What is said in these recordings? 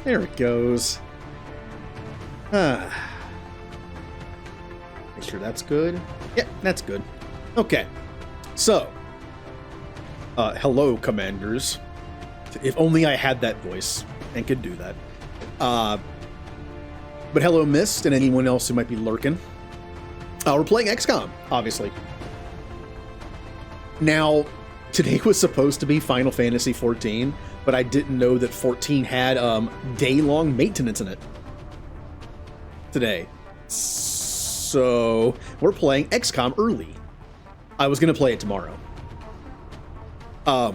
There it goes. Make sure that's good. Yeah, that's good. Okay. So, hello, commanders. If only I had that voice and could do that. But hello, Mist, and anyone else who might be lurking. We're playing XCOM, obviously. Now, today was supposed to be Final Fantasy XIV, but I didn't know that 14 had day-long maintenance in it today. So, we're playing XCOM early. I was going to play it tomorrow. I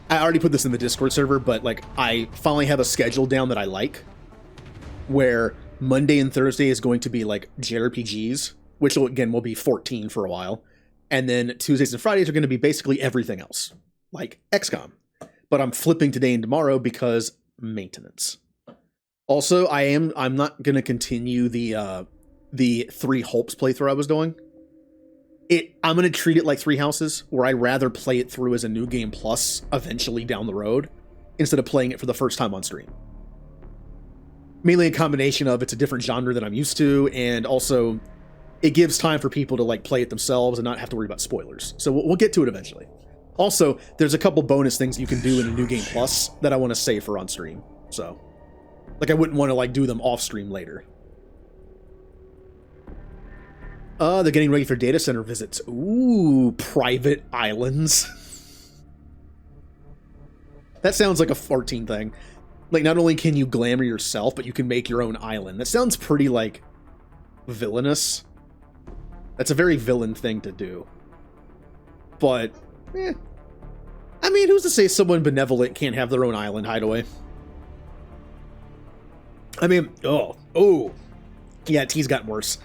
already put this in the Discord server, but like I finally have a schedule down that I like, where Monday and Thursday is going to be like JRPGs, which will be 14 for a while. And then Tuesdays and Fridays are going to be basically everything else, like XCOM. But I'm flipping today and tomorrow because maintenance. Also, I'm not going to continue the Three Hopes playthrough I was doing. I'm going to treat it like Three Houses, where I'd rather play it through as a New Game Plus eventually down the road, instead of playing it for the first time on stream. Mainly a combination of it's a different genre than I'm used to, and also it gives time for people to like play it themselves and not have to worry about spoilers. So we'll get to it eventually. Also, there's a couple bonus things you can do in a New Game Plus that I want to save for on stream. So, like I wouldn't want to like do them off stream later. They're getting ready for data center visits. Ooh, private islands. That sounds like a 14 thing. Like, not only can you glamour yourself, but you can make your own island. That sounds pretty, like, villainous. That's a very villain thing to do. But, I mean, who's to say someone benevolent can't have their own island hideaway? I mean, oh. Yeah, T's gotten worse.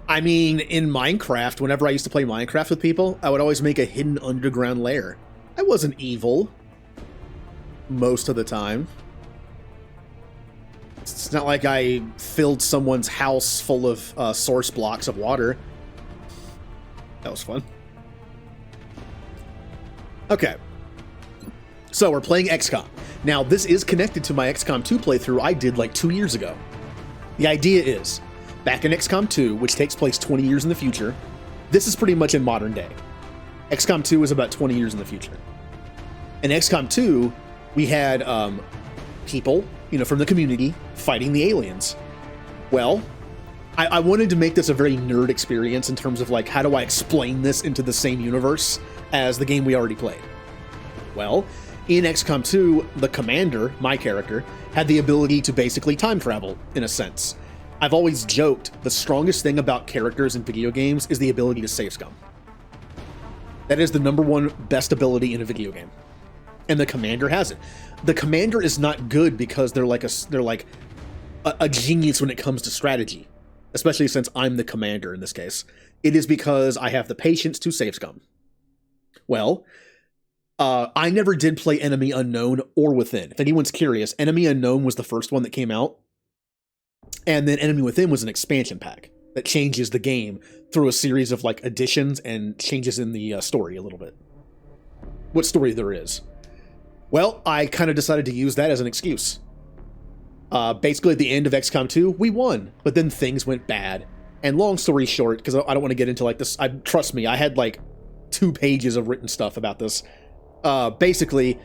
I mean, in Minecraft, whenever I used to play Minecraft with people, I would always make a hidden underground lair. I wasn't evil. Most of the time. It's not like I filled someone's house full of source blocks of water. That was fun. Okay. So, we're playing XCOM. Now, this is connected to my XCOM 2 playthrough I did like 2 years ago. The idea is, back in XCOM 2, which takes place 20 years in the future, this is pretty much in modern day. XCOM 2 is about 20 years in the future. In XCOM 2, we had people, from the community fighting the aliens. Well, I wanted to make this a very nerd experience in terms of like, how do I explain this into the same universe as the game we already played? Well, in XCOM 2, the commander, my character, had the ability to basically time travel, in a sense. I've always joked the strongest thing about characters in video games is the ability to save scum. That is the number one best ability in a video game. And the commander has it. The commander is not good because they're like a genius when it comes to strategy, especially since I'm the commander in this case. It is because I have the patience to save scum. Well, I never did play Enemy Unknown or Within. If anyone's curious, Enemy Unknown was the first one that came out, and then Enemy Within was an expansion pack that changes the game through a series of like additions and changes in the story a little bit. What story there is. Well, I kind of decided to use that as an excuse. Basically, at the end of XCOM 2, we won, but then things went bad. And long story short, because I don't want to get into like this, trust me, I had like 2 pages of written stuff about this. Basically,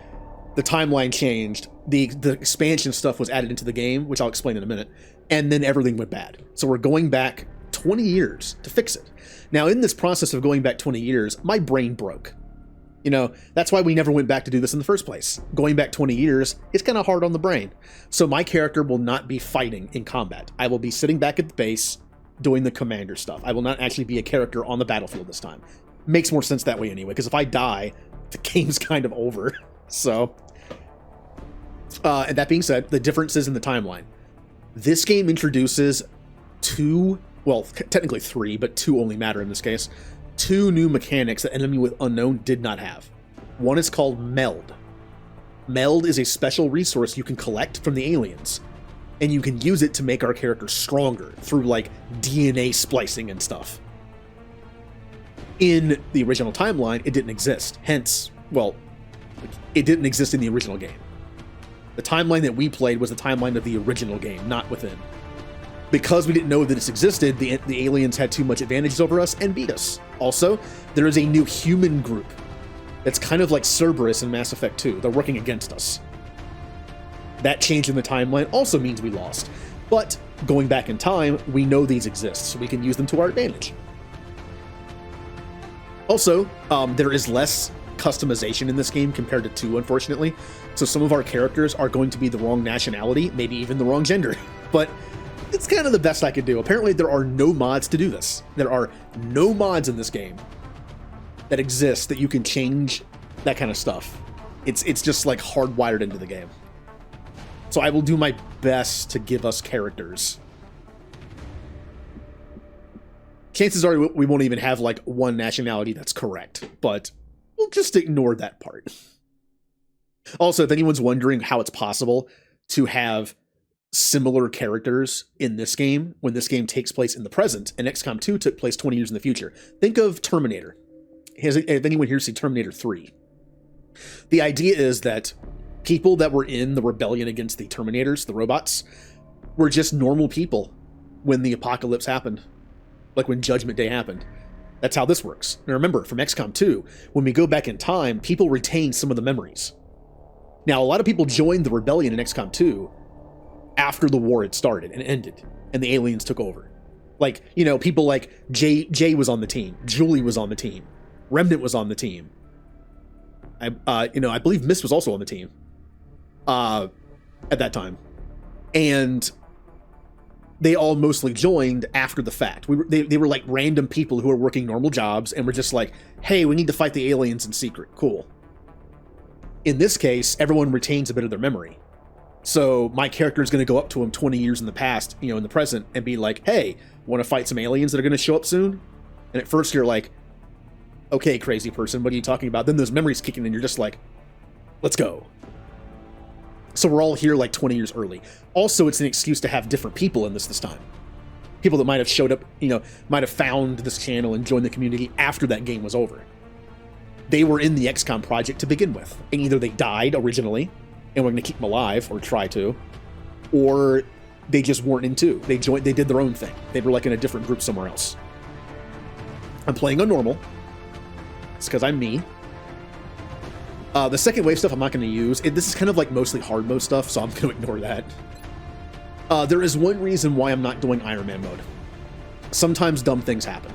the timeline changed. The expansion stuff was added into the game, which I'll explain in a minute, and then everything went bad. So we're going back 20 years to fix it. Now, in this process of going back 20 years, my brain broke. That's why we never went back to do this in the first place. Going back 20 years is kind of hard on the brain. So my character will not be fighting in combat. I will be sitting back at the base doing the commander stuff. I will not actually be a character on the battlefield this time. Makes more sense that way anyway, because if I die, the game's kind of over. So, and that being said, the differences in the timeline. This game introduces 2, well, technically 3, but 2 only matter in this case. 2 new mechanics that Enemy Unknown did not have. One is called Meld. Meld is a special resource you can collect from the aliens, and you can use it to make our character stronger through like DNA splicing and stuff. In the original timeline, it didn't exist. Hence, well, It didn't exist in the original game. The timeline that we played was the timeline of the original game, not Within. Because we didn't know that this existed, the aliens had too much advantages over us and beat us. Also, there is a new human group that's kind of like Cerberus in Mass Effect 2. They're working against us. That change in the timeline also means we lost. But going back in time, we know these exist, so we can use them to our advantage. Also, there is less customization in this game compared to 2, unfortunately. So some of our characters are going to be the wrong nationality, maybe even the wrong gender. But it's kind of the best I could do. Apparently, there are no mods to do this. There are no mods in this game that exist that you can change that kind of stuff. It's just like hardwired into the game. So I will do my best to give us characters. Chances are we won't even have like one nationality that's correct, but we'll just ignore that part. Also, if anyone's wondering how it's possible to have similar characters in this game when this game takes place in the present and XCOM 2 took place 20 years in the future, think of Terminator. Has anyone here seen Terminator 3? The idea is that people that were in the rebellion against the Terminators, the robots, were just normal people when the apocalypse happened. Like when Judgment Day happened. That's how this works. Now remember, from XCOM 2, when we go back in time, people retain some of the memories. Now, a lot of people joined the rebellion in XCOM 2 after the war had started and ended, and the aliens took over. Like, you know, people like Jay was on the team, Julie was on the team, Remnant was on the team. I believe Mist was also on the team at that time. And they all mostly joined after the fact. They were like random people who were working normal jobs and were just like, hey, we need to fight the aliens in secret. Cool. In this case, everyone retains a bit of their memory. So my character is going to go up to him 20 years in the past, in the present, and be like, hey, want to fight some aliens that are going to show up soon? And at first you're like, okay, crazy person, what are you talking about? Then those memories kick in and you're just like, let's go. So we're all here like 20 years early. Also, it's an excuse to have different people in this time. People that might have showed up, might have found this channel and joined the community after that game was over. They were in the XCOM project to begin with, and either they died originally, and we're going to keep them alive, or try to, or they just weren't in 2. They did their own thing. They were like in a different group somewhere else. I'm playing on normal. It's because I'm me. The second wave stuff I'm not going to use. This is kind of like mostly hard mode stuff, so I'm going to ignore that. There is one reason why I'm not doing Iron Man mode. Sometimes dumb things happen.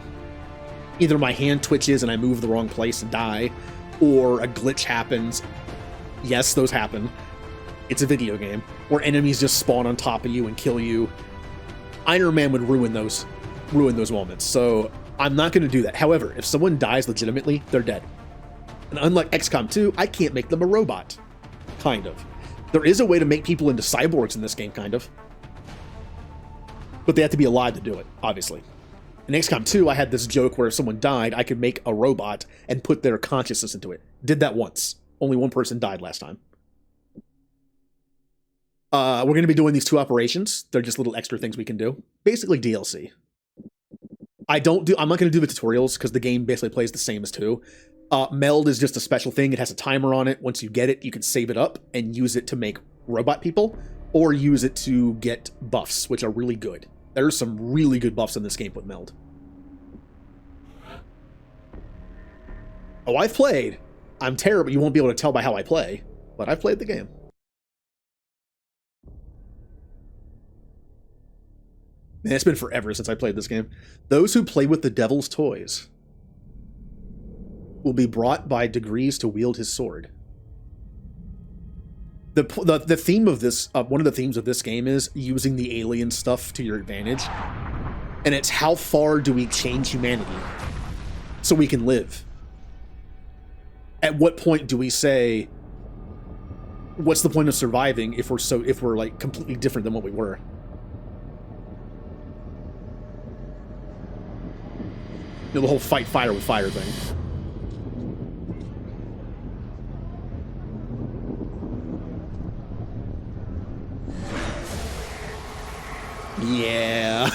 Either my hand twitches and I move the wrong place and die, or a glitch happens. Yes, those happen. It's a video game. Or enemies just spawn on top of you and kill you. Iron Man would ruin those moments, so I'm not going to do that. However, if someone dies legitimately, they're dead. And unlike XCOM 2, I can't make them a robot. Kind of. There is a way to make people into cyborgs in this game, kind of. But they have to be alive to do it, obviously. In XCOM 2, I had this joke where if someone died, I could make a robot and put their consciousness into it. Did that once. Only one person died last time. We're going to be doing these 2 operations. They're just little extra things we can do. Basically DLC. I'm not going to do the tutorials because the game basically plays the same as 2. Meld is just a special thing. It has a timer on it. Once you get it, you can save it up and use it to make robot people, or use it to get buffs, which are really good. There's some really good buffs in this game with Meld. Oh, I've played. I'm terrible. You won't be able to tell by how I play, but I've played the game. Man, it's been forever since I played this game. Those who play with the devil's toys will be brought by degrees to wield his sword. The theme of this, one of the themes of this game is using the alien stuff to your advantage. And it's how far do we change humanity so we can live? At what point do we say, what's the point of surviving if we're like completely different than what we were? The whole fight fire with fire thing. Yeah.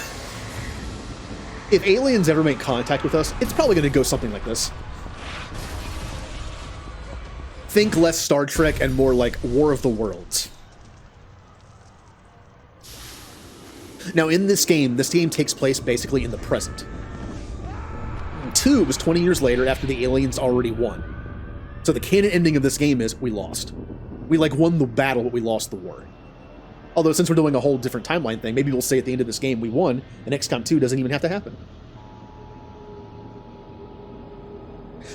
If aliens ever make contact with us, it's probably going to go something like this. Think less Star Trek and more like War of the Worlds. Now, in this game takes place basically in the present. 2 was 20 years later after the aliens already won. So the canon ending of this game is we lost. We like won the battle, but we lost the war. Although since we're doing a whole different timeline thing, maybe we'll say at the end of this game we won, and XCOM 2 doesn't even have to happen.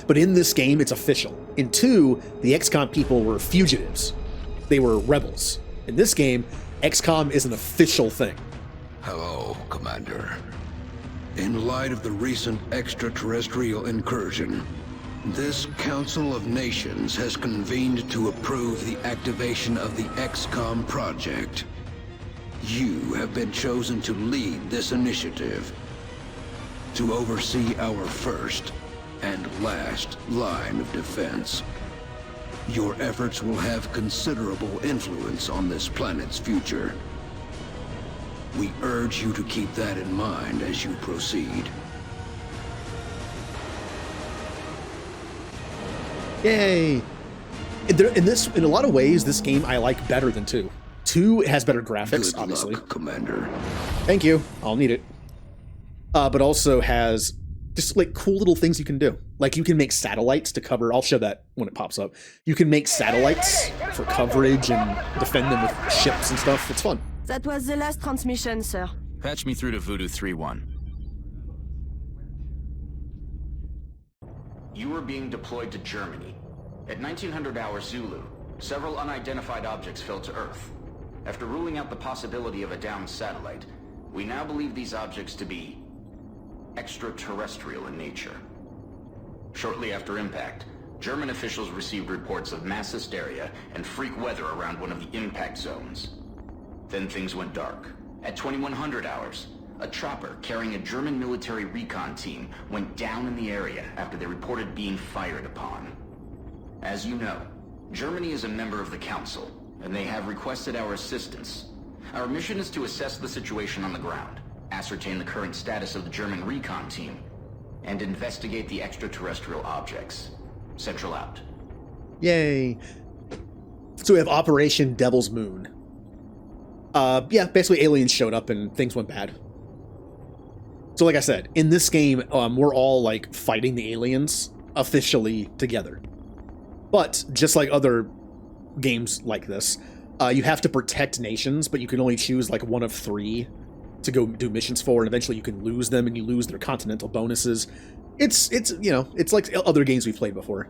But in this game, it's official. In 2, the XCOM people were fugitives. They were rebels. In this game, XCOM is an official thing. Hello, Commander. In light of the recent extraterrestrial incursion, this Council of Nations has convened to approve the activation of the XCOM project. You have been chosen to lead this initiative, to oversee our first and last line of defense. Your efforts will have considerable influence on this planet's future. We urge you to keep that in mind as you proceed. Yay! In a lot of ways, this game I like better than 2. 2 has better graphics, Good obviously. luck, Commander. Thank you. I'll need it. But also has just like cool little things you can do. Like you can make satellites to cover. I'll show that when it pops up. You can make satellites for coverage and defend them with ships and stuff. It's fun. That was the last transmission, sir. Patch me through to Voodoo 3-1. You were being deployed to Germany. At 1900 hours Zulu, several unidentified objects fell to Earth. After ruling out the possibility of a downed satellite, we now believe these objects to be extraterrestrial in nature. Shortly after impact, German officials received reports of mass hysteria and freak weather around one of the impact zones. Then things went dark. At 2100 hours, a chopper carrying a German military recon team went down in the area after they reported being fired upon. As you know, Germany is a member of the Council, and they have requested our assistance. Our mission is to assess the situation on the ground, ascertain the current status of the German recon team, and investigate the extraterrestrial objects. Central out. Yay. So we have Operation Devil's Moon. Yeah, basically aliens showed up and things went bad. So like I said, in this game, we're all like fighting the aliens officially together. But just like other games like this, you have to protect nations, but you can only choose like one of 3 to go do missions for, and eventually you can lose them and you lose their continental bonuses. It's you know, it's like other games we've played before.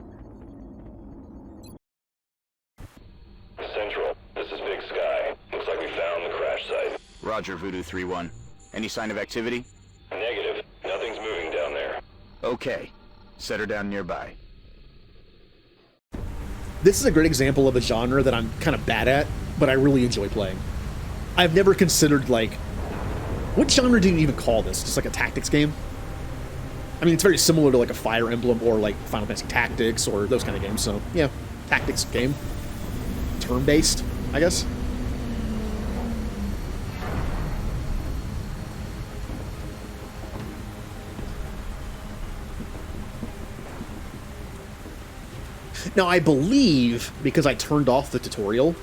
Central, this is Big Sky. Looks like we found the crash site. Roger, Voodoo 3-1. Any sign of activity? Negative. Nothing's moving down there. Okay. Set her down nearby. This is a great example of a genre that I'm kind of bad at, but I really enjoy playing. I've never considered, like, what genre do you even call this? Just like a tactics game? I mean, it's very similar to like a Fire Emblem or like Final Fantasy Tactics or those kind of games, so yeah, tactics game. Turn-based, I guess. Now, I believe, because I turned off the tutorial,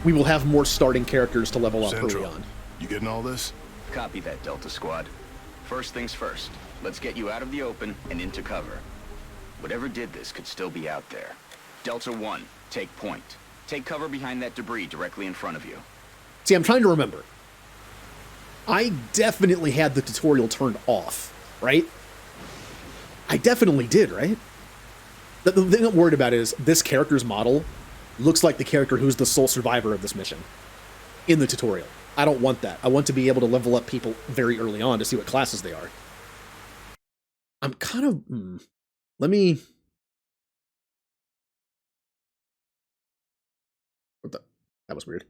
we will have more starting characters to level up early on. You getting all this? Copy that, Delta Squad. First things first, let's get you out of the open and into cover. Whatever did this could still be out there. Delta 1, take point. Take cover behind that debris directly in front of you. See, I'm trying to remember. I definitely had the tutorial turned off, right? I definitely did, right? The thing I'm worried about is this character's model looks like the character who's the sole survivor of this mission in the tutorial. I don't want that. I want to be able to level up people very early on to see what classes they are. I'm kind of... Let me... What the... That was weird.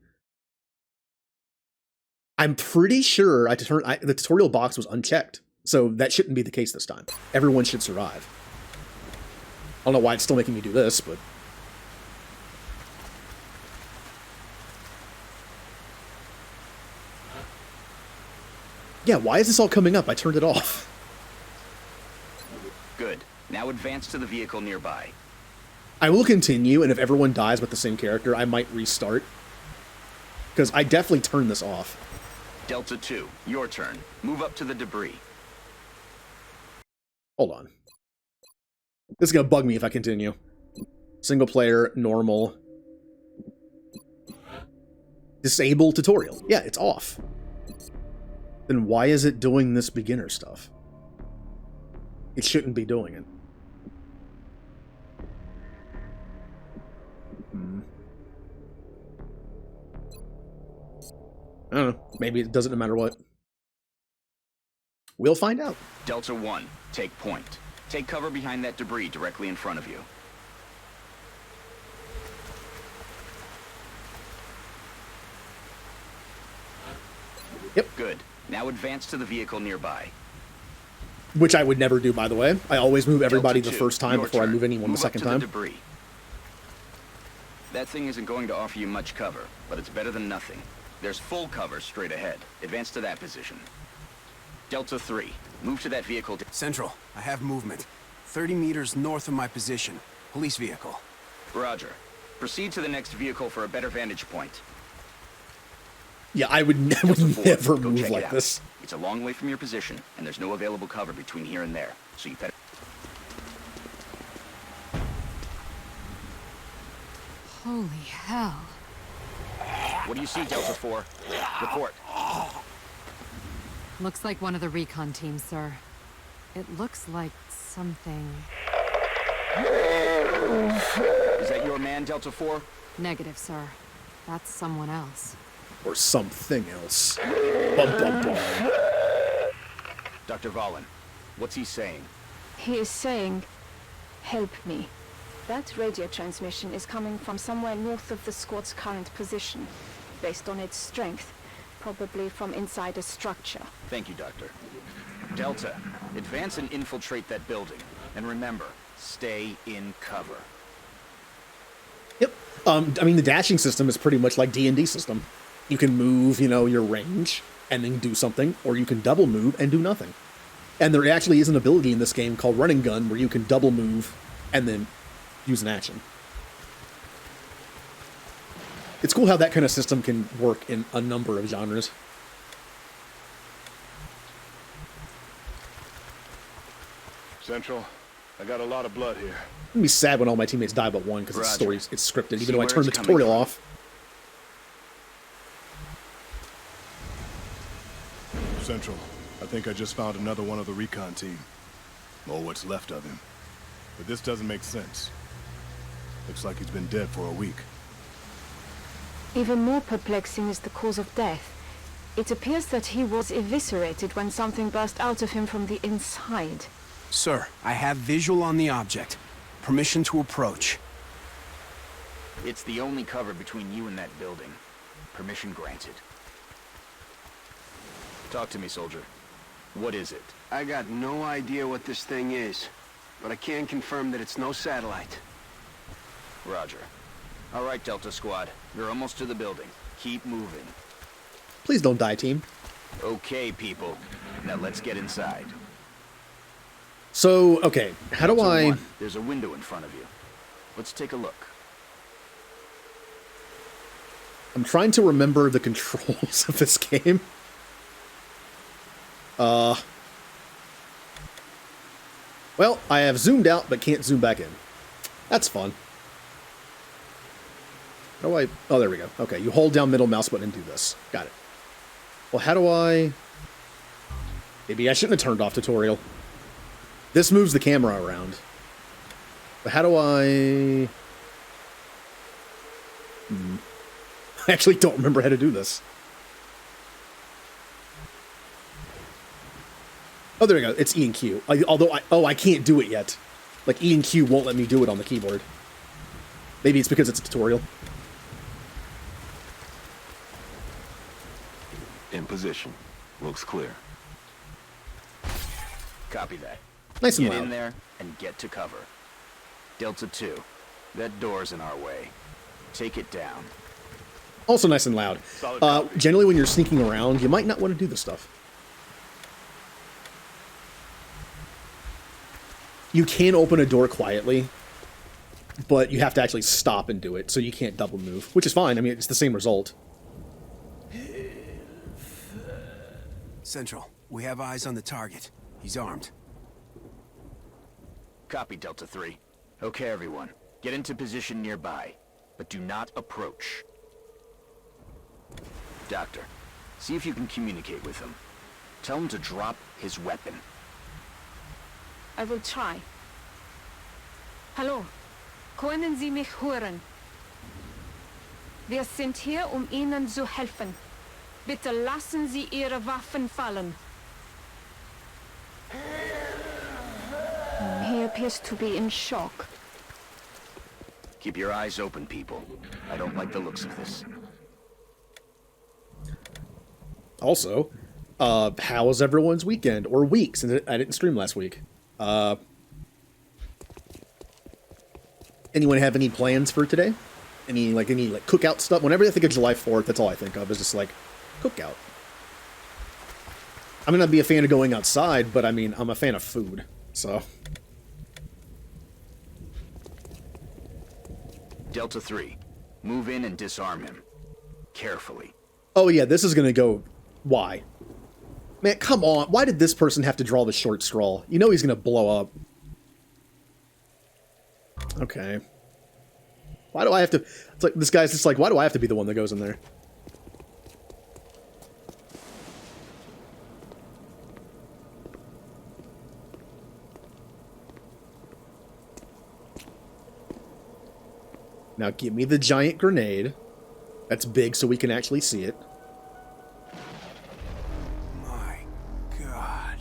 I'm pretty sure the tutorial box was unchecked, so that shouldn't be the case this time. Everyone should survive. I don't know why it's still making me do this, but... Yeah, why is this all coming up? I turned it off. Good. Now advance to the vehicle nearby. I will continue, and if everyone dies with the same character, I might restart. Because I definitely turned this off. Delta 2, your turn. Move up to the debris. Hold on. This is going to bug me if I continue. Single player, normal. Disable tutorial. Yeah, it's off. Then why is it doing this beginner stuff? It shouldn't be doing it. I don't know. Maybe it doesn't no matter what. We'll find out. Delta 1, take point. Take cover behind that debris directly in front of you. Yep. Good. Now advance to the vehicle nearby. Which I would never do, by the way. I always move everybody Delta the 2, first time your before I turn. move anyone the Move second up to time. The debris. That thing isn't going to offer you much cover, but it's better than nothing. There's full cover straight ahead. Advance to that position. Delta 3, move to that vehicle. Central, I have movement. 30 meters north of my position. Police vehicle. Roger. Proceed to the next vehicle for a better vantage point. Yeah, I would Delta 4, never go move check it like out. this. It's a long way from your position, and there's no available cover between here and there, so you better... Holy hell. What do you see, Delta 4? Report. Looks like one of the recon teams, sir. It looks like something... Is that your man, Delta 4? Negative, sir. That's someone else. Or something else. Bum, bum, bum. Dr. Valen, what's he saying? He is saying, help me. That radio transmission is coming from somewhere north of the squad's current position, based on its strength, probably from inside a structure. Thank you, Doctor. Delta, advance and infiltrate that building. And remember, stay in cover. Yep. I mean, the dashing system is pretty much like D&D system. You can move, you know, your range and then do something, or you can double move and do nothing. And there actually is an ability in this game called Running Gun where you can double move and then use an action. It's cool how that kind of system can work in a number of genres. Central, I got a lot of blood here. I'd be sad when all my teammates die but one because the Roger. story's it's scripted, See even though I where turned the it's coming tutorial from. off. Central, I think I just found another one of the recon team. Or what's left of him. But this doesn't make sense. Looks like he's been dead for a week. Even more perplexing is the cause of death. It appears that he was eviscerated when something burst out of him from the inside. Sir, I have visual on the object. Permission to approach. It's the only cover between you and that building. Permission granted. Talk to me, soldier. What is it? I got no idea what this thing is, but I can confirm that it's no satellite. Roger. All right, Delta Squad. You're almost to the building. Keep moving. Please don't die, team. Okay, people. Now let's get inside. So, okay, how do Delta I... 1, there's a window in front of you. Let's take a look. I'm trying to remember the controls of this game. Well, I have zoomed out, but can't zoom back in. That's fun. How do I... Oh, there we go. Okay, you hold down middle mouse button and do this. Got it. Well, how do I... Maybe I shouldn't have turned off tutorial. This moves the camera around. But how do I... I actually don't remember how to do this. Oh, there we go. It's E and Q. I can't do it yet. Like, E and Q won't let me do it on the keyboard. Maybe it's because it's a tutorial. In position. Looks clear. Copy that. Nice and Get in loud. there and get to cover. Delta 2, that door's in our way. Take it down. Also nice and loud. Generally, when you're sneaking around, you might not want to do this stuff. You can open a door quietly, but you have to actually stop and do it, so you can't double move, which is fine. I mean, it's the same result. Central, we have eyes on the target. He's armed. Copy, Delta 3. Okay, everyone. Get into position nearby, but do not approach. Doctor, see if you can communicate with him. Tell him to drop his weapon. I will try. Hallo, können Sie mich hören? Wir sind hier, Ihnen zu helfen. Bitte lassen Sie Ihre Waffen fallen. He appears to be in shock. Keep your eyes open, people. I don't like the looks of this. Also, how was everyone's weekend or week since I didn't stream last week? Anyone have any plans for today? Any cookout stuff? Whenever I think of July 4th, that's all I think of is just like cookout. I may not be a fan of going outside, but I mean, I'm a fan of food, so. Delta 3, move in and disarm him. Carefully. Oh yeah, this is gonna go... Why? Man, come on. Why did this person have to draw the short straw? You know he's gonna blow up. Okay. Why do I have to... It's like, this guy's just like, why do I have to be the one that goes in there? Now give me the giant grenade. That's big so we can actually see it. My God.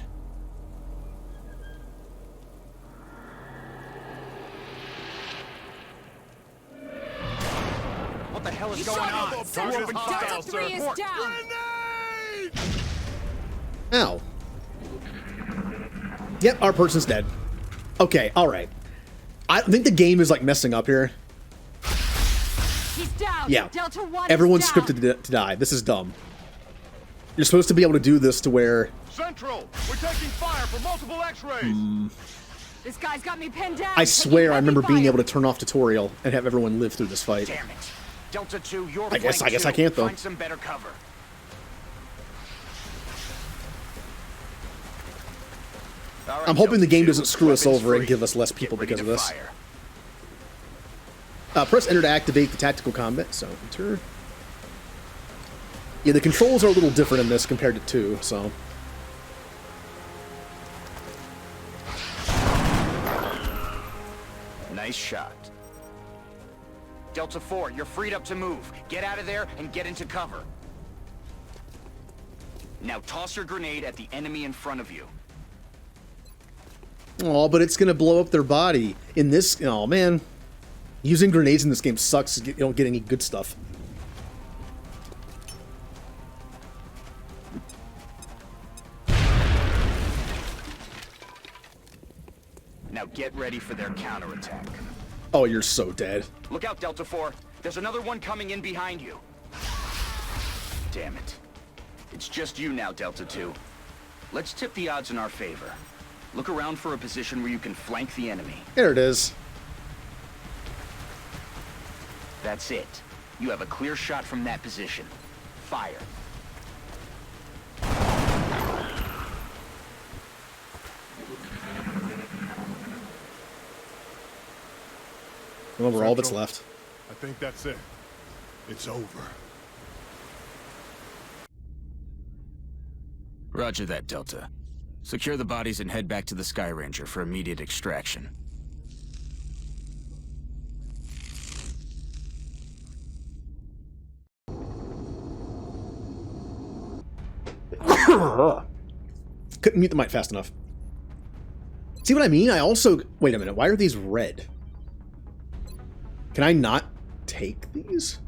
What the hell is going on? Central, Delta 3 is down! Ow. Yep, our person's dead. Okay, alright. I think the game is like messing up here. He's down. Yeah. Delta 1 Everyone's is down. scripted to die. This is dumb. You're supposed to be able to do this to where... Central, we're taking fire from multiple X-rays. This guy's got me pinned down. I swear I remember being able to turn off tutorial and have everyone live through this fight. Damn it. Delta 2, you're I guess I can't though. Find some better cover. Right, I'm hoping the Delta game 2, doesn't screw us weapons over and free. give us less people Get ready because of to this. fire. Press enter to activate the tactical combat, so enter. Yeah, the controls are a little different in this compared to 2, so... Nice shot. Delta 4, you're freed up to move. Get out of there and get into cover. Now toss your grenade at the enemy in front of you. Oh, but it's gonna blow up their body. In this... Oh, man. Using grenades in this game sucks. You don't get any good stuff. Now get ready for their counterattack. Oh, you're so dead. Look out, Delta 4. There's another one coming in behind you. Damn it. It's just you now, Delta 2. Let's tip the odds in our favor. Look around for a position where you can flank the enemy. There it is. That's it. You have a clear shot from that position. Fire. Well, we're all that's Central, left. I think that's it. It's over. Roger that, Delta. Secure the bodies and head back to the Sky Ranger for immediate extraction. Couldn't mute the mic fast enough. See what I mean? I also... Wait a minute. Why are these red? Can I not take these?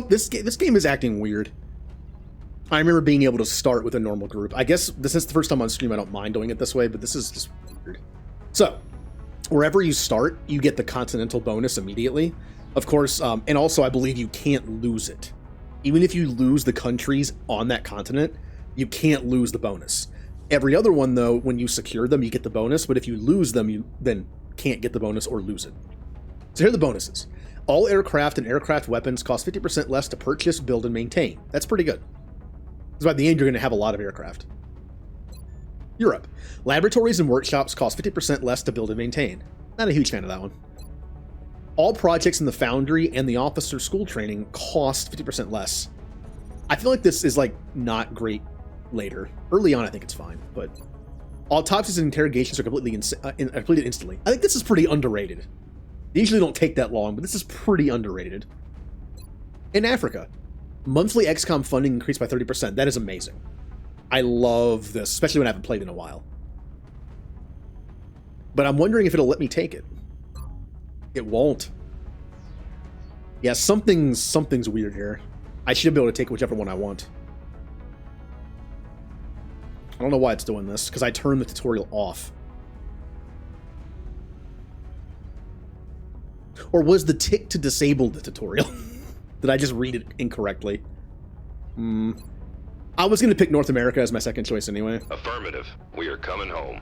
This game is acting weird. I remember being able to start with a normal group. I guess this is the first time on stream I don't mind doing it this way, but this is just weird. So, wherever you start, you get the Continental bonus immediately. Of course, and also I believe you can't lose it. Even if you lose the countries on that continent, you can't lose the bonus. Every other one, though, when you secure them, you get the bonus, but if you lose them, you then can't get the bonus or lose it. So here are the bonuses. All aircraft and aircraft weapons cost 50% less to purchase, build, and maintain. That's pretty good. Because by the end, you're going to have a lot of aircraft. Europe. Laboratories and workshops cost 50% less to build and maintain. Not a huge fan of that one. All projects in the foundry and the officer school training cost 50% less. I feel like this is like not great later. Early on, I think it's fine, but autopsies and interrogations are completed instantly. I think this is pretty underrated. They usually don't take that long, but this is pretty underrated. In Africa, monthly XCOM funding increased by 30%. That is amazing. I love this, especially when I haven't played in a while. But I'm wondering if it'll let me take it. It won't. Yeah, something's weird here. I should be able to take whichever one I want. I don't know why it's doing this, because I turned the tutorial off. Or was the tick to disable the tutorial? Did I just read it incorrectly? I was going to pick North America as my second choice anyway. Affirmative. We are coming home.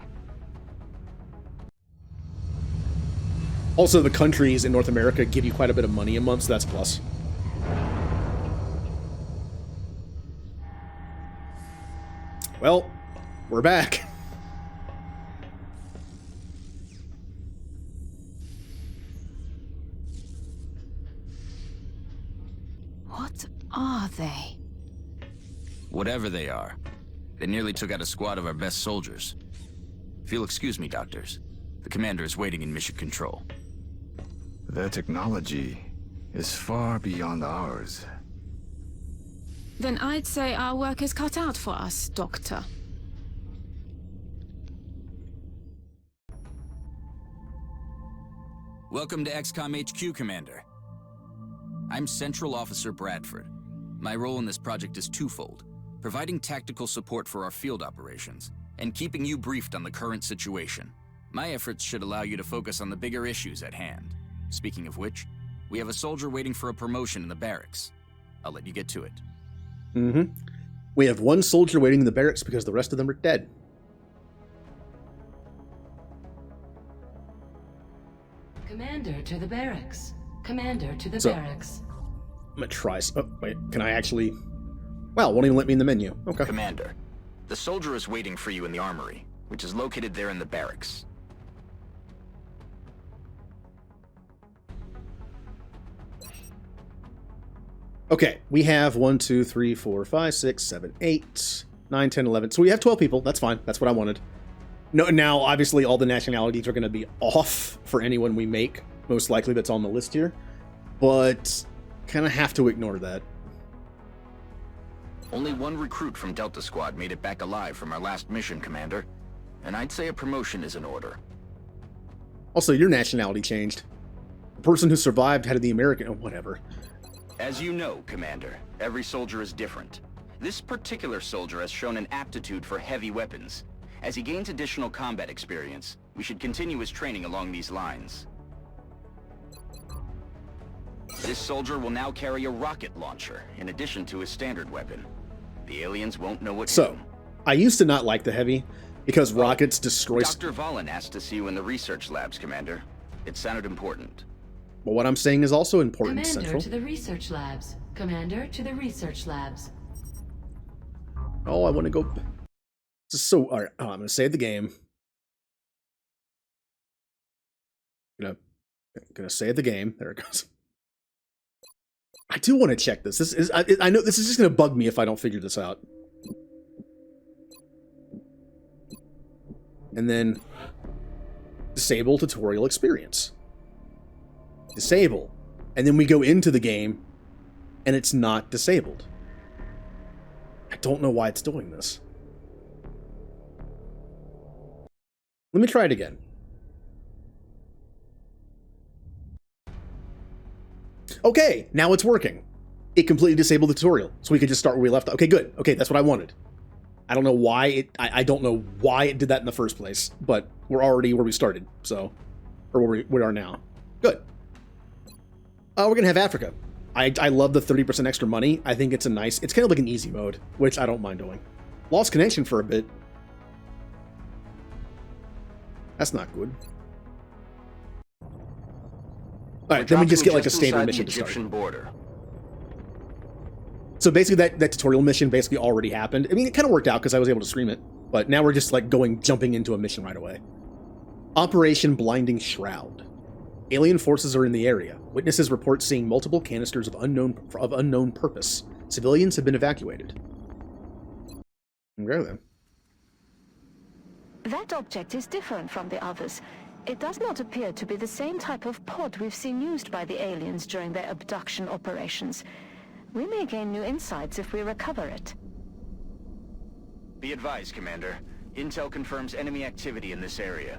Also, the countries in North America give you quite a bit of money a month, so that's a plus. Well, we're back. What are they? Whatever they are, they nearly took out a squad of our best soldiers. If you'll excuse me, doctors, the commander is waiting in mission control. Their technology is far beyond ours. Then I'd say our work is cut out for us, Doctor. Welcome to XCOM HQ, Commander. I'm Central Officer Bradford. My role in this project is twofold: providing tactical support for our field operations, and keeping you briefed on the current situation. My efforts should allow you to focus on the bigger issues at hand. Speaking of which, we have a soldier waiting for a promotion in the barracks. I'll let you get to it. We have one soldier waiting in the barracks because the rest of them are dead. Commander to the barracks. Commander to the barracks. I'm gonna try. Oh, wait. Can I actually? Well, won't even let me in the menu. Okay. Commander, the soldier is waiting for you in the armory, which is located there in the barracks. Okay, we have 1, 2, 3, 4, 5, 6, 7, 8, 9, 10, 11. So we have 12 people. That's fine. That's what I wanted. No, now, obviously, all the nationalities are going to be off for anyone we make, most likely that's on the list here. But kind of have to ignore that. Only one recruit from Delta Squad made it back alive from our last mission, Commander. And I'd say a promotion is in order. Also, your nationality changed. The person who survived had the American... Oh, whatever. As you know, Commander, every soldier is different. This particular soldier has shown an aptitude for heavy weapons. As he gains additional combat experience, we should continue his training along these lines. This soldier will now carry a rocket launcher, in addition to his standard weapon. The aliens won't know what hit him. I used to not like the heavy, because rockets destroy... Dr. Vahlen asked to see you in the research labs, Commander. It sounded important. But what I'm saying is also important, Commander Central. to the research labs. Commander to the research labs. Oh, I want to go... This is so... Alright, I'm going to save the game. Gonna save the game. There it goes. I do want to check this. This is... I know this is just going to bug me if I don't figure this out. And then... Disable tutorial experience. Disable. And then we go into the game, and it's not disabled. I don't know why it's doing this. Let me try it again. Okay, now it's working. It completely disabled the tutorial, so we could just start where we left off. Okay, good. Okay, that's what I wanted. I don't know why it... I don't know why it did that in the first place, but we're already where we started, so... Or where we are now. Good. We're gonna have Africa. I love the 30% extra money. I think it's a nice... It's kind of like an easy mode, which I don't mind doing. Lost connection for a bit. That's not good. Alright, then we just get like a standard inside mission the to start. Egyptian border. So basically that tutorial mission basically already happened. I mean, it kind of worked out because I was able to stream it. But now we're just like jumping into a mission right away. Operation Blinding Shroud. Alien forces are in the area. Witnesses report seeing multiple canisters of unknown purpose. Civilians have been evacuated. Okay then. That object is different from the others. It does not appear to be the same type of pod we've seen used by the aliens during their abduction operations. We may gain new insights if we recover it. Be advised, Commander. Intel confirms enemy activity in this area.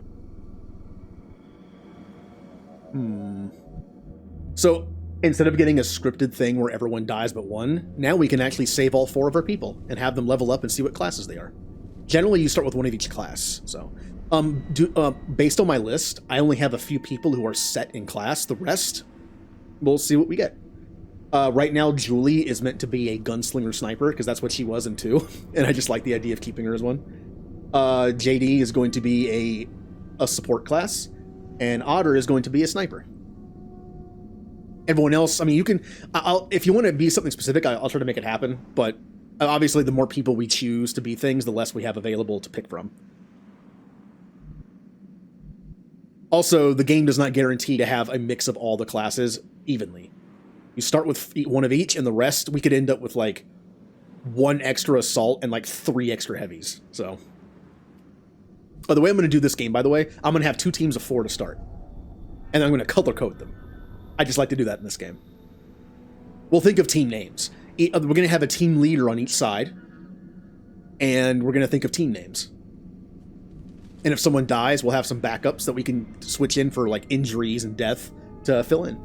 So, instead of getting a scripted thing where everyone dies but one, now we can actually save all 4 of our people and have them level up and see what classes they are. Generally, you start with one of each class, so... based on my list, I only have a few people who are set in class. The rest, we'll see what we get. Right now, Julie is meant to be a gunslinger sniper, because that's what she was in 2, and I just like the idea of keeping her as one. JD is going to be a support class, and Otter is going to be a sniper. Everyone else, I mean, you can... if you want to be something specific, I'll try to make it happen, but obviously the more people we choose to be things, the less we have available to pick from. Also, the game does not guarantee to have a mix of all the classes evenly. You start with one of each, and the rest, we could end up with, like, 1 extra assault and, like, 3 extra heavies, so... Oh, the way I'm going to do this game, by the way, I'm going to have 2 teams of 4 to start. And I'm going to color code them. I just like to do that in this game. We'll think of team names. We're going to have a team leader on each side. And we're going to think of team names. And if someone dies, we'll have some backups that we can switch in for like injuries and death to fill in.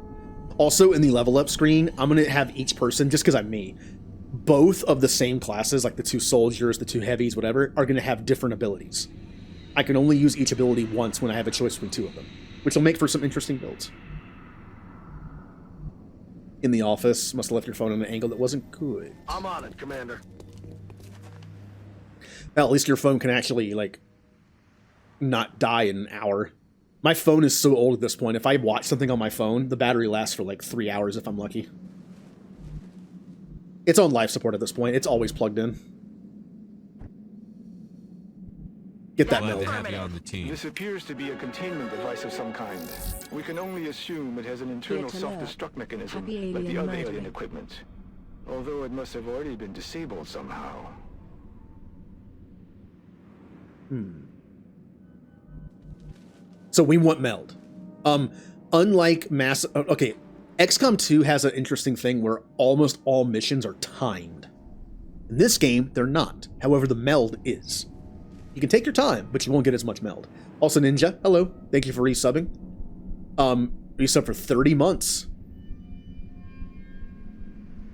Also, in the level up screen, I'm going to have each person, just because I'm me, both of the same classes, like the 2 soldiers, the 2 heavies, whatever, are going to have different abilities. I can only use each ability once when I have a choice between 2 of them, which will make for some interesting builds. In the office, must have left your phone on an angle that wasn't good. I'm on it, Commander. Well, at least your phone can actually, like, not die in an hour. My phone is so old at this point, if I watch something on my phone, the battery lasts for like 3 hours if I'm lucky. It's on life support at this point. It's always plugged in. Get that meld. This appears to be a containment device of some kind. We can only assume it has an internal self-destruct mechanism, like the other alien equipment. Although it must have already been disabled somehow. So we want meld. Unlike Mass... Okay, XCOM 2 has an interesting thing where almost all missions are timed. In this game, they're not. However, the meld is. You can take your time, but you won't get as much meld. Also, Ninja, hello. Thank you for resubbing. Resub for 30 months.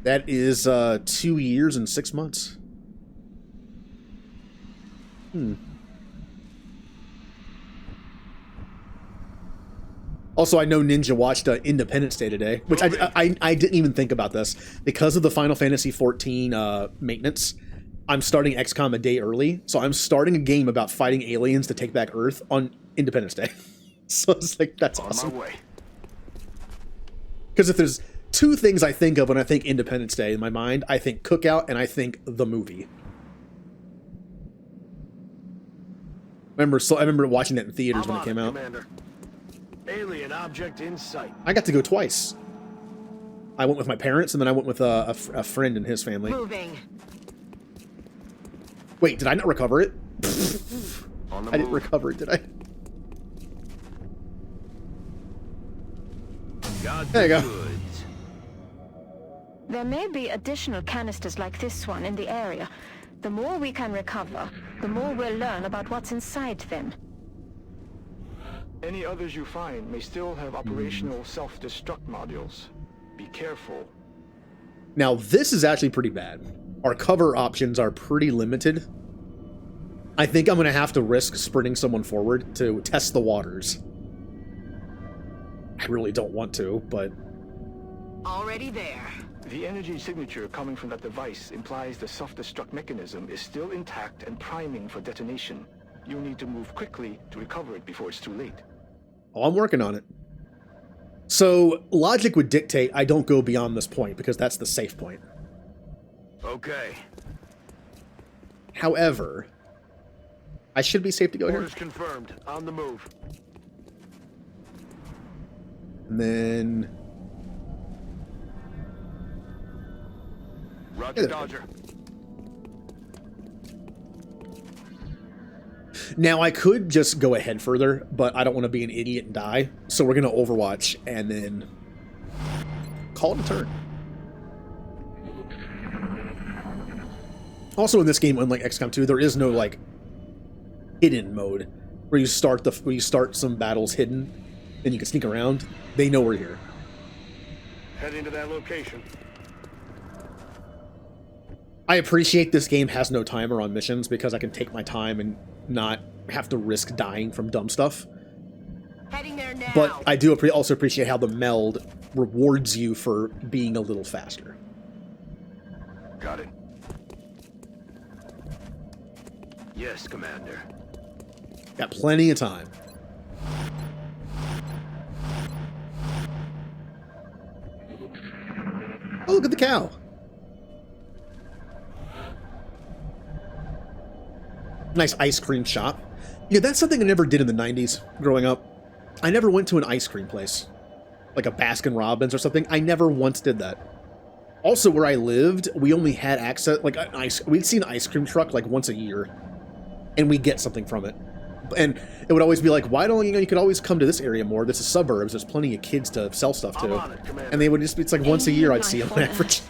That is 2 years and 6 months. Also, I know Ninja watched Independence Day today, which I didn't even think about this. Because of the Final Fantasy XIV maintenance, I'm starting XCOM a day early, so I'm starting a game about fighting aliens to take back Earth on Independence Day. So it's like, that's awesome. On my way. Because if there's 2 things I think of when I think Independence Day in my mind, I think Cookout and I think the movie. I remember watching that in theaters when it came out. Commander. Alien object in sight. I got to go twice. I went with my parents, and then I went with a friend and his family. Moving. Wait, did I not recover it? I didn't recover it, did I? There you go. There may be additional canisters like this one in the area. The more we can recover, the more we'll learn about what's inside them. Any others you find may still have operational self-destruct modules. Be careful. Now, this is actually pretty bad. Our cover options are pretty limited. I think I'm going to have to risk sprinting someone forward to test the waters. I really don't want to, but... Already there. The energy signature coming from that device implies the self-destruct mechanism is still intact and priming for detonation. You need to move quickly to recover it before it's too late. Oh, I'm working on it. So logic would dictate I don't go beyond this point because that's the safe point. Okay. However, I should be safe to go here. Orders confirmed. On the move. And then... Roger, Dodger. Now, I could just go ahead further, but I don't want to be an idiot and die. So we're going to Overwatch and then call it a turn. Also in this game, unlike XCOM 2, there is no, like, hidden mode where you start some battles hidden and you can sneak around. They know we're here. Heading to that location. I appreciate this game has no timer on missions because I can take my time and not have to risk dying from dumb stuff. Heading there now. But I do also appreciate how the meld rewards you for being a little faster. Got it. Yes, Commander. Got plenty of time. Oh, look at the cow. Nice ice cream shop. Yeah, that's something I never did in the 90s growing up. I never went to an ice cream place. Like a Baskin Robbins or something. I never once did that. Also, where I lived, we only had access, like, we'd see an ice cream truck like once a year. And we'd get something from it. And it would always be like, why don't you could always come to this area more. This is suburbs. There's plenty of kids to sell stuff to. And they would just, it's like once a year I'd see them on average.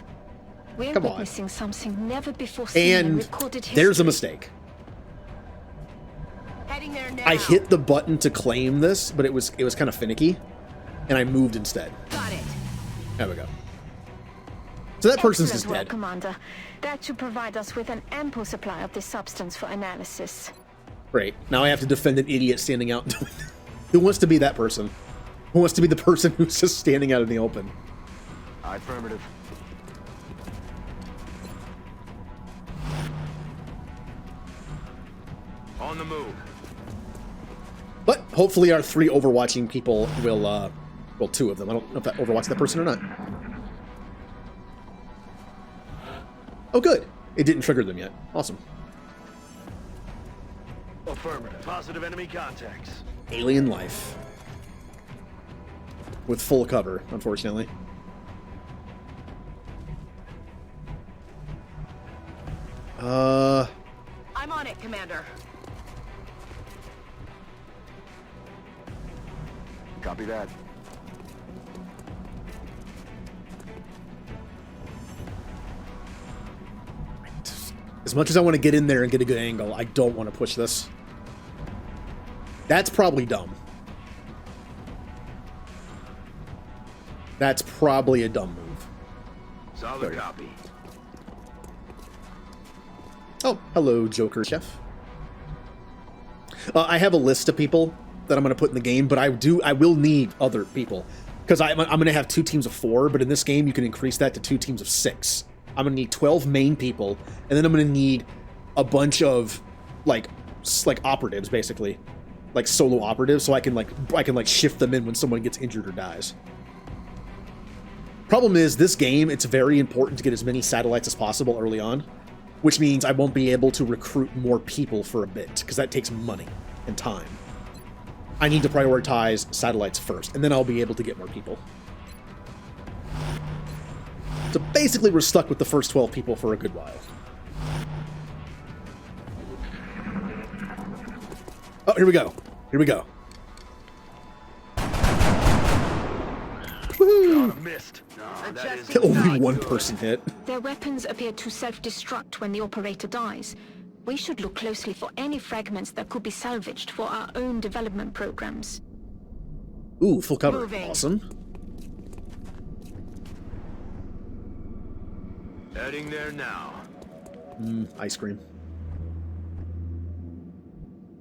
We're Come on. witnessing something never before seen in And recorded history. there's a mistake. Heading there now. I hit the button to claim this, but it was kind of finicky, and I moved instead. Got it. There we go. So that person's just Excellent work, dead. Commander. That should provide us with an ample supply of this substance for analysis. Great. Now I have to defend an idiot standing out. Who wants to be that person? Who wants to be the person who's just standing out in the open? Affirmative. On the move. But hopefully our 3 overwatching people will, well, 2 of them. I don't know if that overwatch that person or not. Oh, good. It didn't trigger them yet. Awesome. Affirmative. Positive enemy contacts. Alien life. With full cover, unfortunately. I'm on it, Commander. Copy that. As much as I want to get in there and get a good angle, I don't want to push this. That's probably dumb. That's probably a dumb move. Solid copy. Oh, hello, Joker Chef. I have a list of people that I'm going to put in the game, but I will need other people. Because I'm going to have 2 teams of 4, but in this game you can increase that to 2 teams of 6. I'm going to need 12 main people, and then I'm going to need a bunch of, like operatives, basically. Like solo operatives, so I can shift them in when someone gets injured or dies. Problem is, this game, it's very important to get as many satellites as possible early on, which means I won't be able to recruit more people for a bit, because that takes money and time. I need to prioritize satellites first, and then I'll be able to get more people. So basically, we're stuck with the first 12 people for a good while. Oh, here we go. Here we go. Woohoo! Missed. Only one person hit. Their weapons appear to self-destruct when the operator dies. We should look closely for any fragments that could be salvaged for our own development programs. Ooh, full cover. Moving. Awesome. Heading there now. Ice cream.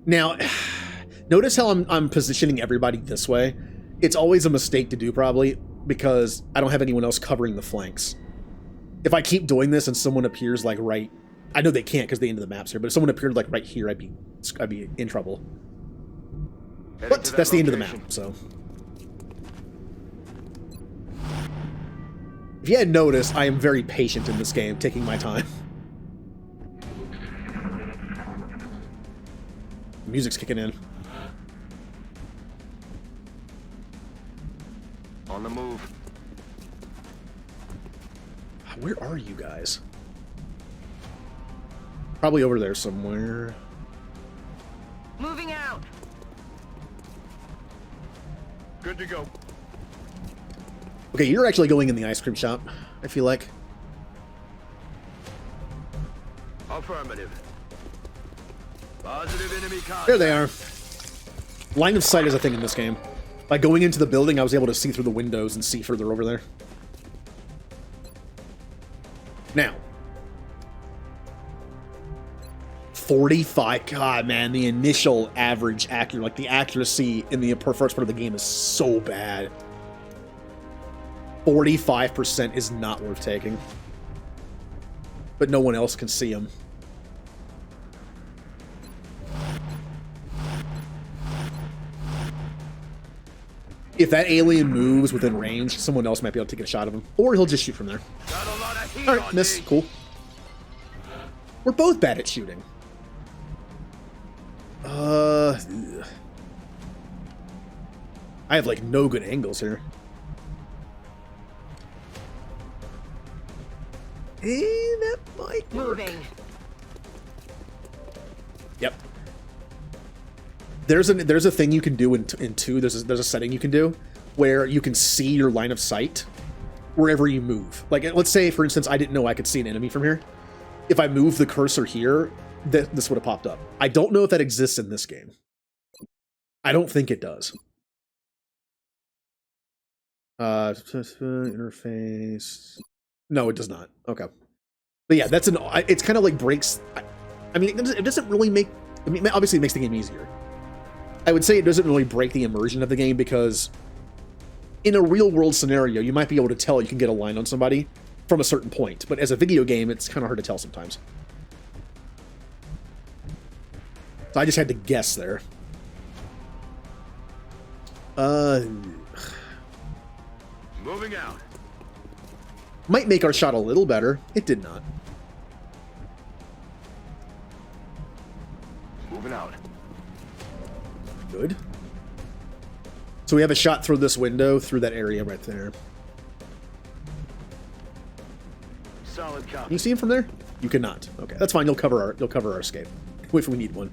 Now, notice how I'm positioning everybody this way. It's always a mistake to do, probably, because I don't have anyone else covering the flanks. If I keep doing this and someone appears, like, right... I know they can't because the end of the map's here, but if someone appeared, like, right here, I'd be in trouble. But that's the end of the map, so... If you hadn't noticed, I am very patient in this game, taking my time. Music's kicking in. On the move. Where are you guys? Probably over there somewhere. Moving out. Good to go. Okay, you're actually going in the ice cream shop, I feel like. Affirmative. Positive enemy contact. There they are. Line of sight is a thing in this game. By going into the building, I was able to see through the windows and see further over there. Now. 45. God, man, the initial average like the accuracy in the first part of the game is so bad. 45% is not worth taking. But no one else can see them. If that alien moves within range, someone else might be able to take a shot of him. Or he'll just shoot from there. Alright, miss. Cool. We're both bad at shooting. I have, like, no good angles here. That might work. Moving. Yep. There's a thing you can do in 2. There's a setting you can do where you can see your line of sight wherever you move. Like, let's say, for instance, I didn't know I could see an enemy from here. If I move the cursor here, this would have popped up. I don't know if that exists in this game. I don't think it does. Interface. No, it does not. Okay. But yeah, that's it's kind of like breaks. I mean, it doesn't really make. I mean, obviously, it makes the game easier. I would say it doesn't really break the immersion of the game because in a real world scenario, you might be able to tell you can get a line on somebody from a certain point. But as a video game, it's kind of hard to tell sometimes. So I just had to guess there. Moving out. Might make our shot a little better. It did not. Moving out. Good. So we have a shot through this window, through that area right there. Solid copy. Can you see him from there? You cannot. Okay, that's fine. You'll cover our escape if we need one.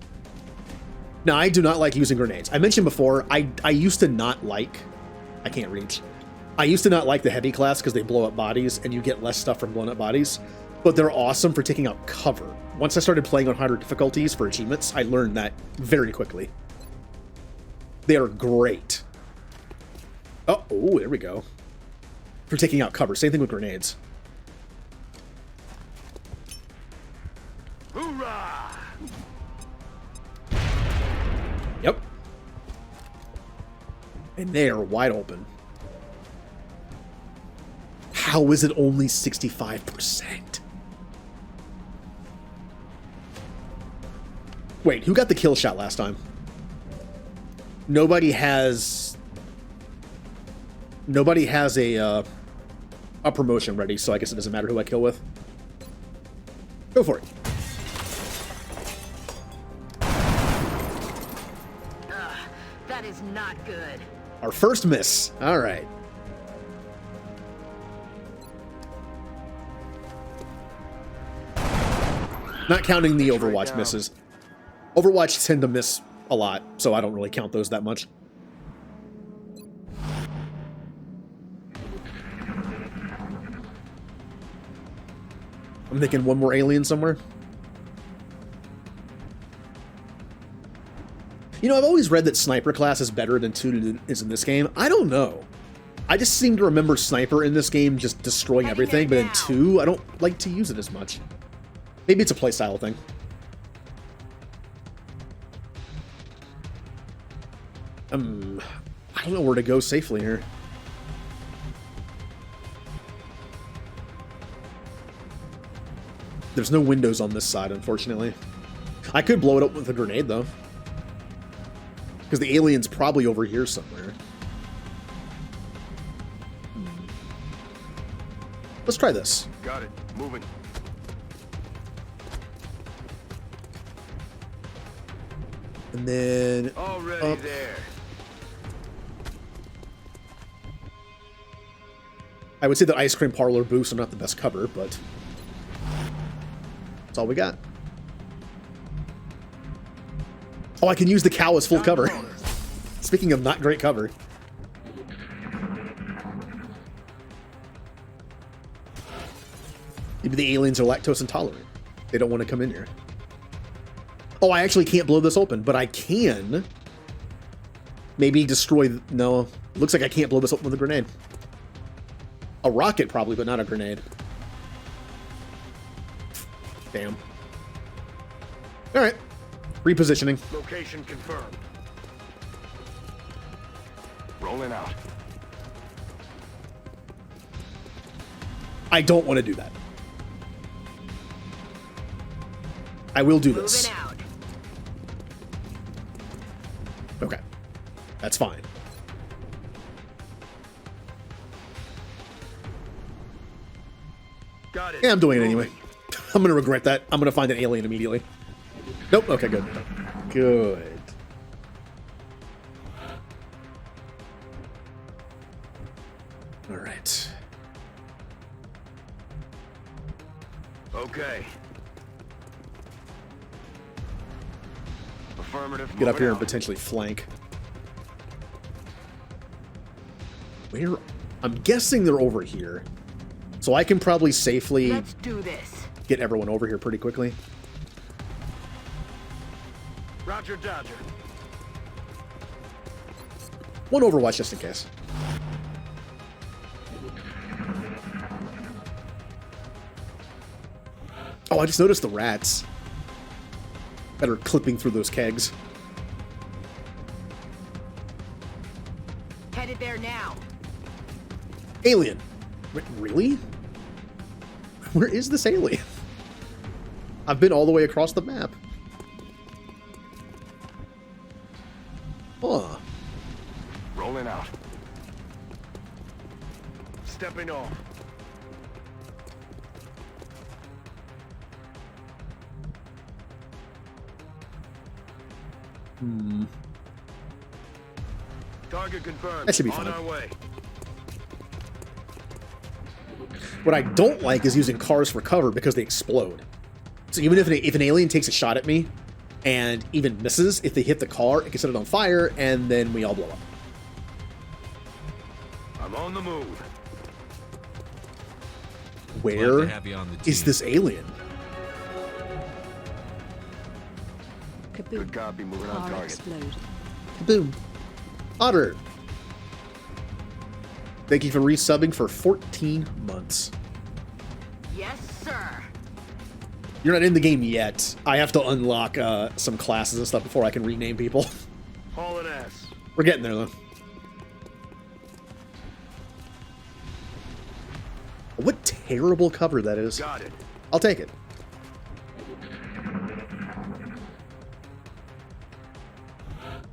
Now, I do not like using grenades. I mentioned before, I used to not like... I can't reach. I used to not like the heavy class because they blow up bodies and you get less stuff from blowing up bodies, but they're awesome for taking out cover. Once I started playing on harder difficulties for achievements, I learned that very quickly. They are great. Oh, there we go. For taking out cover. Same thing with grenades. Hoorah! Yep. And they are wide open. How is it only 65%? Wait, who got the kill shot last time? Nobody has a promotion ready, so I guess it doesn't matter who I kill with. Go for it. That is not good. Our first miss. All right. Not counting the Overwatch misses. Overwatch tend to miss a lot, so I don't really count those that much. I'm thinking one more alien somewhere. You know, I've always read that Sniper class is better than 2 is in this game. I don't know. I just seem to remember Sniper in this game just destroying everything, but in 2, I don't like to use it as much. Maybe it's a playstyle thing. I don't know where to go safely here. There's no windows on this side, unfortunately. I could blow it up with a grenade, though. Because the alien's probably over here somewhere. Let's try this. Got it. Moving. And then Already up. there. I would say that ice cream parlor boosts are not the best cover, but that's all we got. Oh, I can use the cow as full cover. Speaking of not great cover. Maybe the aliens are lactose intolerant. They don't want to come in here. Oh, I actually can't blow this open, but I can maybe destroy... No, looks like I can't blow this open with a grenade. A rocket probably, but not a grenade. Damn. Alright. Repositioning. Location confirmed. Rolling out. I don't want to do that. I will do this. Moving out. Okay. That's fine. Got it. Yeah, I'm doing it anyway. I'm gonna regret that. I'm gonna find an alien immediately. Nope. Okay, good. Good. All right. Okay. Affirmative. Get up moving here and out. potentially flank. Where? I'm guessing they're over here. So I can probably safely Let's do this. get everyone over here pretty quickly. Roger, Dodger. One Overwatch just in case. Oh, I just noticed the rats that are clipping through those kegs. Headed there now. Alien. Wait, really? Where is this alien? I've been all the way across the map. Huh. Rolling out. Stepping off. Hmm. Target confirmed. That should be On fine. our way. What I don't like is using cars for cover because they explode. So even if an alien takes a shot at me and even misses, if they hit the car, it can set it on fire and then we all blow up. I'm on the move. Where is this alien? Good copy. Moving on target. Kaboom. Otter. Thank you for resubbing for 14 months. Yes, sir. You're not in the game yet. I have to unlock some classes and stuff before I can rename people. Hauling ass. We're getting there, though. What terrible cover that is. Got it. I'll take it.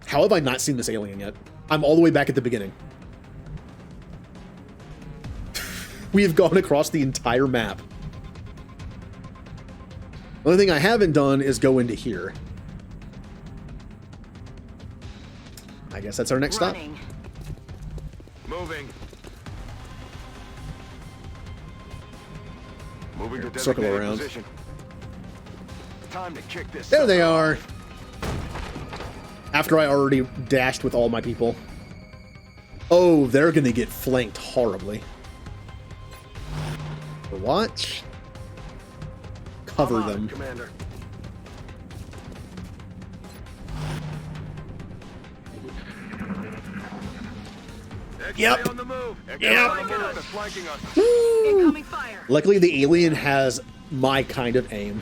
How have I not seen this alien yet? I'm all the way back at the beginning. We have gone across the entire map. The only thing I haven't done is go into here. I guess that's our next stop. Moving. Moving to Circle designated around. position. Time to kick this. There they sucker are. off. After I already dashed with all my people. Oh, they're gonna get flanked horribly. Watch. Cover I'm on it, them. Commander. Yep. On the move. Yep. On the move. They're flanking us. Incoming fire. Luckily, the alien has my kind of aim.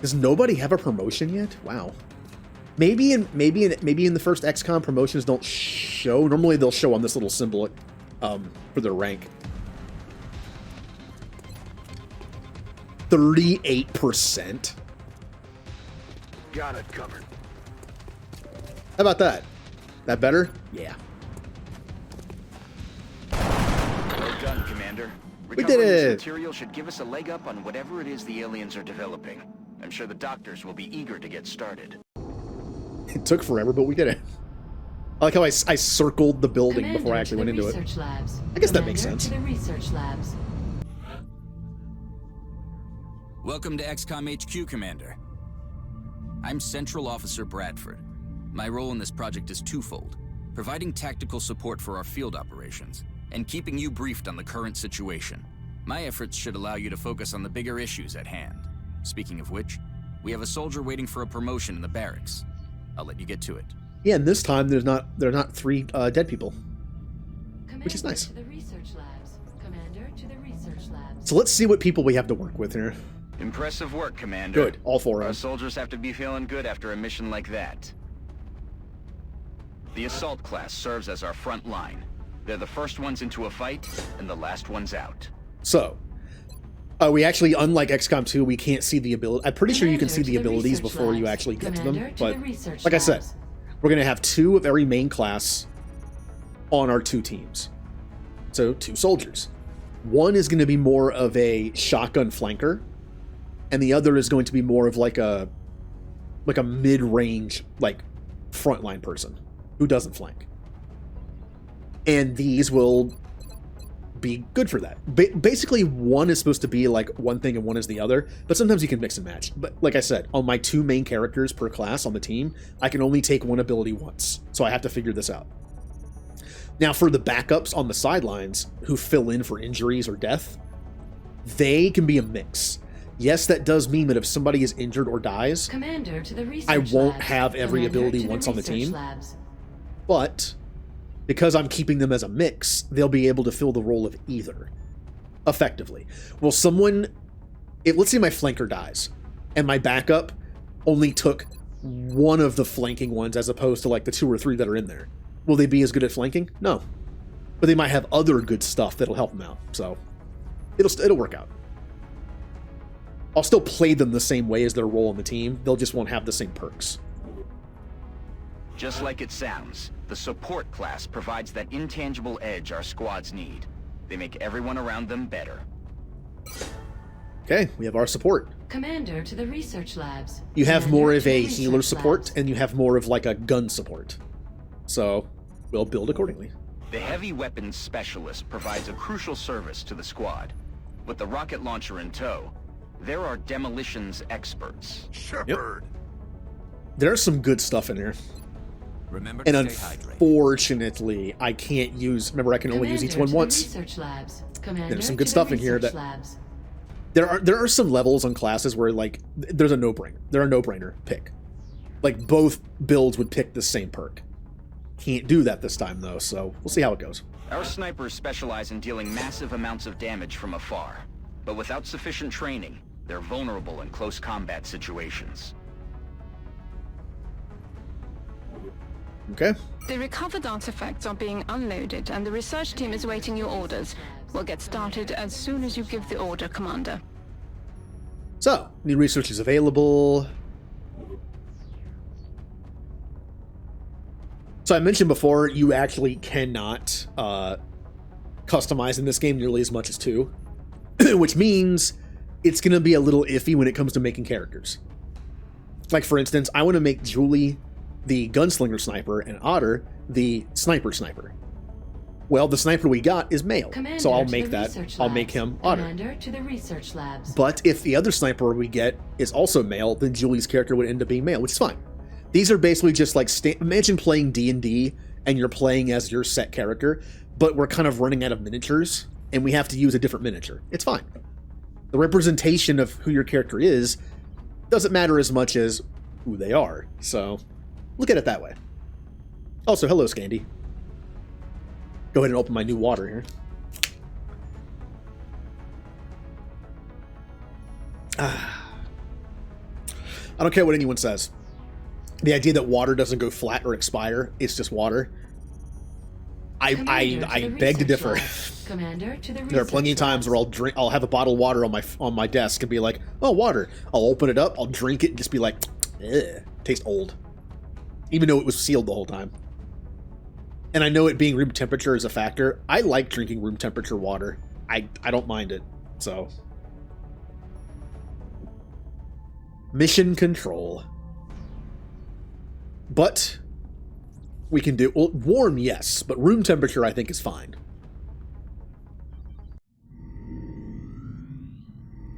Does nobody have a promotion yet? Wow. Maybe in the first XCOM, promotions don't show. Normally they'll show on this little symbol for their rank. 38%. Got it covered. How about that? That better? Yeah. Commander. We did Recovering this it! material should give us a leg up on whatever it is the aliens are developing. I'm sure the doctors will be eager to get started. It took forever, but we did it. I like how I circled the building before I actually went into it. Labs. I guess that makes sense. To the research labs. Welcome to XCOM HQ, Commander. I'm Central Officer Bradford. My role in this project is twofold: providing tactical support for our field operations, and keeping you briefed on the current situation. My efforts should allow you to focus on the bigger issues at hand. Speaking of which, we have a soldier waiting for a promotion in the barracks. I'll let you get to it. Yeah, and this time there are not 3 dead people, which is nice. To the research labs. Commander to the research labs. So let's see what people we have to work with here. Impressive work, Commander. Good, all 4 of Our them. soldiers have to be feeling good after a mission like that. The assault class serves as our front line. They're the first ones into a fight, and the last ones out. So, we actually, unlike XCOM 2, we can't see the ability. I'm pretty sure you can see the abilities before you actually get to them. But, like I said, we're going to have 2 of every main class on our 2 teams. So, 2 soldiers. One is going to be more of a shotgun flanker, and the other is going to be more of like a mid-range, like, frontline person who doesn't flank. And these will be good for that. Basically, one is supposed to be like one thing and one is the other, but sometimes you can mix and match. But like I said, on my 2 main characters per class on the team, I can only take one ability once, so I have to figure this out. Now, for the backups on the sidelines who fill in for injuries or death, they can be a mix. Yes, that does mean that if somebody is injured or dies, Commander to the research I won't labs. have every Commander ability to once on the team. labs. But because I'm keeping them as a mix, they'll be able to fill the role of either effectively. Well, let's say my flanker dies and my backup only took one of the flanking ones as opposed to like the 2 or 3 that are in there. Will they be as good at flanking? No. But they might have other good stuff that'll help them out. So it'll work out. I'll still play them the same way as their role on the team. They'll just won't have the same perks. Just like it sounds, the support class provides that intangible edge our squads need. They make everyone around them better. Okay, we have our support. Commander to the research labs. You have Commander more to of the a research healer support, labs. and you have more of like a gun support. So we'll build accordingly. The heavy weapons specialist provides a crucial service to the squad. With the rocket launcher in tow, there are demolitions experts. Yep. There's some good stuff in here. Remember And to stay hydrated. unfortunately, I can't use... Remember, I can only use each one Commander to the once. research labs. Commander There's some to good the stuff in here research that... labs. There are some levels on classes where, like, there's a no-brainer. They're a no-brainer pick. Like, both builds would pick the same perk. Can't do that this time, though, so we'll see how it goes. Our snipers specialize in dealing massive amounts of damage from afar. But without sufficient training, they're vulnerable in close combat situations. Okay. The recovered artifacts are being unloaded, and the research team is waiting your orders. We'll get started as soon as you give the order, Commander. So, new research is available. So I mentioned before, you actually cannot customize in this game nearly as much as 2, which means it's going to be a little iffy when it comes to making characters. Like, for instance, I want to make Julie the gunslinger sniper and Otter the sniper. Well, the sniper we got is male, Commander so I'll to make the that. research I'll labs. make him Otter. Commander to the research labs. But if the other sniper we get is also male, then Julie's character would end up being male, which is fine. These are basically just like, imagine playing D&D and you're playing as your set character, but we're kind of running out of miniatures and we have to use a different miniature. It's fine. The representation of who your character is doesn't matter as much as who they are. So look at it that way. Also, hello, Scandy. Go ahead and open my new water here. I don't care what anyone says. The idea that water doesn't go flat or expire, it's just water. I beg to differ. Commander to the There are plenty of times where I'll have a bottle of water on my desk and be like, oh, water. I'll open it up, I'll drink it, and just be like, ugh, tastes old. Even though it was sealed the whole time. And I know it being room temperature is a factor. I like drinking room temperature water. I don't mind it. So, mission control, but we can do warm, yes, but room temperature I think is fine.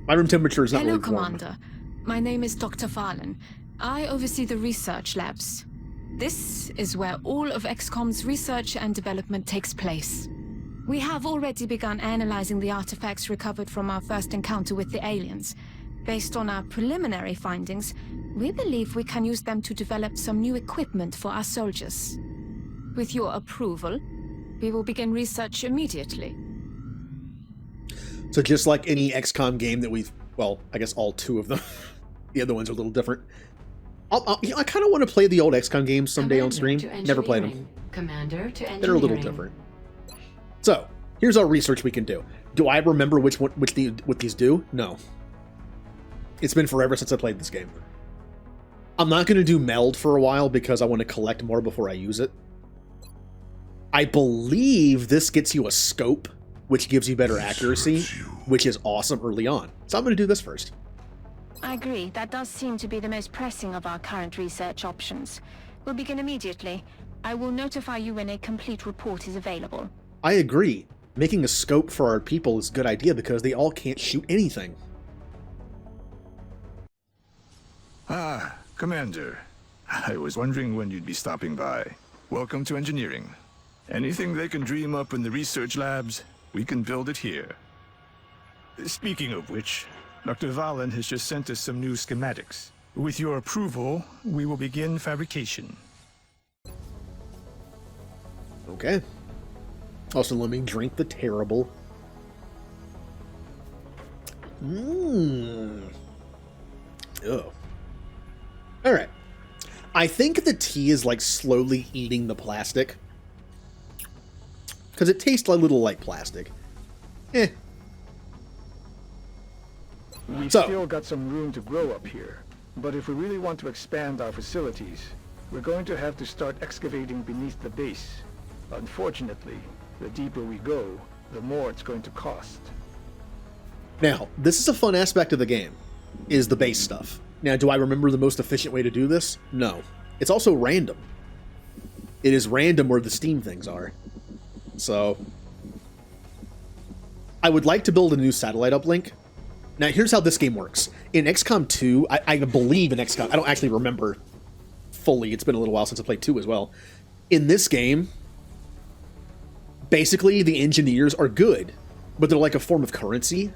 My room temperature is not Hello, really warm. Commander. My name is Dr. Farlan. I oversee the research labs. This is where all of XCOM's research and development takes place. We have already begun analyzing the artifacts recovered from our first encounter with the aliens. Based on our preliminary findings, we believe we can use them to develop some new equipment for our soldiers. With your approval, we will begin research immediately. So just like any XCOM game that we've, well, I guess all two of them. The other ones are a little different. I kind of want to play the old XCOM games someday on stream. Never played them. Commander to engineering. They're a little different. So here's our research we can do. Do I remember what these do? No. It's been forever since I played this game. I'm not going to do meld for a while because I want to collect more before I use it. I believe this gets you a scope, which gives you better accuracy, which is awesome early on. So I'm going to do this first. I agree. That does seem to be the most pressing of our current research options. We'll begin immediately. I will notify you when a complete report is available. I agree. Making a scope for our people is a good idea because they all can't shoot anything. Ah, Commander. I was wondering when you'd be stopping by. Welcome to engineering. Anything they can dream up in the research labs, we can build it here. Speaking of which, Dr. Valen has just sent us some new schematics. With your approval, we will begin fabrication. Okay. Also, let me drink the terrible. Ugh. Alright. I think the tea is like slowly eating the plastic. Because it tastes a little like plastic. We've still got some room to grow up here. But if we really want to expand our facilities, we're going to have to start excavating beneath the base. Unfortunately, the deeper we go, the more it's going to cost. Now, this is a fun aspect of the game, is the base stuff. Now, do I remember the most efficient way to do this? No. It's also random. It is random where the steam things are. So, I would like to build a new satellite uplink. Now, here's how this game works. In XCOM 2, I believe in XCOM, I don't actually remember fully. It's been a little while since I played 2 as well. In this game, basically, the engineers are good, but they're like a form of currency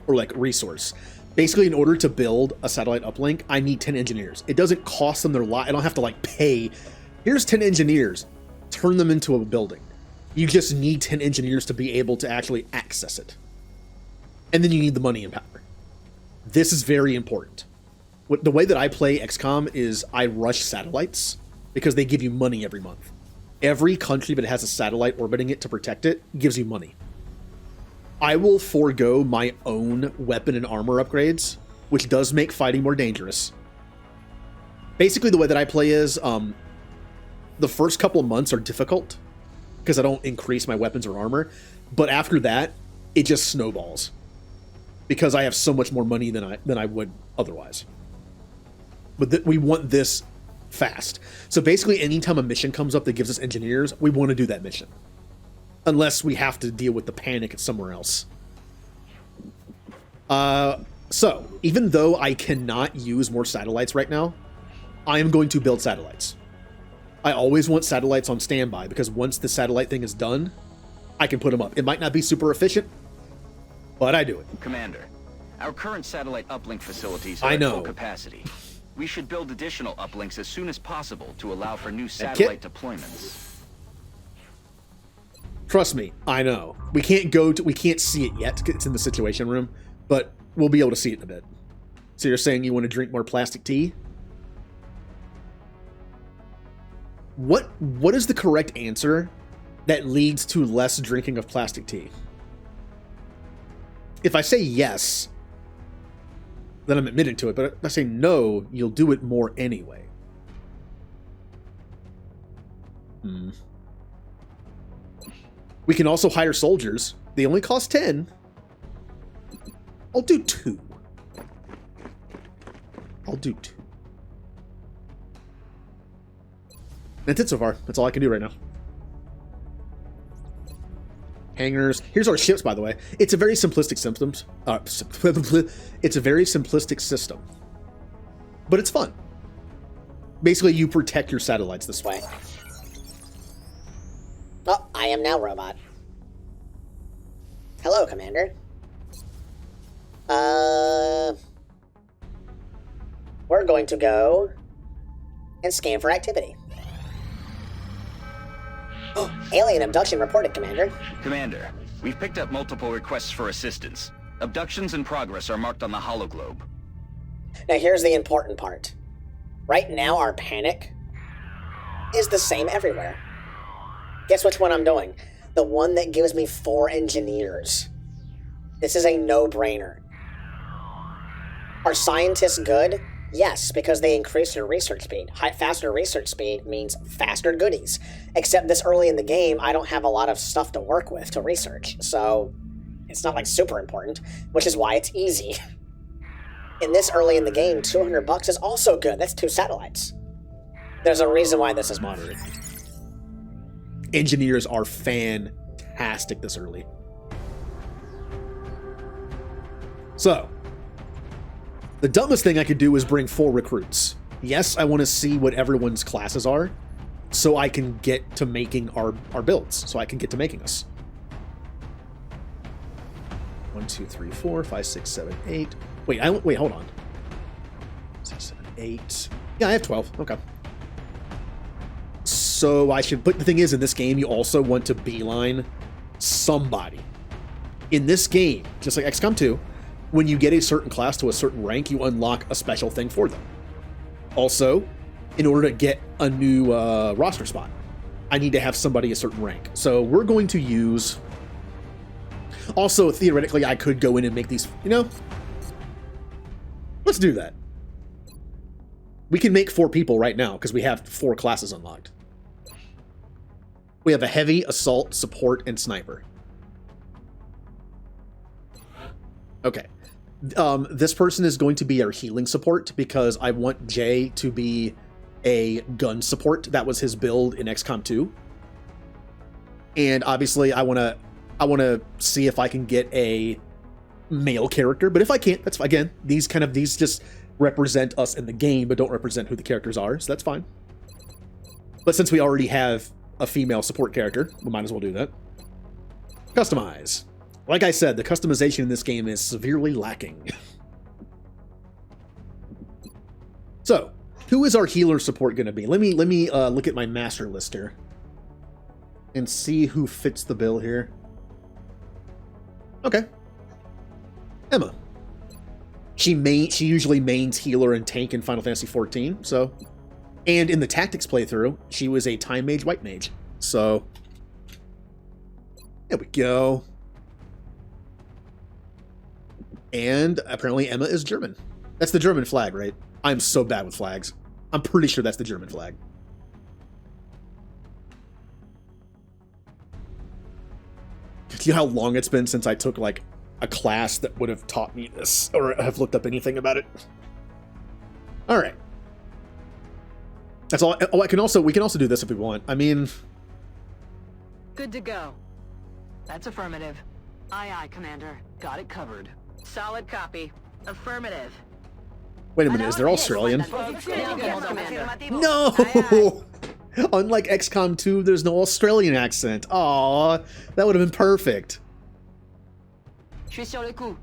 or like resource. Basically, in order to build a satellite uplink, I need 10 engineers. It doesn't cost them their life. I don't have to like pay. Here's 10 engineers. Turn them into a building. You just need 10 engineers to be able to actually access it. And then you need the money and power. This is very important. The way that I play XCOM is I rush satellites because they give you money every month. Every country that has a satellite orbiting it to protect it gives you money. I will forego my own weapon and armor upgrades, which does make fighting more dangerous. Basically, the way that I play is the first couple of months are difficult because I don't increase my weapons or armor, but after that, it just snowballs because I have so much more money than I would otherwise. But we want this fast. So basically, anytime a mission comes up that gives us engineers, we want to do that mission. Unless we have to deal with the panic somewhere else. So, even though I cannot use more satellites right now, I am going to build satellites. I always want satellites on standby, because once the satellite thing is done, I can put them up. It might not be super efficient, but I do it. Commander, our current satellite uplink facilities are at full capacity. We should build additional uplinks as soon as possible to allow for new satellite deployments. Trust me, I know. We can't see it yet. It's in the situation room, but we'll be able to see it in a bit. So you're saying you want to drink more plastic tea? What is the correct answer that leads to less drinking of plastic tea? If I say yes, then I'm admitting to it, but if I say no, you'll do it more anyway. We can also hire soldiers. They only cost 10. I'll do 2. I'll do 2. That's it so far. That's all I can do right now. Hangars. Here's our ships, by the way. It's a very simplistic systems. It's a very simplistic system, but it's fun. Basically, you protect your satellites this way. Oh, I am now robot. Hello, Commander. We're going to go and scan for activity. Oh, alien abduction reported, Commander. Commander, we've picked up multiple requests for assistance. Abductions in progress are marked on the hologlobe. Now here's the important part. Right now, our panic is the same everywhere. Guess which one I'm doing? The one that gives me 4 engineers. This is a no-brainer. Are scientists good? Yes, because they increase your research speed. Faster research speed means faster goodies. Except this early in the game, I don't have a lot of stuff to work with to research, so it's not like super important, which is why it's easy. In this early in the game, $200 is also good. That's 2 satellites. There's a reason why this is moderate. Engineers are fantastic this early. So, the dumbest thing I could do is bring 4 recruits. Yes, I want to see what everyone's classes are, so I can get to making our builds, so I can get to making us. 1, 2, 3, 4, 5, 6, 7, 8. Wait, hold on. 6, 7, 8. Yeah, I have 12. Okay. So I should, but the thing is, in this game, you also want to beeline somebody. In this game, just like XCOM 2, when you get a certain class to a certain rank, you unlock a special thing for them. Also, in order to get a new roster spot, I need to have somebody a certain rank. So we're going to use... Also, theoretically, I could go in and make these, let's do that. We can make 4 people right now because we have 4 classes unlocked. We have a heavy, assault, support, and sniper. Okay. This person is going to be our healing support because I want Jay to be a gun support. That was his build in XCOM 2. And obviously, I want to see if I can get a male character, but if I can't, that's again, these just represent us in the game, but don't represent who the characters are, so that's fine. But since we already have a female support character, we might as well do that. Customize. Like I said, the customization in this game is severely lacking. So, who is our healer support going to be? Let me look at my master list here and see who fits the bill here. Okay. Emma. She usually mains healer and tank in Final Fantasy XIV, so... And in the Tactics playthrough, she was a Time Mage, White Mage. So... There we go. And apparently Emma is German. That's the German flag, right? I'm so bad with flags. I'm pretty sure that's the German flag. Do you know how long it's been since I took, like, a class that would have taught me this, or have looked up anything about it? Alright. That's all. Oh, we can also do this if we want. I mean... Good to go. That's affirmative. Aye, aye, Commander. Got it covered. Solid copy. Affirmative. Wait a minute, is there Australian? No! Unlike XCOM 2, there's no Australian accent. Aw, that would have been perfect. Je suis sur le coup.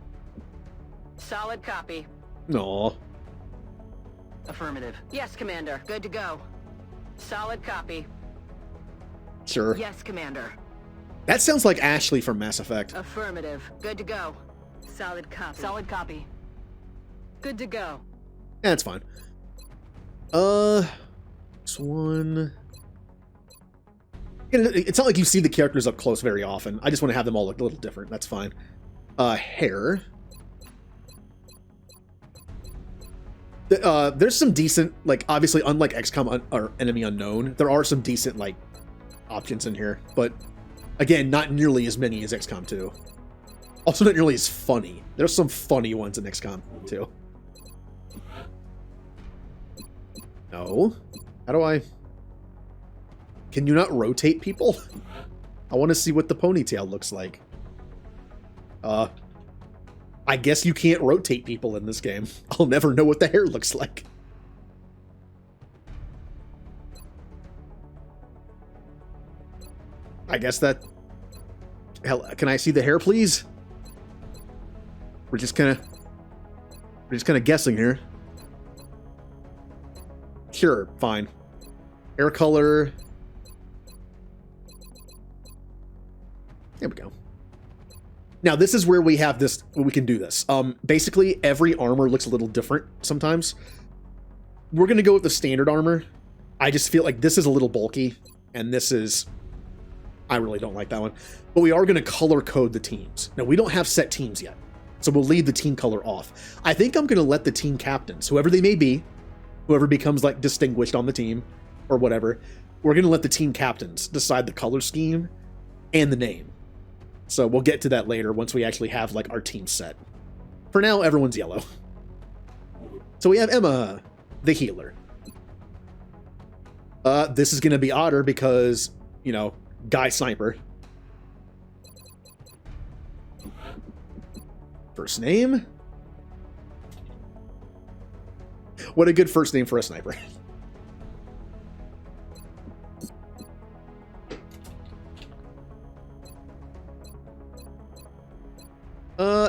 Solid copy. No. Affirmative. Yes, Commander. Good to go. Solid copy. Sure. Yes, Commander. That sounds like Ashley from Mass Effect. Affirmative. Good to go. Solid copy. Solid copy. Good to go. Yeah, that's fine. This one... It's not like you see the characters up close very often. I just want to have them all look a little different. That's fine. Hair. There's some decent, like, obviously, unlike XCOM or Enemy Unknown, there are some decent, like, options in here, but Again, not nearly as many as XCOM 2. Also not nearly as funny. There's some funny ones in XCOM 2. No. How do I... Can you not rotate people? I want to see what the ponytail looks like. I guess you can't rotate people in this game. I'll never know what the hair looks like. I guess that... Hell, can I see the hair, please? We're just kind of guessing here. Sure, fine. Hair color. There we go. Now, this is where we have this, we can do this. Basically, every armor looks a little different sometimes. We're going to go with the standard armor. I just feel like this is a little bulky, and this is... I really don't like that one. But we are going to color code the teams. Now, we don't have set teams yet, so we'll leave the team color off. I think I'm going to let the team captains, whoever they may be, whoever becomes, like, distinguished on the team, or whatever, we're going to let the team captains decide the color scheme and the name. So we'll get to that later once we actually have, like, our team set. For now, everyone's yellow. So we have Emma, the healer. This is going to be Otter because, you know, guy sniper. First name? What a good first name for a sniper.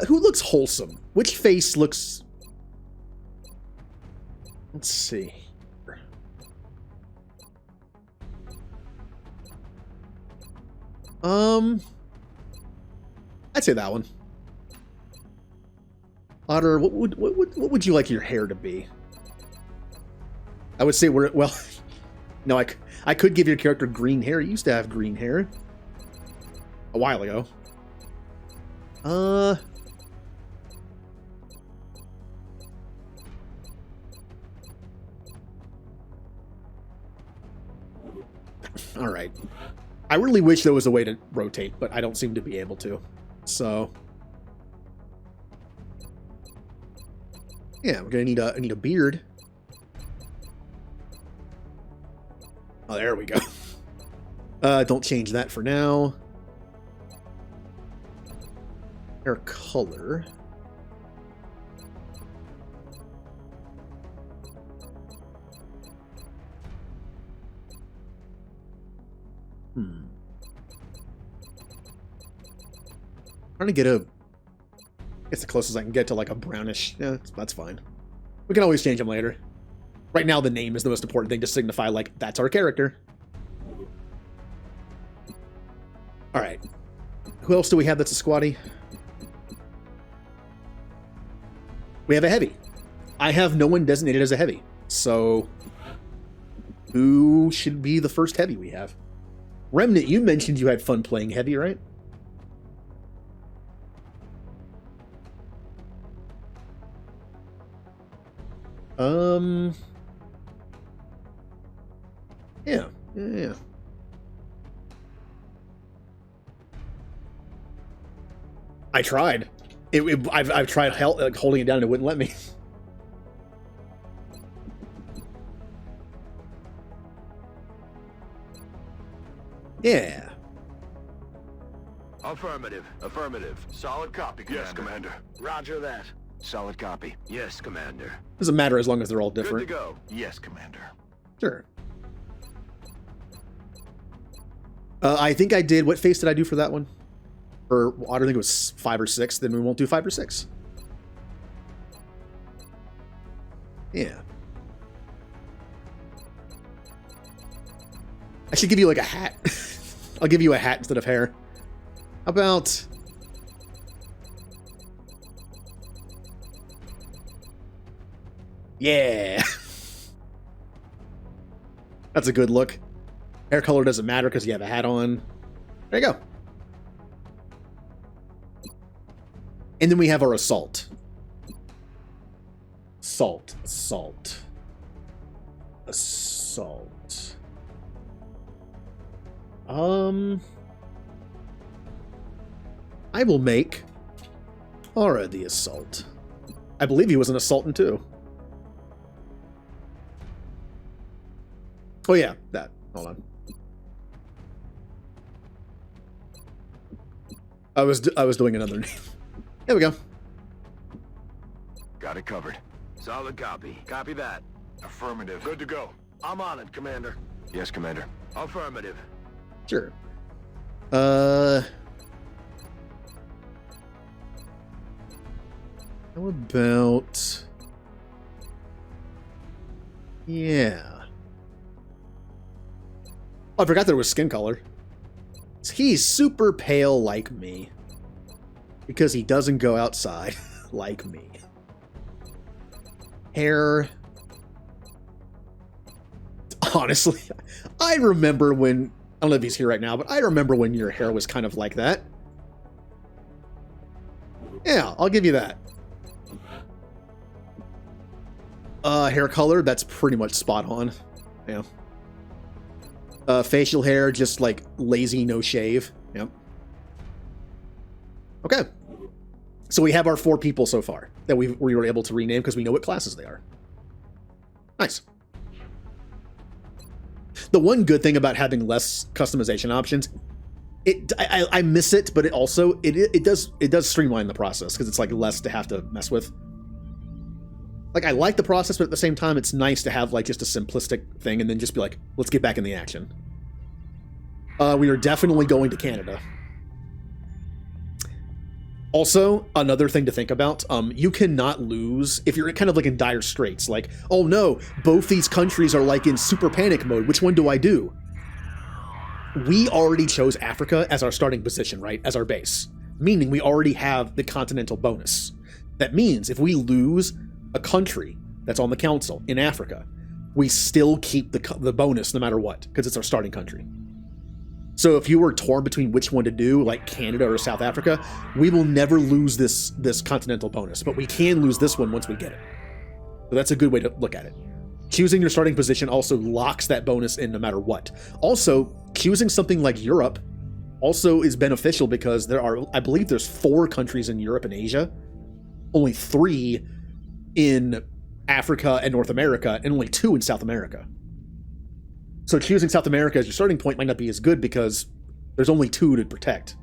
Who looks wholesome? Which face looks... Let's see. I'd say that one. Otter, what would you like your hair to be? I would say we're... Well, no, I could give your character green hair. You used to have green hair. A while ago. All right. I really wish there was a way to rotate, but I don't seem to be able to. So, yeah, we're gonna need a beard. Oh, there we go. Don't change that for now. Hair color. Trying to get a... It's the closest I can get to like a brownish. Yeah, that's fine. We can always change them later. Right now, the name is the most important thing to signify, like, that's our character. Alright. Who else do we have that's a squatty? We have a heavy. I have no one designated as a heavy. So, who should be the first heavy we have? Remnant, you mentioned you had fun playing heavy, right? Yeah. I tried. I've tried holding it down and it wouldn't let me. Yeah. Affirmative. Affirmative. Solid copy, Commander. Yes, Commander. Roger that. Solid copy. Yes, Commander. Doesn't matter as long as they're all different. Good to go. Yes, Commander. Sure. I think I did... What face did I do for that one? Or I don't think it was 5 or 6. Then we won't do 5 or 6. Yeah. I should give you like a hat. I'll give you a hat instead of hair. How about... Yeah. That's a good look. Hair color doesn't matter because you have a hat on. There you go. And then we have our assault. Assault. I will make Aura the Assault. I believe he was an Assaultant too. Oh yeah, that. Hold on. I was doing another name. There we go. Got it covered. Solid copy. Copy that. Affirmative. Good to go. I'm on it, Commander. Yes, Commander. Affirmative. Sure. How about... Yeah. Oh, I forgot there was skin color. He's super pale like me. Because he doesn't go outside like me. Hair... Honestly, I remember when... I don't know if he's here right now, but I remember when your hair was kind of like that. Yeah, I'll give you that. Hair color, that's pretty much spot on. Yeah. Facial hair, just like lazy, no shave. Yep. Okay. So we have our 4 people so far that we were able to rename because we know what classes they are. Nice. The one good thing about having less customization options, I miss it, but it does streamline the process because it's like less to have to mess with. Like, I like the process, but at the same time, it's nice to have like just a simplistic thing and then just be like, let's get back in the action. We are definitely going to Canada. Also, another thing to think about, you cannot lose if you're kind of like in dire straits. Like, oh no, both these countries are like in super panic mode. Which one do I do? We already chose Africa as our starting position, right? As our base. Meaning we already have the continental bonus. That means if we lose a country that's on the council in Africa, we still keep the bonus no matter what, because it's our starting country. So if you were torn between which one to do, like Canada or South Africa, we will never lose this continental bonus, but we can lose this one once we get it. So that's a good way to look at it. Choosing your starting position also locks that bonus in no matter what. Also, choosing something like Europe also is beneficial because I believe there's 4 countries in Europe and Asia, only 3 in Africa and North America, and only 2 in South America. So choosing South America as your starting point might not be as good because there's only 2 to protect.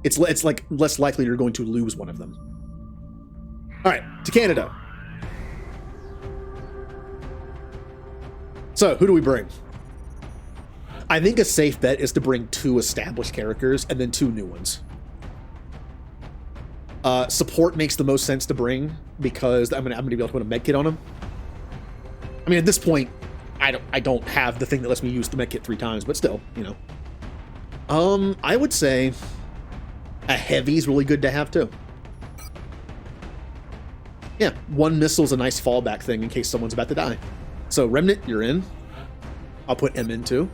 It's like less likely you're going to lose one of them. All right, to Canada. So who do we bring? I think a safe bet is to bring 2 established characters and then 2 new ones. Support makes the most sense to bring because I'm gonna be able to put a medkit on him. I mean, at this point, I don't have the thing that lets me use the medkit 3 times, but still, you know. I would say a heavy is really good to have too. Yeah, 1 missile's a nice fallback thing in case someone's about to die. So Remnant, you're in. I'll put M in too.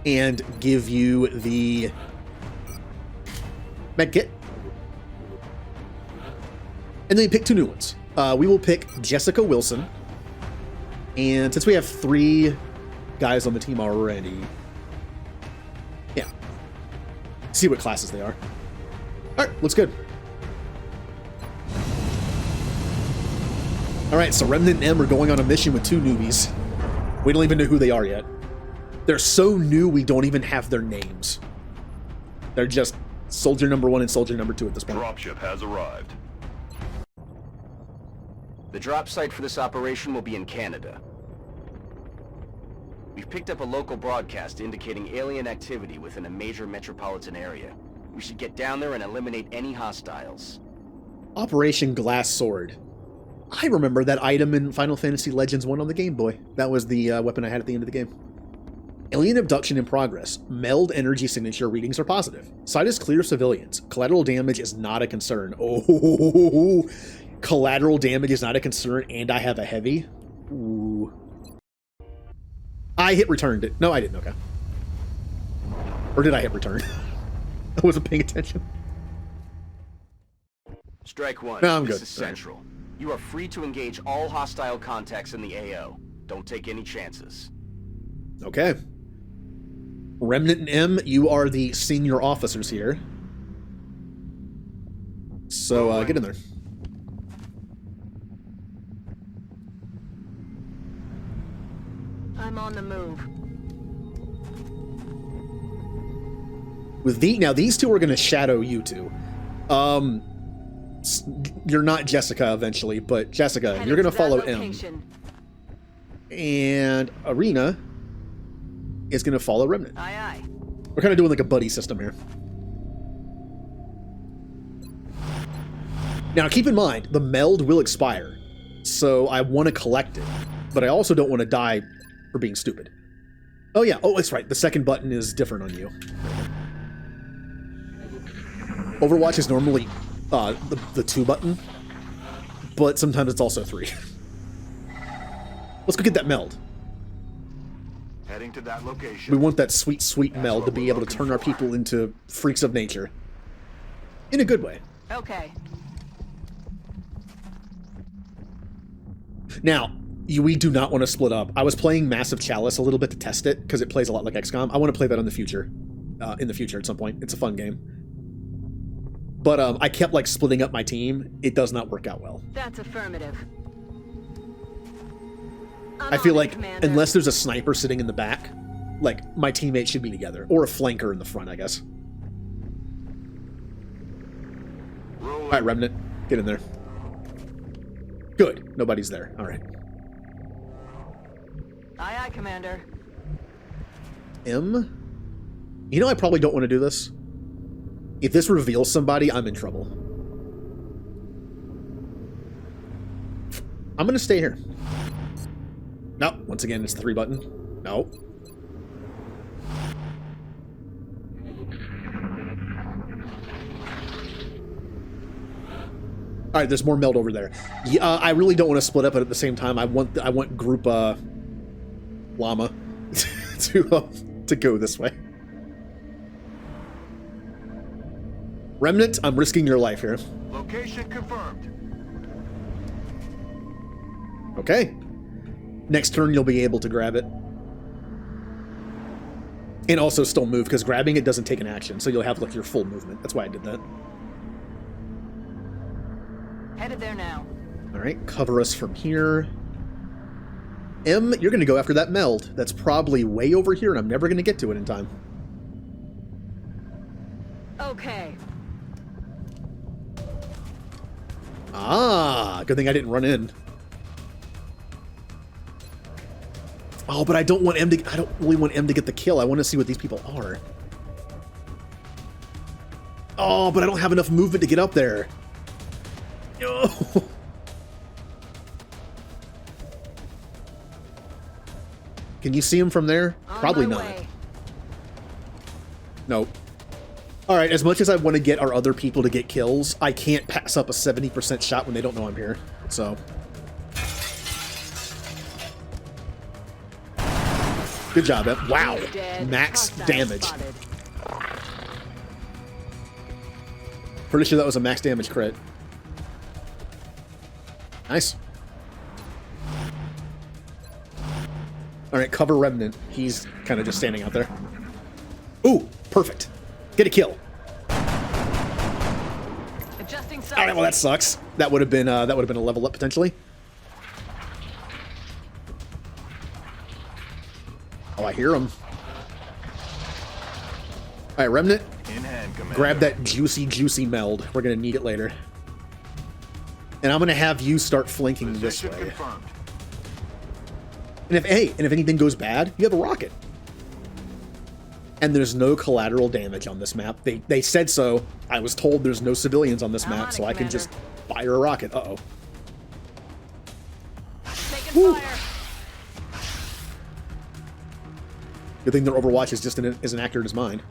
And give you the medkit. And then you pick 2 new ones. We will pick Jessica Wilson. And since we have 3 guys on the team already, yeah. See what classes they are. All right, looks good. All right, so Remnant and M are going on a mission with 2 newbies. We don't even know who they are yet. They're so new, we don't even have their names. They're just Soldier number 1 and Soldier number 2 at this point. Dropship has arrived. The drop site for this operation will be in Canada. We've picked up a local broadcast indicating alien activity within a major metropolitan area. We should get down there and eliminate any hostiles. Operation Glass Sword. I remember that item in Final Fantasy Legends 1 on the Game Boy. That was the weapon I had at the end of the game. Alien abduction in progress. Meld energy signature readings are positive. Site is clear of civilians. Collateral damage is not a concern. Oh, collateral damage is not a concern, and I have a heavy. Ooh. I hit returned it. No, I didn't. Okay. Or did I hit return? I wasn't paying attention. Strike 1. No, I'm good. This is Central. You are free to engage all hostile contacts in the AO. Don't take any chances. Okay. Remnant and M, you are the senior officers here. So, get in there. I'm on the move. With now these two are going to shadow you two. You're not Jessica eventually, but Jessica, you're going to follow M. And Arena is going to follow Remnant. Aye, aye. We're kind of doing like a buddy system here. Now, keep in mind, the meld will expire, so I want to collect it, but I also don't want to die for being stupid. Oh yeah, oh, that's right, the second button is different on you. Overwatch is normally the 2 button, but sometimes it's also 3. Let's go get that meld. Heading to that location. We want that sweet, sweet meld to be able to turn our people into freaks of nature. In a good way. Okay. Now, we do not want to split up. I was playing Massive Chalice a little bit to test it, because it plays a lot like XCOM. I want to play that in the future. At some point. It's a fun game. But I kept, like, splitting up my team. It does not work out well. That's affirmative. I feel like, unless there's a sniper sitting in the back, like, my teammates should be together. Or a flanker in the front, I guess. Alright, Remnant. Get in there. Good. Nobody's there. Alright. Aye, aye, Commander. M? You know, I probably don't want to do this. If this reveals somebody, I'm in trouble. I'm going to stay here. No, once again, it's the 3 button. No. All right, there's more meld over there. Yeah, I really don't want to split up, but at the same time, I want group llama to go this way. Remnant, I'm risking your life here. Location confirmed. Okay. Next turn, you'll be able to grab it. And also still move, because grabbing it doesn't take an action, so you'll have like your full movement. That's why I did that. Headed there now. All right, cover us from here. M, you're going to go after that meld. That's probably way over here, and I'm never going to get to it in time. Okay. Ah, good thing I didn't run in. Oh, but I don't really want M to get the kill. I want to see what these people are. Oh, but I don't have enough movement to get up there. Oh. Can you see him from there? Probably not. Nope. All right, as much as I want to get our other people to get kills, I can't pass up a 70% shot when they don't know I'm here. So. Good job, Ed. Wow. Max damage. Pretty sure that was a max damage crit. Nice. All right, cover Remnant. He's kind of just standing out there. Ooh, perfect. Get a kill. Adjusting sights. All right, well that sucks. That would have been a level up potentially. Oh, I hear him. All right, Remnant. In hand, Commander. Grab that juicy, juicy meld. We're gonna need it later. And I'm gonna have you start flanking this way. Confirmed. And if anything goes bad, you have a rocket. And there's no collateral damage on this map. They said so. I was told there's no civilians on this map, so I can just fire a rocket. Uh-oh. Taking fire. Good thing their Overwatch is just isn't accurate in his mind.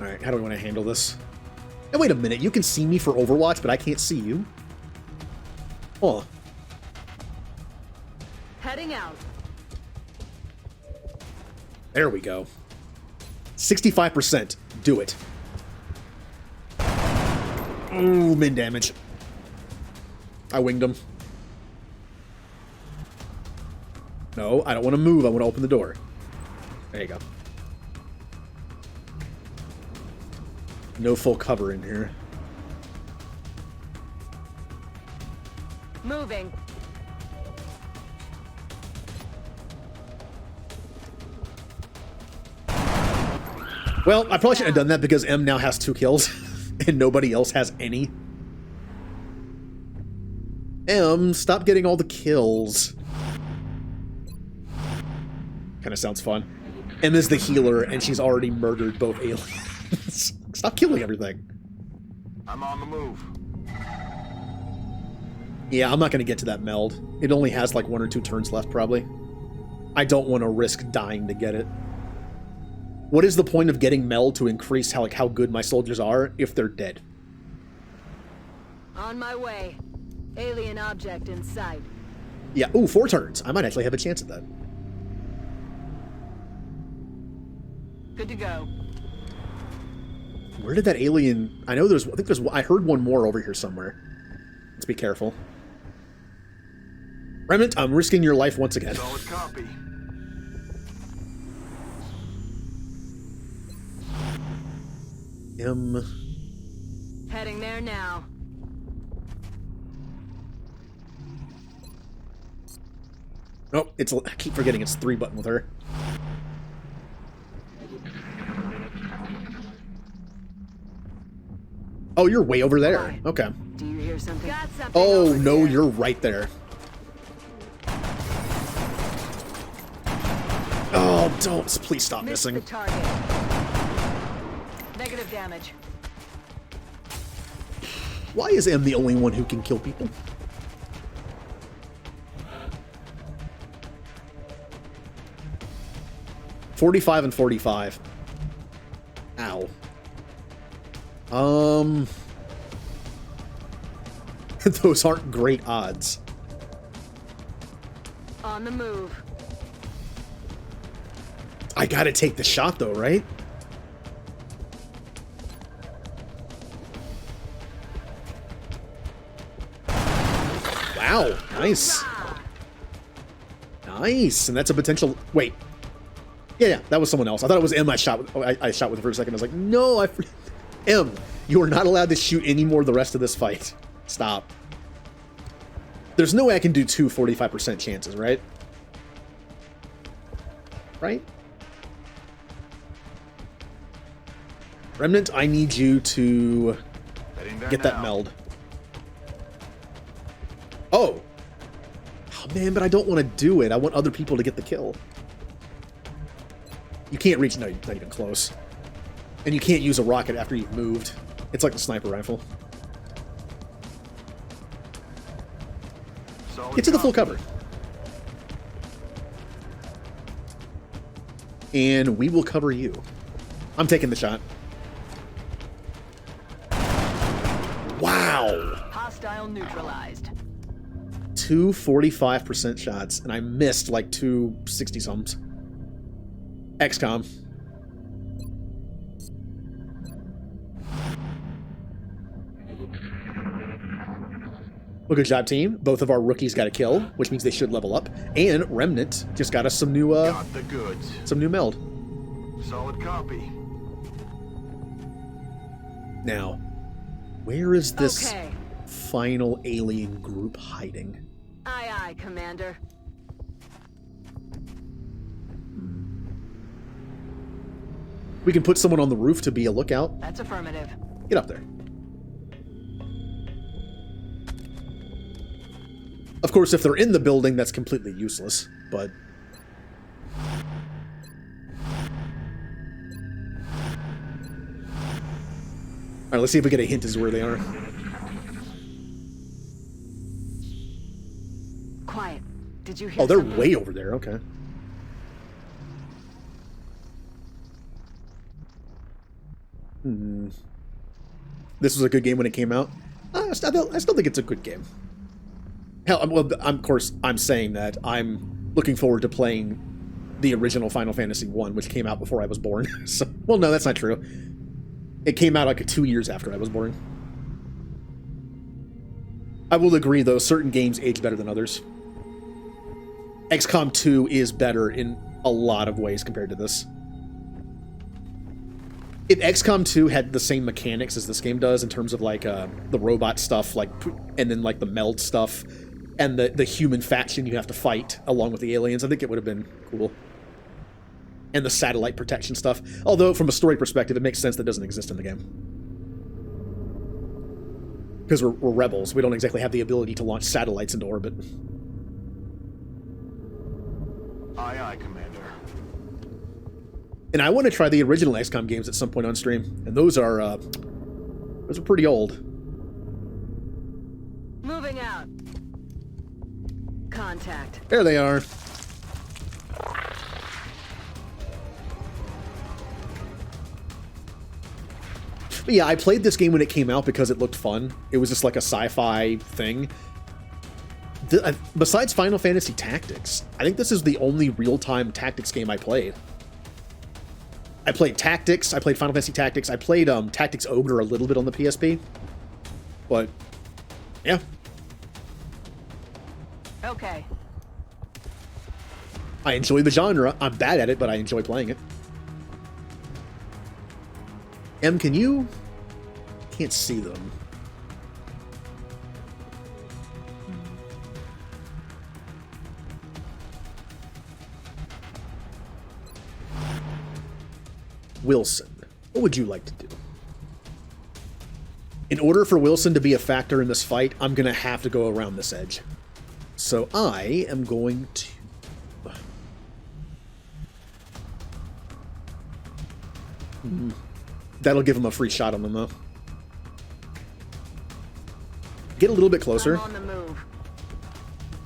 All right, how do I want to handle this? Now, wait a minute. You can see me for Overwatch, but I can't see you? Huh. Heading out. There we go. 65%. Do it. Ooh, min damage. I winged him. No, I don't want to move. I want to open the door. There you go. No full cover in here. Moving. Well, I probably shouldn't have done that because M now has 2 kills and nobody else has any. M, stop getting all the kills. Kind of sounds fun. M is the healer and she's already murdered both aliens. Stop killing everything. I'm on the move. Yeah, I'm not going to get to that meld. It only has like 1 or 2 turns left, probably. I don't want to risk dying to get it. What is the point of getting meld to increase how good my soldiers are if they're dead? On my way. Alien object in sight. Yeah, ooh, 4 turns. I might actually have a chance at that. Good to go. Where did that alien... I heard one more over here somewhere. Let's be careful. Remnant, I'm risking your life once again. Solid copy. Heading there now. Oh, I keep forgetting it's 3 button with her. Oh, you're way over there. Okay. Do you hear something? Got something Oh, no, you're right there. Oh, don't. Please stop missing. The target. Negative damage. Why is M the only one who can kill people? $45 and $45. Ow. Those aren't great odds. On the move. I gotta take the shot though, right? Wow, nice. Nice, and that's a potential... Wait. Yeah, that was someone else. I thought it was M I shot with, I shot with for a second. I was like, no, M, you are not allowed to shoot anymore the rest of this fight. Stop. There's no way I can do 2 45% chances, right? Right? Remnant, I need you to get that meld. Oh. Oh, man, but I don't want to do it. I want other people to get the kill. You can't reach... No, not even close. And you can't use a rocket after you've moved. It's like the sniper rifle. Get to the full cover. And we will cover you. I'm taking the shot. Wow! Hostile neutralized. 2 45% shots, and I missed like 2 60-somethings. XCOM. Well, good job, team. Both of our rookies got a kill, which means they should level up. And Remnant just got us some new, got the goods. Some new meld. Solid copy. Now, where is this final alien group hiding? Aye, aye, Commander. We can put someone on the roof to be a lookout. That's affirmative. Get up there. Of course, if they're in the building, that's completely useless, but... Alright, let's see if we get a hint as to where they are. Quiet. Did you hear Oh, they're something? way over there, okay. This was a good game when it came out. I still think it's a good game. Hell, well, of course, I'm saying that I'm looking forward to playing the original Final Fantasy 1, which came out before I was born. So, well, no, that's not true. It came out like 2 years after I was born. I will agree, though, certain games age better than others. XCOM 2 is better in a lot of ways compared to this. If XCOM 2 had the same mechanics as this game does in terms of like the robot stuff, like, and then like the meld stuff, and the human faction you have to fight along with the aliens, I think it would have been cool. And the satellite protection stuff. Although from a story perspective, it makes sense that doesn't exist in the game. Because we're rebels. We don't exactly have the ability to launch satellites into orbit. Aye, aye, Commander. And I want to try the original XCOM games at some point on stream. And those are pretty old. Moving out. Contact. There they are. But yeah, I played this game when it came out because it looked fun. It was just like a sci-fi thing. Besides Final Fantasy Tactics, I think this is the only real-time tactics game I played. I played Tactics, I played Final Fantasy Tactics, I played Tactics Ogre a little bit on the PSP. But, yeah. Okay. I enjoy the genre. I'm bad at it, but I enjoy playing it. M, can you... Can't see them. Wilson, what would you like to do? In order for Wilson to be a factor in this fight, I'm going to have to go around this edge. So I am going to... That'll give him a free shot on them, though. Get a little bit closer. I'm on the move.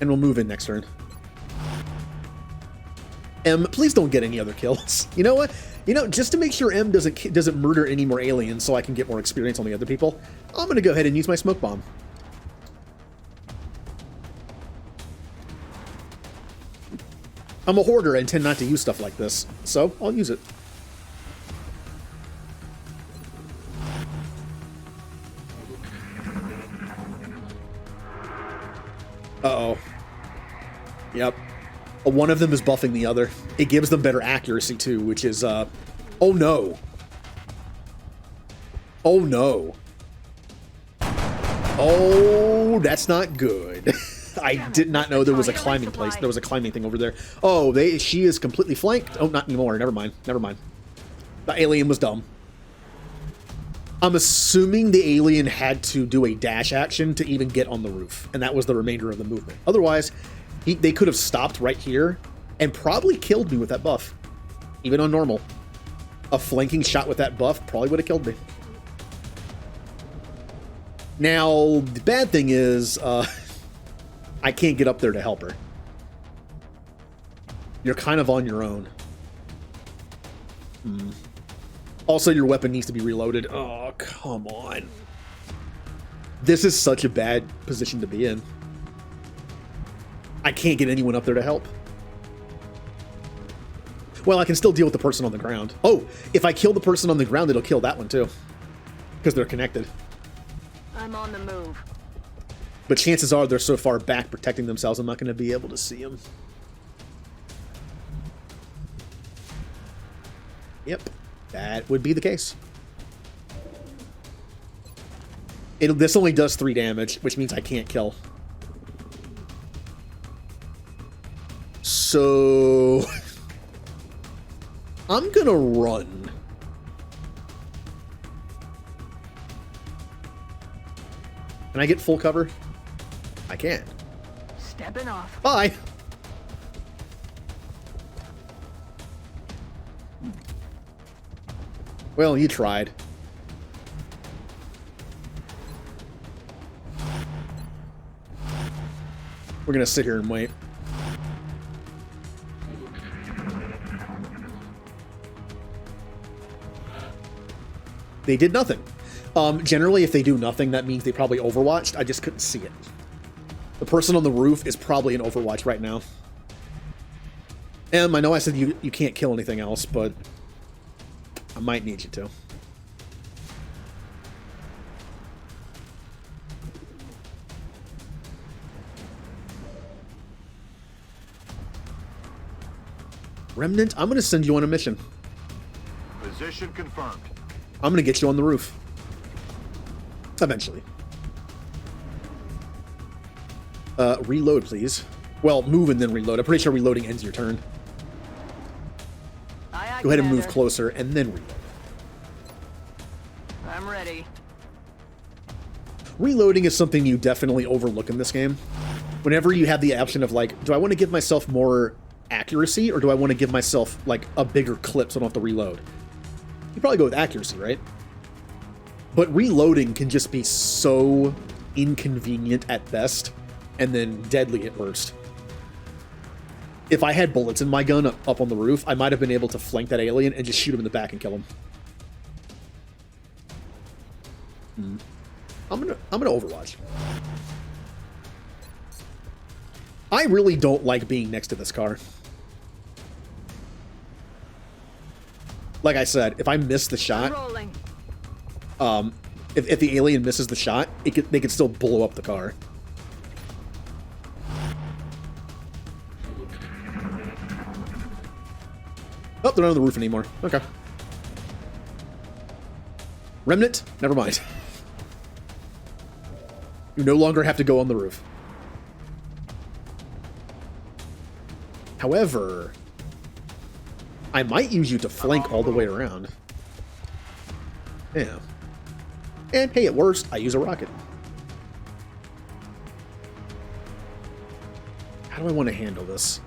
And we'll move in next turn. M, please don't get any other kills. You know what? You know, just to make sure M doesn't murder any more aliens so I can get more experience on the other people, I'm going to go ahead and use my smoke bomb. I'm a hoarder and tend not to use stuff like this, so I'll use it. Uh-oh. Yep. One of them is buffing the other. It gives them better accuracy, too, which is, oh no. Oh no. Oh, that's not good. I did not know there was a climbing place. There was a climbing thing over there. Oh, she is completely flanked. Oh, not anymore. Never mind. Never mind. The alien was dumb. I'm assuming the alien had to do a dash action to even get on the roof, and that was the remainder of the movement. Otherwise, they could have stopped right here and probably killed me with that buff, even on normal. A flanking shot with that buff probably would have killed me. Now, the bad thing is, I can't get up there to help her. You're kind of on your own. Also, your weapon needs to be reloaded. Oh, come on. This is such a bad position to be in. I can't get anyone up there to help. Well, I can still deal with the person on the ground. Oh, if I kill the person on the ground, it'll kill that one too. Because they're connected. I'm on the move. But chances are they're so far back protecting themselves, I'm not going to be able to see them. Yep, that would be the case. This only does 3 damage, which means I can't kill. So... I'm gonna run. Can I get full cover? I can. Stepping off. Bye! Well, you tried. We're gonna sit here and wait. They did nothing. Generally, if they do nothing, that means they probably overwatched. I just couldn't see it. The person on the roof is probably in Overwatch right now. I know I said you can't kill anything else, but I might need you to. Remnant, I'm gonna send you on a mission. Position confirmed. I'm gonna get you on the roof. Eventually. Reload, please. Well, move and then reload. I'm pretty sure reloading ends your turn. Go ahead and move closer and then reload. I'm ready. Reloading is something you definitely overlook in this game. Whenever you have the option of like, do I want to give myself more accuracy or do I want to give myself like a bigger clip so I don't have to reload? You probably go with accuracy, right? But reloading can just be so inconvenient at best and then deadly at worst. If I had bullets in my gun up on the roof, I might have been able to flank that alien and just shoot him in the back and kill him. I'm gonna Overwatch. I really don't like being next to this car. Like I said, if I miss the shot, if the alien misses the shot, they could still blow up the car. Oh, they're not on the roof anymore. Okay. Remnant? Never mind. You no longer have to go on the roof. However, I might use you to flank all the way around. Yeah. And hey, at worst, I use a rocket. How do I want to handle this?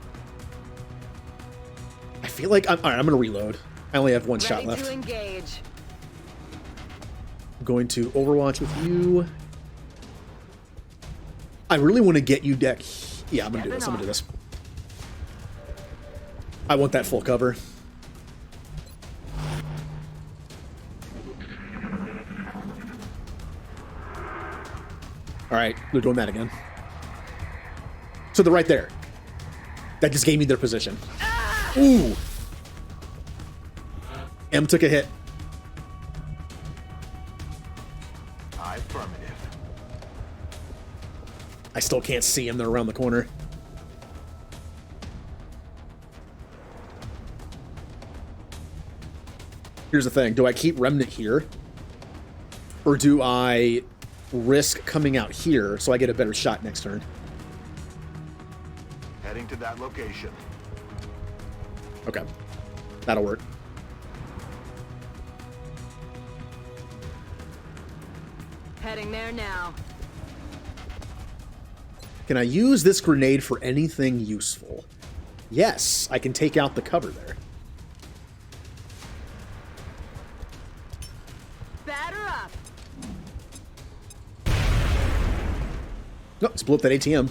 I feel like all right, I'm going to reload. I only have one shot left. Ready to engage. I'm going to Overwatch with you. I really want to get you deck. Yeah, I'm going to do this. I'm going to do this. I want that full cover. All right, they're doing that again. So they're right there. That just gave me their position. Ooh. M took a hit. Affirmative. I still can't see him. They're around the corner. Here's the thing. Do I keep Remnant here? Or do I risk coming out here so I get a better shot next turn? Heading to that location. Okay. That'll work. Heading there now. Can I use this grenade for anything useful? Yes, I can take out the cover there. Batter up. No, let's blow up that ATM.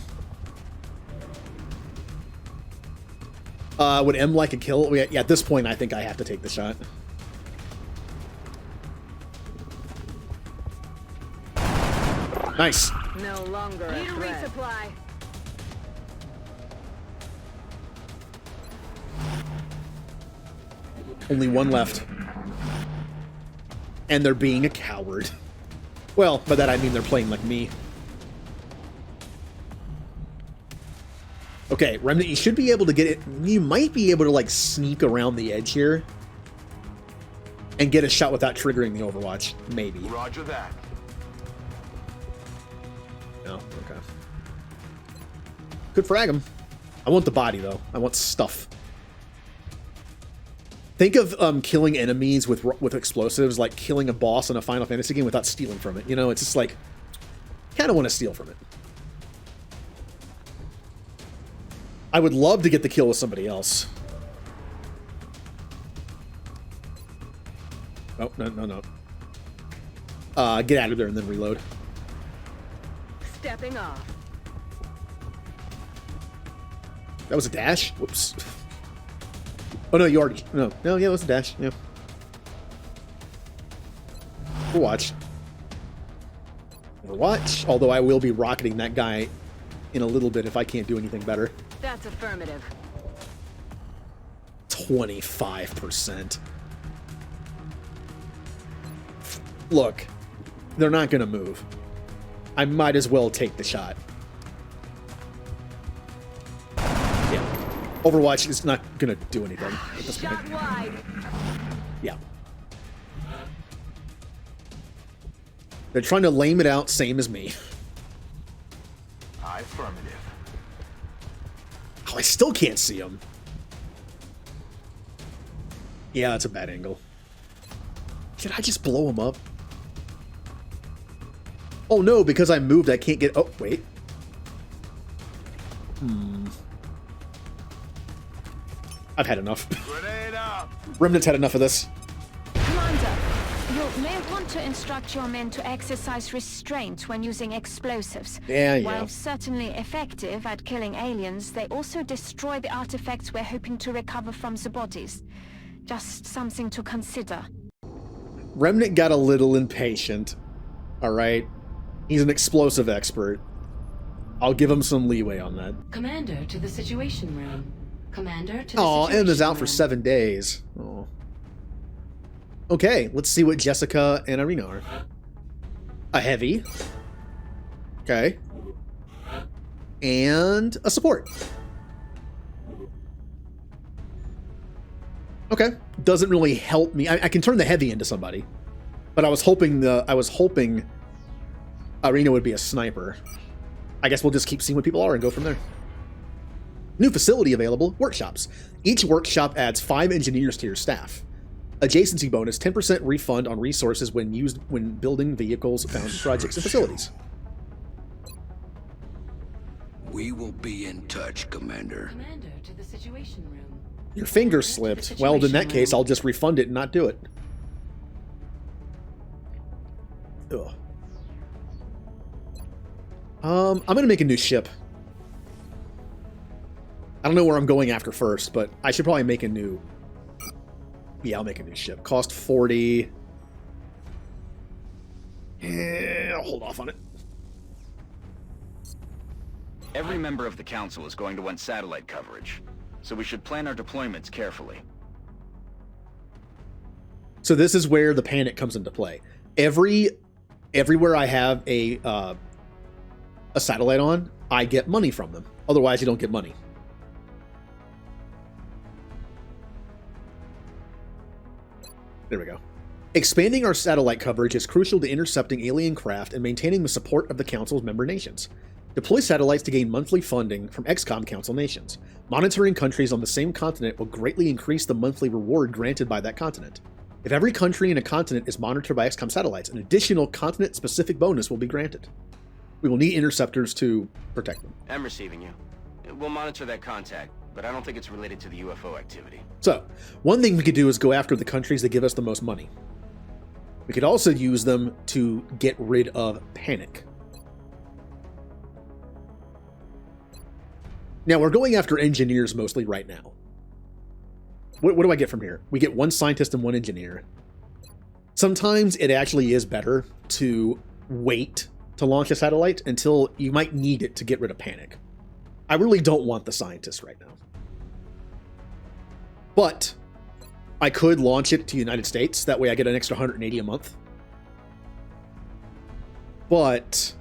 Would M like a kill? Yeah, at this point, I think I have to take the shot. Nice. No longer a threat. Resupply. Only one left. And they're being a coward. Well, by that I mean they're playing like me. Okay, Remnant, you should be able to get it. You might be able to, like, sneak around the edge here and get a shot without triggering the Overwatch. Maybe. Roger that. No, okay. Could frag him. I want the body, though. I want stuff. Think of killing enemies with explosives, like killing a boss in a Final Fantasy game without stealing from it. You know, it's just like, kind of want to steal from it. I would love to get the kill with somebody else. Oh, no. Get out of there and then reload. Stepping off. That was a dash? Whoops. Oh, no, you already... No, yeah, it was a dash. Yeah. Overwatch. Overwatch. Although I will be rocketing that guy in a little bit if I can't do anything better. That's affirmative. 25%. Look, they're not going to move. I might as well take the shot. Yeah. Overwatch is not gonna do anything at this point. Yeah. They're trying to lame it out, same as me. Affirmative. Oh, I still can't see them. Yeah, that's a bad angle. Did I just blow him up? Oh no, because I moved, I can't get... Oh, wait. I've had enough. Remnant's had enough of this. Commander, you may want to instruct your men to exercise restraint when using explosives. Yeah. While certainly effective at killing aliens, they also destroy the artifacts we're hoping to recover from the bodies. Just something to consider. Remnant got a little impatient. Alright. He's an explosive expert. I'll give him some leeway on that. Commander to the Situation Room. Commander to the Oh, Situation Emma's out for Room. 7 days. Oh. Okay, let's see what Jessica and Irina are. A heavy. Okay. And a support. Okay. Doesn't really help me. I can turn the heavy into somebody. But I was hoping Irina would be a sniper. I guess we'll just keep seeing what people are and go from there. New facility available, workshops. Each workshop adds 5 engineers to your staff. Adjacency bonus, 10% refund on resources when used when building vehicles, found projects, and facilities. We will be in touch, Commander. Commander to the Situation Room. Your finger slipped. Well, in that case, I'll just refund it and not do it. Ugh. I'm gonna make a new ship. I don't know where I'm going after first, but I should probably make a new... Yeah, I'll make a new ship. Cost 40. I'll hold off on it. Every member of the Council is going to want satellite coverage, so we should plan our deployments carefully. So this is where the panic comes into play. Everywhere I have a satellite on, I get money from them. Otherwise, you don't get money. There we go. Expanding our satellite coverage is crucial to intercepting alien craft and maintaining the support of the Council's member nations. Deploy satellites to gain monthly funding from XCOM Council nations. Monitoring countries on the same continent will greatly increase the monthly reward granted by that continent. If every country in a continent is monitored by XCOM satellites, an additional continent-specific bonus will be granted. We will need interceptors to protect them. I'm receiving you. We'll monitor that contact, but I don't think it's related to the UFO activity. So, one thing we could do is go after the countries that give us the most money. We could also use them to get rid of panic. Now, we're going after engineers mostly right now. What do I get from here? We get 1 scientist and 1 engineer. Sometimes it actually is better to wait to launch a satellite until you might need it to get rid of panic. I really don't want the scientists right now. But I could launch it to the United States. That way I get an extra 180 a month. But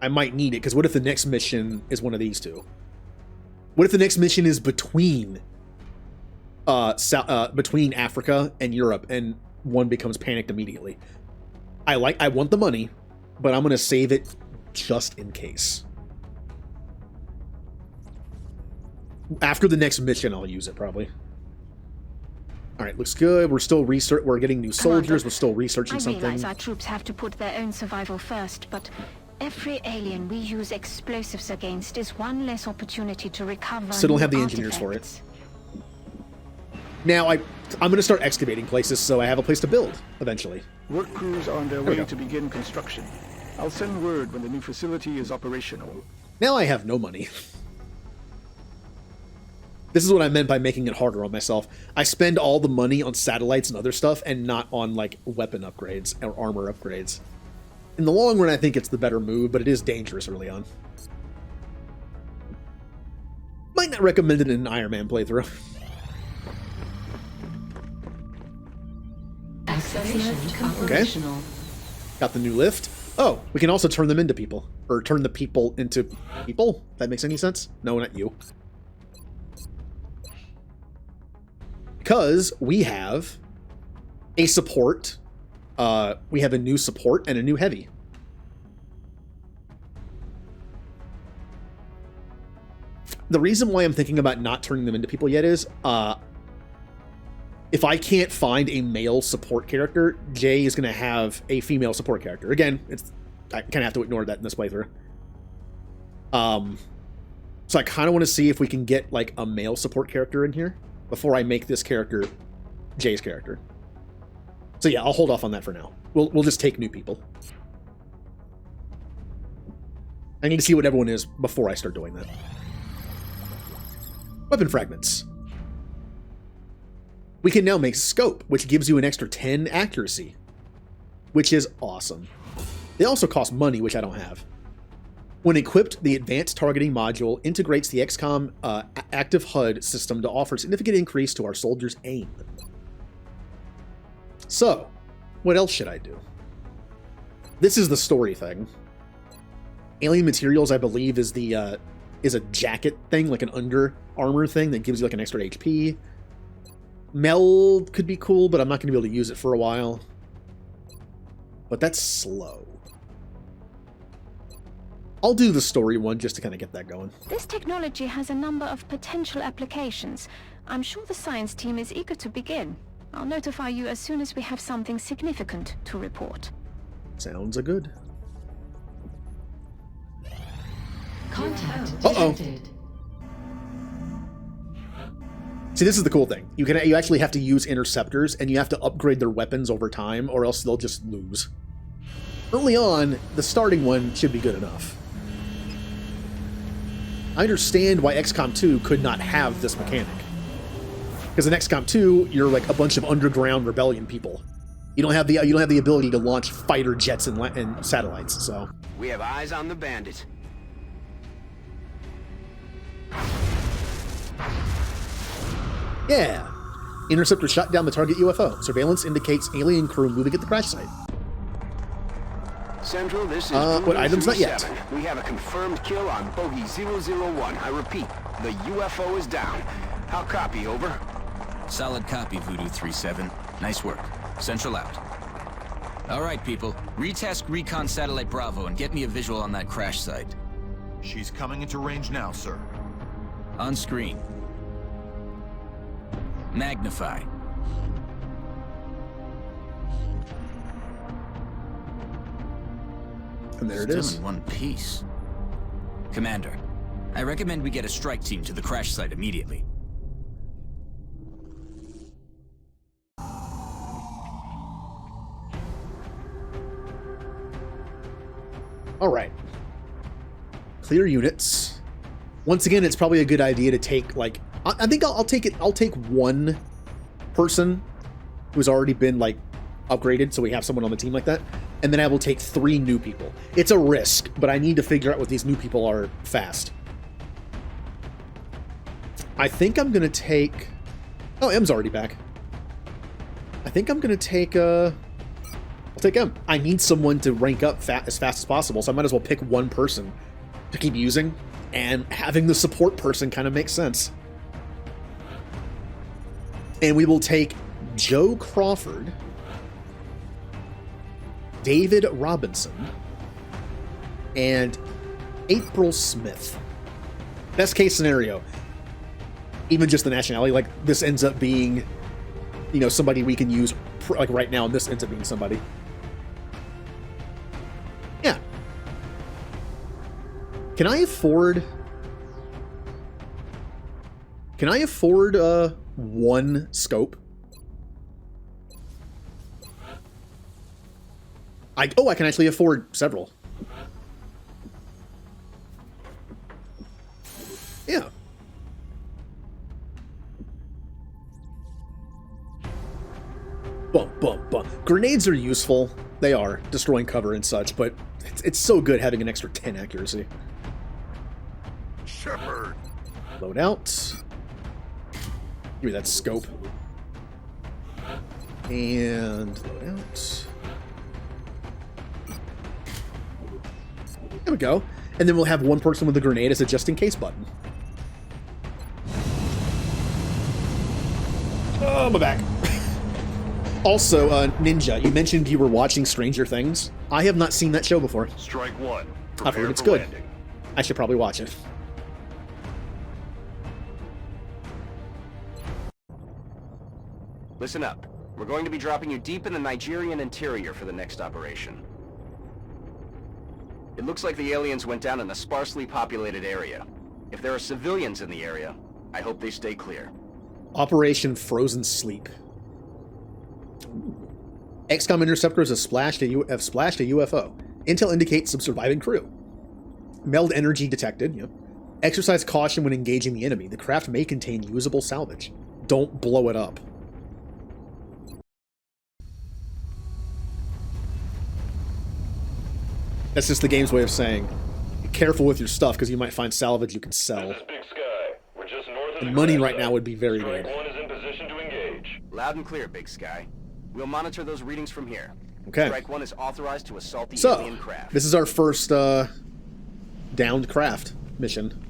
I might need it, because what if the next mission is one of these two? What if the next mission is between Africa and Europe, and one becomes panicked immediately? I want the money, but I'm going to save it just in case. After the next mission, I'll use it, probably. All right, looks good. We're still we're getting new soldiers. We're still researching something. I realize our troops have to put their own survival first, but every alien we use explosives against is one less opportunity to recover. Still don't have the engineers for it. Now, I'm going to start excavating places so I have a place to build eventually. Work crews are on their way to begin construction. I'll send word when the new facility is operational. Now I have no money. This is what I meant by making it harder on myself. I spend all the money on satellites and other stuff and not on, like, weapon upgrades or armor upgrades. In the long run, I think it's the better move, but it is dangerous early on. Might not recommend it in an Iron Man playthrough. Okay. Got the new lift. Oh, we can also turn them into people. Or turn the people into people? If that makes any sense? No, not you. because we have a support. We have a new support and a new heavy. The reason why I'm thinking about not turning them into people yet is, if I can't find a male support character, Jay is going to have a female support character. Again, I kind of have to ignore that in this playthrough. So I kind of want to see if we can get like a male support character in here before I make this character Jay's character. So yeah, I'll hold off on that for now. We'll just take new people. I need to see what everyone is before I start doing that. Weapon fragments. We can now make scope, which gives you an extra 10 accuracy, which is awesome. They also cost money, which I don't have. When equipped, the Advanced Targeting Module integrates the XCOM active HUD system to offer significant increase to our soldiers' aim. So, what else should I do? This is the story thing. Alien Materials, I believe, is a jacket thing, like an under armor thing that gives you like an extra HP. Meld could be cool, but I'm not going to be able to use it for a while. But that's slow. I'll do the story one just to kind of get that going. This technology has a number of potential applications. I'm sure the science team is eager to begin. I'll notify you as soon as we have something significant to report. Sounds good. Contact detected. See, this is the cool thing. You actually have to use interceptors, and you have to upgrade their weapons over time, or else they'll just lose. Early on, the starting one should be good enough. I understand why XCOM 2 could not have this mechanic. Because in XCOM 2, you're like a bunch of underground rebellion people. You don't have the ability to launch fighter jets and satellites. So we have eyes on the bandit. yeah, interceptor shot down the target UFO. Surveillance indicates alien crew moving at the crash site. Central, this is what items? Not yet. We have a confirmed kill on Bogey 001. I repeat, the UFO is down. How copy, over? Solid copy, Voodoo 37. Nice work. Central out. All right, people. Retask Recon Satellite Bravo and get me a visual on that crash site. She's coming into range now, sir. On screen. Magnify. And there it is. Still in one piece. Commander, I recommend we get a strike team to the crash site immediately. All right. Clear units. Once again, it's probably a good idea to take like I think I'll take it. I'll take one person who's already been like upgraded, so we have someone on the team like that, and then I will take 3 new people. It's a risk, but I need to figure out what these new people are fast. I think I'm gonna take. Oh, M's already back. I think I'm gonna take. I'll take M. I need someone to rank up as fast as possible, so I might as well pick one person to keep using, and having the support person kind of makes sense. And we will take Joe Crawford, David Robinson, and April Smith. Best case scenario, even just the nationality, like this ends up being, you know, somebody we can use like right now, and this ends up being somebody. Yeah. Can I afford one scope? I can actually afford several. Yeah. Bump, bump, bump. Grenades are useful. They are, destroying cover and such, but it's so good having an extra 10 accuracy. Shepard. Load out. Give me that scope. And load out. There we go. And then we'll have one person with a grenade as a just-in-case button. Oh, I'm back. Also, Ninja, you mentioned you were watching Stranger Things. I have not seen that show before. Strike one. I've heard it's for good. landing. I should probably watch it. Listen up. We're going to be dropping you deep in the Nigerian interior for the next operation. It looks like the aliens went down in a sparsely populated area. If there are civilians in the area, I hope they stay clear. Operation Frozen Sleep. XCOM interceptors have splashed a UFO. Intel indicates some surviving crew. Meld energy detected. Yep. Exercise caution when engaging the enemy. The craft may contain usable salvage. Don't blow it up. That's just the game's way of saying, be careful with your stuff because you might find salvage you can sell. And money right now would be very good. One is in position to engage. Loud and clear, Big Sky. We'll monitor those readings from here. Okay. Strike one is authorized to assault the So, alien craft. this is our first downed craft mission.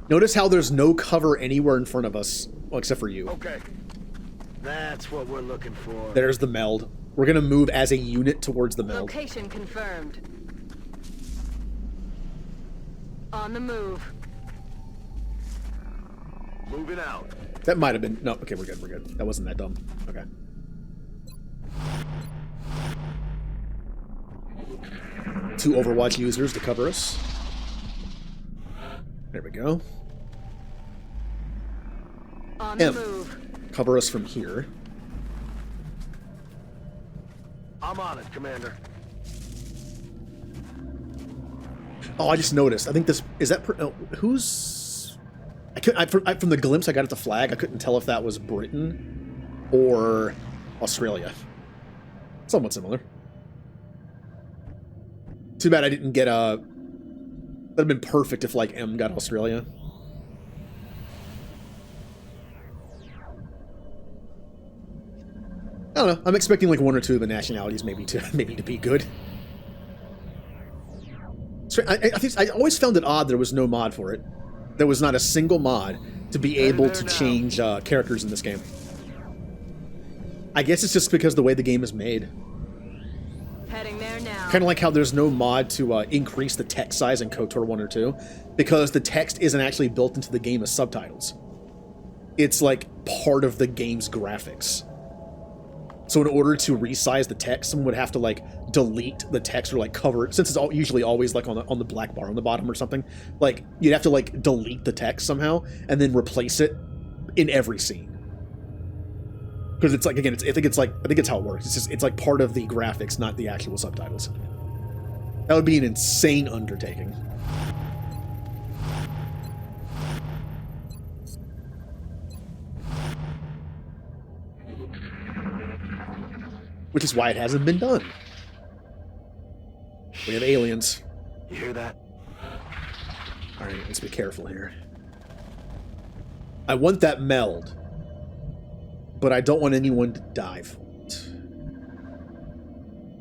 Notice how there's no cover anywhere in front of us, well, except for you. Okay. That's what we're looking for. There's the meld. We're going to move as a unit towards the meld. Location confirmed. On the move. Moving out. That might have been... No, okay, we're good, we're good. That wasn't that dumb. Okay. Two Overwatch users to cover us. There we go. On the move. Cover us from here. I'm on it, Commander. Oh, I just noticed. I think this... Is that... who's... from the glimpse I got at the flag, I couldn't tell if that was Britain or Australia. Somewhat similar. Too bad I didn't get a... That'd have been perfect if, like, M got Australia. I don't know. I'm expecting, like, one or two of the nationalities maybe to be good. I always found it odd there was no mod for it. There was not a single mod to be able to change characters in this game. I guess it's just because the way the game is made. Heading there now. Kind of like how there's no mod to increase the text size in KOTOR 1 or 2, because the text isn't actually built into the game as subtitles. It's like part of the game's graphics. So in order to resize the text, someone would have to like delete the text or like cover it, since it's usually always like on the black bar on the bottom or something. Like you'd have to like delete the text somehow and then replace it in every scene. Because it's like, again, I think it's how it works. It's like part of the graphics, not the actual subtitles. That would be an insane undertaking. Which is why it hasn't been done. We have aliens. You hear that? Alright, let's be careful here. I want that meld, but I don't want anyone to die for it.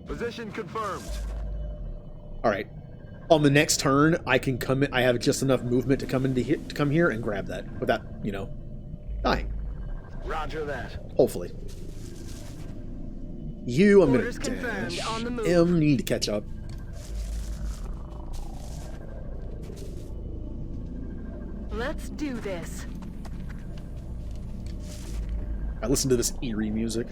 Position confirmed. Alright. On the next turn, I can come in. I have just enough movement to come here and grab that without, you know, dying. Roger that. Hopefully. You, I'm gonna dash. M, need to catch up. Let's do this. I listen to this eerie music.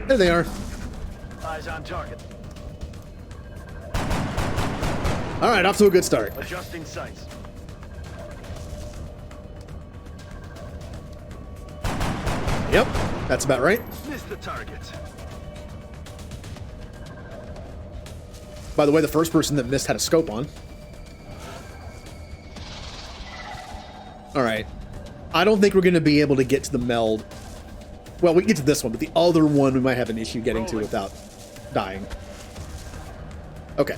There they are. Eyes on target. All right, off to a good start. Adjusting sights. Yep, that's about right. Missed the target. By the way, the first person that missed had a scope on. Alright. I don't think we're going to be able to get to the meld. Well, we can get to this one, but the other one we might have an issue getting to without dying. Okay.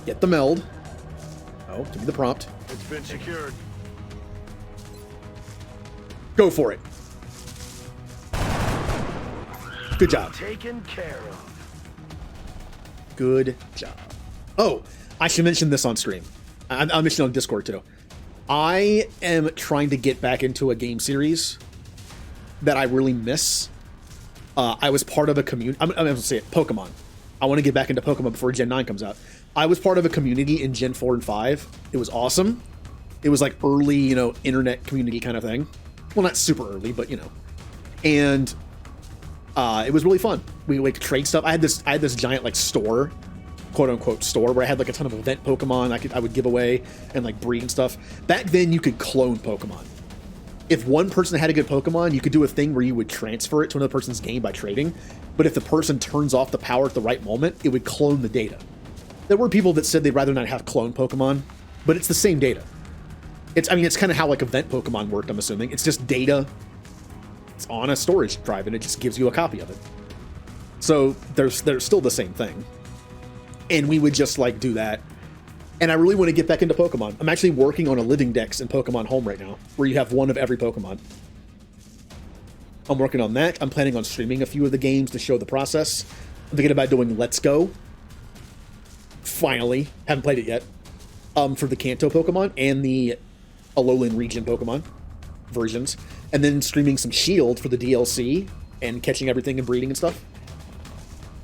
Get the meld. Oh, give me the prompt. It's been secured. Go for it. Good job. Taken care of. Good job. Oh, I should mention this on stream. I mentioned on Discord too. I am trying to get back into a game series that I really miss. I was part of a community. I'm going to say it, Pokemon. I want to get back into Pokemon before Gen 9 comes out. I was part of a community in Gen 4 and 5. It was awesome. It was like early, you know, internet community kind of thing. Well, not super early, but you know. And it was really fun. We like trade stuff. I had this giant like store, quote unquote store, where I had like a ton of event Pokemon I would give away and like breed and stuff. Back then you could clone Pokemon. If one person had a good Pokemon, you could do a thing where you would transfer it to another person's game by trading. But if the person turns off the power at the right moment, it would clone the data. There were people that said they'd rather not have clone Pokemon, but it's the same data. It's kind of how like event Pokemon worked, I'm assuming. It's just data. It's on a storage drive and it just gives you a copy of it. So they're still the same thing. And we would just like do that. And I really want to get back into Pokemon. I'm actually working on a living dex in Pokemon Home right now, where you have one of every Pokemon. I'm working on that. I'm planning on streaming a few of the games to show the process. I'm thinking about doing Let's Go. Finally. Haven't played it yet. For the Kanto Pokemon and the Alolan region Pokemon versions. And then streaming some Shield for the DLC and catching everything and breeding and stuff.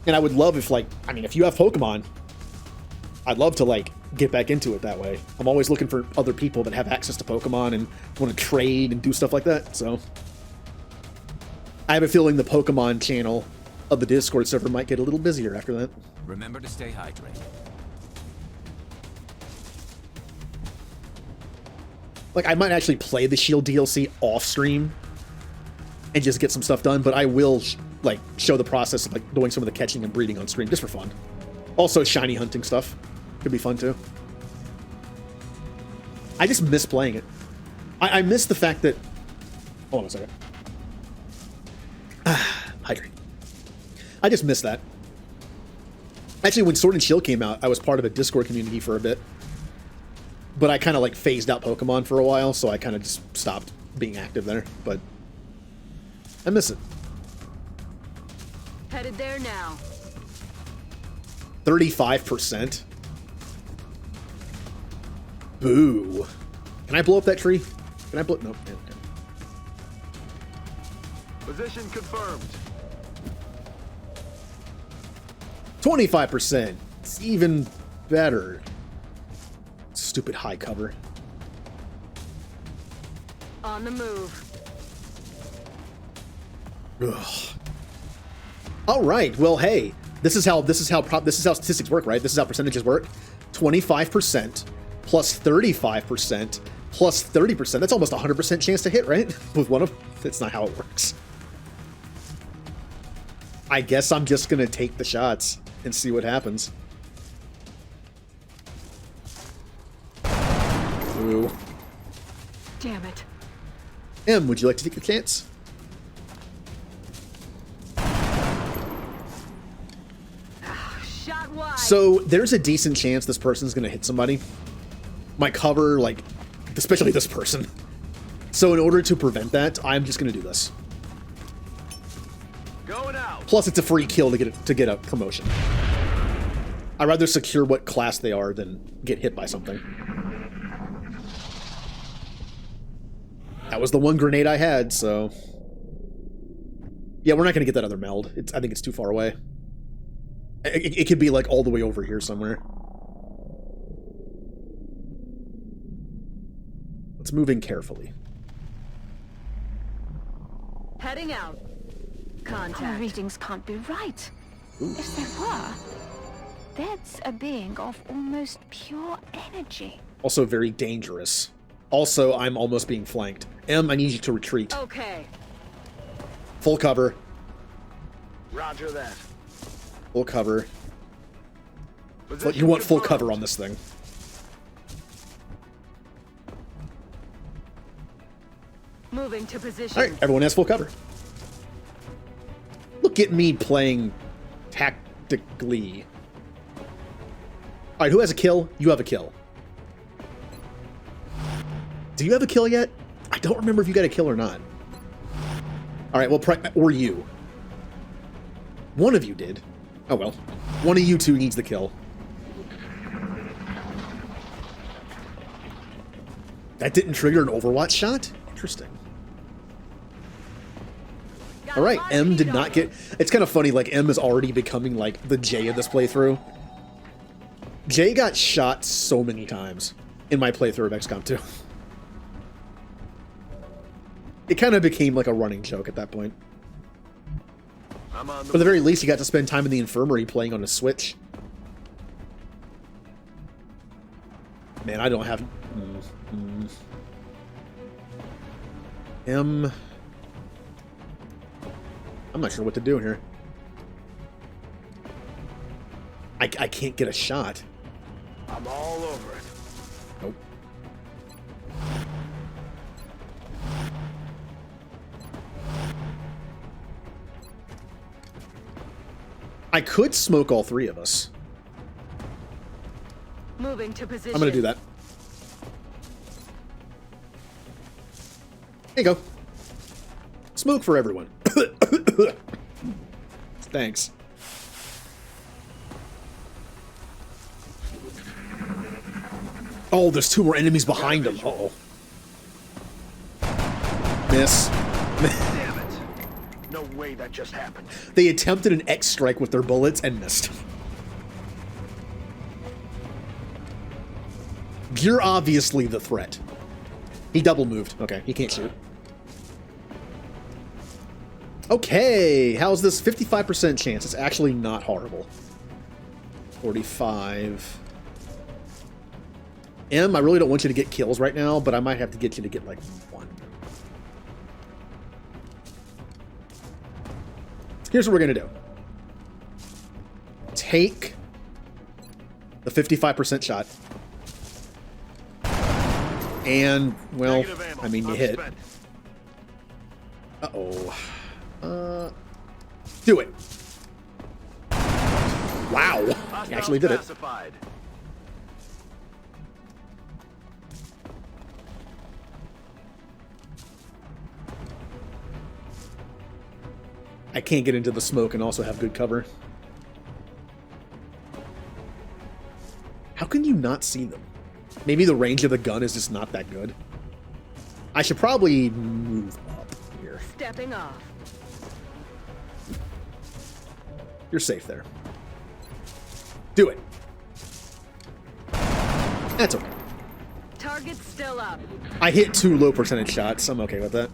And I would love if if you have Pokemon, I'd love to like get back into it that way. I'm always looking for other people that have access to Pokemon and want to trade and do stuff like that. So I have a feeling the Pokemon channel of the Discord server might get a little busier after that. Remember to stay hydrated. Like, I might actually play the Shield DLC off stream and just get some stuff done, but I will like show the process of like doing some of the catching and breeding on stream just for fun. Also, shiny hunting stuff could be fun too. I just miss playing it. I miss the fact that. Hold on a second. Hydrate. I just miss that. Actually, when Sword and Shield came out, I was part of a Discord community for a bit. But I kind of like phased out Pokemon for a while, so I kind of just stopped being active there. But I miss it. Headed there now. 35%. Boo. Can I blow up that tree? Can I blow? Nope. Yeah, okay. Position confirmed. 25%. It's even better. Stupid high cover. On the move. Ugh. All right. Well, hey, this is how statistics work, right? This is how percentages work. 25% plus 35% plus 30%. That's almost 100% chance to hit, right? With one of them. That's not how it works. I guess I'm just gonna take the shots and see what happens. Ooh. Damn it. M, would you like to take a chance? Shot wide. So there's a decent chance this person's gonna hit somebody. My cover, like, especially this person. So in order to prevent that, I'm just gonna do this. Going out. Plus, it's a free kill to get a promotion. I'd rather secure what class they are than get hit by something. That was the one grenade I had, so... Yeah, we're not going to get that other meld. I think it's too far away. It could be, like, all the way over here somewhere. Let's move in carefully. Heading out. Contact. Our readings can't be right. Ooh. If they were, that's a being of almost pure energy. Also very dangerous. Also, I'm almost being flanked. M, I need you to retreat. Okay. Full cover. Roger that. Full cover. You want full cover on this thing. Moving to position. Alright, everyone has full cover. Look at me playing tactically. Alright, who has a kill? You have a kill. Do you have a kill yet? I don't remember if you got a kill or not. Alright, well, or you. One of you did. Oh well. One of you two needs the kill. That didn't trigger an Overwatch shot? Interesting. All right, M did not get... It's kind of funny, like, M is already becoming, like, the J of this playthrough. J got shot so many times in my playthrough of XCOM 2. It kind of became, like, a running joke at that point. But at the very least, he got to spend time in the infirmary playing on a Switch. Man, I don't have... M... I'm not sure what to do here. I can't get a shot. I'm all over it. Nope. I could smoke all three of us. Moving to position. I'm gonna do that. There you go. Smoke for everyone. Thanks. Oh, there's two more enemies behind him. Uh-oh. Miss. Damn it. No way that just happened. They attempted an X strike with their bullets and missed. You're obviously the threat. He double moved. Okay, he can't shoot. Okay, how's this 55% chance? It's actually not horrible. 45. M, I really don't want you to get kills right now, but I might have to get you to get like one. Here's what we're gonna do. Take the 55% shot. And, well, I mean, you hit. Uh-oh. Do it. Wow. He actually did it. I can't get into the smoke and also have good cover. How can you not see them? Maybe the range of the gun is just not that good. I should probably move up here. Stepping off. You're safe there. Do it. That's okay. Target's still up. I hit 2 low percentage shots. I'm okay with that.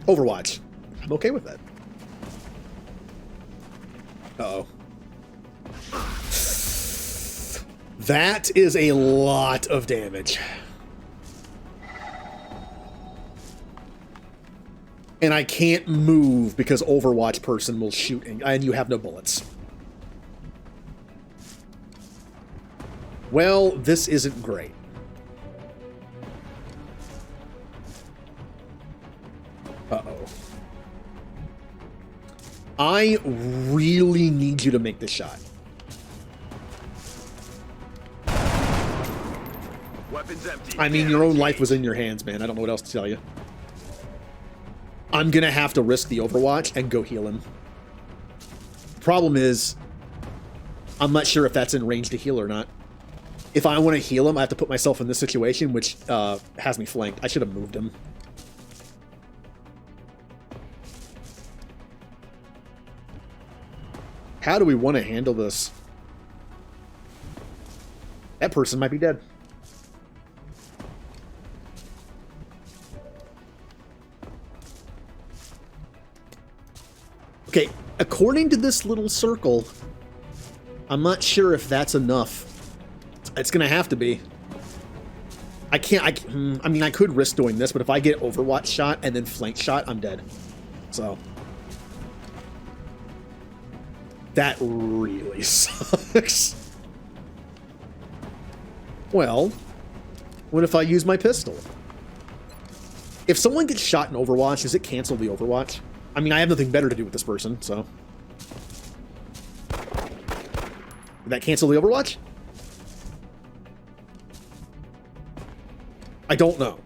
Overwatch. I'm okay with that. Uh-oh. That is a lot of damage. And I can't move because Overwatch person will shoot and you have no bullets. Well, this isn't great. Uh-oh. I really need you to make this shot. Weapons empty. I mean, your own life was in your hands, man. I don't know what else to tell you. I'm gonna have to risk the Overwatch and go heal him. Problem is, I'm not sure if that's in range to heal or not. If I want to heal him, I have to put myself in this situation, which has me flanked. I should have moved him. How do we want to handle this? That person might be dead. Okay, according to this little circle, I'm not sure if that's enough. It's gonna have to be. I mean, I could risk doing this, but if I get Overwatch shot and then flank shot, I'm dead. So. That really sucks. Well, what if I use my pistol? If someone gets shot in Overwatch, does it cancel the Overwatch? I mean, I have nothing better to do with this person, so. Would that cancel the Overwatch? I don't know.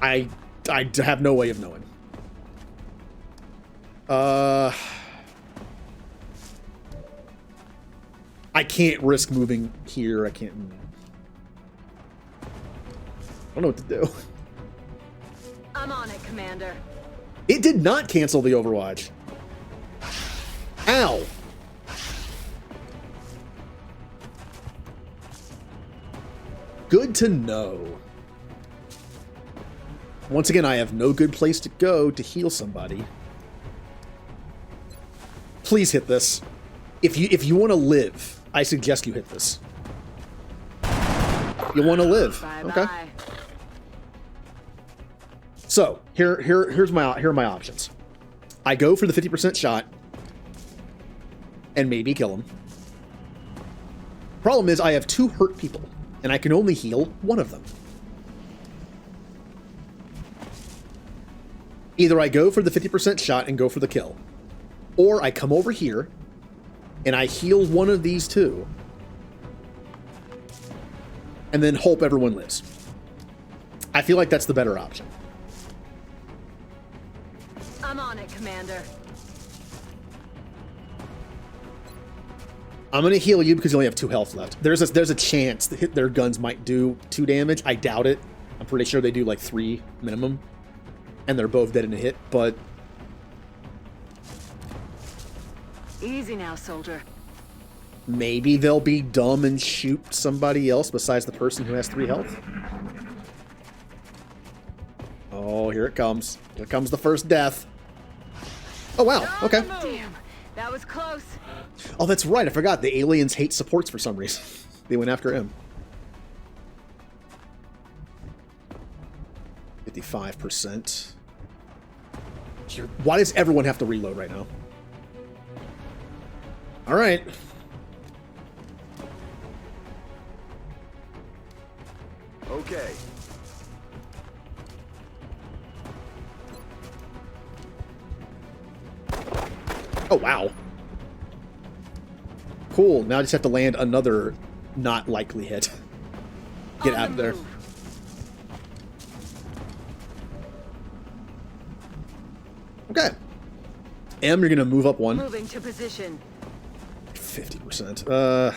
I have no way of knowing. I can't risk moving here. I can't... I don't know what to do. I'm on it, Commander. It did not cancel the Overwatch. Ow! Good to know. Once again, I have no good place to go to heal somebody. Please hit this. If you want to live, I suggest you hit this. You want to live. Okay. So, here are my options. I go for the 50% shot and maybe kill him. Problem is I have 2 hurt people and I can only heal one of them. Either I go for the 50% shot and go for the kill, or I come over here and I heal one of these 2 and then hope everyone lives. I feel like that's the better option. I'm on it, Commander. I'm going to heal you because you only have 2 health left. There's a chance that their guns might do 2 damage. I doubt it. I'm pretty sure they do like 3 minimum. And they're both dead in a hit, but... Easy now, soldier. Maybe they'll be dumb and shoot somebody else besides the person who has 3 health. Oh, here it comes. Here comes the first death. Oh, wow. Okay. Damn, that was close. Oh, that's right. I forgot. The aliens hate supports for some reason. They went after him. 55%. Why does everyone have to reload right now? All right. Okay. Oh, wow. Cool. Now I just have to land another not likely hit. Get out of there. Okay. M, you're going to move up 1. Moving to position. 50%.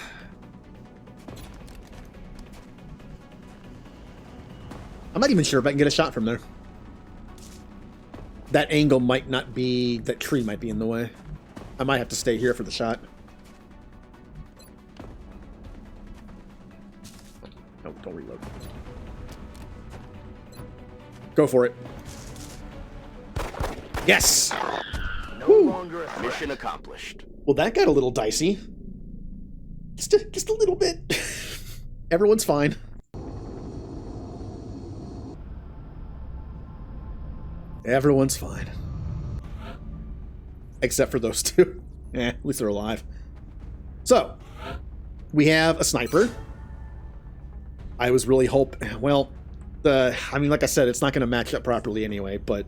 I'm not even sure if I can get a shot from there. That angle might not be... That tree might be in the way. I might have to stay here for the shot. No, don't reload. Go for it. Yes! No longer a mission accomplished. Well, that got a little dicey. Just a little bit. Everyone's fine. Everyone's fine. Except for those 2. At least they're alive. So, we have a sniper. I was really hoping... Well, I mean, like I said, it's not going to match up properly anyway, but...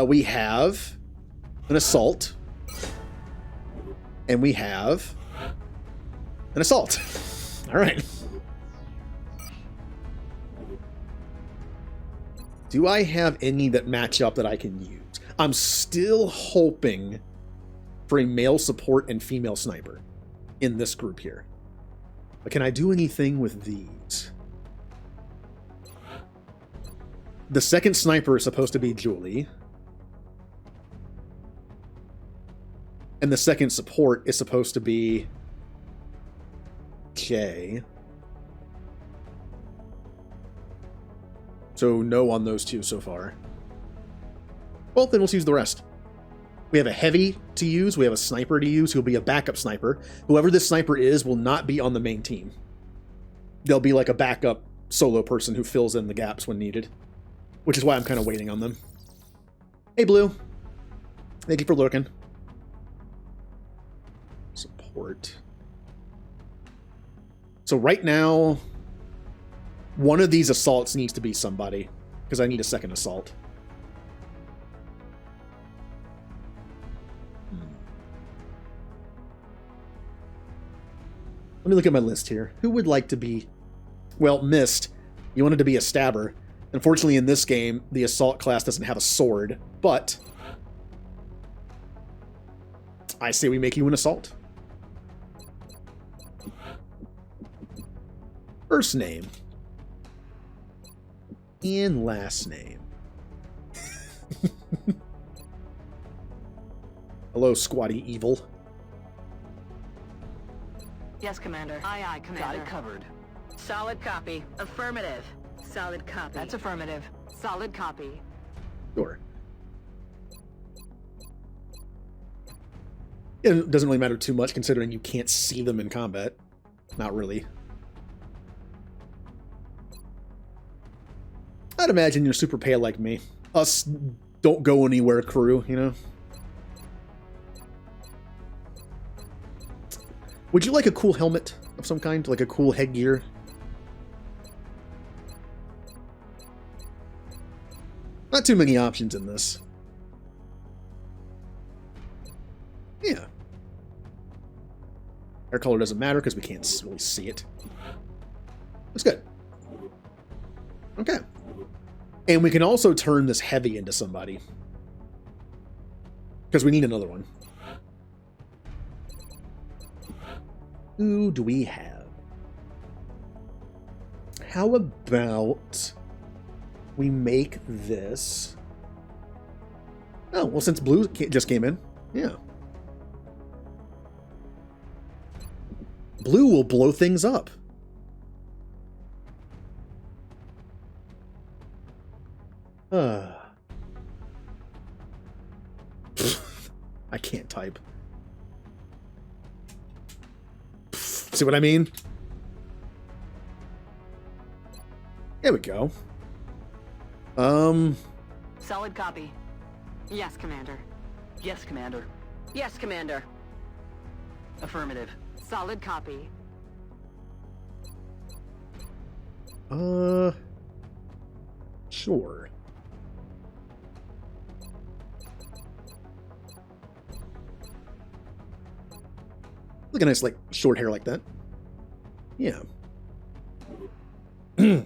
we have an assault. And we have an assault. All right. Do I have any that match up that I can use? I'm still hoping for a male support and female sniper in this group here. But can I do anything with these? The second sniper is supposed to be Julie. And the second support is supposed to be Jay. So no on those 2 so far. Well, then we'll use the rest. We have a heavy to use. We have a sniper to use who'll be a backup sniper. Whoever this sniper is will not be on the main team. They'll be like a backup solo person who fills in the gaps when needed. Which is why I'm kind of waiting on them. Hey, Blue. Thank you for lurking. Support. So right now, one of these assaults needs to be somebody, because I need a second assault. Let me look at my list here. Who would like to be... Well, Mist, you wanted to be a stabber. Unfortunately, in this game, the assault class doesn't have a sword, but... I say we make you an assault. First name. And last name. Hello, Squatty Evil. Yes, Commander. Aye, aye, Commander. Got it covered. Solid copy. Affirmative. Solid copy. That's affirmative. Solid copy. Sure. It doesn't really matter too much considering you can't see them in combat. Not really. I'd imagine you're super pale like me. Us don't go anywhere crew, you know? Would you like a cool helmet of some kind? Like a cool headgear? Not too many options in this. Yeah. Hair color doesn't matter because we can't really see it. That's good. Okay. And we can also turn this heavy into somebody. Because we need another one. Who do we have? How about we make this... Oh, well, since blue just came in. Yeah. Blue will blow things up. I can't type. See what I mean? There we go. Solid copy. Yes, Commander. Yes, Commander. Yes, Commander. Affirmative. Solid copy. Sure. Look at nice, like, short hair like that. Yeah. You're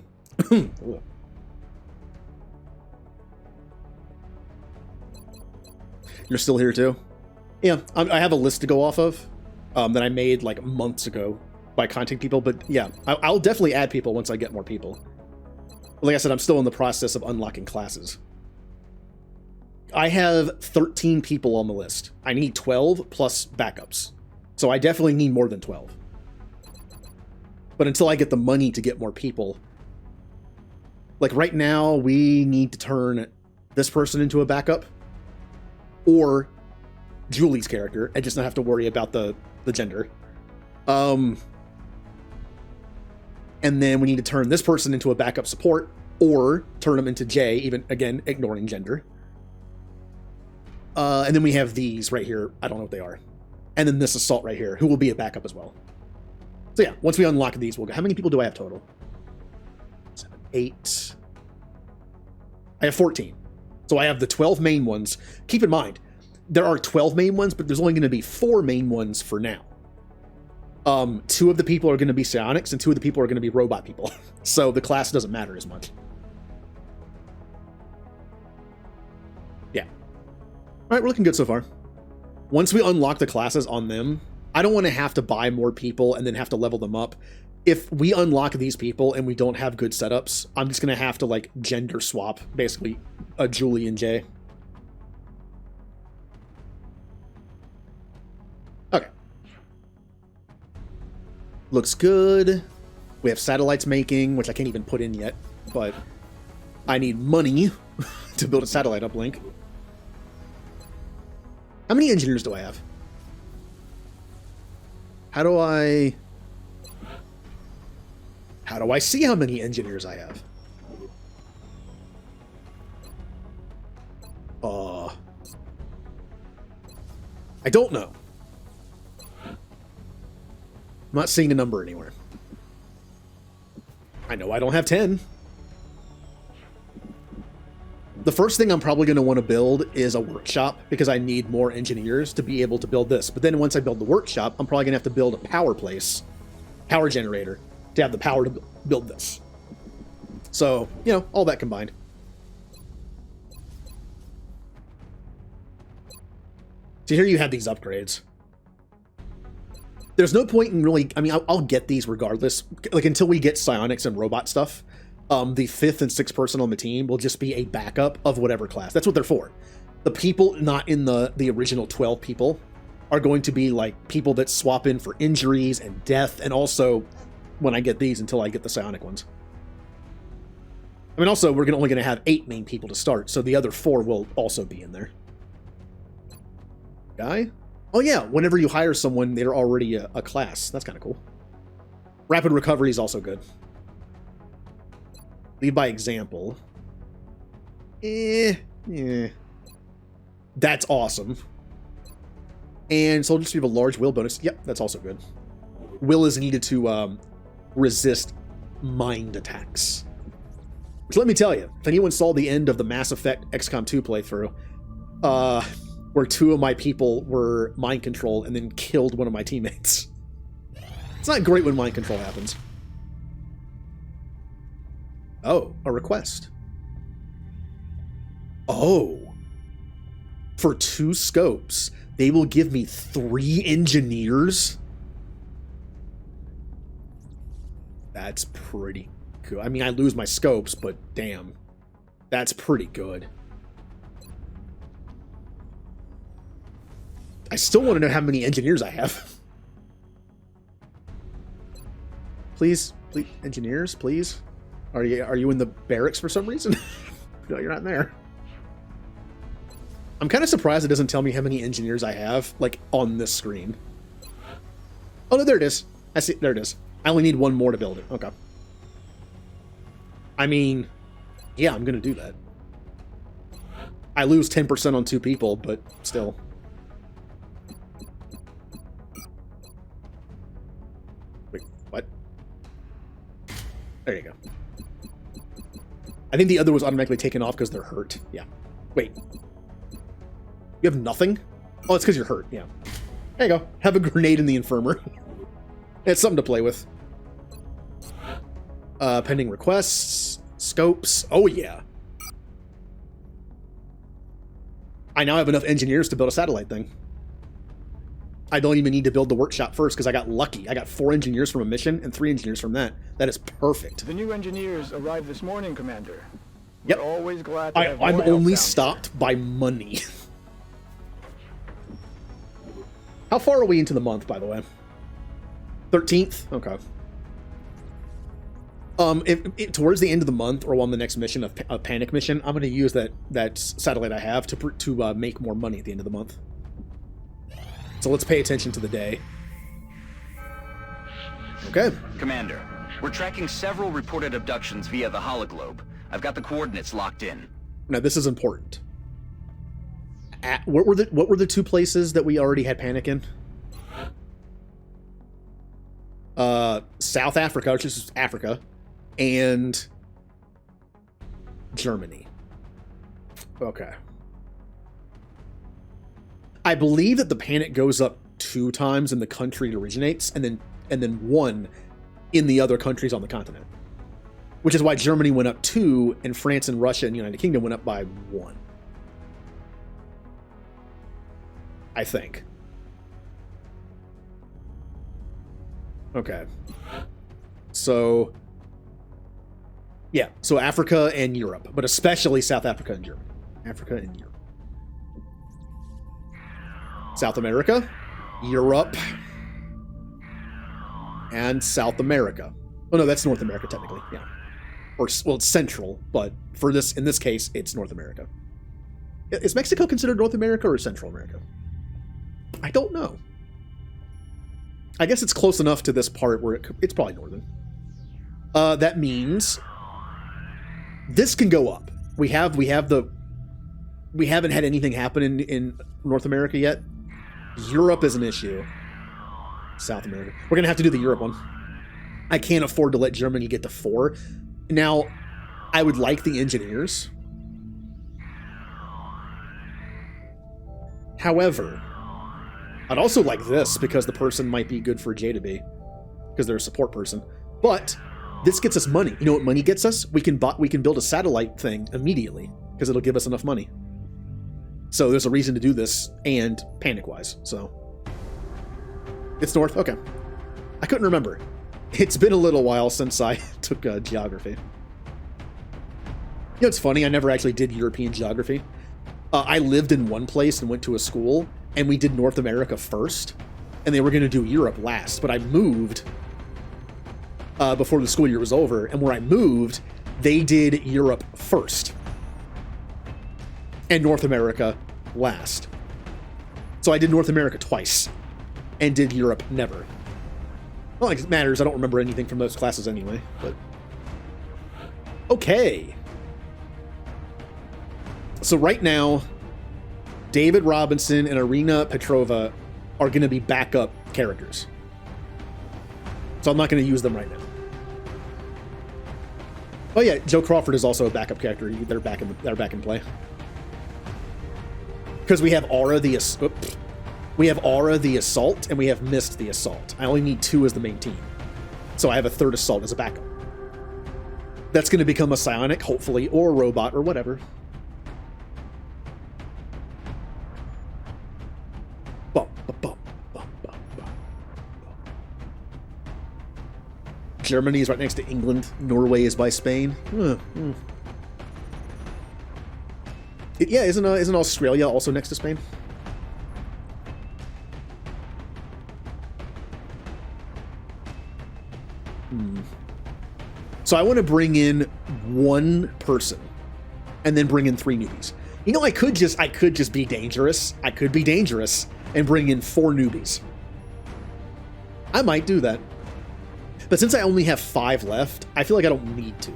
still here too? Yeah, I have a list to go off of that I made like months ago by contacting people, but yeah, I'll definitely add people once I get more people. Like I said, I'm still in the process of unlocking classes. I have 13 people on the list. I need 12 plus backups. So I definitely need more than 12. But until I get the money to get more people, like right now, we need to turn this person into a backup or Julie's character and just not have to worry about the gender. And then we need to turn this person into a backup support or turn them into Jay, even again, ignoring gender. And then we have these right here. I don't know what they are. And then this assault right here, who will be a backup as well. So yeah, once we unlock these, we'll go. How many people do I have total? 7, 8. I have 14. So I have the 12 main ones. Keep in mind, there are 12 main ones, but there's only going to be 4 main ones for now. 2 of the people are going to be psionics, and 2 of the people are going to be robot people. So the class doesn't matter as much. Yeah. All right, we're looking good so far. Once we unlock the classes on them, I don't want to have to buy more people and then have to level them up. If we unlock these people and we don't have good setups, I'm just going to have to like gender swap, basically, a Julie and Jay. Okay. Looks good. We have satellites making, which I can't even put in yet, but I need money to build a satellite uplink. How many engineers do I have? How do I see how many engineers I have? I don't know. I'm not seeing a number anywhere. I know I don't have 10. The first thing I'm probably going to want to build is a workshop because I need more engineers to be able to build this. But then once I build the workshop, I'm probably going to have to build a power generator, to have the power to build this. So, you know, all that combined. So here you have these upgrades. There's no point in really, I mean, I'll get these regardless. Like, until we get psionics and robot stuff, the 5th and 6th person on the team will just be a backup of whatever class. That's what they're for. The people not in the original 12 people are going to be like people that swap in for injuries and death, and also when I get these until I get the psionic ones. I mean, also, we're only going to have 8 main people to start, so the other 4 will also be in there. Guy? Oh yeah, whenever you hire someone, they're already a class. That's kind of cool. Rapid recovery is also good. Lead by example. That's awesome. And soldiers have a large will bonus. Yep, that's also good. Will is needed to resist mind attacks. Which, let me tell you, if anyone saw the end of the Mass Effect XCOM 2 playthrough, where 2 of my people were mind controlled and then killed one of my teammates. It's not great when mind control happens. Oh, a request. Oh. For 2 scopes, they will give me 3 engineers? That's pretty good. I mean, I lose my scopes, but damn. That's pretty good. I still want to know how many engineers I have. Please, engineers, please. Are you in the barracks for some reason? No, you're not in there. I'm kind of surprised it doesn't tell me how many engineers I have, like, on this screen. Oh, no, there it is. I see, there it is. I only need 1 more to build it. Okay. I mean, yeah, I'm going to do that. I lose 10% on 2 people, but still. Wait, what? There you go. I think the other was automatically taken off because they're hurt. Yeah. Wait. You have nothing? Oh, it's because you're hurt. Yeah. There you go. Have a grenade in the infirmary. It's something to play with. Pending requests. Scopes. Oh, yeah. I now have enough engineers to build a satellite thing. I don't even need to build the workshop first because I got lucky. I got 4 engineers from a mission and 3 engineers from that. That is perfect. The new engineers arrived this morning, Commander. Yep. We're always glad to have I'm more help only down stopped by money. How far are we into the month, by the way? 13th? Okay. Towards the end of the month or on the next mission, a panic mission, I'm going to use that satellite I have to make more money at the end of the month. So let's pay attention to the day. Okay. Commander, we're tracking several reported abductions via the hologlobe. I've got the coordinates locked in. Now this is important. What were the 2 places that we already had panic in? South Africa, which is Africa, and Germany. Okay. I believe that the panic goes up 2 times in the country it originates, and then 1 in the other countries on the continent. Which is why Germany went up 2, and France and Russia and the United Kingdom went up by 1. I think. Okay. So, yeah. So Africa and Europe, but especially South Africa and Germany. Africa and Europe. South America, Europe, and South America. Oh no, that's North America technically, yeah. Or, well, it's Central, but in this case, it's North America. Is Mexico considered North America or Central America? I don't know. I guess it's close enough to this part where it's probably northern. That means this can go up. We haven't had anything happen in North America yet. Europe is an issue. South America. We're gonna have to do the Europe one. I can't afford to let Germany get to 4. Now, I would like the engineers. However, I'd also like this because the person might be good for J to be, because they're a support person. But this gets us money. You know what money gets us? We can build a satellite thing immediately because it'll give us enough money. So there's a reason to do this, and panic-wise. So It's north? Okay. I couldn't remember. It's been a little while since I took geography. You know, it's funny, I never actually did European geography. I lived in one place and went to a school, and we did North America first, and they were going to do Europe last, but I moved before the school year was over, and where I moved, they did Europe first, and North America last. So I did North America twice, and did Europe never. Not like it matters, I don't remember anything from those classes anyway, but... Okay. So right now, David Robinson and Irina Petrova are going to be backup characters. So I'm not going to use them right now. Oh yeah, Joe Crawford is also a backup character. They're back in play. Because we have Aura the Assault, and we have Mist the Assault. I only need 2 as the main team. So I have a 3rd Assault as a backup. That's going to become a Psionic, hopefully, or a Robot, or whatever. Germany is right next to England. Norway is by Spain. Yeah, isn't Australia also next to Spain? So I want to bring in 1 person, and then bring in 3 newbies. You know, I could just be dangerous. I could be dangerous and bring in 4 newbies. I might do that. But since I only have 5 left, I feel like I don't need to.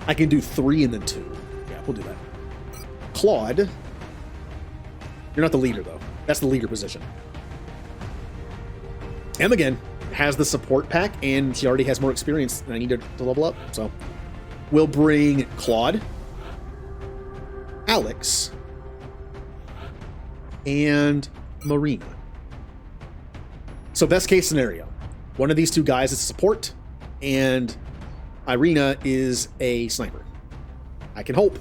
I can do 3 and then 2. Yeah, we'll do that. Claude. You're not the leader, though. That's the leader position. Em, again, has the support pack, and she already has more experience than I need to level up. So we'll bring Claude, Alex, and Marina. So best case scenario. One of these 2 guys is support, and Irina is a sniper. I can hope.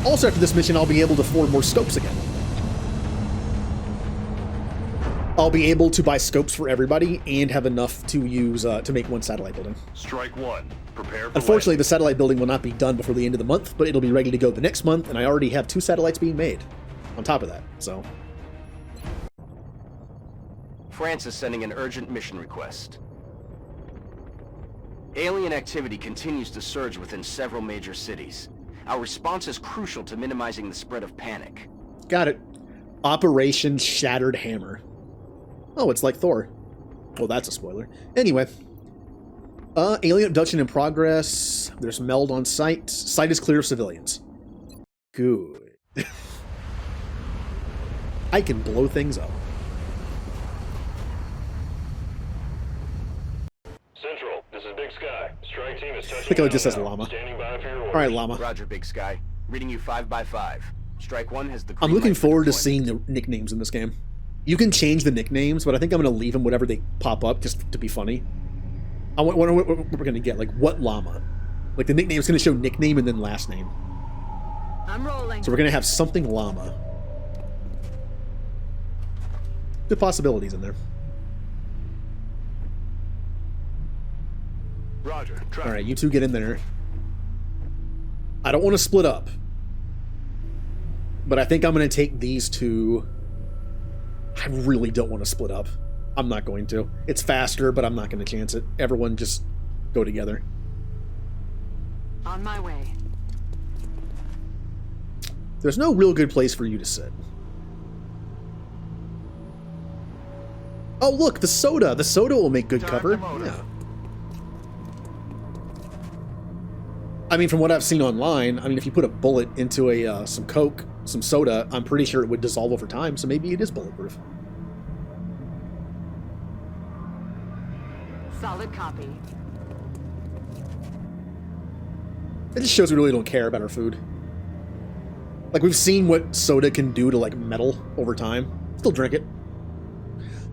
Also, after this mission, I'll be able to afford more scopes again. I'll be able to buy scopes for everybody and have enough to use to make 1 satellite building. Strike 1. Prepare for Unfortunately, landing. the satellite building will not be done before the end of the month, but it'll be ready to go the next month, and I already have 2 satellites being made on top of that, so... France is sending an urgent mission request. Alien activity continues to surge within several major cities. Our response is crucial to minimizing the spread of panic. Got it. Operation Shattered Hammer. Oh, it's like Thor. Well, that's a spoiler. Anyway. Alien abduction in progress. There's meld on site. Site is clear of civilians. Good. I can blow things up. Central, this is Big Sky. Strike team is touching. Look how it just says llama. Standing by for your orders. All right, llama. Roger, Big Sky. Reading you 5 by 5. Strike 1 has the green I'm looking light for forward to deployment. seeing the nicknames in this game. You can change the nicknames, but I think I'm going to leave them whatever they pop up just to be funny. I wonder what we're going to get. Like, what llama? Like, the nickname's going to show nickname and then last name. I'm rolling. So we're going to have something llama. Good possibilities in there. Roger. All right, you 2 get in there. I don't want to split up. But I think I'm going to take these 2. I really don't want to split up. I'm not going to. It's faster, but I'm not going to chance it. Everyone just go together. On my way. There's no real good place for you to sit. Oh, look, the soda. The soda will make good cover. Yeah. I mean, from what I've seen online, I mean, if you put a bullet into a some Coke, some soda, I'm pretty sure it would dissolve over time, so maybe it is bulletproof. Solid copy. It just shows we really don't care about our food. Like, we've seen what soda can do to, like, metal over time. Still drink it.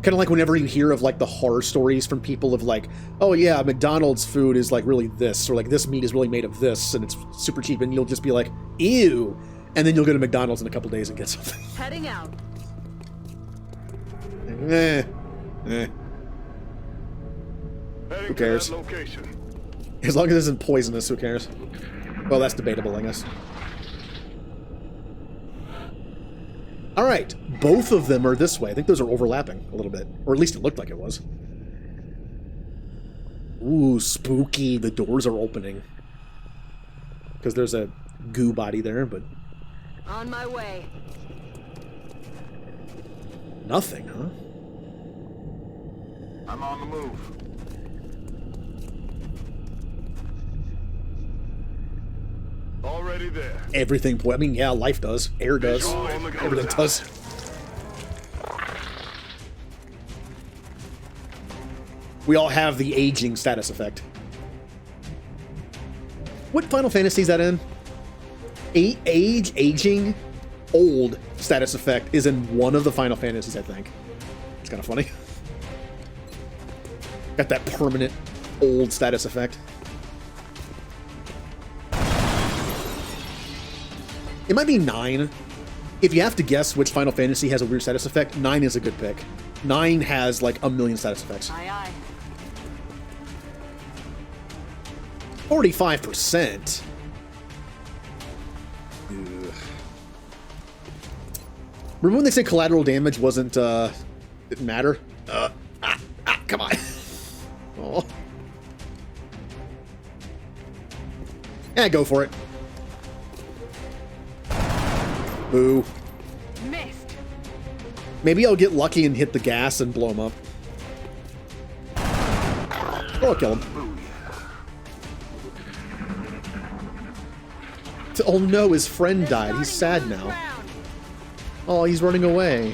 Kind of like whenever you hear of, like, the horror stories from people of, like, oh, yeah, McDonald's food is, like, really this, or, like, this meat is really made of this, and it's super cheap, and you'll just be like, ew, and then you'll go to McDonald's in a couple days and get something. Heading out. Who cares? As long as it isn't poisonous, who cares? Well, that's debatable, I guess. Alright, both of them are this way. I think those are overlapping a little bit. Or at least it looked like it was. Ooh, spooky. The doors are opening. Because there's a goo body there, but... On my way. Nothing, huh? I'm on the move. Already there. Everything, I mean, yeah, life does. Air does. Everything does. We all have the aging status effect. What Final Fantasy is that in? Aging, old status effect is in one of the Final Fantasies, I think. It's kind of funny. Got that permanent old status effect. It might be 9. If you have to guess which Final Fantasy has a weird status effect, 9 is a good pick. 9 has like a million status effects. Aye, aye. 45%. Ugh. Remember when they said collateral damage wasn't, didn't matter? Come on. Oh. Yeah, go for it. Boo. Missed. Maybe I'll get lucky and hit the gas and blow him up. Or I'll kill him. Oh no, his friend died. He's sad now. Oh, he's running away.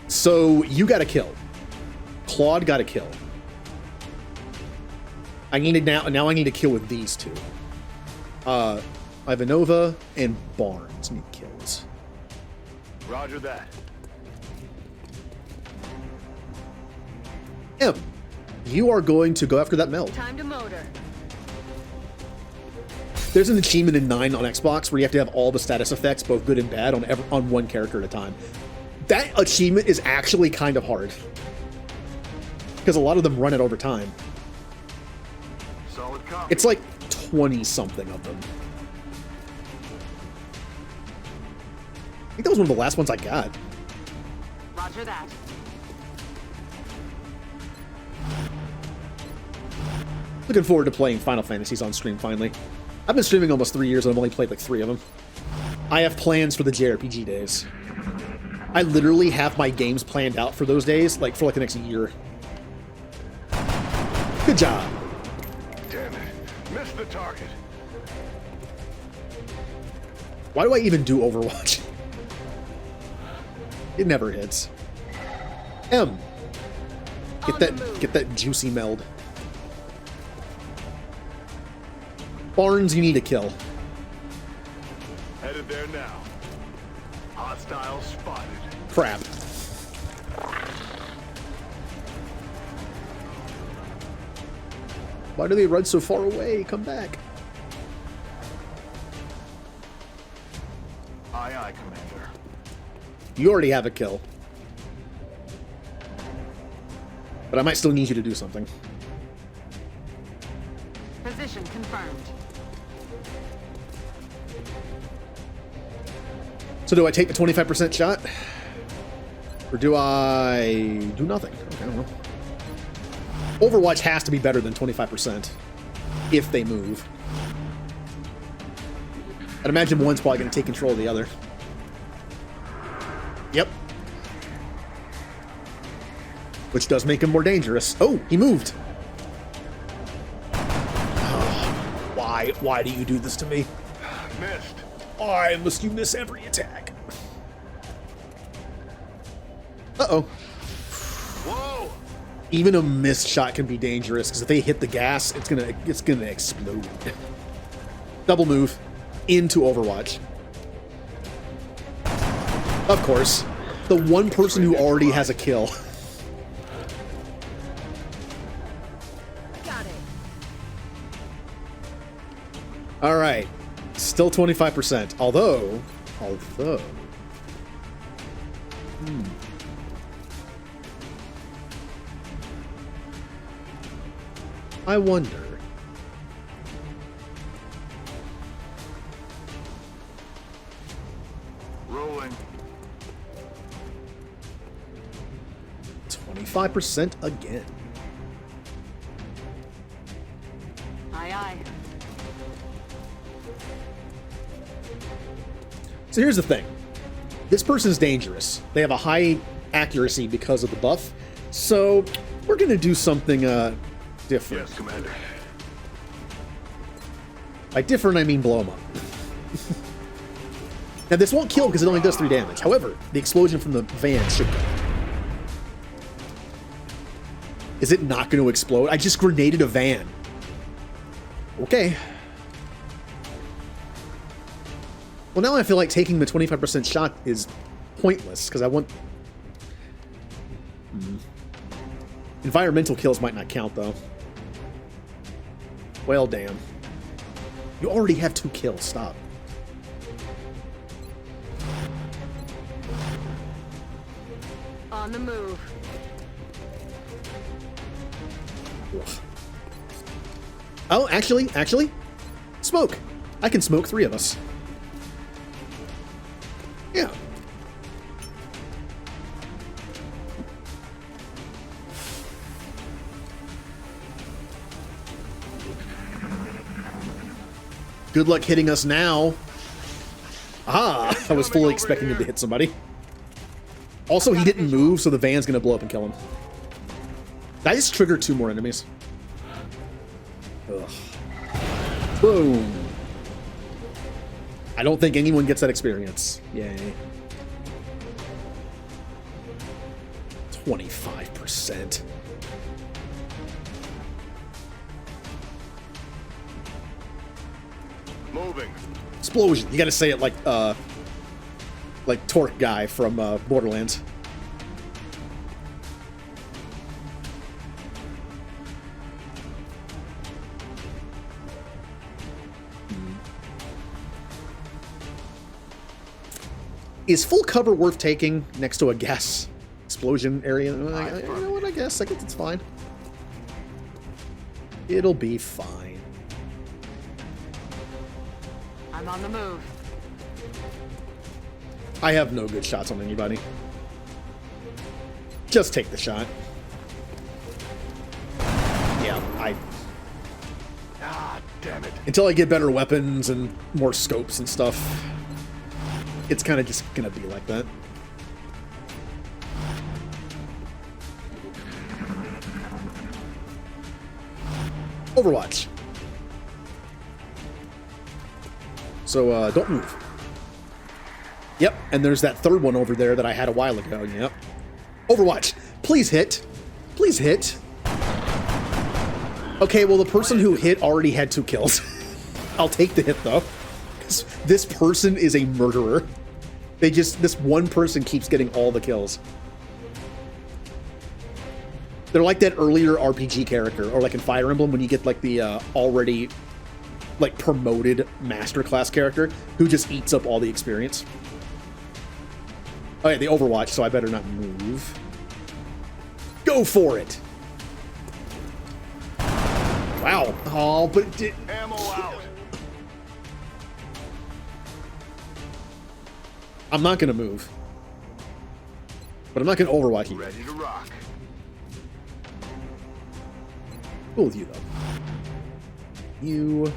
So, you got a kill. Claude got a kill. I need to now I need to kill with these two. Ivanova and Barnes need kills. Roger that. M, you are going to go after that meld. Time to motor. There's an achievement in 9 on Xbox where you have to have all the status effects, both good and bad, on one character at a time. That achievement is actually kind of hard. Because a lot of them run it over time. Solid copy. It's like 20-something of them. I think that was one of the last ones I got. Roger that. Looking forward to playing Final Fantasies on stream finally. I've been streaming almost 3 years and I've only played like 3 of them. I have plans for the JRPG days. I literally have my games planned out for those days, like for like the next year. Good job. Damn it. Missed the target. Why do I even do Overwatch? It never hits. M. Get that juicy meld. Barnes, you need to kill. Headed there now. Hostile spotted. Crap. Why do they run so far away? Come back. Aye, aye, Commander. You already have a kill. But I might still need you to do something. Position confirmed. So do I take the 25% shot? Or do I do nothing? Okay, I don't know. Overwatch has to be better than 25% if they move. I'd imagine one's probably going to take control of the other. Yep. Which does make him more dangerous. Oh, he moved. Oh, why do you do this to me? Missed. Why must you miss every attack? Uh-oh. Whoa! Even a missed shot can be dangerous because if they hit the gas, it's gonna explode. Double move into Overwatch. Of course, the one person who already has a kill. Got it. All right, still 25%. Although, I wonder. Rolling. 25% again. Aye, aye. So here's the thing. This person's dangerous. They have a high accuracy because of the buff. So we're going to do something different. Yes, Commander. By different, I mean blow them up. Now, this won't kill because it only does 3 damage. However, the explosion from the van should kill. Is it not going to explode? I just grenaded a van. Okay. Well, now I feel like taking the 25% shot is pointless, because I want... Environmental kills might not count, though. Well, damn. You already have 2 kills. Stop. On the move. Ugh. Oh, actually, smoke. I can smoke 3 of us. Yeah. Good luck hitting us now. Ah, I was fully expecting him to hit somebody. Also, he didn't move, so the van's gonna blow up and kill him. Did I just trigger 2 more enemies? Ugh. Boom. I don't think anyone gets that experience. Yay. 25%. Moving. Explosion. You gotta say it like Torque Guy from Borderlands. Is full cover worth taking next to a gas explosion area? You know what? I guess it's fine. It'll be fine. I'm on the move. I have no good shots on anybody. Just take the shot. Yeah, Ah, damn it. until I get better weapons and more scopes and stuff, it's kind of just gonna be like that. Overwatch. So, don't move. Yep, and there's that third one over there that I had a while ago. Yep. Overwatch. Please hit. Please hit. Okay, well, the person who hit already had 2 kills. I'll take the hit, though. This person is a murderer. This one person keeps getting all the kills. They're like that earlier RPG character, or like in Fire Emblem when you get like the already like promoted masterclass character who just eats up all the experience. Oh yeah, the Overwatch, so I better not move. Go for it! Wow. Oh, but it did... Ammo out. I'm not gonna move. But I'm not gonna Overwatch you. Ready to rock. Cool with you, though. You...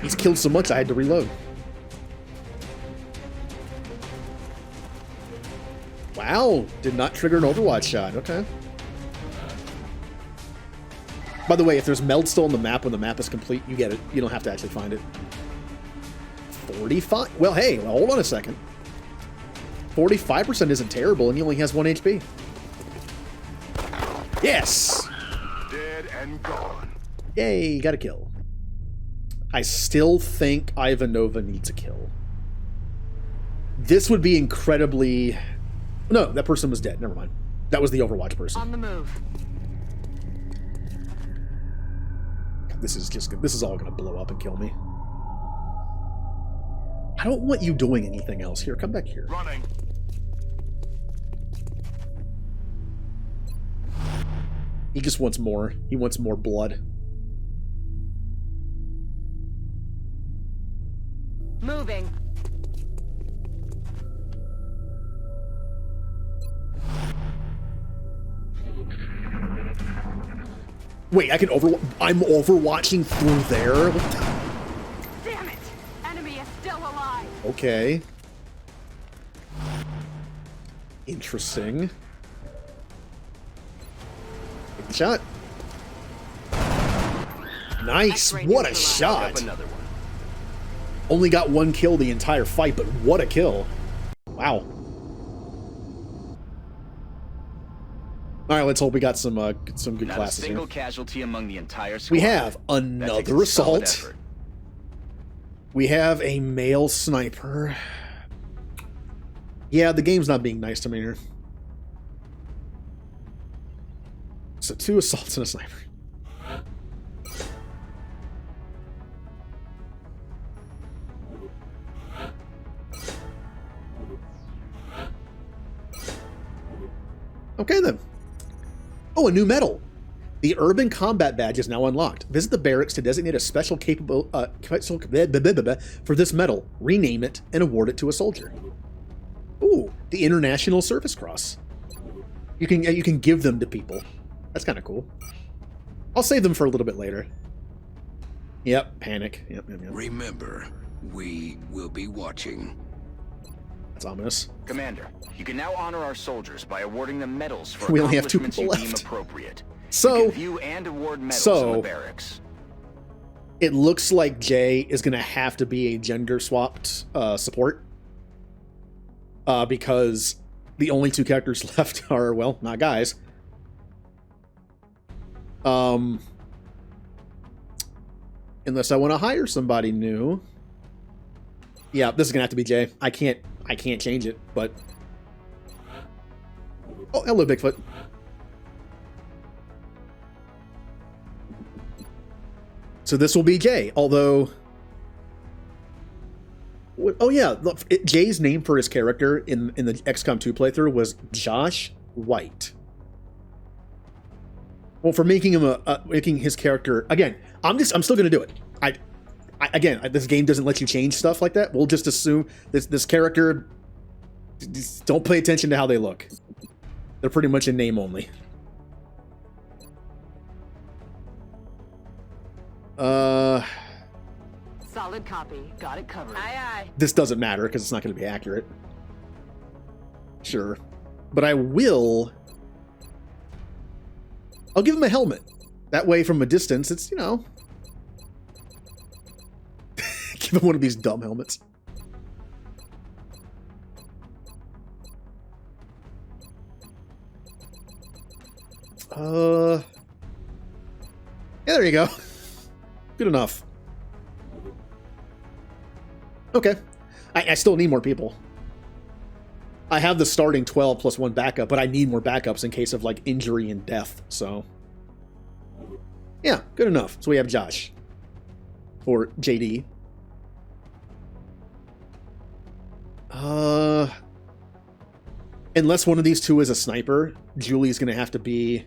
He's killed so much I had to reload. Wow, did not trigger an Overwatch shot. Okay. By the way, if there's meld still on the map when the map is complete, you get it. You don't have to actually find it. 45? Well, hey, well, hold on a second. 45% isn't terrible, and he only has 1 HP. Yes! Dead and gone. Yay, got a kill. I still think Ivanova needs a kill. This would be incredibly... No, that person was dead. Never mind. That was the Overwatch person. On the move. This is all gonna blow up and kill me. I don't want you doing anything else. Here, come back here. Running. He just wants more. He wants more blood. Moving. Wait, I can I'm overwatching through there? What the? Damn it! Enemy is still alive. Okay. Interesting. Good shot. Nice. What a shot. Only got one kill the entire fight, but what a kill. Wow. All right, let's hope we got some good Not classes a single here. casualty among the entire squad. We have another assault. We have a male sniper. Yeah, the game's not being nice to me here. So 2 assaults and a sniper. Okay then. Oh, a new medal. The Urban Combat Badge is now unlocked. Visit the barracks to designate a special capable for this medal. Rename it and award it to a soldier. Ooh, the International Service Cross. You can give them to people. That's kind of cool. I'll save them for a little bit later. Yep, panic. Yep. Remember, we will be watching. That's ominous. Commander, you can now honor our soldiers by awarding them medals for We only have 2 accomplishments people you deem left. appropriate. So, you can view and award medals in the barracks. It looks like Jay is going to have to be a gender-swapped support. Because the only 2 characters left are, well, not guys. Unless I want to hire somebody new. Yeah, this is going to have to be Jay. I can't change it, but... Oh, hello, Bigfoot. So this will be Jay, although... Oh yeah, look, Jay's name for his character in the XCOM 2 playthrough was Josh White. Well, for making him making his character again, I'm still gonna do it. Again, this game doesn't let you change stuff like that. We'll just assume this character. Just don't pay attention to how they look. They're pretty much in name only. Solid copy. Got it covered. Aye, aye. This doesn't matter because it's not going to be accurate. Sure, but I will. I'll give him a helmet. That way, from a distance, it's, you know... Give him one of these dumb helmets. Yeah, there you go. Good enough. Okay. I still need more people. I have the starting 12 plus 1 backup, but I need more backups in case of, like, injury and death, so... Yeah, good enough. So we have Josh. Or JD. Unless one of these 2 is a sniper, Julie's going to have to be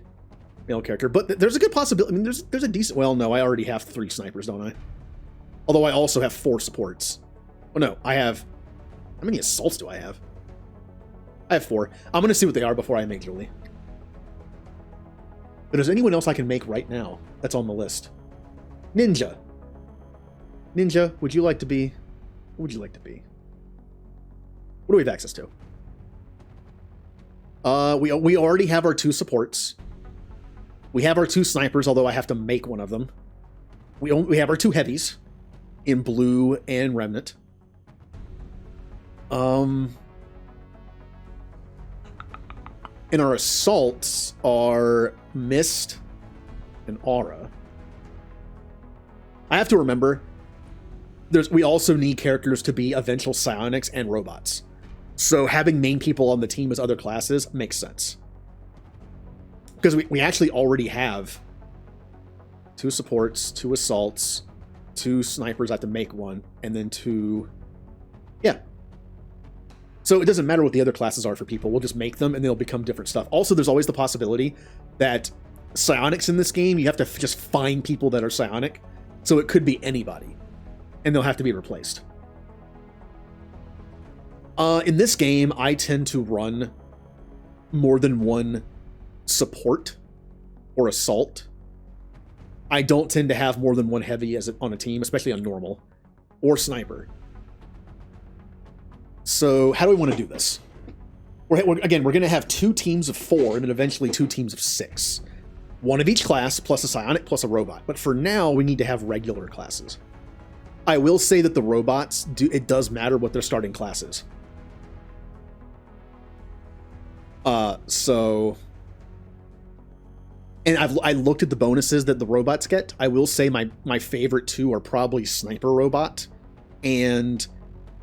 male character. But there's a good possibility. I mean, there's a decent... Well, no, I already have 3 snipers, don't I? Although I also have 4 supports. Oh, no, I have... How many assaults do I have? I have 4. I'm going to see what they are before I make Julie. But is anyone else I can make right now that's on the list? Ninja. Ninja, would you like to be... What would you like to be? What do we have access to? We already have our 2 supports. We have our 2 snipers, although I have to make one of them. We have our 2 heavies in blue and remnant. And our assaults are Mist and Aura. I have to remember, we also need characters to be eventual psionics and robots. So having main people on the team as other classes makes sense. Because we actually already have 2 supports, 2 assaults, 2 snipers. I have to make 1, and then 2... Yeah. So it doesn't matter what the other classes are for people. We'll just make them, and they'll become different stuff. Also, there's always the possibility that psionics in this game, you have to just find people that are psionic. So it could be anybody. And they'll have to be replaced. In this game, I tend to run more than one support or assault. I don't tend to have more than one heavy on a team, especially on normal or sniper. So how do we want to do this? Again, we're going to have 2 teams of 4 and then eventually 2 teams of 6. One of each class plus a psionic plus a robot. But for now, we need to have regular classes. I will say that the robots, it does matter what their starting class is. And I looked at the bonuses that the robots get. I will say my favorite 2 are probably Sniper Robot and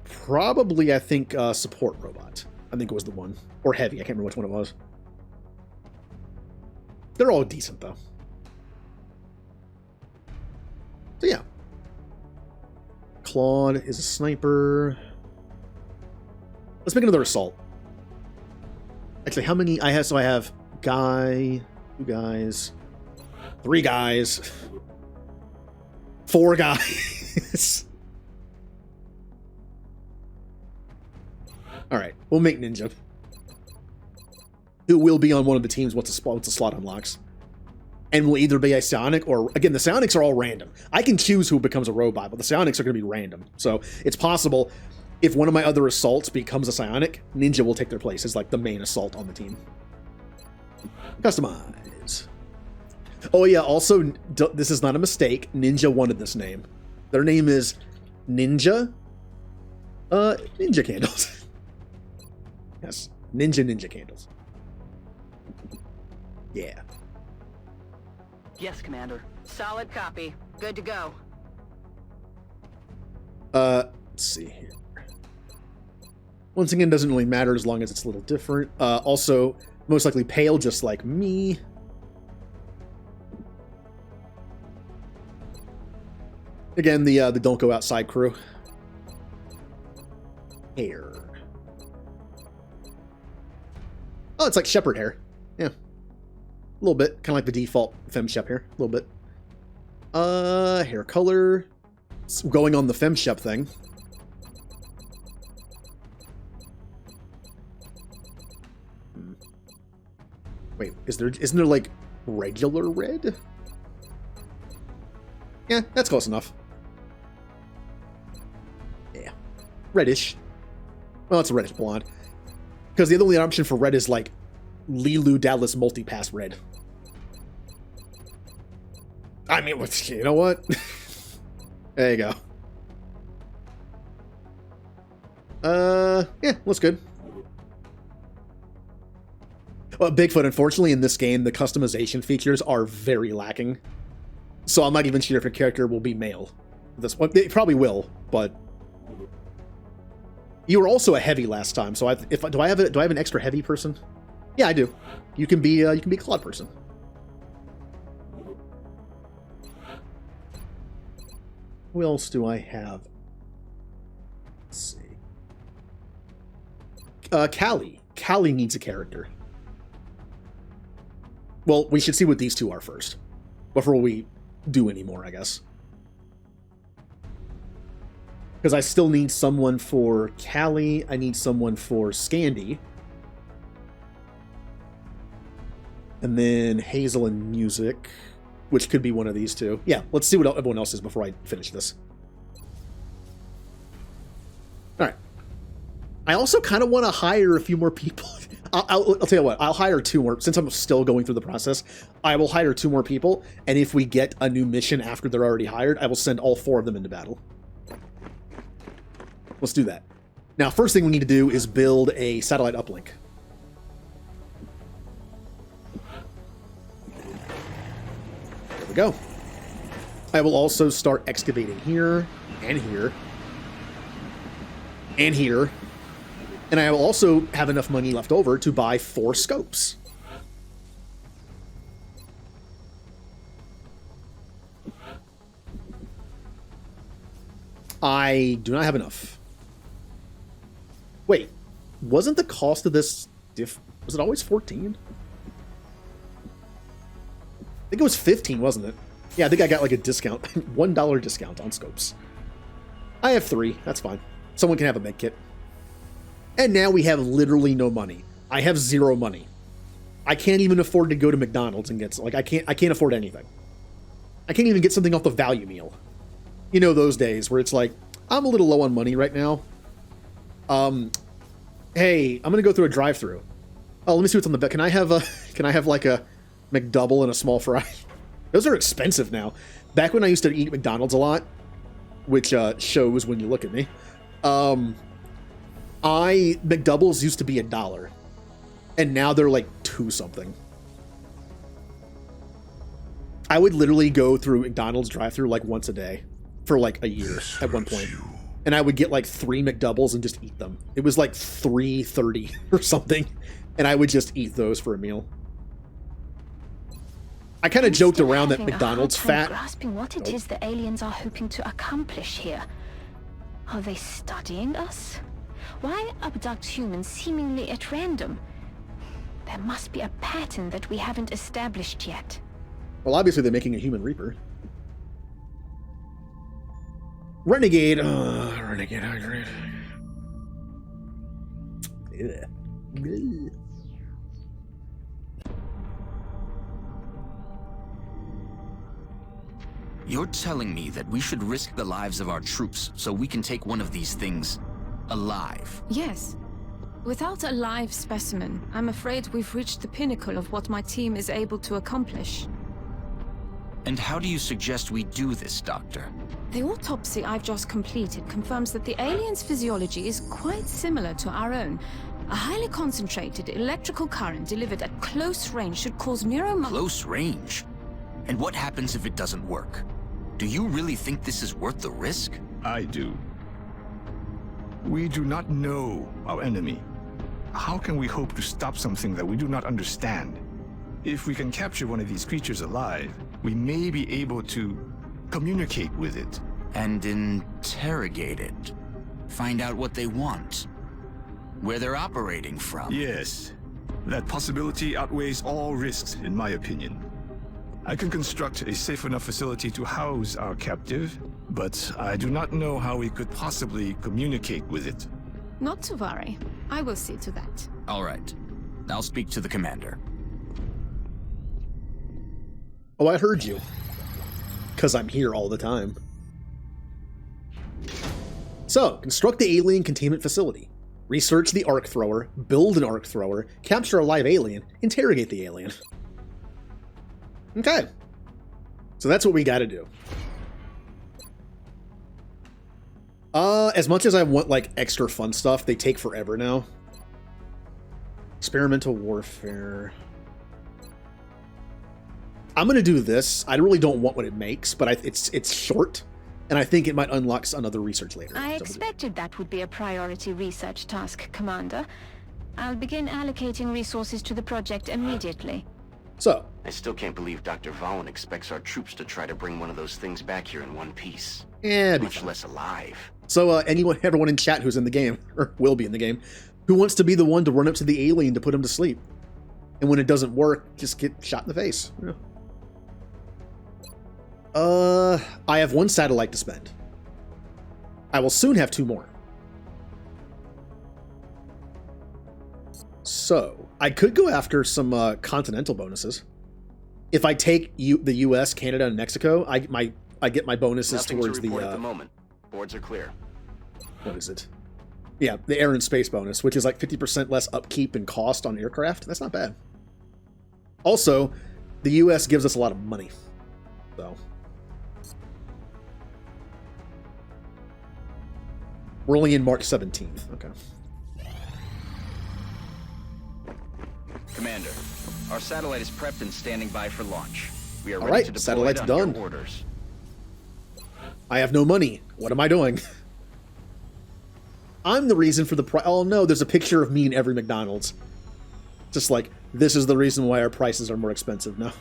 probably, I think, Support Robot. I think it was the one. Or Heavy. I can't remember which one it was. They're all decent, though. So, yeah. Claude is a sniper. Let's make another assault. Actually, how many I have? So I have guy, 2 guys, 3 guys, 4 guys. All right, we'll make Ninja, who will be on one of the teams once the slot unlocks, and will either be a psionic or, again, the psionics are all random. I can choose who becomes a robot, but the psionics are going to be random. So it's possible if one of my other assaults becomes a psionic, Ninja will take their place as like the main assault on the team. Customize. Oh yeah, also, this is not a mistake. Ninja wanted this name. Their name is Ninja. Ninja Candles. Yes, Ninja Candles. Yeah. Yes, Commander. Solid copy. Good to go. Let's see here. Once again, doesn't really matter as long as it's a little different. Also, most likely pale, just like me. Again, the don't go outside crew. Hair. Oh, it's like shepherd hair. Yeah. A little bit. Kind of like the default femme shep hair. A little bit. Hair color. It's going on the femme shep thing. Wait, isn't there like regular red? Yeah, that's close enough. Yeah. Reddish. Well, it's a reddish blonde. Because the only option for red is like Lilu Dallas Multipass red. I mean, you know what? There you go. Yeah, looks good. Well, Bigfoot, unfortunately, in this game, the customization features are very lacking. So I'm not even sure if your character will be male. This one, it probably will, but you were also a heavy last time. So do I have an extra heavy person? Yeah, I do. You can be a Claude person. Who else do I have? Let's see. Callie. Callie needs a character. Well, we should see what these 2 are first before we do any more, I guess. Because I still need someone for Callie. I need someone for Scandy. And then Hazel and Music, which could be one of these 2. Yeah, let's see what everyone else is before I finish this. All right. I also kind of want to hire a few more people. I'll tell you what, I'll hire 2 more. Since I'm still going through the process, I will hire 2 more people, and if we get a new mission after they're already hired, I will send all 4 of them into battle. Let's do that. Now, first thing we need to do is build a satellite uplink. There we go. I will also start excavating here, and here, and here. And I will also have enough money left over to buy 4 scopes. I do not have enough. Wait, wasn't the cost of this was it always 14? think it was 15, wasn't it? Yeah, I think I got like a discount, $1 discount on scopes. I have 3. That's fine. Someone can have a med kit. And now we have literally no money. I have 0 money. I can't even afford to go to McDonald's and get, like, I can't afford anything. I can't even get something off the value meal. You know those days where it's like, I'm a little low on money right now. Hey, I'm gonna go through a drive-through. Oh, let me see what's on the can I have like a McDouble and a small fry? Those are expensive now. Back when I used to eat McDonald's a lot, which shows when you look at me. McDoubles used to be $1, and now they're like 2 something. I would literally go through McDonald's drive-through like once a day for like a year at one point. And I would get like 3 McDoubles and just eat them. It was like $3.30 or something. And I would just eat those for a meal. I kind of joked around that McDonald's fat. Grasping what it is the aliens are hoping to accomplish here. Are they studying us? Why abduct humans seemingly at random? There must be a pattern that we haven't established yet. Well, obviously they're making a human reaper. Renegade. Renegade. Yeah. You're telling me that we should risk the lives of our troops so we can take one of these things alive? Yes. Without a live specimen, I'm afraid we've reached the pinnacle of what my team is able to accomplish. And how do you suggest we do this, Doctor? The autopsy I've just completed confirms that the alien's physiology is quite similar to our own. A highly concentrated electrical current delivered at close range should cause Close range? And what happens if it doesn't work? Do you really think this is worth the risk? I do. We do not know our enemy. How can we hope to stop something that we do not understand? If we can capture one of these creatures alive, we may be able to communicate with it. And interrogate it. Find out what they want. Where they're operating from. Yes. That possibility outweighs all risks, in my opinion. I can construct a safe enough facility to house our captive, but I do not know how we could possibly communicate with it. Not to worry. I will see to that. All right. I'll speak to the commander. Oh, I heard you. Because I'm here all the time. So, construct the alien containment facility. Research the arc thrower, build an arc thrower, capture a live alien, interrogate the alien. Okay. So that's what we gotta do. As much as I want, like, extra fun stuff, they take forever now. Experimental warfare. I'm gonna do this. I really don't want what it makes, but it's short, and I think it might unlock another research later. I expected that would be a priority research task, Commander. I'll begin allocating resources to the project immediately. So, I still can't believe Dr. Vaughn expects our troops to try to bring one of those things back here in one piece. Yeah, much less alive. So, everyone in chat who's in the game, or will be in the game, who wants to be the one to run up to the alien to put him to sleep? And when it doesn't work, just get shot in the face. Yeah. I have 1 satellite to spend. I will soon have 2 more. So, I could go after some continental bonuses. If I take the US, Canada, and Mexico, I get my bonuses Nothing towards to report the at the moment. Boards are clear. What is it? Yeah, the air and space bonus, which is like 50% less upkeep and cost on aircraft. That's not bad. Also, the US gives us a lot of money. So, we're only in March 17th. Okay. Commander, our satellite is prepped and standing by for launch. We are All ready right, to deploy satellite's it on done. your orders. I have no money. What am I doing? I'm the reason for the price. Oh no, there's a picture of me in every McDonald's. Just like, this is the reason why our prices are more expensive now.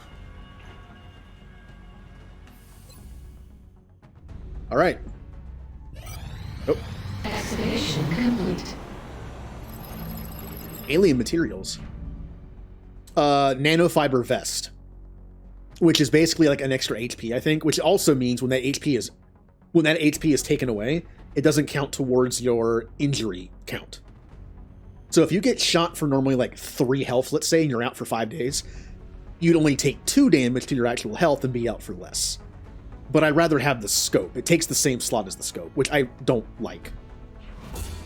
All right. Oh. Activation complete. Alien materials. Nanofiber vest. which is basically like an extra HP, I think, which also means when that HP is taken away, it doesn't count towards your injury count. So if you get shot for normally like 3 health, let's say, and you're out for 5 days, you'd only take 2 damage to your actual health and be out for less. But I'd rather have the scope. It takes the same slot as the scope, which I don't like.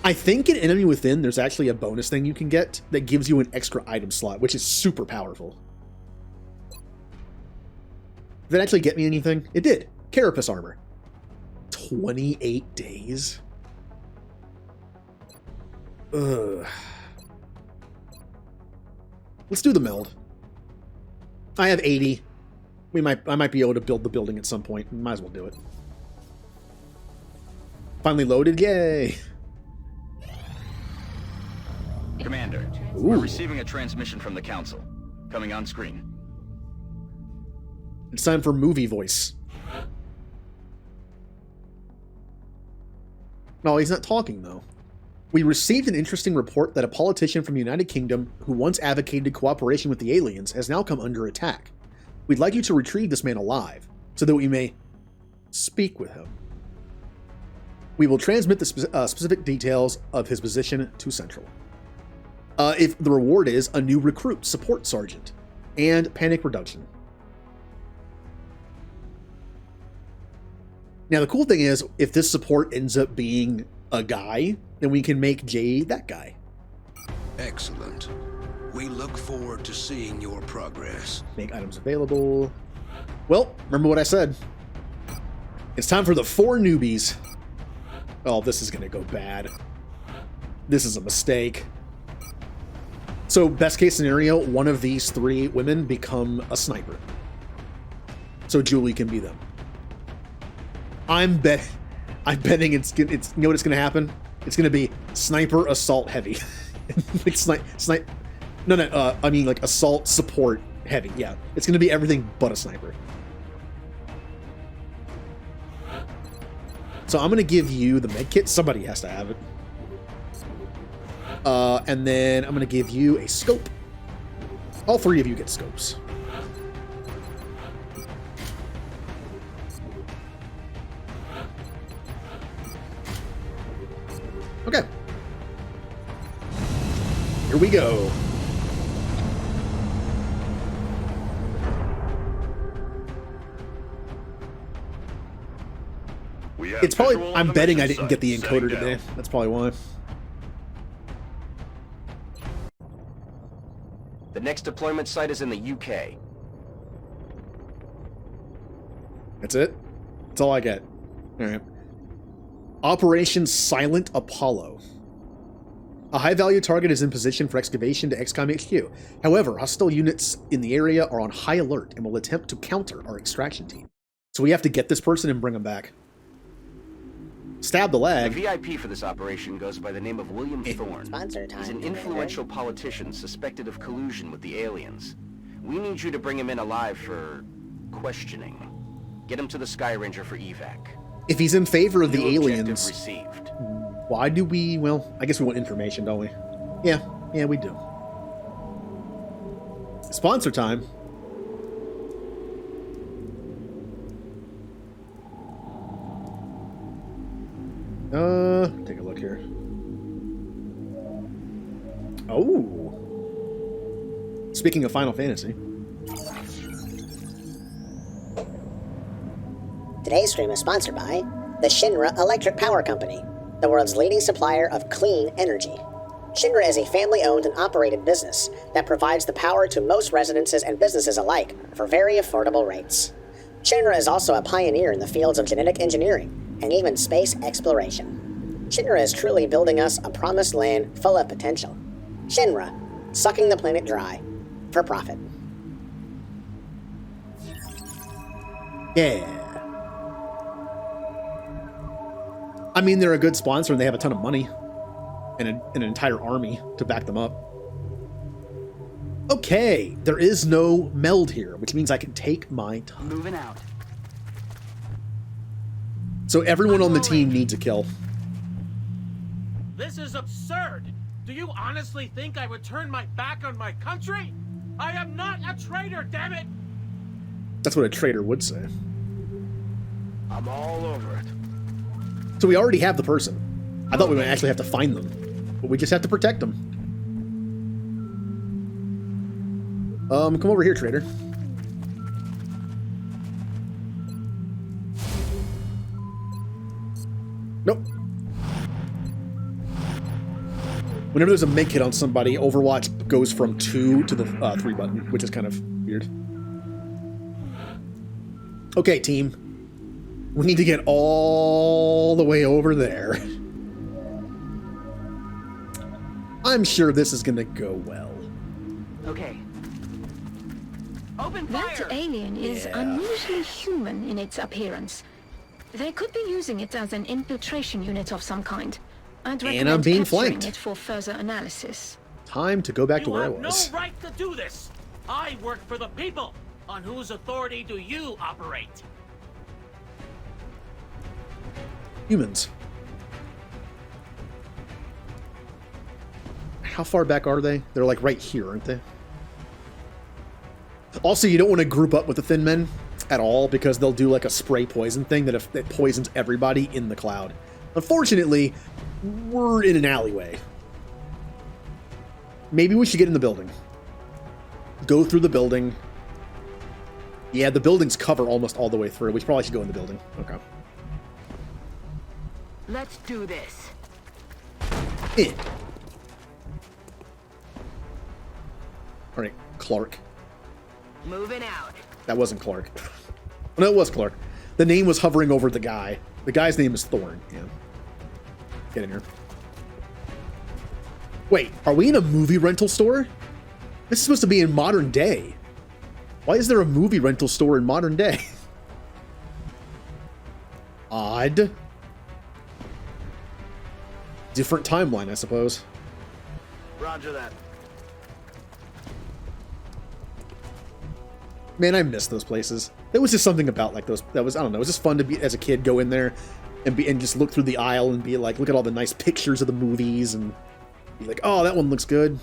I think in Enemy Within, there's actually a bonus thing you can get that gives you an extra item slot, which is super powerful. Did that actually get me anything? It did. Carapace armor. 28 days? Ugh. Let's do the meld. I have 80. I might be able to build the building at some point. Might as well do it. Finally loaded, yay! Commander, Ooh. we're receiving a transmission from the Council. Coming on screen. It's time for movie voice. No, he's not talking, though. We received an interesting report that a politician from the United Kingdom who once advocated cooperation with the aliens has now come under attack. We'd like you to retrieve this man alive, so that we may speak with him. We will transmit the specific details of his position to Central. If the reward is a new recruit, support sergeant, and panic reduction. Now, the cool thing is, if this support ends up being a guy, then we can make Jay that guy. Excellent. We look forward to seeing your progress. Make items available. Well, remember what I said. It's time for the 4 newbies. Oh, this is going to go bad. This is a mistake. So, best case scenario, one of these 3 women become a sniper. So Julie can be them. I'm betting it's you know what it's gonna happen? It's gonna be sniper assault heavy. Like I mean like assault support heavy. Yeah, it's gonna be everything but a sniper. So I'm gonna give you the med kit. Somebody has to have it. And then I'm gonna give you a scope. All 3 of you get scopes. Okay. Here we go. It's probably, I'm betting I didn't get the encoder today. That's probably why. The next deployment site is in the UK. That's it? That's all I get. Alright. Operation Silent Apollo. A high-value target is in position for excavation to XCOM HQ. However, hostile units in the area are on high alert and will attempt to counter our extraction team. So we have to get this person and bring him back. Stab the lag. The VIP for this operation goes by the name of William Thorne. He's an influential politician suspected of collusion with the aliens. We need you to bring him in alive for questioning. Get him to the Sky Ranger for evac. If he's in favor of the aliens, received. Why do we, well, I guess we want information, don't we? Yeah, we do. Sponsor time. Take a look here. Oh. Speaking of Final Fantasy. Today's stream is sponsored by the Shinra Electric Power Company, the world's leading supplier of clean energy. Shinra is a family-owned and operated business that provides the power to most residences and businesses alike for very affordable rates. Shinra is also a pioneer in the fields of genetic engineering and even space exploration. Shinra is truly building us a promised land full of potential. Shinra, sucking the planet dry for profit. Yeah. I mean, they're a good sponsor and they have a ton of money and an entire army to back them up. Okay, there is no meld here, which means I can take my time. Moving out. So everyone on the team needs a kill. This is absurd! Do you honestly think I would turn my back on my country? I am not a traitor, damn it! That's what a traitor would say. I'm all over it. So we already have the person. I thought we would actually have to find them. But we just have to protect them. Come over here, traitor. Nope. Whenever there's a make hit on somebody, Overwatch goes from 2 to the 3 button, which is kind of weird. Okay, team. We need to get all the way over there. I'm sure this is gonna go well. Okay. Open fire! That alien is unusually human in its appearance. They could be using it as an infiltration unit of some kind. I'd recommend I'm being capturing flanked. it for further analysis. Time to go back to where I You have was. no right to do this. I work for the people. On whose authority do you operate? Humans. How far back are they? They're like right here, aren't they? Also, you don't want to group up with the Thin Men at all because they'll do like a spray poison thing that poisons everybody in the cloud. Unfortunately, we're in an alleyway. Maybe we should get in the building. Go through the building. Yeah, the buildings cover almost all the way through. We probably should go in the building. Okay. Let's do this. All right, Clark. Moving out. That wasn't Clark. No, it was Clark. The name was hovering over the guy. The guy's name is Thorn. Yeah. Get in here. Wait, are we in a movie rental store? This is supposed to be in modern day. Why is there a movie rental store in modern day? Odd. Different timeline, I suppose. Roger that. Man, I miss those places. There was just something about like those. That was, I don't know. It was just fun to be as a kid, go in there and just look through the aisle and be like, look at all the nice pictures of the movies and be like, oh, that one looks good.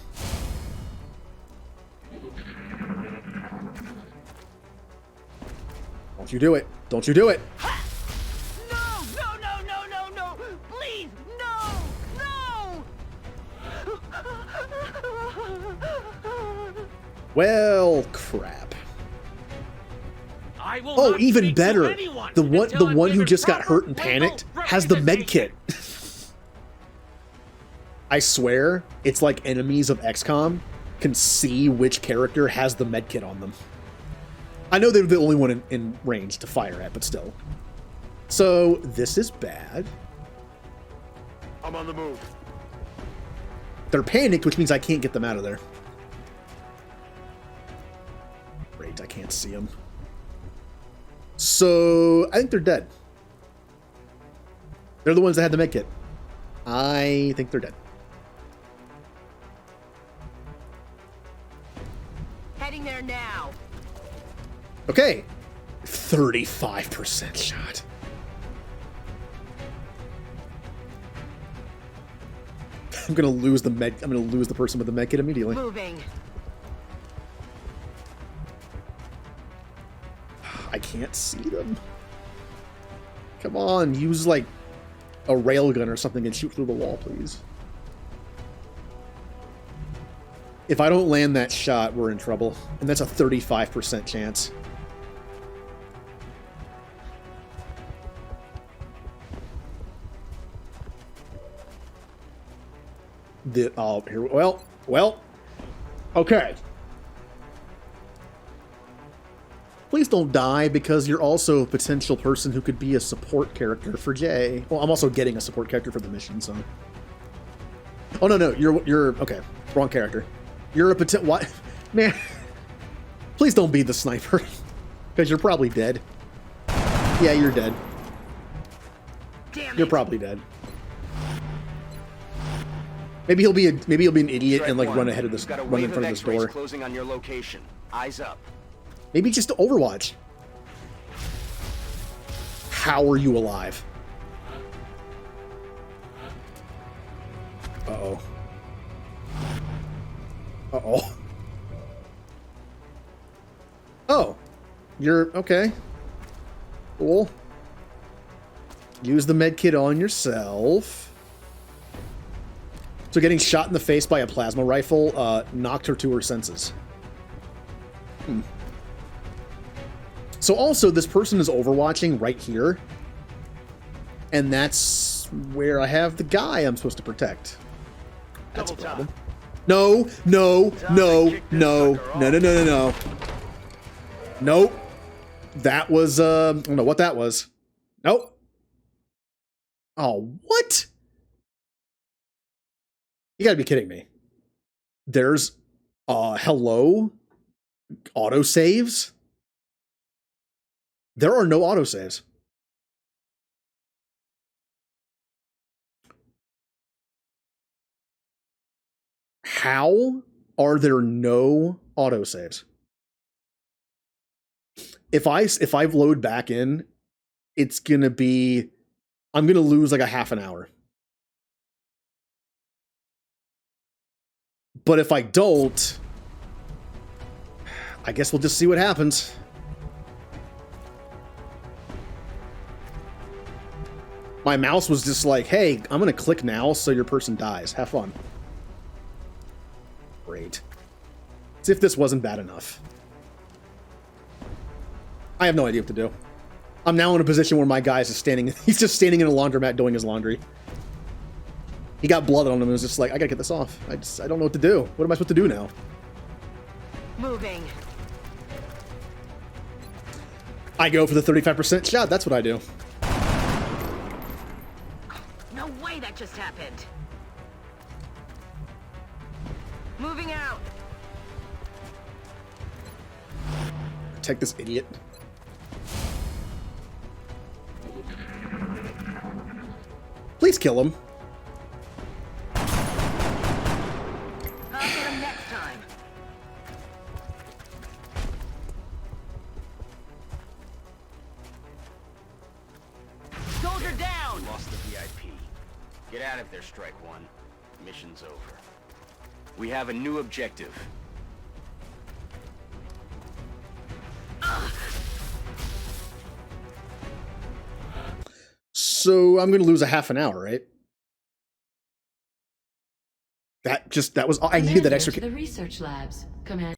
Don't you do it. Don't you do it. No, no, no, no, no, no. Please, no, no. Well, crap. I will Oh, not even speak to better. anyone The until one I'm who given just got proper hurt and panicked has the med kit. I swear, it's like enemies of XCOM can see which character has the med kit on them. I know they're the only one in range to fire at, but still. So, this is bad. I'm on the move. They're panicked, which means I can't get them out of there. Great, I can't see them. So, I think they're dead. They're the ones that had the med kit. I think they're dead. Heading there now. Okay. 35% shot. I'm gonna lose the person with the med kit immediately. Moving. I can't see them. Come on, use like a railgun or something and shoot through the wall, please. If I don't land that shot, we're in trouble. And that's a 35% chance. Here, well, okay. Please don't die, because you're also a potential person who could be a support character for Jay. Well, I'm also getting a support character for the mission, so. Oh, no, you're, okay. Wrong character. You're a potential, what? Man. Please don't be the sniper, because you're probably dead. Yeah, you're dead. Damn it. You're probably dead. Maybe he'll be an idiot and like run ahead of this, run in front of this door. Closing on your location. Eyes up. Maybe just to Overwatch. How are you alive? Uh-oh. Uh-oh. Oh. You're okay. Cool. Use the med kit on yourself. So getting shot in the face by a plasma rifle knocked her to her senses. So also, this person is overwatching right here. And that's where I have the guy I'm supposed to protect. That's a problem. No, no, no, no, no, no, no, no, no. Nope. That was, I don't know what that was. Nope. Oh, what? You gotta be kidding me. There's, hello? Autosaves? There are no autosaves. How are there no autosaves? If I load back in, it's gonna be, I'm gonna lose like a half an hour. But if I don't, I guess we'll just see what happens. My mouse was just like, hey, I'm gonna click now so your person dies. Have fun. Great. As if this wasn't bad enough. I have no idea what to do. I'm now in a position where my guy is just standing, he's just standing in a laundromat doing his laundry. He got blood on him and was just like, I gotta get this off. I don't know what to do. What am I supposed to do now? Moving. I go for the 35% shot. That's what I do. No way that just happened. Moving out. Protect this idiot. Please kill him. I'll get him next time. Soldier down! Lost the VIP. Get out of there, Strike One. Mission's over. We have a new objective. So I'm going to lose a half an hour, right? That was, I needed that extra. To the research labs. Command.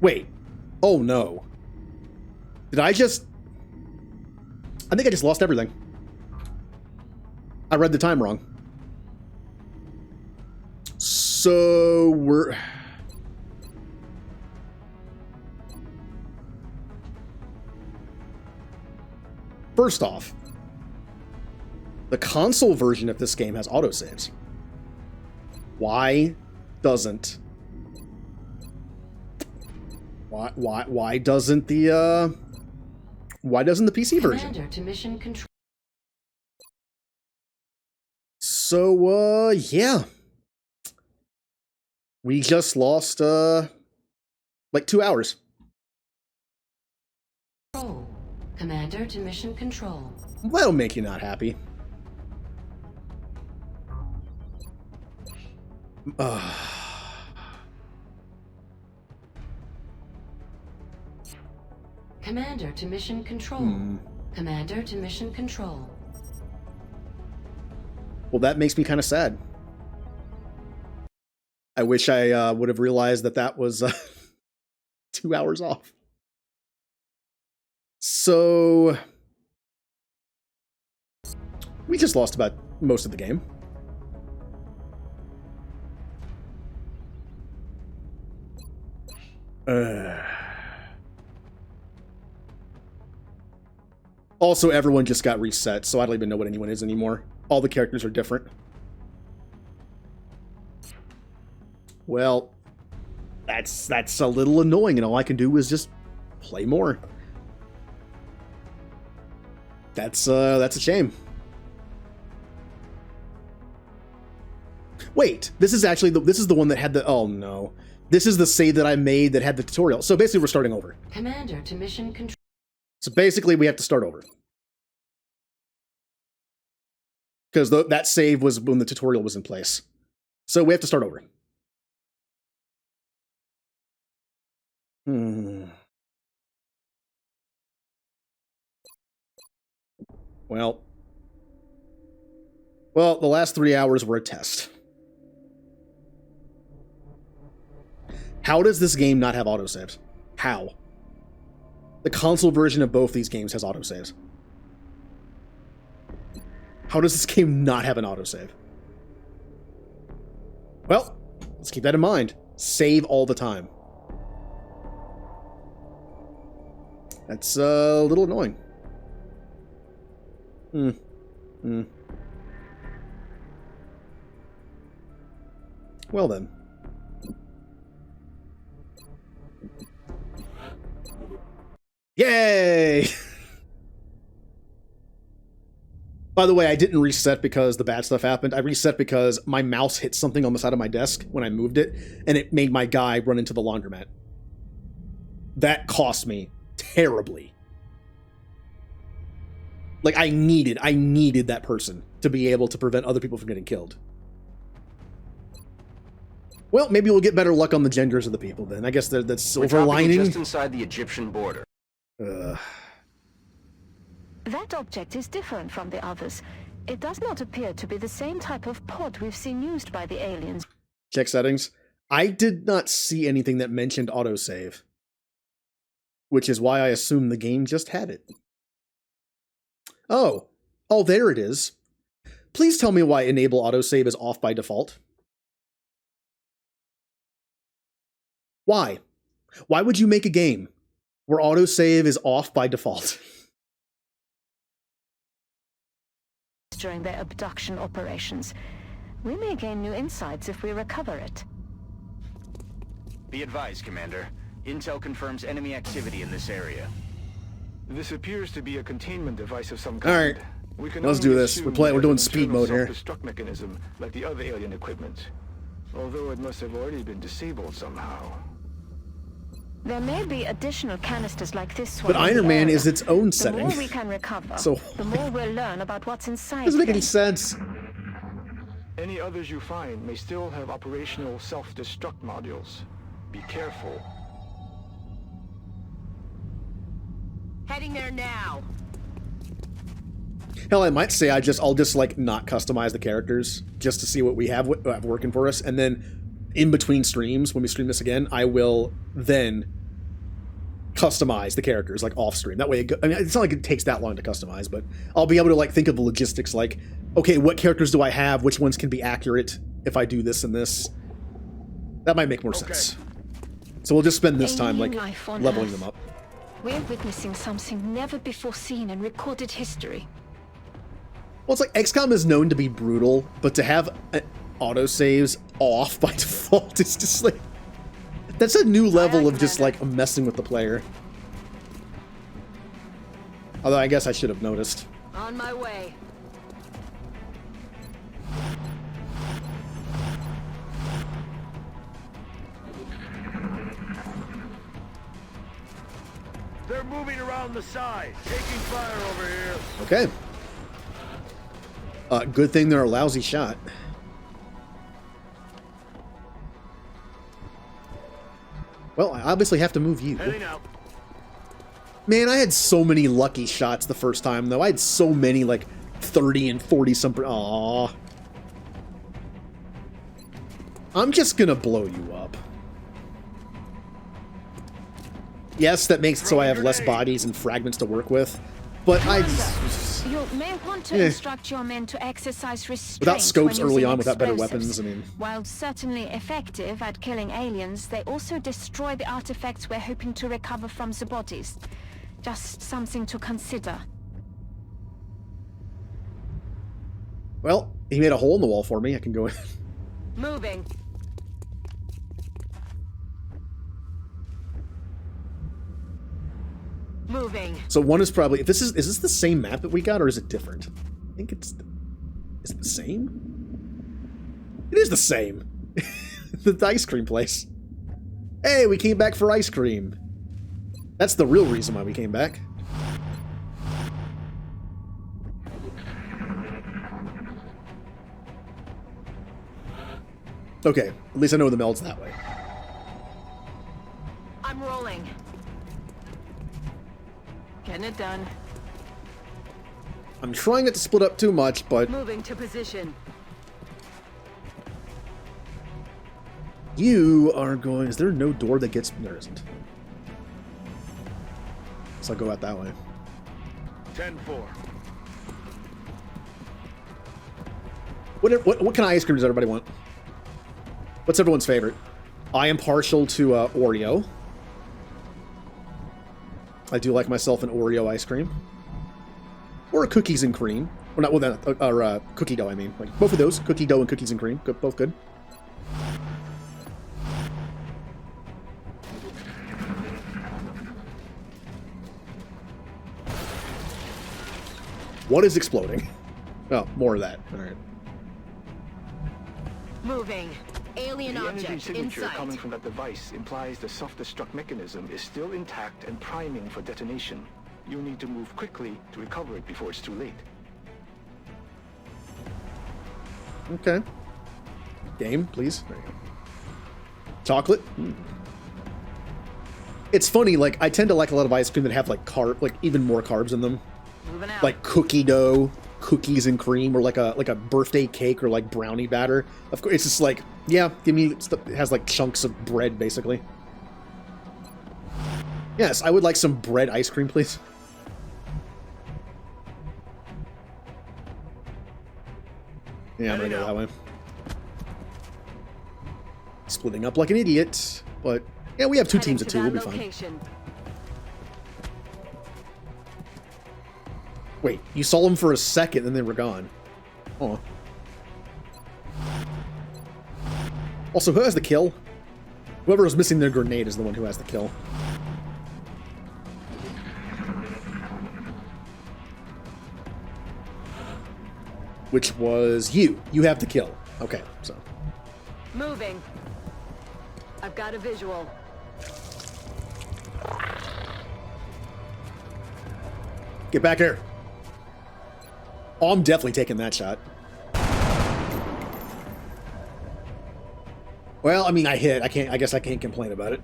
Wait. Oh no. I think I just lost everything. I read the time wrong. So we're... First off, the console version of this game has autosaves. Why doesn't the PC version? Commander to mission control. So yeah. We just lost like 2 hours. Commander to mission control. That'll make you not happy. Commander to mission control. Commander to mission control. Well, that makes me kind of sad. I wish I would have realized that was 2 hours off. So we just lost about most of the game. Also, everyone just got reset, so I don't even know what anyone is anymore. All the characters are different. Well, that's a little annoying, and all I can do is just play more. That's a shame. Wait, this is actually this is the one that had the, oh no. This is the save that I made that had the tutorial. So basically we're starting over. Commander to mission control. So basically we have to start over. Because that save was when the tutorial was in place. So we have to start over. Well, the last 3 hours were a test. How does this game not have autosaves? How? The console version of both these games has autosaves. How does this game not have an autosave? Well, let's keep that in mind. Save all the time. That's a little annoying. Well then. Yay! By the way, I didn't reset because the bad stuff happened. I reset because my mouse hit something on the side of my desk when I moved it, and it made my guy run into the laundromat. That cost me terribly. Like, I needed that person to be able to prevent other people from getting killed. Well, maybe we'll get better luck on the genders of the people then. I guess that's silver lining. Just inside the Egyptian border. That object is different from the others. It does not appear to be the same type of pod we've seen used by the aliens. Check settings. I did not see anything that mentioned autosave, which is why I assume the game just had it. Oh, there it is. Please tell me why enable autosave is off by default. Why? Why would you make a game where autosave is off by default? During their abduction operations. We may gain new insights if we recover it. Be advised, Commander. Intel confirms enemy activity in this area. This appears to be a containment device of some kind. All right, let's do this. We're doing speed mode here. Self-destruct mechanism like the other alien equipment, although it must have already been disabled somehow. There may be additional canisters like this But one. Iron Man is its own setting. The more we can recover, so the more we'll learn about what's inside. Doesn't make any sense. Any others you find may still have operational self-destruct modules. Be careful. Heading there now. Hell, I might say I'll just like not customize the characters just to see what we have working for us, and then in between streams, when we stream this again, I will then customize the characters like off stream. That way, I mean, it's not like it takes that long to customize, but I'll be able to like think of the logistics. Like, okay, what characters do I have? Which ones can be accurate if I do this and this? That might make more sense. So we'll just spend this time like leveling them up. We're witnessing something never before seen in recorded history. Well, it's like XCOM is known to be brutal, but to have autosaves off by default is just like, that's a new level of just like messing with the player. Although I guess I should have noticed. On my way. They're moving around the side, taking fire over here. Okay. Good thing they're a lousy shot. Well, I obviously have to move you. Man, I had so many lucky shots the first time, though. I had so many, like, 30 and 40 something. Aww. I'm just gonna blow you up. Yes, that makes it so I have less bodies and fragments to work with, but You may want to instruct your men to exercise restraint without scopes when early using on, without better explosives. weapons, I mean... While certainly effective at killing aliens, they also destroy the artifacts we're hoping to recover from the bodies. Just something to consider. Well, he made a hole in the wall for me. I can go in. Moving. Moving. So one is probably... If this is this the same map that we got, or is it different? I think it's... Is it the same? It is the same. The ice cream place. Hey, we came back for ice cream. That's the real reason why we came back. Okay, at least I know the meld's that way. I'm rolling. Getting it done. I'm trying not to split up too much, but Moving to position. you are going... Is there no door that gets... There isn't. So I'll go out that way. 10-4. What kind of ice cream does everybody want? What's everyone's favorite? I am partial to Oreo. I do like myself an Oreo ice cream. Or cookies and cream. Or not, well, or cookie dough, I mean. Like, both of those, cookie dough and cookies and cream. Both good. What is exploding? Oh, more of that. All right. Moving. Alien the energy object signature inside. coming from that device implies the self-destruct mechanism is still intact and priming for detonation. You need to move quickly to recover it before it's too late. Okay. Game, please. There you go. Chocolate. It's funny, like, I tend to like a lot of ice cream that have, like, even more carbs in them. Moving out. Like cookie dough, cookies and cream, or like a birthday cake or like brownie batter. Of course, it's just like, yeah, give me stuff. It has like chunks of bread, basically. Yes, I would like some bread ice cream, please. Yeah, I'm gonna go that way. Splitting up like an idiot, but yeah, we have two teams of two. We'll be fine. Wait, you saw them for a second, and they were gone. Oh. Also, who has the kill? Whoever was missing their grenade is the one who has the kill. Which was you. You have the kill. Okay, so. Moving. I've got a visual. Get back here. Oh, I'm definitely taking that shot. Well, I mean, I hit. I guess I can't complain about it.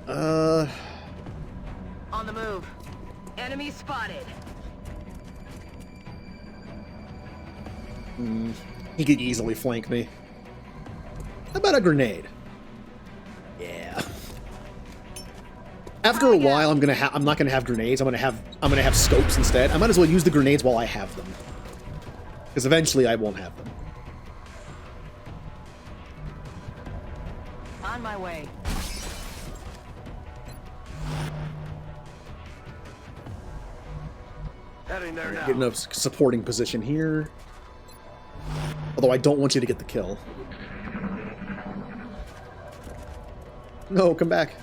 On the move. Enemy spotted. He could easily flank me. How about a grenade? Yeah. After a while, I'm not gonna have grenades. I'm gonna have scopes instead. I might as well use the grenades while I have them, because eventually I won't have them. On my way. Heading there now. Getting a supporting position here. Although I don't want you to get the kill. No, come back.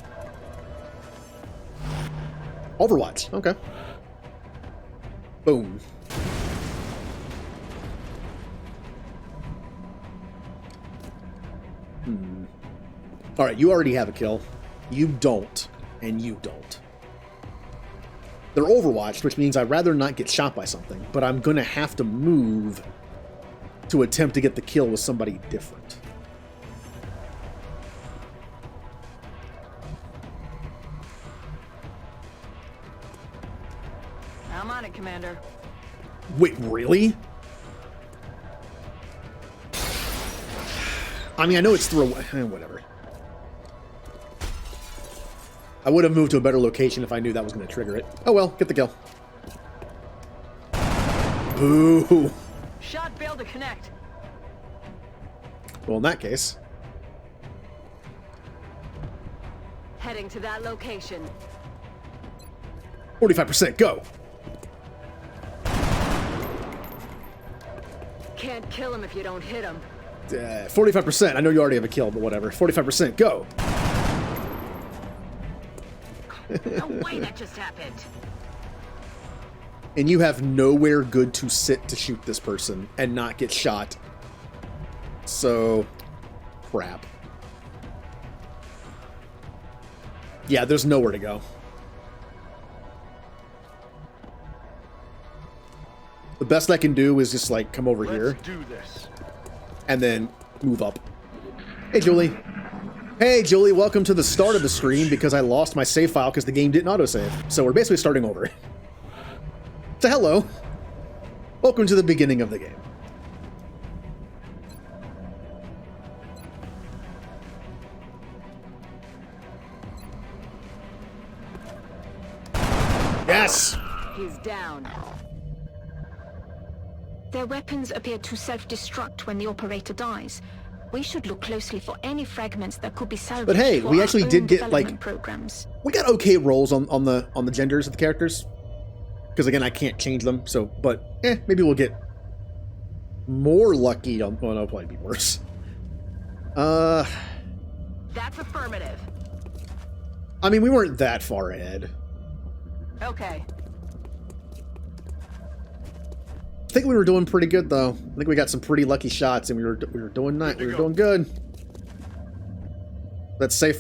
Overwatch. Okay. Boom. Alright, you already have a kill. You don't. And you don't. They're overwatched, which means I'd rather not get shot by something, but I'm gonna have to move to attempt to get the kill with somebody different. I'm on it, Commander. Wait, really? I mean, I know it's through... whatever. I would have moved to a better location if I knew that was going to trigger it. Oh well, get the kill. Boo! Shot failed to connect. Well, in that case... Heading to that location. 45%, go! Can't kill him if you don't hit him. 45%. I know you already have a kill, but whatever. 45%, go! No way that just happened. And you have nowhere good to sit to shoot this person and not get shot. So, crap. Yeah, there's nowhere to go. The best I can do is just, like, come over here. Let's do this. And then move up. Hey, Julie. Hey, Julie, welcome to the start of the screen because I lost my save file because the game didn't autosave. So we're basically starting over. So hello. Welcome to the beginning of the game. Yes! He's down. Their weapons appear to self-destruct when the operator dies. We should look closely for any fragments that could be salvaged. But hey, for we our actually own did get development programs. we got okay rolls on the genders of the characters. Because again, I can't change them. So, but maybe we'll get more lucky on. Well, no, it'll probably be worse. That's affirmative. I mean, we weren't that far ahead. Okay. I think we were doing pretty good though. I think we got some pretty lucky shots, and we were doing good. Let's say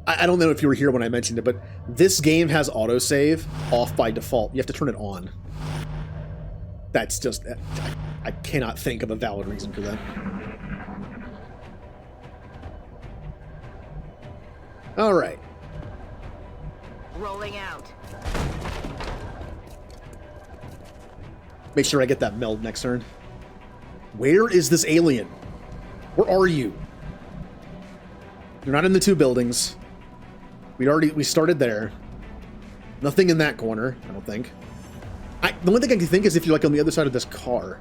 I don't know if you were here when I mentioned it, but this game has autosave off by default. You have to turn it on. That's just I cannot think of a valid reason for that. All right. Rolling out. Make sure I get that meld next turn. Where is this alien? Where are you? You're not in the two buildings. We started there. Nothing in that corner, I don't think. The only thing I can think is if you're like on the other side of this car.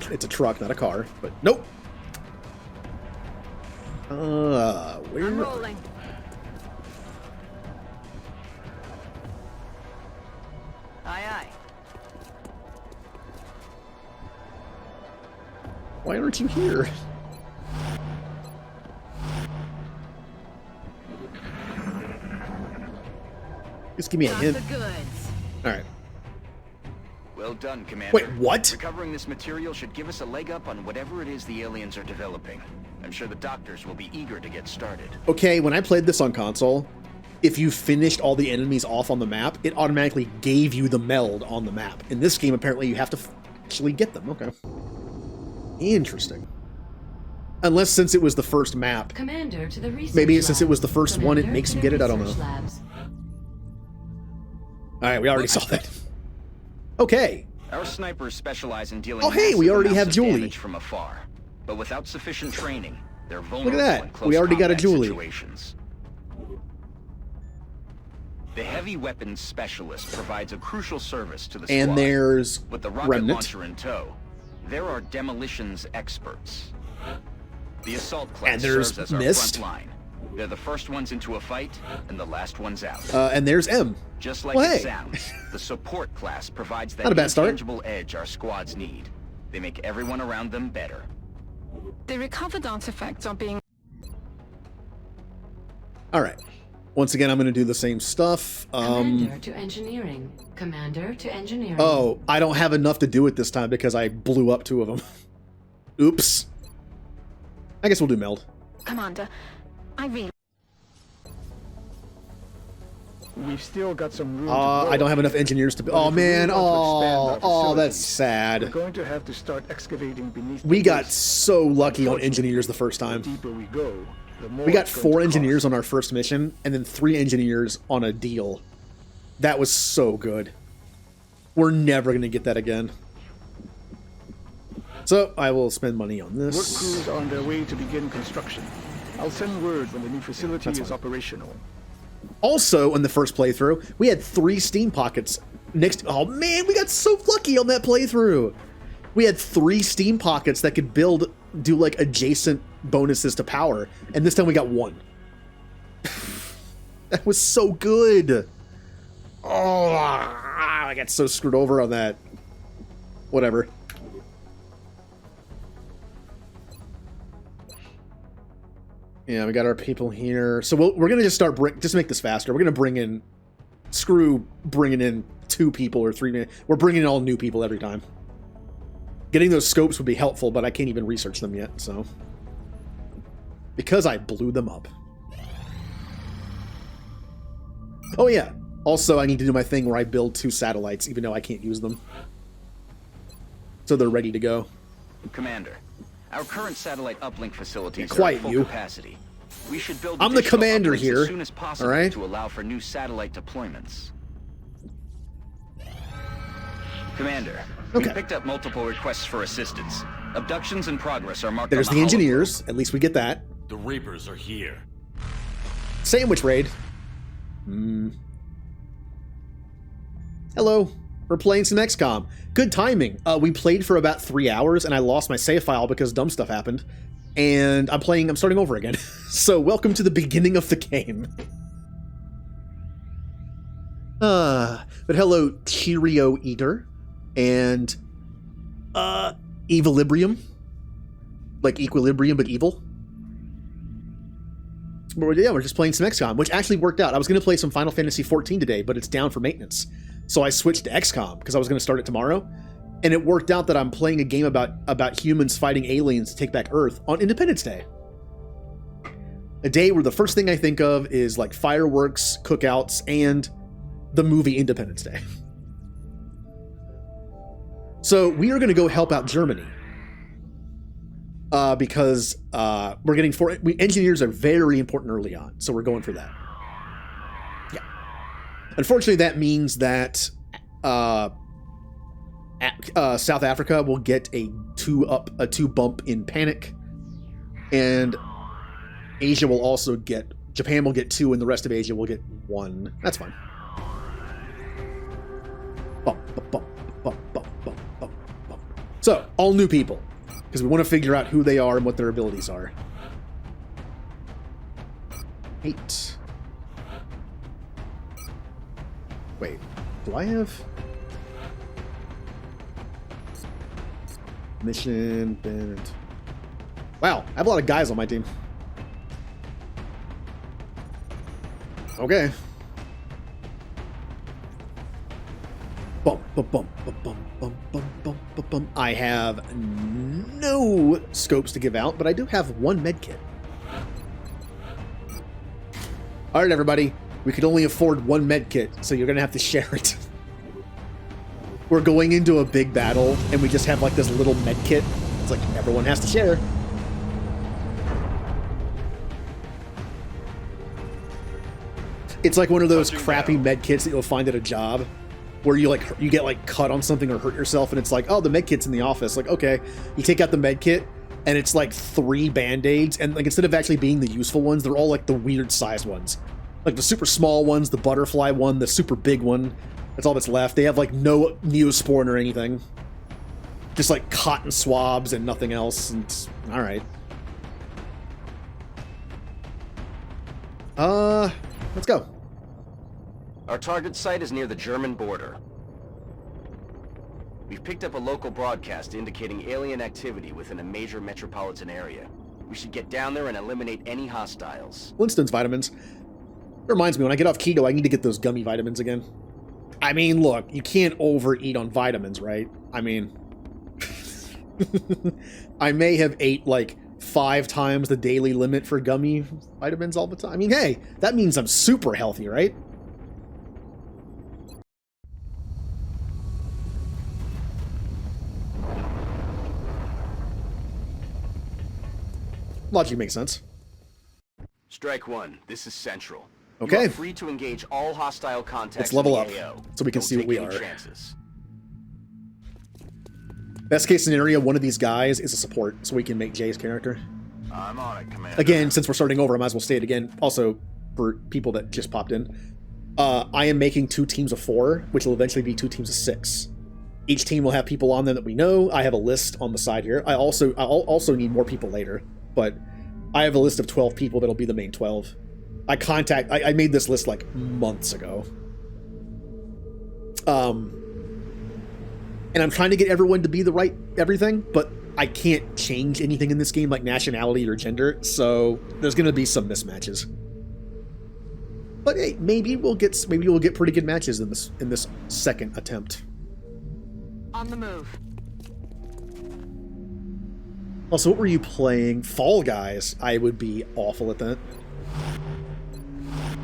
It's a truck, not a car. But nope. Where? I'm rolling. Aye, aye. Why aren't you here? Just give me a hint. All right. Well done, Commander. Wait, what? Recovering this material should give us a leg up on whatever it is the aliens are developing. I'm sure the doctors will be eager to get started. Okay, when I played this on console, if you finished all the enemies off on the map, it automatically gave you the meld on the map. In this game, apparently, you have to actually get them. Okay. Interesting. Unless since it was the first map. Commander to the research maybe labs. since it was the first Commander one, it makes you get it. I don't know. Labs. All right, we already saw that. Okay. Our snipers specialize in dealing Oh, hey, we already have Julie. damage from afar. But without sufficient training, they're vulnerable Look at in that. close We already got a combat Julie. situations. The heavy weapons specialist provides a crucial service to the squad. And there's With the rocket Remnant. launcher in tow, there are demolitions experts. The assault class And there's serves as our Mist. front line. They're the first ones into a fight, and the last ones out. And there's M. Just like Well, it hey. sounds, the support class provides that Not a bad start. intangible edge our squads need. They make everyone around them better. The recovered artifacts are being... All right. Once again, I'm going to do the same stuff. Commander to engineering. Commander to engineering. Oh, I don't have enough to do it this time because I blew up 2 of them. Oops. I guess we'll do meld. Commander, I really... We've still got some room to I don't have enough engineers to... Oh, man. Oh, that's sad. We're going to have to start excavating beneath We the got base. so lucky on engineers the first time. The deeper we go, the more We got it's going 4 to engineers cost. on our first mission, and then 3 engineers on a deal. That was so good. We're never going to get that again. So, I will spend money on Work this. crews are on their way to begin construction. I'll send word when the new facility That's is fine. operational. Also, in the first playthrough, we had 3 steam pockets next. Oh man, we got so lucky on that playthrough. We had 3 steam pockets that could do like adjacent bonuses to power, and this time we got 1. That was so good. Oh, I got so screwed over on that. Whatever. Yeah, we got our people here. So we're going to just start... just make this faster. We're going to bring in... Screw bringing in 2 people or 3... We're bringing in all new people every time. Getting those scopes would be helpful, but I can't even research them yet, so... Because I blew them up. Oh, yeah. Also, I need to do my thing where I build 2 satellites, even though I can't use them. So they're ready to go. Commander, our current satellite uplink facilities are Quiet at full you. capacity. We should build I'm the additional commander uplinks here, as soon as possible all right? to allow for new satellite deployments. Commander, Okay. we picked up multiple requests for assistance. Abductions in progress are marked There's on the the engineers. At least we get that. The Reapers are here. Sandwich raid. Hello. We're playing some XCOM. Good timing. We played for about 3 hours, and I lost my save file because dumb stuff happened. And I'm starting over again. So welcome to the beginning of the game. But hello, Cheerio Eater. And, Equilibrium. Like Equilibrium, but evil. But yeah, we're just playing some XCOM, which actually worked out. I was going to play some Final Fantasy XIV today, but it's down for maintenance. So I switched to XCOM because I was going to start it tomorrow. And it worked out that I'm playing a game about humans fighting aliens to take back Earth on Independence Day. A day where the first thing I think of is like fireworks, cookouts, and the movie Independence Day. So we are going to go help out Germany. Because we're getting engineers are very important early on, so we're going for that. Yeah. Unfortunately, that means that South Africa will get a 2 bump in panic, and Asia will also get. Japan will get 2, and the rest of Asia will get 1. That's fine. Bump, bump, bump, bump, bump, bump, bump, bump. So all new people. Because we want to figure out who they are and what their abilities are. 8. Wait, do I have... Mission, Bennett... Wow, I have a lot of guys on my team. Okay. Bump, bump, bump, bump, bump, bump, bump, bump, bump, bump. I have no scopes to give out, but I do have 1 medkit. All right, everybody. We could only afford 1 medkit, so you're going to have to share it. We're going into a big battle, and we just have like this little medkit. It's like everyone has to share. It's like one of those crappy medkits that you'll find at a job. Where you get like cut on something or hurt yourself, and it's like, oh, the med kit's in the office. Like, okay, you take out the med kit, and it's like 3 band-aids, and like instead of actually being the useful ones, they're all like the weird sized ones, like the super small ones, the butterfly one, the super big one. That's all that's left. They have like no Neosporin or anything, just like cotton swabs and nothing else. And all right, let's go. Our target site is near the German border. We've picked up a local broadcast indicating alien activity within a major metropolitan area. We should get down there and eliminate any hostiles. Flintstones vitamins. It reminds me, when I get off keto, I need to get those gummy vitamins again. I mean, look, you can't overeat on vitamins, right? I mean, I may have ate like 5 times the daily limit for gummy vitamins all the time. I mean, hey, that means I'm super healthy, right? Logic makes sense. Strike 1. This is Central. Okay. You are free to engage all hostile contacts. Let's level up in the AO. so we can Don't see what take we any are. chances. Best case scenario, one of these guys is a support, so we can make Jay's character. I'm on it, Commander. Again, since we're starting over, I might as well say it again. Also, for people that just popped in, I am making 2 teams of 4, which will eventually be 2 teams of 6. Each team will have people on them that we know. I have a list on the side here. I'll also need more people later, but I have a list of 12 people that'll be the main 12. I made this list like months ago. And I'm trying to get everyone to be the right everything, but I can't change anything in this game like nationality or gender, so there's going to be some mismatches. But hey, maybe we'll get pretty good matches in this second attempt. On the move. Also, what were you playing? Fall Guys. I would be awful at that.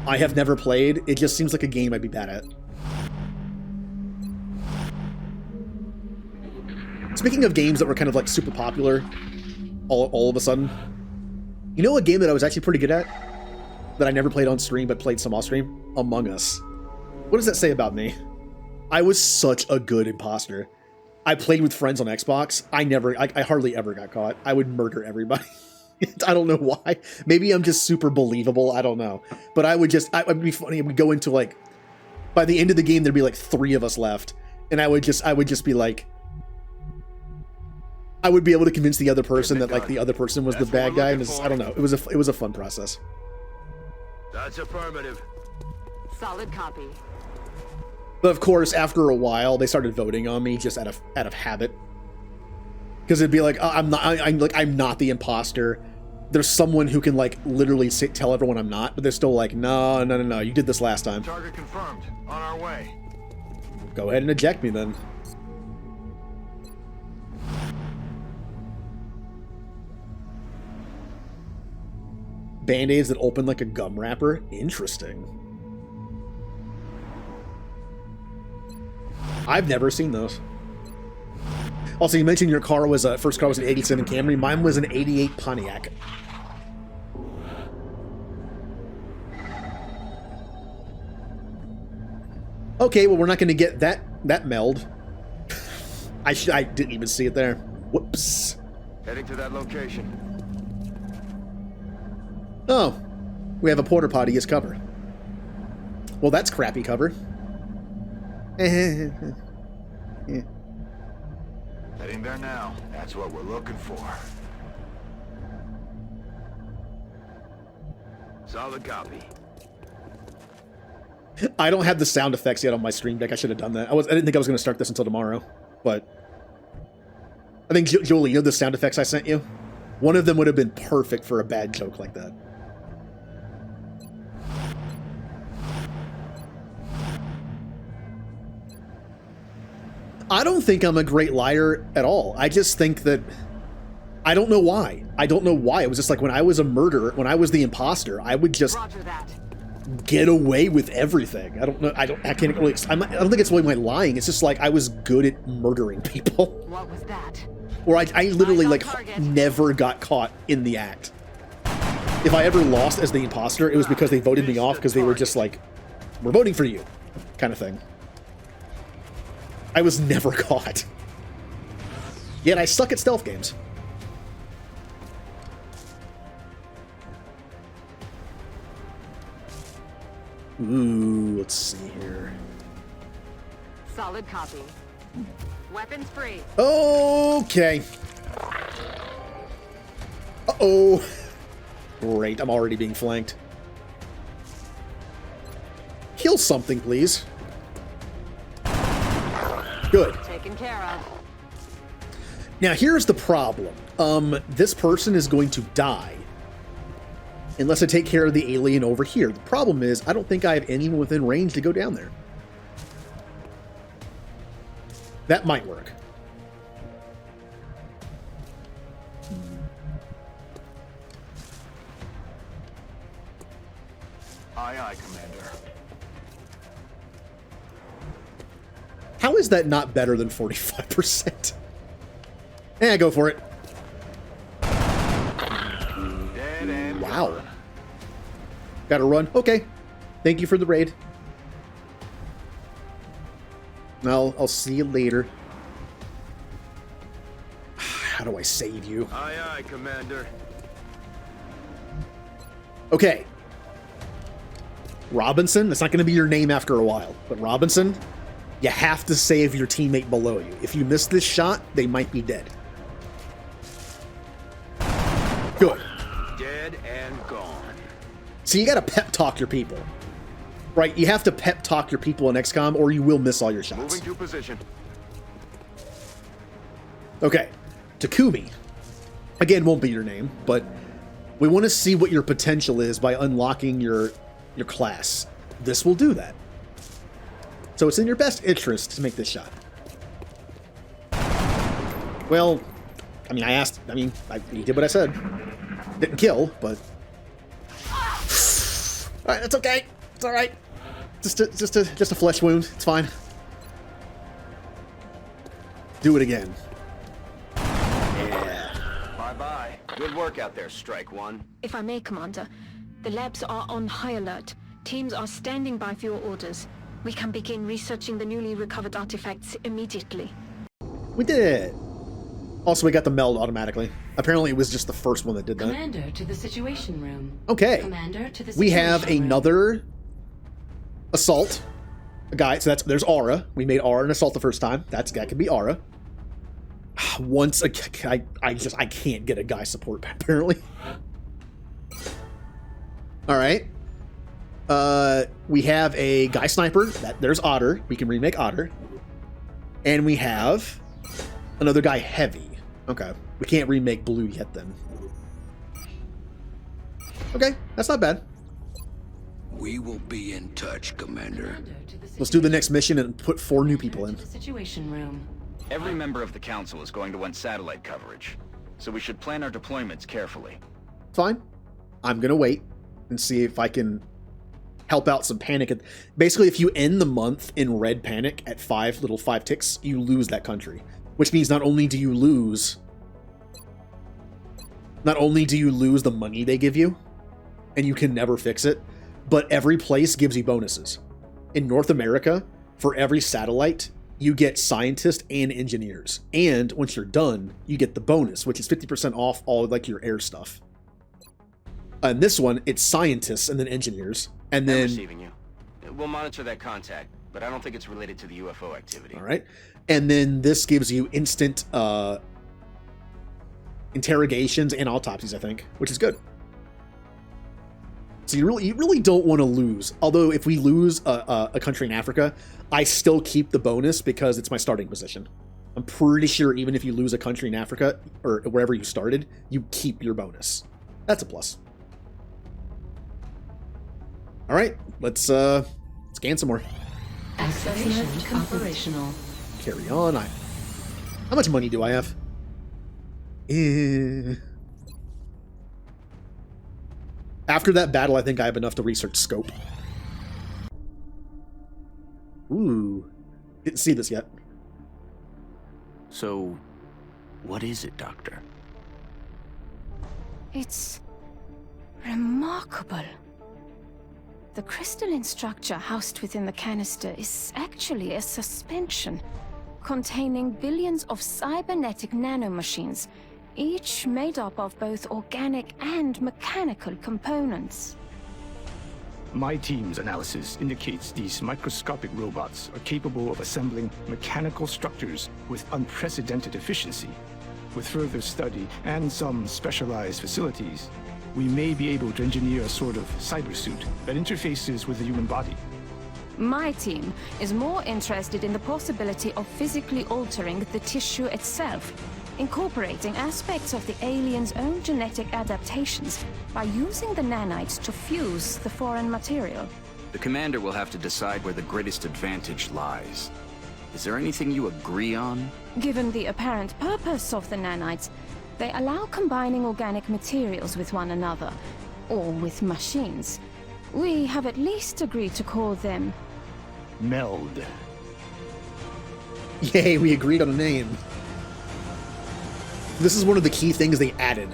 I have never played. It just seems like a game I'd be bad at. Speaking of games that were kind of like super popular all of a sudden, you know a game that I was actually pretty good at that I never played on stream but played some off stream? Among Us. What does that say about me? I was such a good imposter. I played with friends on Xbox. I hardly ever got caught. I would murder everybody. I don't know why. Maybe I'm just super believable. I don't know. But I would be funny. I would go into like, by the end of the game, there'd be like 3 of us left. And I would just be like, I would be able to convince the other person that like the other person was the bad guy. And I don't know. It was a fun process. That's affirmative. Solid copy. But of course, after a while, they started voting on me just out of habit. Because it'd be like, oh, I'm not the imposter. There's someone who can like literally tell everyone I'm not, but they're still like, no, you did this last time. Target confirmed. On our way. Go ahead and eject me then. Band-aids that open like a gum wrapper? Interesting. I've never seen those. Also, you mentioned your car was first car was an 87 Camry. Mine was an 88 Pontiac. Okay, well, we're not going to get that meld. I didn't even see it there. Whoops. Heading to that location. Oh, we have a porta potty as cover. Well, that's crappy cover. Yeah. Heading there now. That's what we're looking for. Solid copy. I don't have the sound effects yet on my stream deck. I should have done that. I didn't think I was going to start this until tomorrow, but I think Julie, you know the sound effects I sent you? One of them would have been perfect for a bad joke like that. I don't think I'm a great liar at all. I just think that I don't know why. It was just like when I was a murderer, when I was the imposter, I would just get away with everything. I don't know. I don't think it's really my lying. It's just like I was good at murdering people. What was that? Or I literally like never got caught in the act. If I ever lost as the imposter, it was because they voted me off because they were just like, we're voting for you, kind of thing. I was never caught. Yet I suck at stealth games. Ooh, let's see here. Solid copy. Weapons free. Okay. Uh-oh. Great, I'm already being flanked. Kill something, please. Good. Taken care of. Now here's the problem. This person is going to die unless I take care of the alien over here. The problem is I don't think I have anyone within range to go down there. That might work. Aye, aye, Commander. How is that not better than 45%? Yeah, go for it. Wow. Gotta run. Okay. Thank you for the raid. I'll see you later. How do I save you? Aye, aye, Commander. Okay. Robinson, that's not going to be your name after a while, but Robinson, you have to save your teammate below you. If you miss this shot, they might be dead. Good. Dead and gone. So you got to pep talk your people. Right, you have to pep talk your people in XCOM or you will miss all your shots. Moving to position. Okay, Takumi. Again, won't be your name, but we want to see what your potential is by unlocking your class. This will do that. So it's in your best interest to make this shot. Well, I mean, he did what I said. Didn't kill, but... Alright, that's okay. It's alright. Just a flesh wound. It's fine. Do it again. Yeah. Bye-bye. Good work out there, Strike One. If I may, Commander, the labs are on high alert. Teams are standing by for your orders. We can begin researching the newly recovered artifacts immediately. We did it. Also, we got the meld automatically. Apparently, it was just the first one that did that. Commander to the Situation Room. Okay. Commander to the We Situation have Room. another assault. A guy. So there's Aura. We made Aura an assault the first time. That can be Aura. Once I can't get a guy support apparently. All right. We have a guy sniper. There's Otter. We can remake Otter. And we have another guy heavy. Okay. We can't remake Blue yet then. Okay, that's not bad. We will be in touch, Commander. Let's do the next mission and put 4 new people in. Situation Room. Every member of the council is going to want satellite coverage, so we should plan our deployments carefully. Fine. I'm gonna wait and see if I can help out some panic. Basically, if you end the month in red panic at 5 ticks, you lose that country. Which means not only do you lose the money they give you, and you can never fix it, but every place gives you bonuses. In North America, for every satellite, you get scientists and engineers. And once you're done, you get the bonus, which is 50% off all like your air stuff. And this one, it's scientists and then engineers. And then I'm receiving you. We'll monitor that contact, but I don't think it's related to the UFO activity. All right. And then this gives you instant interrogations and autopsies, I think, which is good. So you really don't want to lose. Although if we lose a country in Africa, I still keep the bonus because it's my starting position. I'm pretty sure even if you lose a country in Africa or wherever you started, you keep your bonus. That's a plus. All right, let's scan some more. Activation operational. Carry on. How much money do I have? After that battle, I think I have enough to research scope. Ooh. Didn't see this yet. So, what is it, Doctor? It's remarkable. The crystalline structure housed within the canister is actually a suspension containing billions of cybernetic nanomachines, each made up of both organic and mechanical components. My team's analysis indicates these microscopic robots are capable of assembling mechanical structures with unprecedented efficiency. With further study and some specialized facilities, we may be able to engineer a sort of cybersuit that interfaces with the human body. My team is more interested in the possibility of physically altering the tissue itself, incorporating aspects of the aliens' own genetic adaptations by using the nanites to fuse the foreign material. The commander will have to decide where the greatest advantage lies. Is there anything you agree on? Given the apparent purpose of the nanites, they allow combining organic materials with one another, or with machines. We have at least agreed to call them Meld. Yay, we agreed on a name. This is one of the key things they added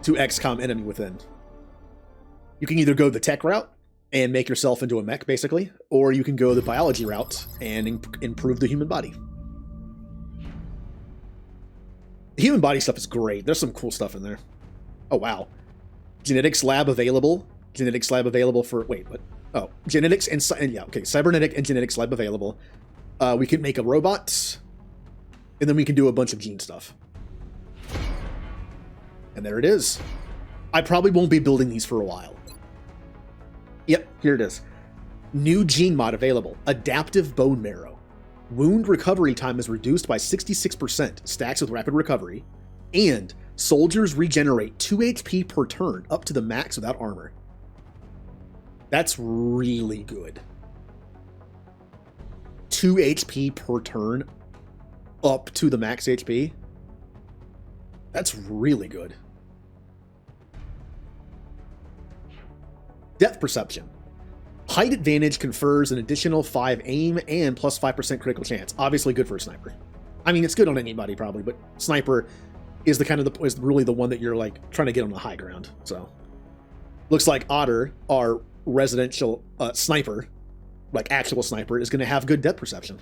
to XCOM Enemy Within. You can either go the tech route and make yourself into a mech, basically, or you can go the biology route and improve the human body. The human body stuff is great. There's some cool stuff in there. Oh, wow. Genetics lab available. Genetics lab available for... Wait, what? Oh, genetics and yeah, okay. Cybernetic and genetics lab available. We can make a robot, and then we can do a bunch of gene stuff. And there it is. I probably won't be building these for a while. Yep, here it is. New gene mod available. Adaptive bone marrow. Wound recovery time is reduced by 66%, stacks with rapid recovery, and soldiers regenerate 2 HP per turn up to the max without armor. That's really good. 2 HP per turn up to the max HP. That's really good. Depth perception. Height advantage confers an additional 5 aim and plus 5% critical chance. Obviously good for a sniper. I mean, it's good on anybody probably, but sniper is is really the one that you're like trying to get on the high ground. So looks like Otter, our residential sniper, like actual sniper, is going to have good depth perception.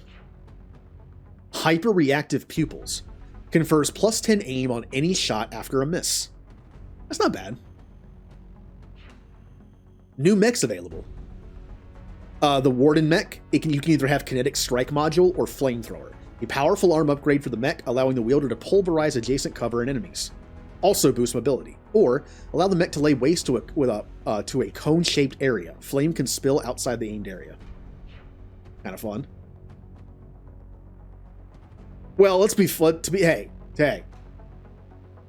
Hyper-reactive pupils. Confers plus 10 aim on any shot after a miss. That's not bad. New mechs available. The Warden mech, you can either have kinetic strike module or flamethrower. A powerful arm upgrade for the mech, allowing the wielder to pulverize adjacent cover and enemies. Also boost mobility. Or allow the mech to lay waste to a cone-shaped area. Flame can spill outside the aimed area. Kind of fun. Well, let's be hey.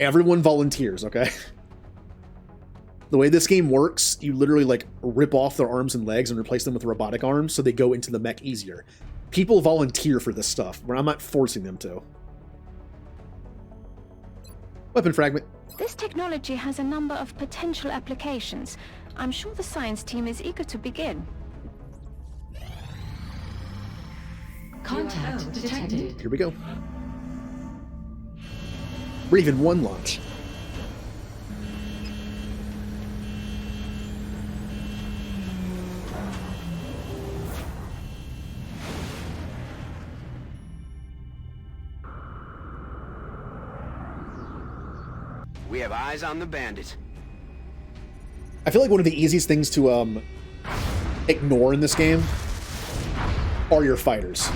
Everyone volunteers, okay? The way this game works, you literally like rip off their arms and legs and replace them with robotic arms so they go into the mech easier. People volunteer for this stuff, but I'm not forcing them to. Weapon fragment. This technology has a number of potential applications. I'm sure the science team is eager to begin. Contact detected. Here we go. Raven 1 launch. We have eyes on the bandit. I feel like one of the easiest things to ignore in this game are your fighters.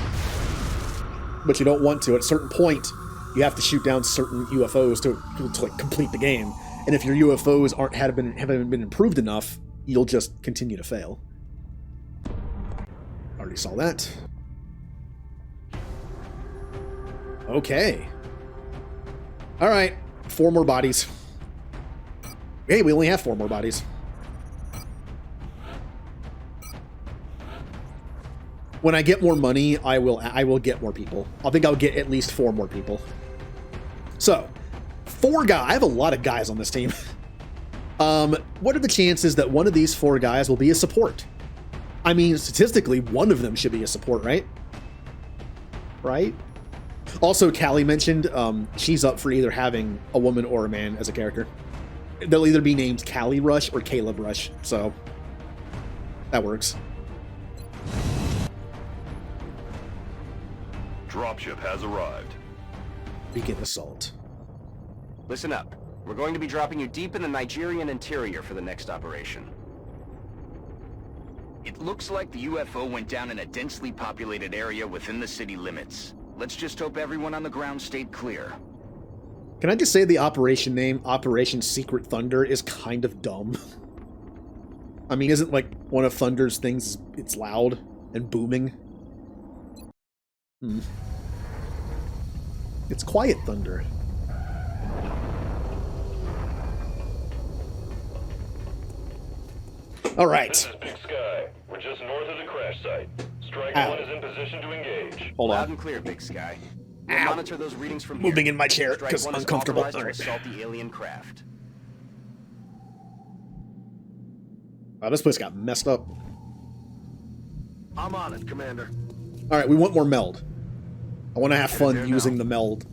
But you don't want to. At a certain point, you have to shoot down certain UFOs to like complete the game. And if your UFOs haven't been improved enough, you'll just continue to fail. Already saw that. Okay. All right. 4 more bodies. Hey, we only have 4 more bodies. When I get more money, I will get more people. I think I'll get at least 4 more people. So, 4 guys. I have a lot of guys on this team. What are the chances that one of these 4 guys will be a support? I mean, statistically, one of them should be a support, right? Right? Also, Callie mentioned she's up for either having a woman or a man as a character. They'll either be named Callie Rush or Caleb Rush, so that works. Dropship has arrived. Begin assault. Listen up. We're going to be dropping you deep in the Nigerian interior for the next operation. It looks like the UFO went down in a densely populated area within the city limits. Let's just hope everyone on the ground stayed clear. Can I just say the operation name, Operation Secret Thunder, is kind of dumb? I mean, isn't like one of Thunder's things, it's loud and booming? It's Quiet Thunder. All right. This is Big Sky. We're just north of the crash site. Striker 1 is in position to engage. Hold on. Loud and clear, Big Sky. We'll monitor those readings from here. Moving in my chair Strike because 1 is uncomfortable. authorized to assault the alien craft. Wow, this place got messed up. I'm on it, Commander. All right, we want more meld. I want to have fun using the meld,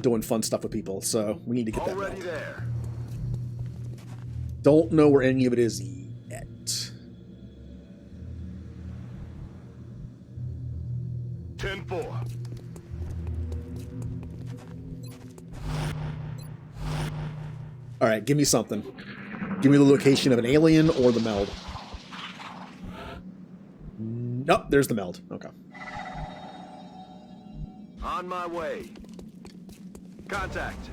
doing fun stuff with people, so we need to get that meld. There. Don't know where any of it is yet. Ten-4. All right, give me something. Give me the location of an alien or the meld. Nope, there's the meld. Okay. On my way. Contact.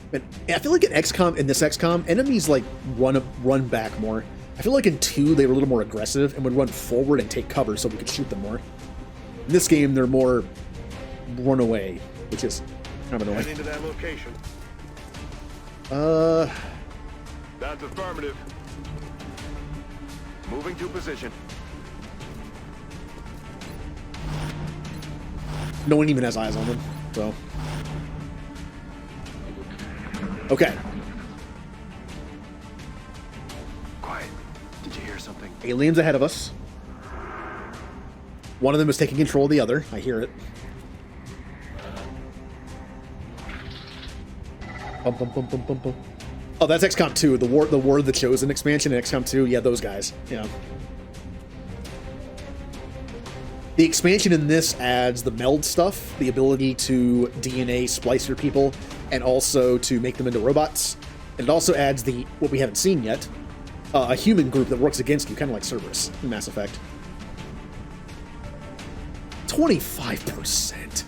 But I feel like in XCOM, in this XCOM, enemies like run back more. I feel like in 2 they were a little more aggressive and would run forward and take cover so we could shoot them more. In this game, they're more run away, which is kind of annoying. Head into that location. That's affirmative. Moving to position. No one even has eyes on them, so. Okay. Quiet. Did you hear something? Aliens ahead of us. One of them is taking control of the other. I hear it. Bum, bum, bum, bum, bum, bum. Oh, that's XCOM 2. The War of the Chosen expansion in XCOM 2. Yeah, those guys. Yeah. The expansion in this adds the meld stuff, the ability to DNA splice your people, and also to make them into robots. And it also adds what we haven't seen yet, a human group that works against you, kind of like Cerberus in Mass Effect. 25%.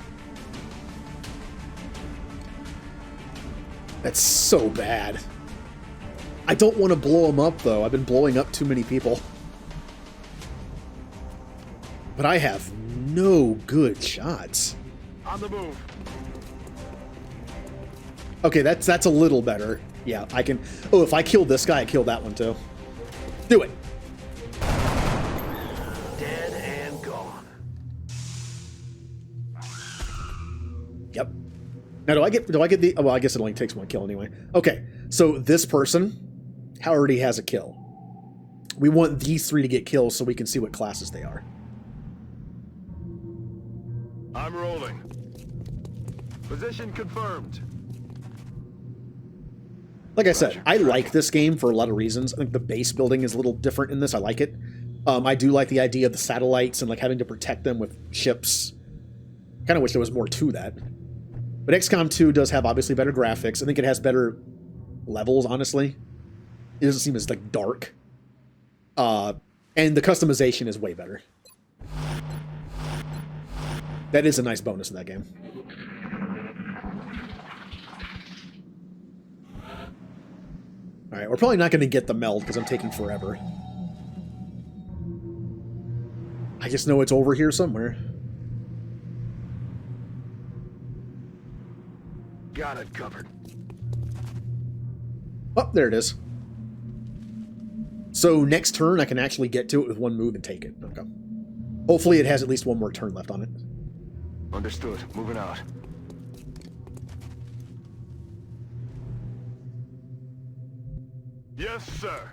That's so bad. I don't want to blow them up, though. I've been blowing up too many people. But I have no good shots. On the move. Okay, that's a little better. Yeah, I can... Oh, if I kill this guy, I kill that one, too. Do it. Dead and gone. Yep. Now, do I get the... Oh, well, I guess it only takes one kill anyway. Okay, so this person already has a kill. We want these 3 to get kills so we can see what classes they are. I'm rolling. Position confirmed. Like I said, I like this game for a lot of reasons. I think the base building is a little different in this. I like it. I do like the idea of the satellites and like having to protect them with ships. Kind of wish there was more to that. But XCOM 2 does have obviously better graphics. I think it has better levels, honestly. It doesn't seem as like dark. And the customization is way better. That is a nice bonus in that game. Alright, we're probably not going to get the meld because I'm taking forever. I just know it's over here somewhere. Got it covered. Oh, there it is. So next turn I can actually get to it with one move and take it. Okay. Hopefully it has at least one more turn left on it. Understood. Moving out. Yes, sir.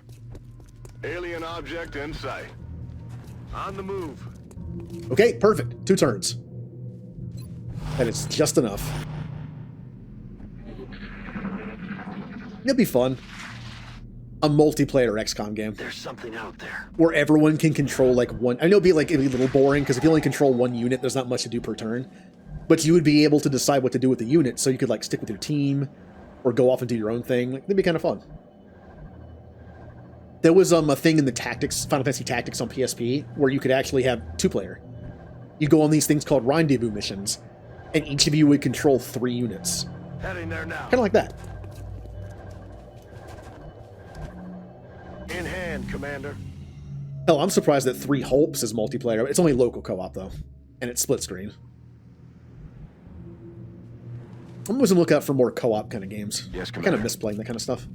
Alien object in sight. On the move. Okay, perfect. 2 turns. That is just enough. It'll be fun. A multiplayer XCOM game. There's something out there. Where everyone can control like one... I know it'd be a little boring, because if you only control one unit, there's not much to do per turn. But you would be able to decide what to do with the unit, so you could like stick with your team, or go off and do your own thing. Like, that'd be kind of fun. There was a thing in the Final Fantasy Tactics on PSP, where you could actually have 2-player. You go on these things called rendezvous missions, and each of you would control 3 units. Heading there now. Kind of like that. In hand, Commander. Hell, I'm surprised that 3 Hopes is multiplayer. It's only local co-op, though. And it's split screen. I'm always on the lookout for more co-op kind of games. Yes, I kind of miss playing that kind of stuff.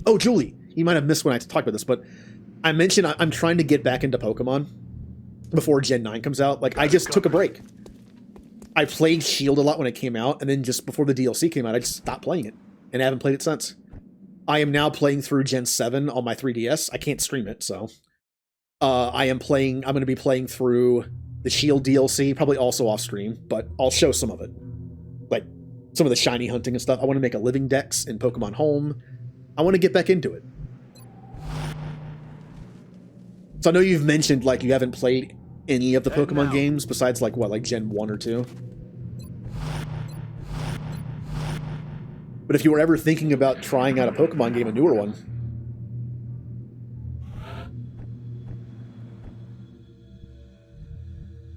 Oh, Julie, you might have missed when I talked about this, but I mentioned I'm trying to get back into Pokemon before Gen 9 comes out. Like, I just took a break. I played Shield a lot when it came out, and then just before the DLC came out, I just stopped playing it. And I haven't played it since. I am now playing through Gen 7 on my 3DS. I can't stream it, so... I'm going to be playing through the Shield DLC, probably also off stream, but I'll show some of it. Like, some of the shiny hunting and stuff. I want to make a living dex in Pokemon Home. I want to get back into it. So I know you've mentioned, like, you haven't played any of the Pokemon games besides, like, what, like Gen 1 or 2? But if you were ever thinking about trying out a Pokemon game, a newer one...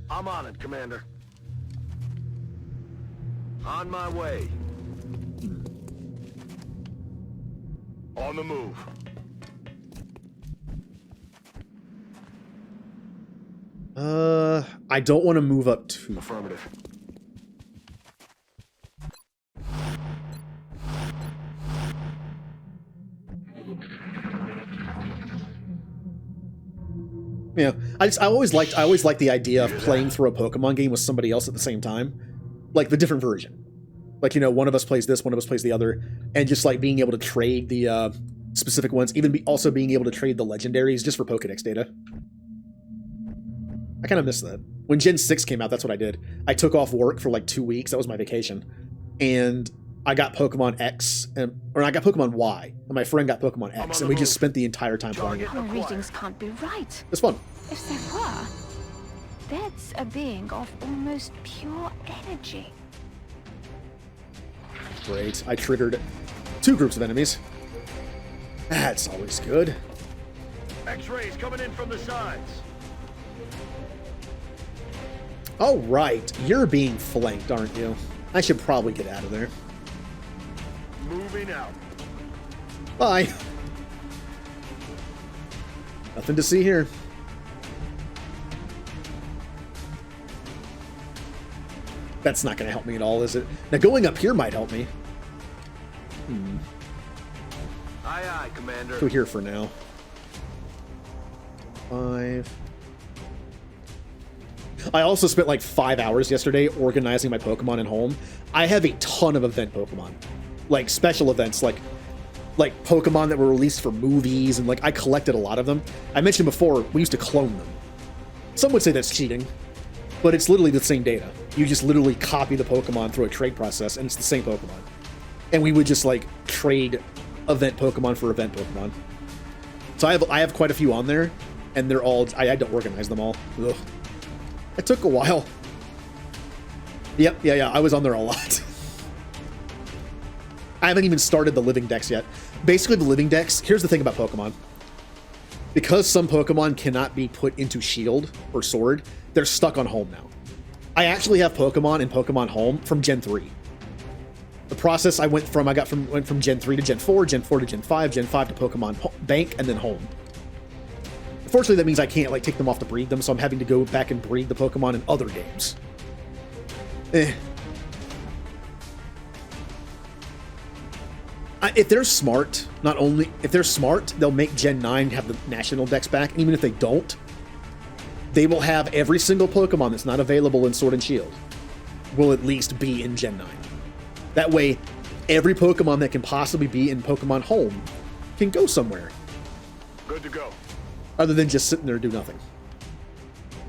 I'm on it, Commander. On my way. On the move. I don't want to move up too... Affirmative. Yeah, I always liked the idea of playing through a Pokemon game with somebody else at the same time, like the different version. Like, you know, one of us plays this, one of us plays the other, and just like being able to trade the specific ones, even also being able to trade the legendaries just for Pokedex data. I kind of miss that. When Gen 6 came out, that's what I did. I took off work for like 2 weeks. That was my vacation, and I got Pokemon X, or I got Pokemon Y, and my friend got Pokemon X, and we just spent the entire time playing it. Our readings can't be right. It's fun. If they were, that's a being of almost pure energy. Great. I triggered 2 groups of enemies. That's always good. X-rays coming in from the sides. Oh, right. You're being flanked, aren't you? I should probably get out of there. Moving out. Bye. Nothing to see here. That's not going to help me at all, is it? Now, going up here might help me. Aye, aye, Commander. Go here for now. 5. I also spent like 5 hours yesterday organizing my Pokemon at home. I have a ton of event Pokemon. Like special events, like Pokemon that were released for movies, and like I collected a lot of them. I mentioned before, we used to clone them. Some would say that's cheating, but it's literally the same data. You just literally copy the Pokemon through a trade process, and it's the same Pokemon. And we would just like trade event Pokemon for event Pokemon. So I have quite a few on there, and they're all, I had to organize them all. Ugh. It took a while. Yep, yeah, I was on there a lot. I haven't even started the living decks yet. Basically, the living decks, here's the thing about Pokemon. Because some Pokemon cannot be put into Shield or Sword, they're stuck on Home now. I actually have Pokemon in Pokemon Home from Gen 3. The process I went from Gen 3 to Gen 4, Gen 4 to Gen 5, Gen 5 to Pokemon Bank, and then Home. Unfortunately, that means I can't like take them off to breed them, so I'm having to go back and breed the Pokemon in other games. If they're smart, if they're smart, they'll make Gen 9 have the national dex back, and even if they don't, they will have every single Pokemon that's not available in Sword and Shield will at least be in Gen 9. That way, every Pokemon that can possibly be in Pokemon Home can go somewhere. Good to go. Other than just sitting there and do nothing.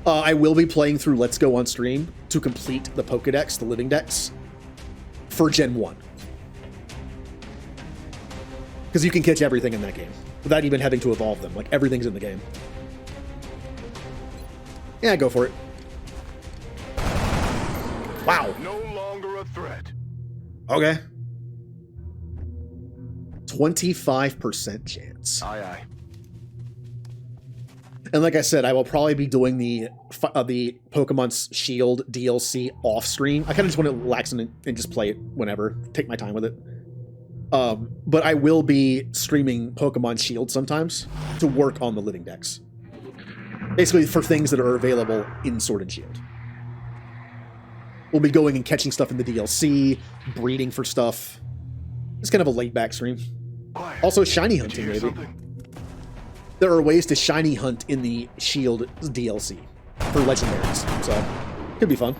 I will be playing through Let's Go on stream to complete the Pokedex, the living decks, for Gen 1. Because you can catch everything in that game without even having to evolve them. Like, everything's in the game. Yeah, go for it. Wow. No longer a threat. Okay. 25% chance. Aye, aye. And like I said, I will probably be doing the Pokemon Shield DLC off stream. I kind of just want to relax and just play it whenever. Take my time with it. But I will be streaming Pokemon Shield sometimes to work on the living decks. Basically for things that are available in Sword and Shield. We'll be going and catching stuff in the DLC, breeding for stuff. It's kind of a laid-back stream. Also shiny hunting, maybe. There are ways to shiny hunt in the Shield DLC for legendaries, so could be fun.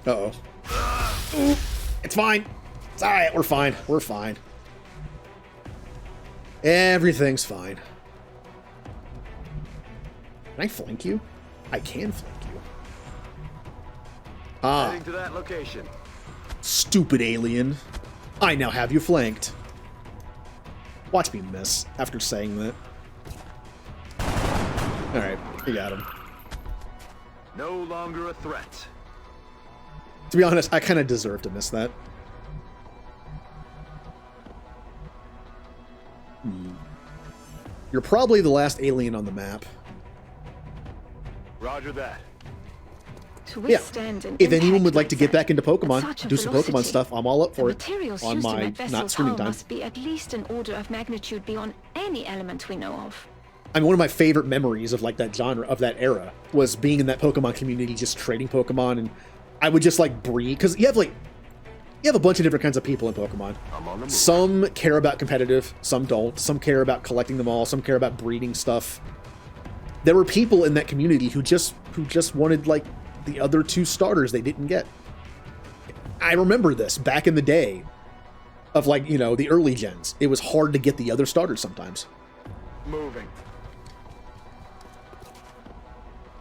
Uh-oh. It's fine. It's alright, we're fine. We're fine. Everything's fine. Can I flank you? I can flank you. Ah. Heading to that location. Stupid alien. I now have you flanked. Watch me miss after saying that. Alright, we got him. No longer a threat. To be honest, I kind of deserve to miss that. You're probably the last alien on the map. Roger that. Yeah. If anyone would like to get back into Pokemon, do some Pokemon stuff, I'm all up for it. On my not streaming time. Must be at least an order of magnitude beyond any element we know of. I mean, one of my favorite memories of like that genre, of that era, was being in that Pokemon community, just trading Pokemon, and I would just like breed, because you have a bunch of different kinds of people in Pokemon. Some care about competitive, some don't. Some care about collecting them all. Some care about breeding stuff. There were people in that community who just wanted like the other two starters they didn't get. I remember this back in the day of like, you know, the early gens. It was hard to get the other starters sometimes. Moving.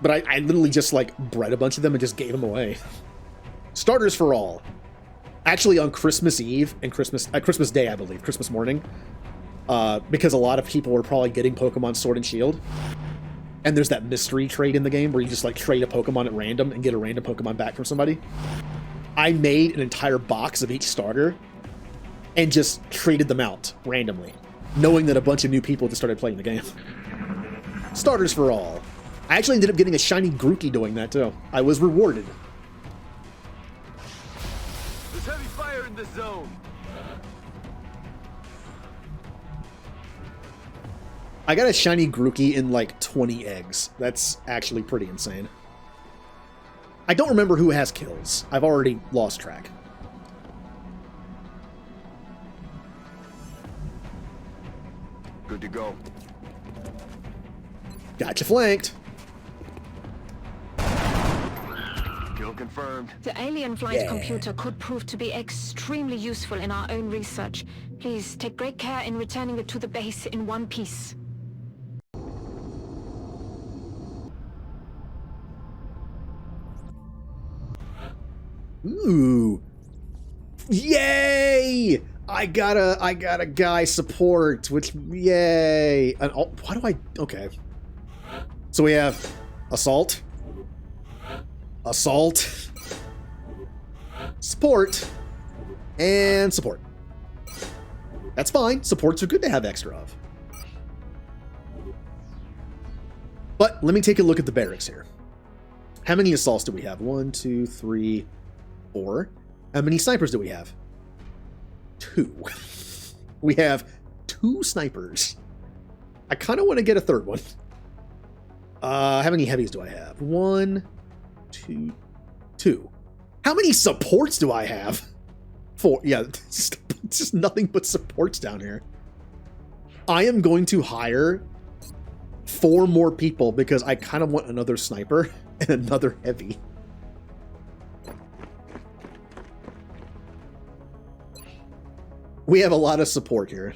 But I literally just like bred a bunch of them and just gave them away. Starters for all. Actually, on Christmas Eve and Christmas Day, I believe, Christmas morning, because a lot of people were probably getting Pokemon Sword and Shield, and there's that mystery trade in the game where you just like trade a Pokemon at random and get a random Pokemon back from somebody. I made an entire box of each starter and just traded them out randomly, knowing that a bunch of new people just started playing the game. Starters for all. I actually ended up getting a shiny Grookey doing that too. I was rewarded. There's heavy fire in this zone. I got a shiny Grookey in like 20 eggs. That's actually pretty insane. I don't remember who has kills. I've already lost track. Good to go. Gotcha flanked. Kill confirmed. The alien flight computer could prove to be extremely useful in our own research. Please take great care in returning it to the base in one piece. Ooh. Yay! I got a guy support, which yay. And, oh, why do I okay. So we have assault. Assault. Support. And support. That's fine. Supports are good to have extra of. But let me take a look at the barracks here. How many assaults do we have? 1, 2, 3, 4. How many snipers do we have? 2. We have 2 snipers. I kind of want to get a third one. How many heavies do I have? 1, 2, 2. How many supports do I have? 4. Yeah, it's just nothing but supports down here. I am going to hire 4 more people because I kind of want another sniper and another heavy. We have a lot of support here.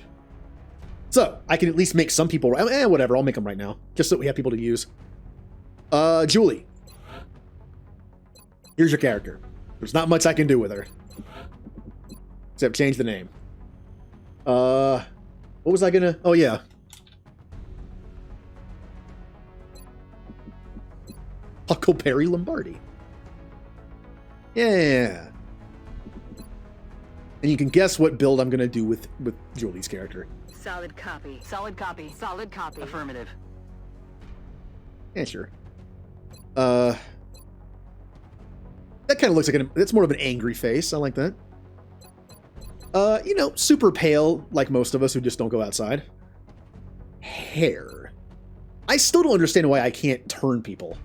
So, I can at least make some people... whatever, I'll make them right now. Just so we have people to use. Julie. Here's your character. There's not much I can do with her. Except change the name. What was I gonna... Oh, yeah. Huckleberry Lombardi. Yeah. And you can guess what build I'm gonna do with Julie's character. Solid copy. Solid copy. Solid copy. Affirmative. Yeah, sure. That kind of looks like that's more of an angry face. I like that. You know, super pale, like most of us who just don't go outside. Hair. I still don't understand why I can't turn people.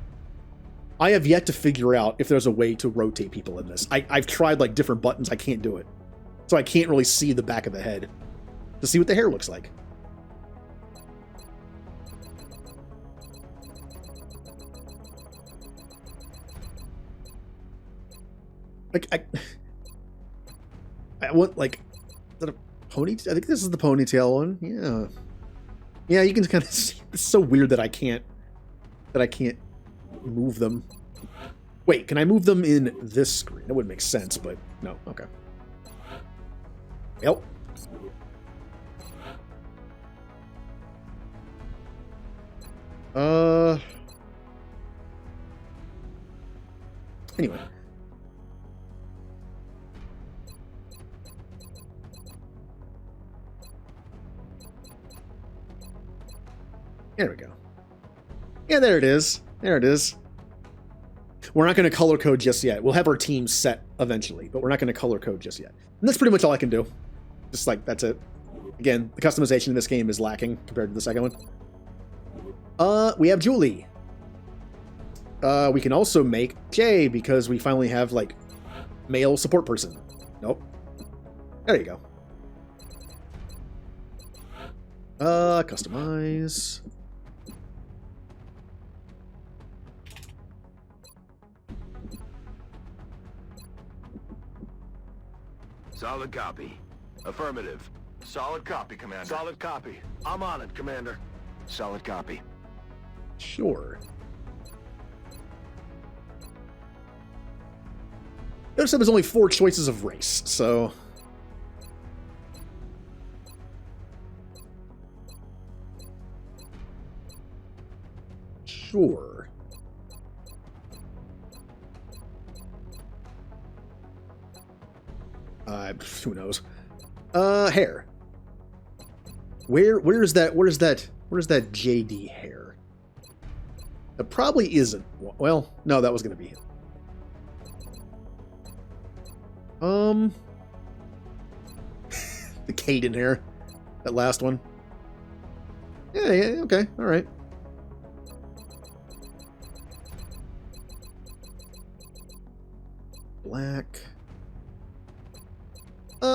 I have yet to figure out if there's a way to rotate people in this. I've tried like different buttons. I can't do it. So I can't really see the back of the head to see what the hair looks like. Like, I want, like, is that a ponytail? I think this is the ponytail one. Yeah. Yeah, you can kind of see. It's so weird that I can't move them. Wait, can I move them in this screen? That would make sense, but no. Okay. Yep. Anyway. There we go. Yeah, there it is. There it is. We're not going to color code just yet. We'll have our team set eventually, but we're not going to color code just yet. And that's pretty much all I can do. Just like, that's it. Again, the customization in this game is lacking compared to the second one. We have Julie. We can also make Jay because we finally have, like, male support person. Nope. There you go. Customize. Solid copy. Affirmative. Solid copy, Commander. Solid copy. I'm on it, Commander. Solid copy. Sure. Notice there's only 4 choices of race, so... Sure. Who knows? Hair. Where's that JD hair? That probably isn't. Well, no, that was gonna be him. The Caden hair. That last one. Yeah, okay, alright. Black.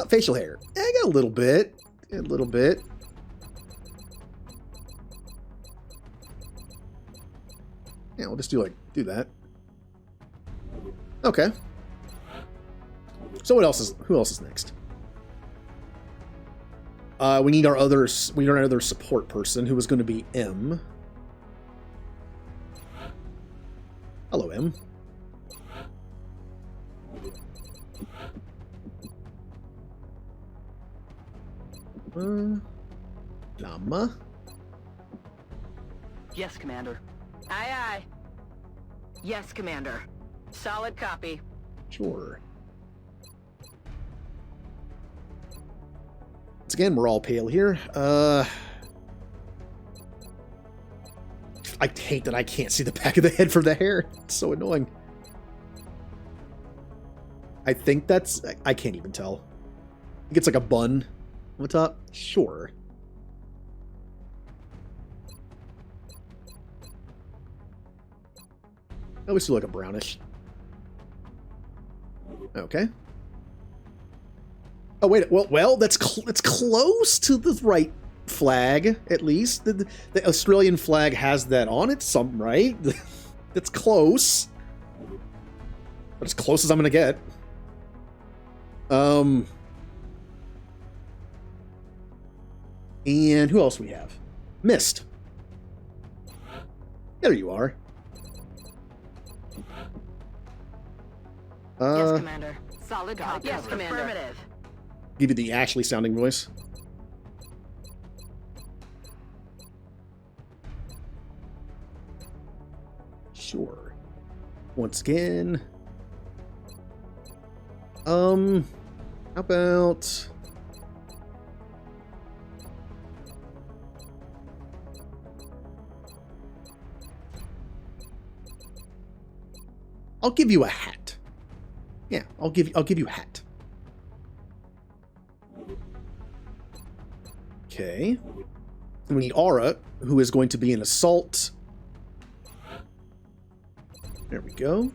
Facial hair. Yeah, I got a little bit. A little bit. Yeah, we'll just do that. Okay. So who else is next? We need our other support person who was going to be M. Hello, M. Llama? Yes, Commander. Aye, aye. Yes, Commander. Solid copy. Sure. Once again, we're all pale here. I hate that I can't see the back of the head for the hair. It's so annoying. I think that's... I can't even tell. I think it's like a bun on the top. Sure. I always feel like a brownish. Okay. Oh wait, well, that's close to the right flag, at least. The Australian flag has that on it, right? That's close. But as close as I'm gonna get. And who else we have? Mist. There you are. Yes, Commander. Solid copy. Yes, Commander. Affirmative. Give you the Ashley sounding voice. Sure. Once again. How about... I'll give you a hat. Yeah, I'll give you a hat. Okay. We need Aura, who is going to be an assault. There we go.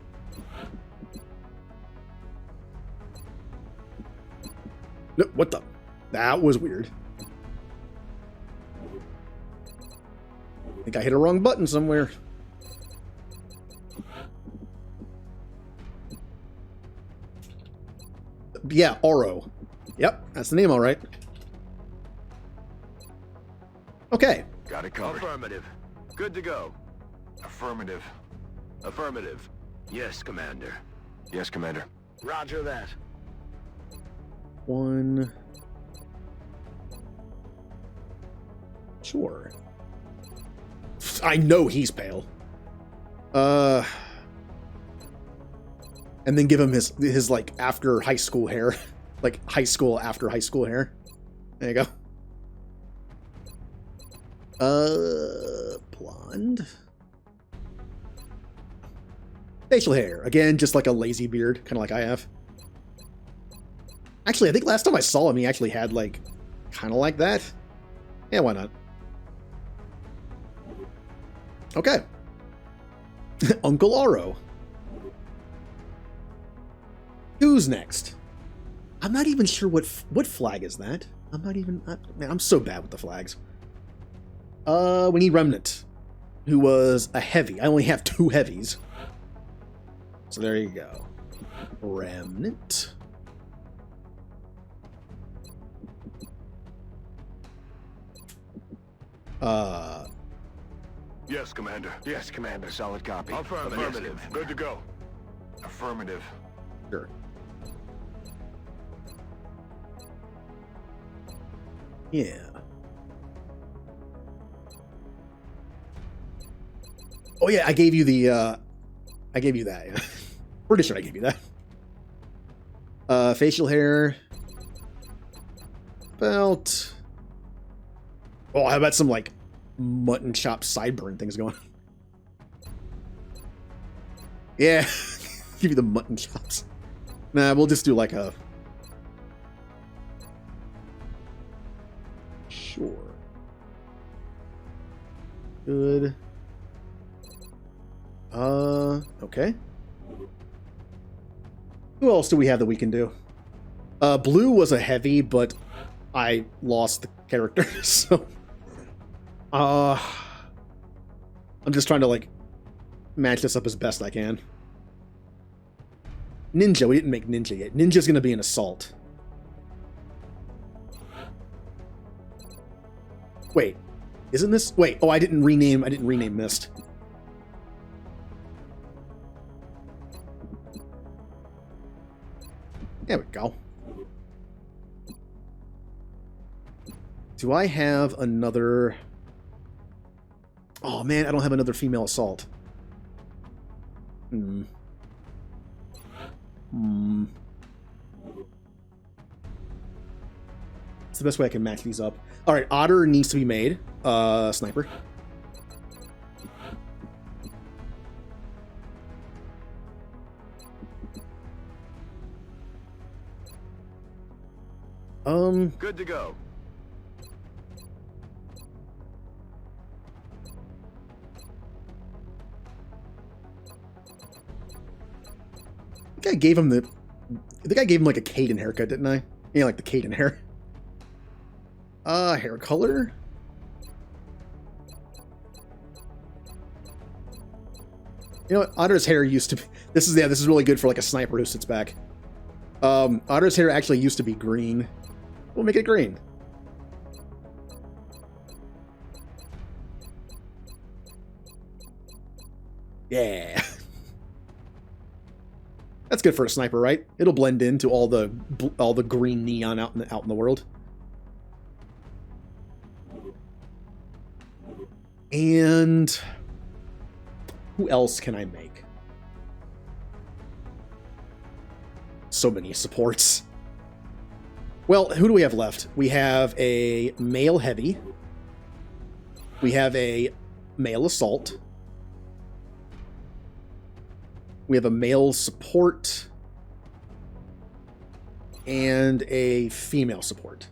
No, what the? That was weird. I think I hit a wrong button somewhere. Yeah, Oro. Yep, that's the name, all right. Okay. Got it covered. Affirmative. Good to go. Affirmative. Affirmative. Yes, Commander. Yes, Commander. Roger that. One. Sure. I know he's pale. And then give him his like after high school hair. Like high school after high school hair. There you go. Blonde. Facial hair. Again, just like a lazy beard, kind of like I have. Actually, I think last time I saw him, he actually had like, kind of like that. Yeah, why not? Okay. Uncle Oro. Who's next? I'm not even sure what flag is that. Man, I'm so bad with the flags. We need Remnant, who was a heavy. I only have 2 heavies. So there you go. Remnant. Yes, Commander. Yes, Commander. Solid copy. Affirmative. Good to go. Affirmative. Sure. Yeah. Oh yeah, I gave you the I gave you that, yeah. Pretty sure I gave you that. Facial hair. Belt. Oh, how about some like mutton chop sideburn things going on? Yeah. Give you the mutton chops. Nah, we'll just do like a... Sure. Good. Okay. Who else do we have that we can do? Blue was a heavy, but I lost the character, so... I'm just trying to, like, match this up as best I can. Ninja, we didn't make Ninja yet. Ninja's gonna be an assault. Wait, isn't this? Wait, oh, I didn't rename Mist. There we go. Do I have another... Oh man, I don't have another female assault. It's the best way I can match these up. Alright, Otter needs to be made. Sniper. Good to go. I think I gave him like a Caden haircut, didn't I? Yeah, like the Caden hair. Hair color. You know what? Otter's hair used to be... This is really good for like a sniper who sits back. Otter's hair actually used to be green. We'll make it green. Yeah. That's good for a sniper, right? It'll blend into all the green neon out in the world. And who else can I make? So many supports. Well, who do we have left? We have a male heavy. We have a male assault. We have a male support. And a female support.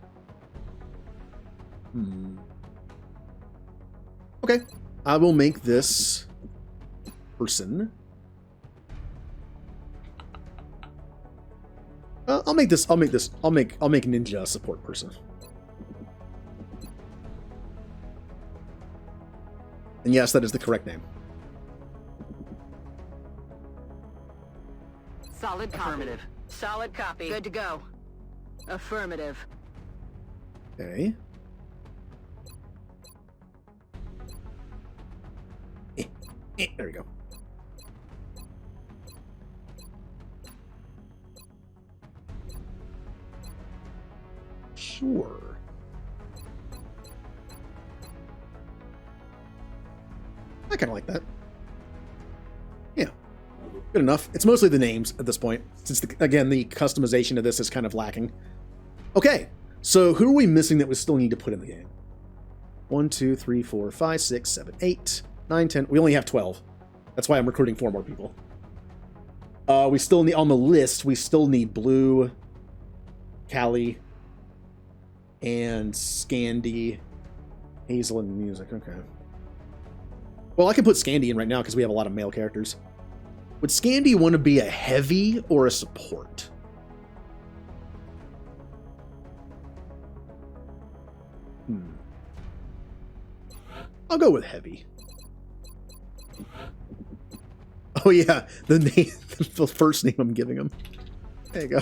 Okay, I will make this person. I'll make Ninja a support person. And yes, that is the correct name. Solid copy. Affirmative. Solid copy. Good to go. Affirmative. Okay. There we go. Sure. I kind of like that. Yeah. Good enough. It's mostly the names at this point, since, again, the customization of this is kind of lacking. Okay, so who are we missing that we still need to put in the game? 1, 2, 3, 4, 5, 6, 7, 8, 9, 10. We only have 12. That's why I'm recruiting 4 more people. We still need, on the list, we still need Blue, Callie, and Scandy, Hazel, and Music. Okay. Well, I can put Scandy in right now because we have a lot of male characters. Would Scandy want to be a heavy or a support? I'll go with heavy. Oh yeah, the name, the first name I'm giving him. There you go.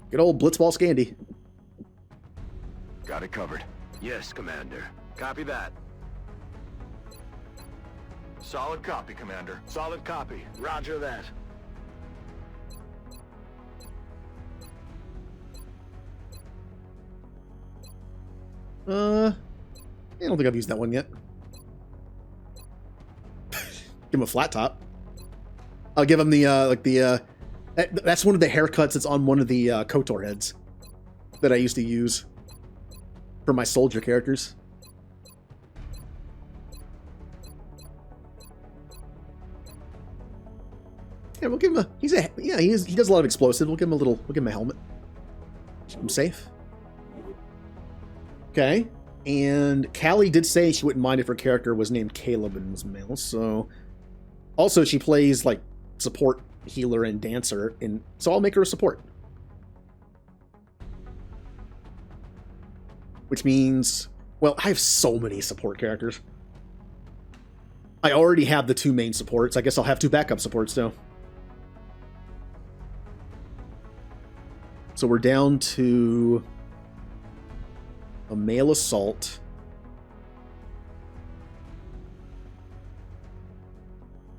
Good old Blitzball Scandy. Got it covered. Yes, Commander. Copy that. Solid copy, Commander. Solid copy. Roger that. I don't think I've used that one yet. Give him a flat top. I'll give him the, that's one of the haircuts that's on one of the KOTOR heads that I used to use for my soldier characters. Yeah, we'll give him he does a lot of explosive. We'll give him a helmet. Keep him safe. Okay. And Callie did say she wouldn't mind if her character was named Caleb and was male, so also she plays like support, healer, and dancer, and so I'll make her a support. Which means, well, I have so many support characters. I already have the 2 main supports. I guess I'll have 2 backup supports though. So we're down to a male assault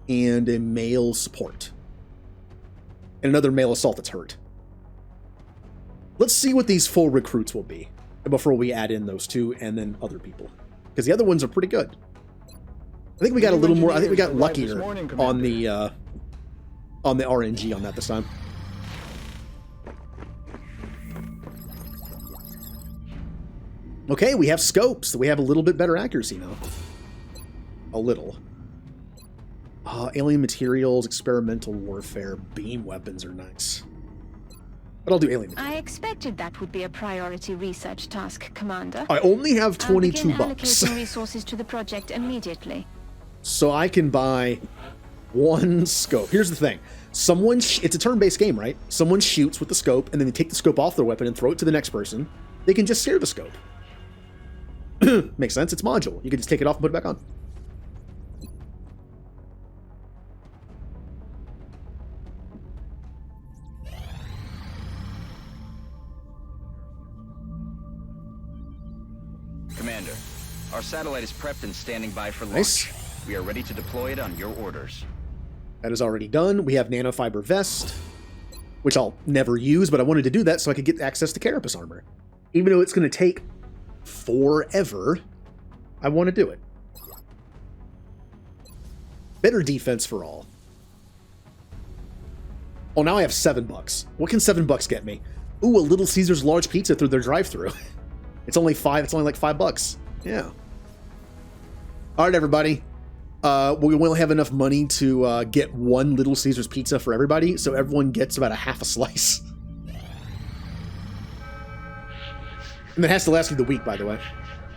and a male support. And another male assault that's hurt. Let's see what these full recruits will be before we add in those 2 and then other people. Because the other ones are pretty good. I think we got a little more, I think we got luckier on the RNG on that this time. Okay, we have scopes. We have a little bit better accuracy now. A little. Alien materials, experimental warfare, beam weapons are nice. But I'll do alien materials. I expected that would be a priority research task, Commander. I only have 22 I'll begin bucks. allocating resources to the project immediately. So I can buy 1 scope. Here's the thing. It's a turn-based game, right? Someone shoots with the scope, and then they take the scope off their weapon and throw it to the next person. They can just steer the scope. Makes sense. It's modular. You can just take it off and put it back on. Commander, our satellite is prepped and standing by for launch. Nice. We are ready to deploy it on your orders. That is already done. We have nanofiber vest, which I'll never use, but I wanted to do that so I could get access to Carapace armor. Even though it's going to take forever, I want to do it. Better defense for all. Oh, now I have $7. What can $7 get me? Ooh, a Little Caesars large pizza through their drive-thru. It's only like $5. Yeah. All right, everybody. We won't have enough money to get 1 Little Caesars pizza for everybody, so everyone gets about a half a slice. And it has to last you the week, by the way.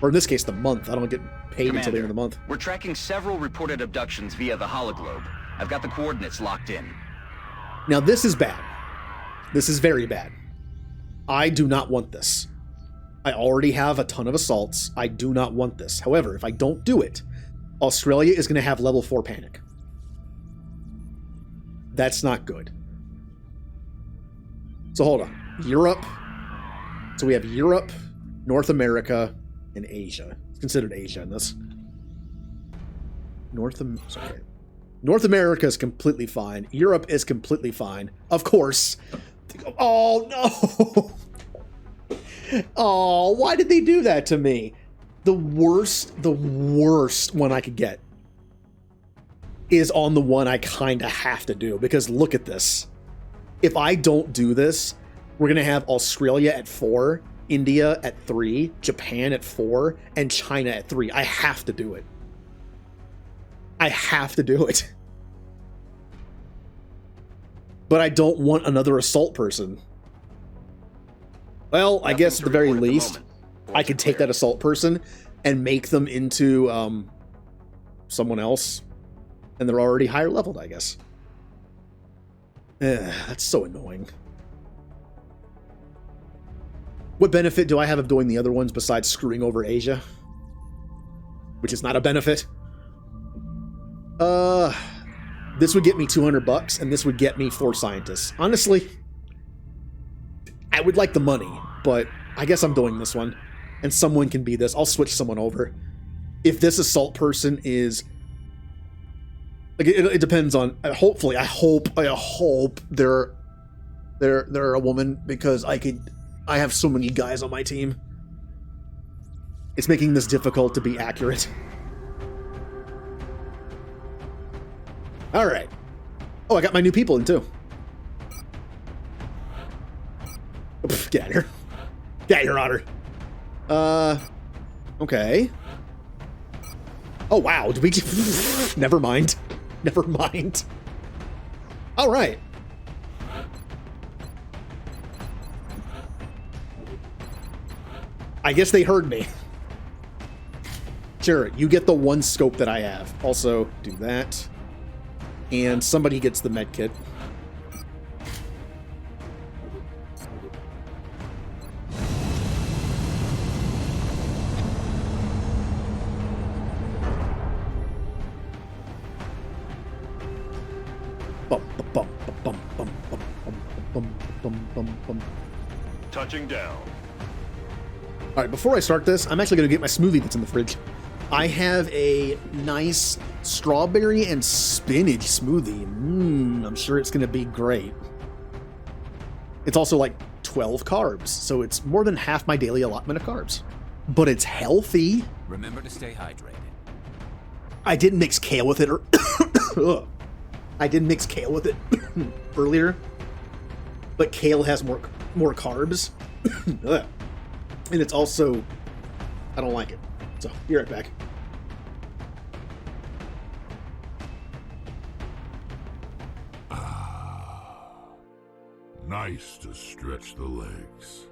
Or in this case, the month. I don't get paid Commander, until the end of the month. We're tracking several reported abductions via the hologlobe. I've got the coordinates locked in. Now, this is bad. This is very bad. I do not want this. I already have a ton of assaults. I do not want this. However, if I don't do it, Australia is going to have level 4 panic. That's not good. So hold on. Europe. So we have Europe, North America, and Asia. It's considered Asia in this. North America is completely fine. Europe is completely fine. Of course. Oh, no. Oh, why did they do that to me? The worst one I could get is on the one I kind of have to do, because look at this. If I don't do this, we're going to have Australia at 4, India at 3, Japan at 4, and China at 3. I have to do it. I have to do it. But I don't want another assault person. Well, I guess at the very least, I could take that assault person and make them into someone else. And they're already higher leveled, I guess. That's so annoying. What benefit do I have of doing the other ones besides screwing over Asia? Which is not a benefit. This would get me $200, and this would get me 4 scientists. Honestly, I would like the money, but I guess I'm doing this one. And someone can be this. I'll switch someone over. If this assault person is... Like, it depends on... Hopefully, I hope they're a woman, because I have so many guys on my team. It's making this difficult to be accurate. All right. Oh, I got my new people in too. Pff, get out of here. Get out of here, Otter. Okay. Oh, wow. Did we... Never mind. Never mind. All right. I guess they heard me. Sure, you get the one scope that I have. Also, do that. And somebody gets the med kit. Touching down. All right, before I start this, I'm actually going to get my smoothie that's in the fridge. I have a nice strawberry and spinach smoothie. I'm sure it's going to be great. It's also like 12 carbs, so it's more than half my daily allotment of carbs. But it's healthy. Remember to stay hydrated. I didn't mix kale with it. I did mix kale with it earlier, but kale has more carbs. And it's also, I don't like it. So, be right back. Nice to stretch the legs.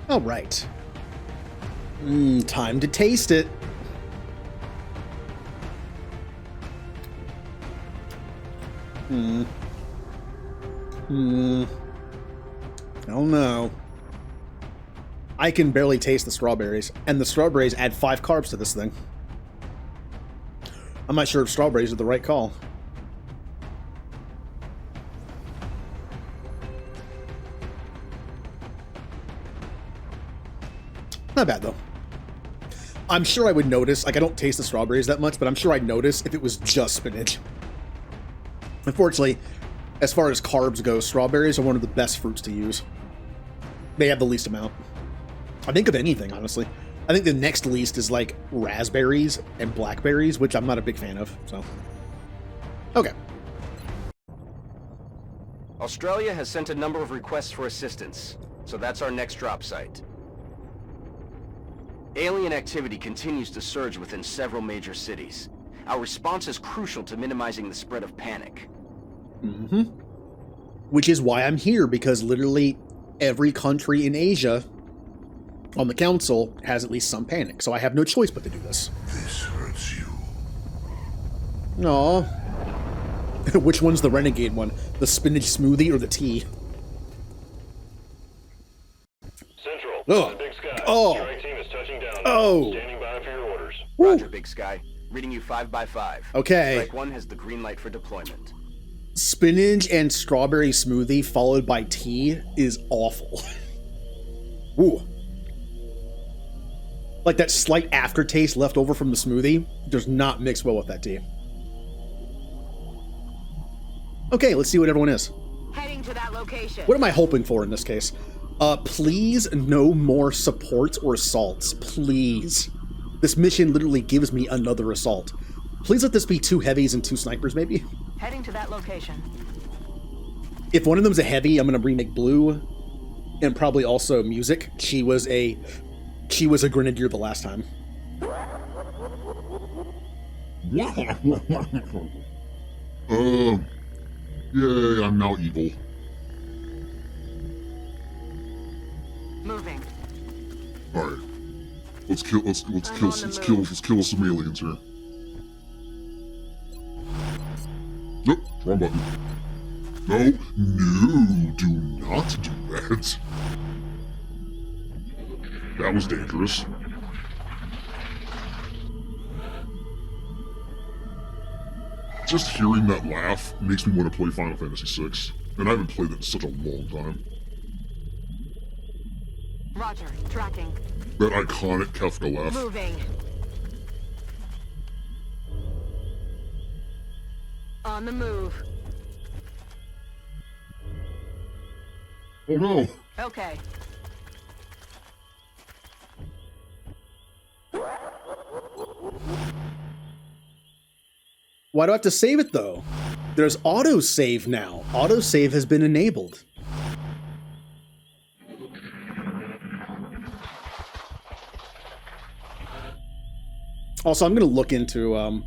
All right. Time to taste it. I don't know. I can barely taste the strawberries, and the strawberries add 5 carbs to this thing. I'm not sure if strawberries are the right call. Not bad, though. I'm sure I would notice, like, I don't taste the strawberries that much, but I'm sure I'd notice if it was just spinach. Unfortunately, as far as carbs go, strawberries are one of the best fruits to use. They have the least amount. I think of anything, honestly. I think the next least is, like, raspberries and blackberries, which I'm not a big fan of, so. Okay. Australia has sent a number of requests for assistance, so that's our next drop site. Alien activity continues to surge within several major cities. Our response is crucial to minimizing the spread of panic. Which is why I'm here, because literally every country in Asia on the council has at least some panic, so I have no choice but to do this. This hurts you. Aw. Which one's the renegade one? The spinach smoothie or the tea? Central, Oh. the Big Sky. Oh. Strike team is touching down. Oh. Standing by for your orders. Roger, Big Sky. Reading you 5x5. Okay. Strike 1 has the green light for deployment. Spinach and strawberry smoothie followed by tea is awful. Ooh. Like that slight aftertaste left over from the smoothie does not mix well with that tea. Okay, let's see what everyone is. Heading to that location. What am I hoping for in this case? Please no more supports or assaults. Please. This mission literally gives me another assault. Please let this be 2 heavies and 2 snipers, maybe? Heading to that location. If one of them's a heavy, I'm gonna remake Blue, and probably also music. She was a grenadier the last time. Yeah, I'm now evil. Moving. All right, let's kill some aliens here. Nope, wrong button. No, do not do that. That was dangerous. Just hearing that laugh makes me want to play Final Fantasy VI, and I haven't played it in such a long time. Roger, tracking. That iconic Kefka laugh. Moving. On the move. Oh no! Okay. Why do I have to save it, though? There's autosave now. Autosave has been enabled. Also, I'm going to look into...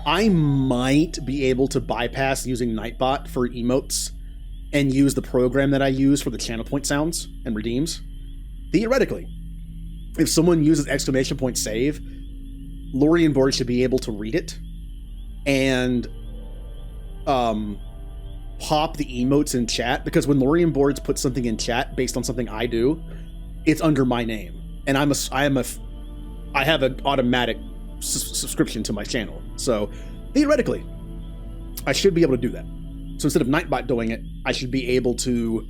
I might be able to bypass using Nightbot for emotes and use the program that I use for the channel point sounds and redeems. Theoretically, if someone uses exclamation point save, Lorien Board should be able to read it and pop the emotes in chat, because when Lorien Boards put something in chat based on something I do, it's under my name, and I have an automatic subscription to my channel. So theoretically, I should be able to do that. So instead of Nightbot doing it, I should be able to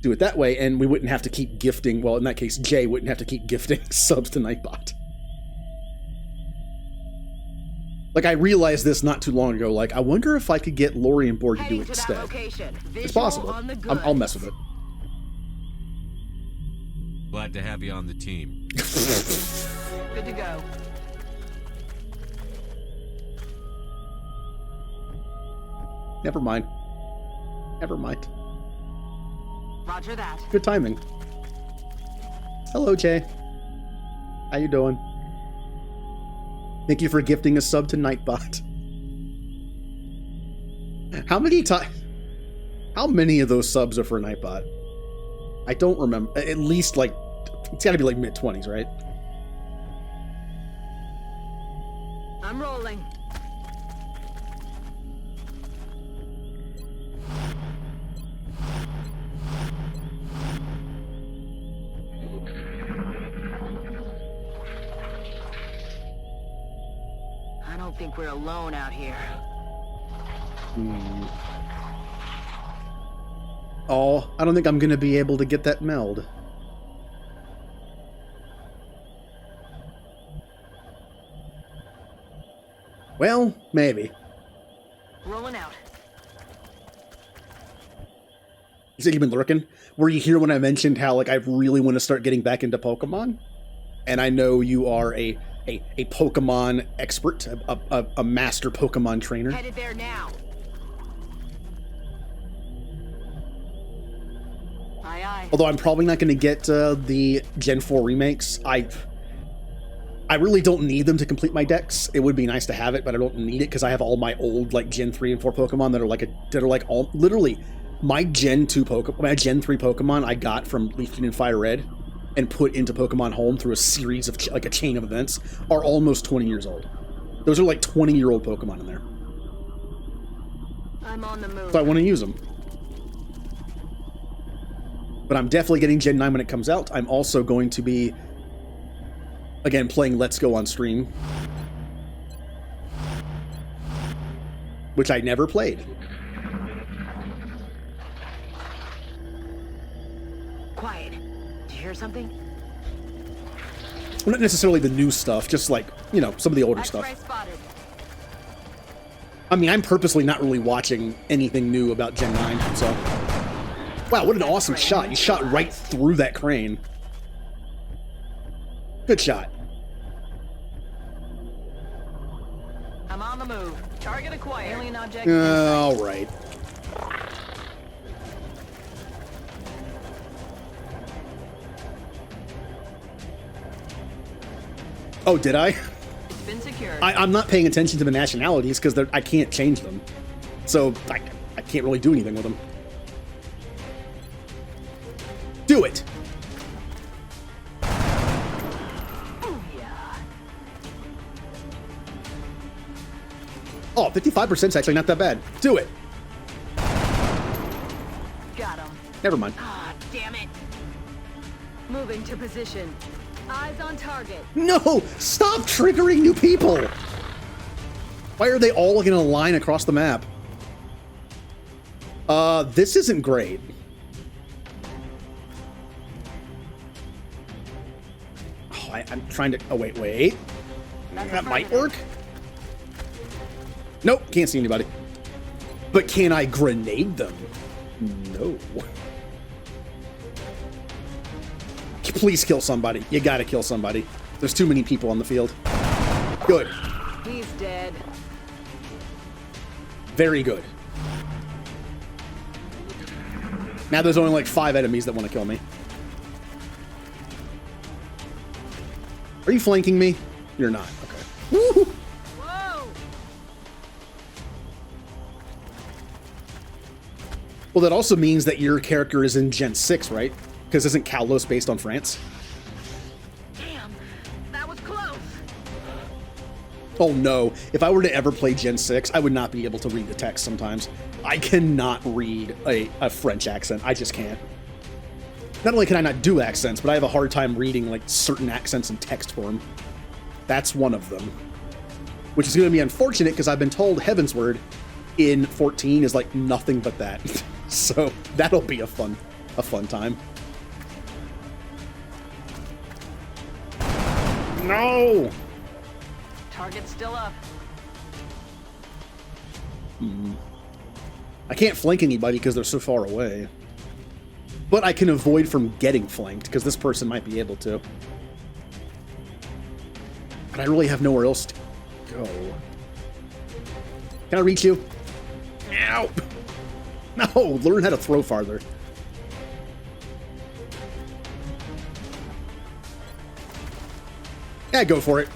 do it that way, and we wouldn't have to keep gifting. Well, in that case, Jay wouldn't have to keep gifting subs to Nightbot. Like, I realized this not too long ago. Like, I wonder if I could get Lorien Board to do it instead. It's possible. I'll mess with it. Glad to have you on the team. Good to go. Never mind. Never mind. Roger that. Good timing. Hello, Jay. How you doing? Thank you for gifting a sub to Nightbot. How many of those subs are for Nightbot? I don't remember. At least, like, it's gotta be like mid-20s, right? I'm rolling. I don't think we're alone out here. Oh, I don't think I'm gonna be able to get that meld. Well, maybe. Rolling out. You said you've been lurking? Were you here when I mentioned how, like, I really want to start getting back into Pokemon? And I know you are a Pokemon expert, a master Pokemon trainer. Headed there now. Aye, aye. Although I'm probably not going to get the Gen 4 remakes. I really don't need them to complete my decks. It would be nice to have it, but I don't need it because I have all my old, like, Gen 3 and 4 Pokemon that are all literally my Gen 2 Pokemon, my Gen 3 Pokemon I got from Leaf Green and Fire Red and put into Pokemon Home through a series of like a chain of events are almost 20 years old. Those are like 20-year-old Pokemon in there. I'm on the move. So I want to use them. But I'm definitely getting Gen 9 when it comes out. I'm also going to be, again, playing Let's Go on stream, which I never played. Quiet. Did you hear something? Well, not necessarily the new stuff, just like, you know, some of the older stuff. Spotted. I mean, I'm purposely not really watching anything new about Gen 9, so... Wow, what an awesome shot. You shot right through that crane. Good shot. I'm on the move. Target acquired. Alien object. All right. Oh, did I? It's been secured. I'm not paying attention to the nationalities because I can't change them. So I can't really do anything with them. Do it! Oh, 55% is actually not that bad. Do it! Got him. Never mind. Ah, damn it. Moving to position. Eyes on target. No! Stop triggering new people! Why are they all in a line across the map? This isn't great. Oh, I'm trying to... Oh, wait. That might work? Nope, can't see anybody. But can I grenade them? No. Please kill somebody. You gotta kill somebody. There's too many people on the field. Good. He's dead. Very good. Now there's only like 5 enemies that want to kill me. Are you flanking me? You're not. Okay. Woo! Whoa! Well, that also means that your character is in Gen 6, right? Because isn't Kalos based on France? Damn, that was close. Oh no, if I were to ever play Gen 6, I would not be able to read the text sometimes. I cannot read a French accent. I just can't. Not only can I not do accents, but I have a hard time reading like certain accents in text form. That's one of them. Which is going to be unfortunate because I've been told Heavensward in 14 is like nothing but that. So that'll be a fun time. No! Target's still up. I can't flank anybody because they're so far away. But I can avoid from getting flanked because this person might be able to. But I really have nowhere else to go. Can I reach you? Ow! No! Learn how to throw farther. Yeah, go for it.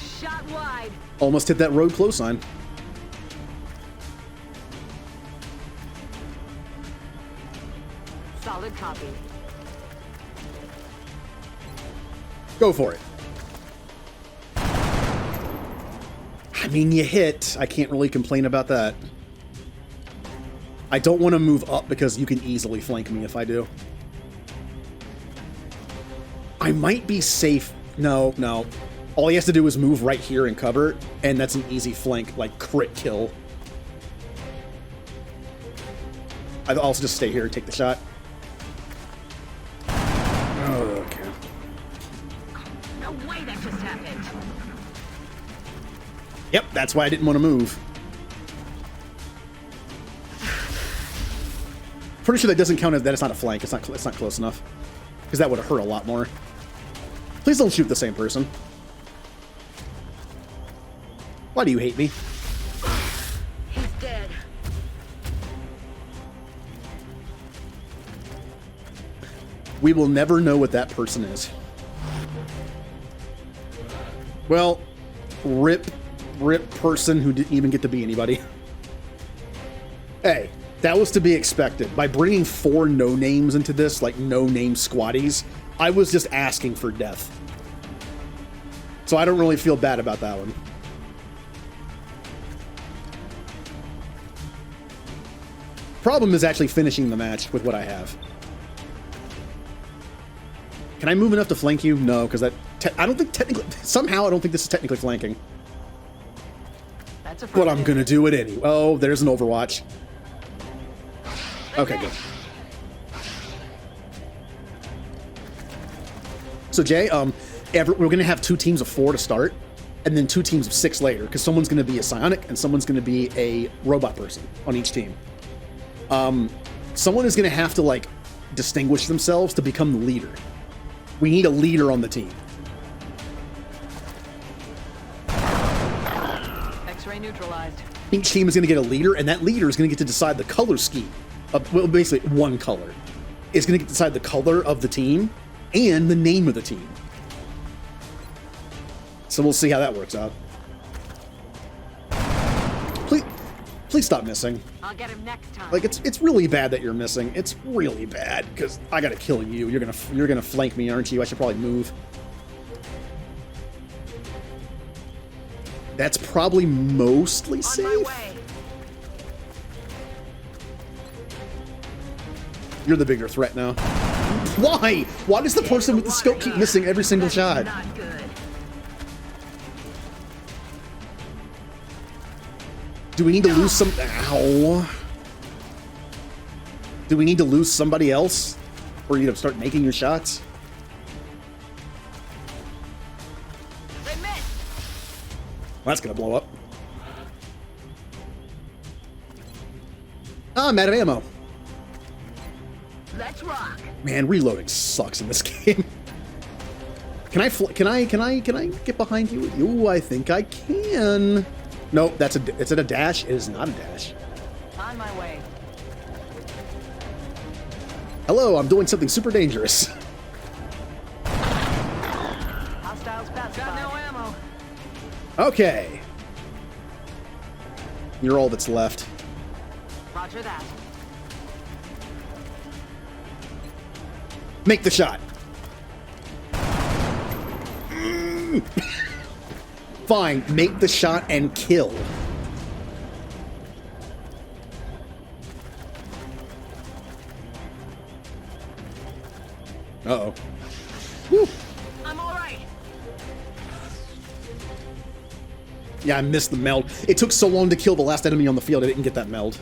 Shot wide. Almost hit that road close sign. Solid copy. Go for it. I mean, you hit. I can't really complain about that. I don't want to move up because you can easily flank me if I do. I might be safe. No. All he has to do is move right here and cover, and that's an easy flank, like crit kill. I'll also just stay here and take the shot. Oh, okay. No way that just happened. Yep, that's why I didn't want to move. Pretty sure that doesn't count as that. It's not a flank. It's not close enough because that would have hurt a lot more. Please don't shoot the same person. Why do you hate me? He's dead. We will never know what that person is. Well, rip person who didn't even get to be anybody. Hey, that was to be expected. By bringing 4 no-names into this, like no-name squaddies, I was just asking for death. So I don't really feel bad about that one. Problem is actually finishing the match with what I have. Can I move enough to flank you? No, because I don't think technically... Somehow I don't think this is technically flanking. That's a but I'm going to do it anyway. Oh, there's an Overwatch. Okay, good. So Jay, we're going to have 2 teams of 4 to start, and then 2 teams of 6 later, because someone's going to be a psionic and someone's going to be a robot person on each team. Someone is going to have to like distinguish themselves to become the leader. We need a leader on the team. X-ray neutralized. Each team is going to get a leader, and that leader is going to get to decide the color scheme of, well, basically one color. It's going to get to decide the color of the team and the name of the team. So we'll see how that works out. Please stop missing. I'll get him next time. Like it's really bad that you're missing. It's really bad because I gotta kill you. You're gonna flank me, aren't you? I should probably move. That's probably mostly safe. You're the bigger threat now. Why? Why does the person with the scope keep missing every single shot? Not good. Do we need to lose some... Ow. Do we need to lose somebody else for you to start making your shots? They missed. Well, that's gonna blow up. Ah, I'm out of ammo. Let's rock. Man, reloading sucks in this game. Can I get behind you? Ooh, I think I can. Nope, it's at a dash. It is not a dash. On my way. Hello, I'm doing something super dangerous. Hostiles pass. Got no ammo. Okay. You're all that's left. Roger that. Make the shot. Fine, make the shot and kill. Uh-oh. Woo. I'm all right. Yeah, I missed the meld. It took so long to kill the last enemy on the field, I didn't get that meld.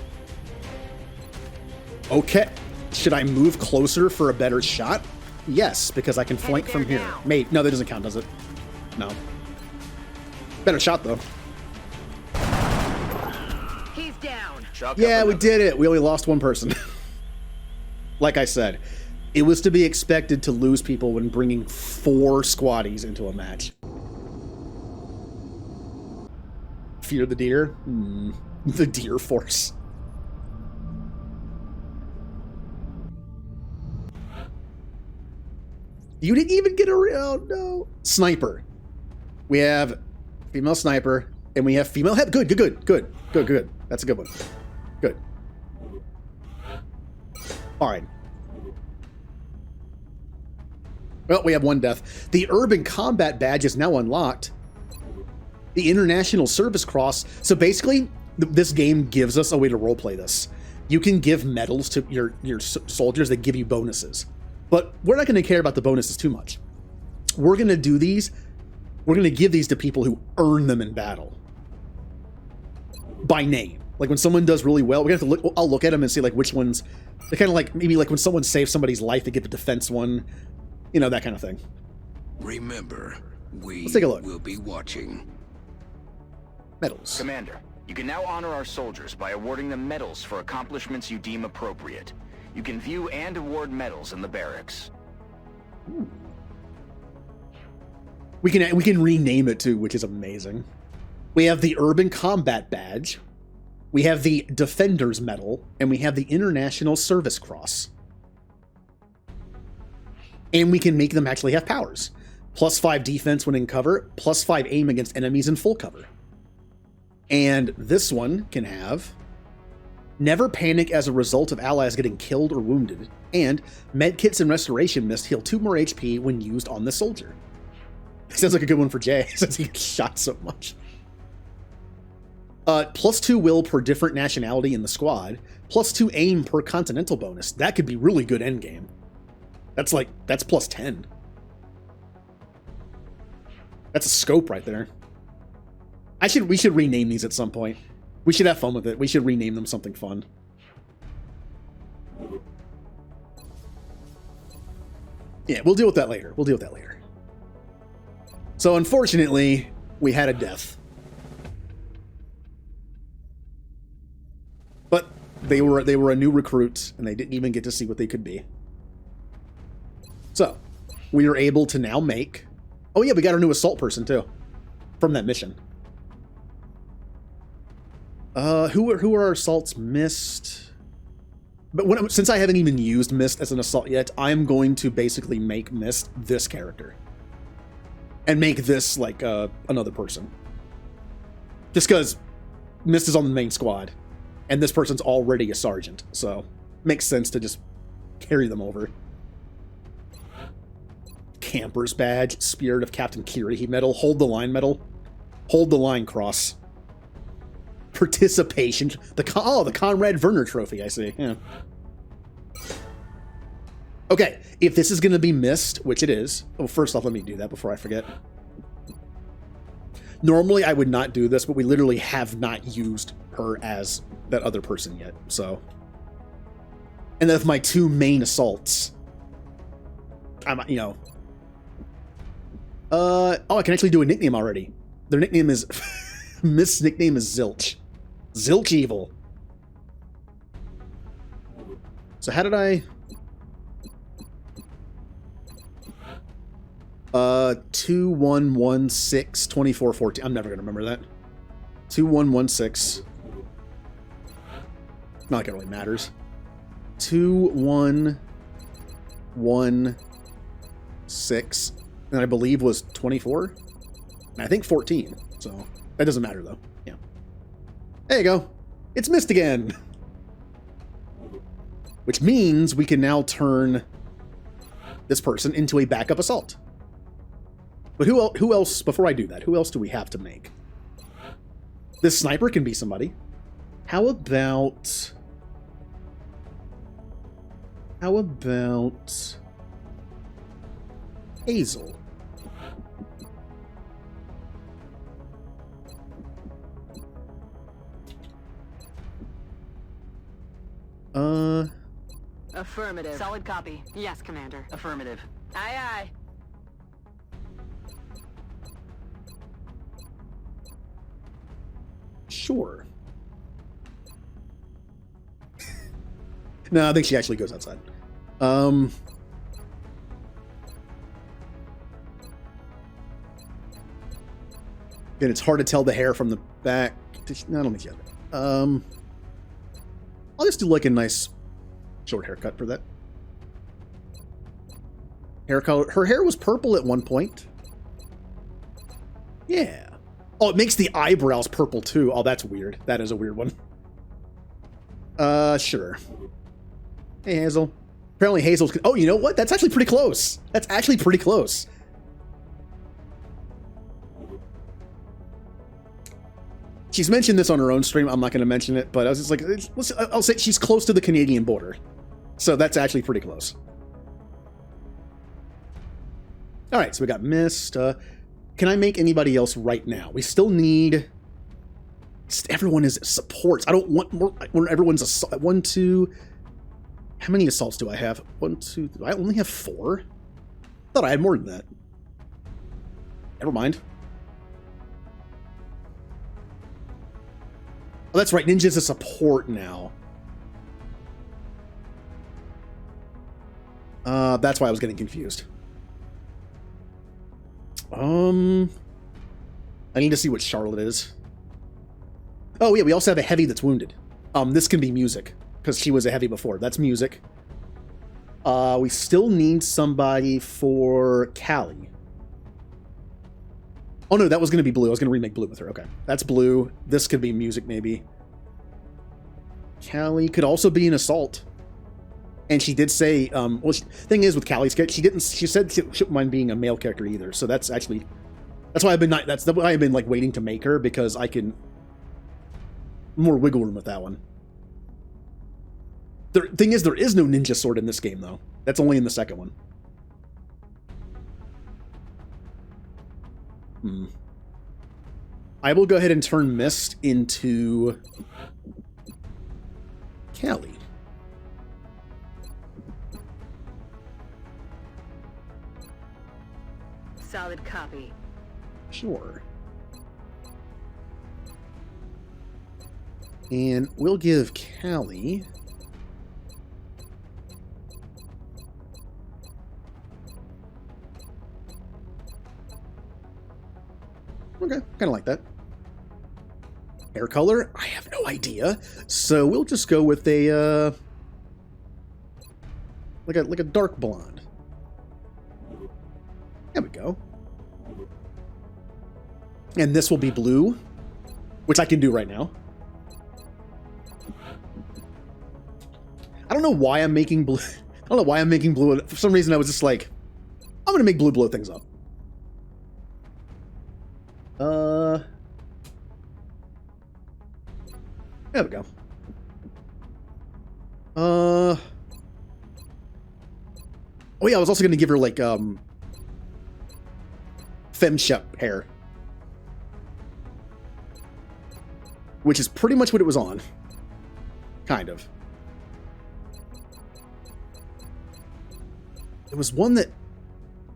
Okay. Should I move closer for a better shot? Yes, because I can flank from here. Mate, no, that doesn't count, does it? No. Better shot, though. He's down. Yeah, we did it. We only lost one person. Like I said, it was to be expected to lose people when bringing 4 squaddies into a match. Fear the deer? The deer force. You didn't even get a real... no. Sniper. We have female sniper, and we have female head. Good. That's a good one. Good. All right. Well, we have 1 death. The Urban Combat Badge is now unlocked. The International Service Cross. So basically, this game gives us a way to roleplay this. You can give medals to your soldiers that give you bonuses. But we're not going to care about the bonuses too much. We're going to do these. We're going to give these to people who earn them in battle. By name. Like when someone does really well, we're going to have to look, I'll look at them and see like which ones. They're kind of like, maybe like when someone saves somebody's life, they get the defense one. You know, that kind of thing. Remember, let's take a look. Will be watching. Medals. Commander, you can now honor our soldiers by awarding them medals for accomplishments you deem appropriate. You can view and award medals in the barracks. Ooh. We can rename it too, which is amazing. We have the Urban Combat Badge, we have the Defender's Medal, and we have the International Service Cross. And we can make them actually have powers. +5 defense when in cover, +5 aim against enemies in full cover. And this one can have never panic as a result of allies getting killed or wounded, and medkits and restoration mist heal 2 more HP when used on the soldier. Sounds like a good one for Jay, since he gets shot so much. +2 will per different nationality in the squad, +2 aim per continental bonus. That could be really good endgame. That's +10. That's a scope right there. We should rename these at some point. We should have fun with it. We should rename them something fun. Yeah, we'll deal with that later. So unfortunately, we had a death. But they were a new recruit, and they didn't even get to see what they could be. So, we are able to now make... Oh yeah, we got our new assault person, too. From that mission. Who are our assaults? Mist... But since I haven't even used Mist as an assault yet, I'm going to basically make Mist this character. And make this, like, another person. Just because Mist is on the main squad. And this person's already a sergeant. So, makes sense to just carry them over. Camper's badge. Spirit of Captain Kiryu medal. Hold the line medal. Hold the line cross. Participation. The Conrad Werner trophy, I see. Yeah. Okay, if this is going to be Mist, which it is. Oh, first off, let me do that before I forget. Normally, I would not do this, but we literally have not used her as that other person yet, so. And then with my two main assaults, I'm, you know. Oh, I can actually do a nickname already. Their nickname is, Mist's nickname is Zilch. Zilch Evil. So how did I... 2116 2414. I'm never gonna remember that. 2116. Not like it really matters. 2116. And I believe was 24. And I think 14. So that doesn't matter though. Yeah. There you go. It's Mist again. Which means we can now turn this person into a backup assault. But who else, before I do that, who else do we have to make? This sniper can be somebody. How about Hazel? Affirmative. Solid copy. Yes, Commander. Affirmative. Aye, aye. Sure. No, I think she actually goes outside. And it's hard to tell the hair from the back. No, I don't think she has it. I'll just do like a nice short haircut for that. Hair color. Her hair was purple at one point. Yeah. Oh, it makes the eyebrows purple too. Oh, that's weird. That is a weird one. Sure. Hey, Hazel. Apparently Hazel's... Oh, you know what? That's actually pretty close. That's actually pretty close. She's mentioned this on her own stream. I'm not going to mention it, but I was just like... I'll say she's close to the Canadian border. So that's actually pretty close. Alright, so we got Mist. Can I make anybody else right now? We still need... Everyone is supports. I don't want more... When everyone's assault... 1, 2... How many assaults do I have? 1, 2... I only have 4? I thought I had more than that. Never mind. Oh, that's right. Ninja's a support now. That's why I was getting confused. I need to see what Charlotte is. Oh, yeah, we also have a heavy that's wounded. This can be music, because she was a heavy before. That's music. We still need somebody for Callie. Oh, no, that was going to be Blue. I was going to remake Blue with her. Okay, that's Blue. This could be music, maybe. Callie could also be an assault. And she did say, well, thing is with Callie's character, she said she wouldn't mind being a male character either. So that's actually, that's why I've been like waiting to make her, because I can more wiggle room with that one. The thing is, there is no ninja sword in this game though. That's only in the second one. I will go ahead and turn Mist into Callie. Solid copy. Sure. And we'll give Callie... Okay, kind of like that. Hair color? I have no idea. So we'll just go with a, like a dark blonde. There we go. And this will be blue, which I can do right now. I don't know why I'm making blue. I don't know why I'm making blue. For some reason, I was just like, I'm gonna make blue blow things up. There we go. Oh yeah, I was also gonna give her like femshep hair, which is pretty much what it was on, kind of. It was one that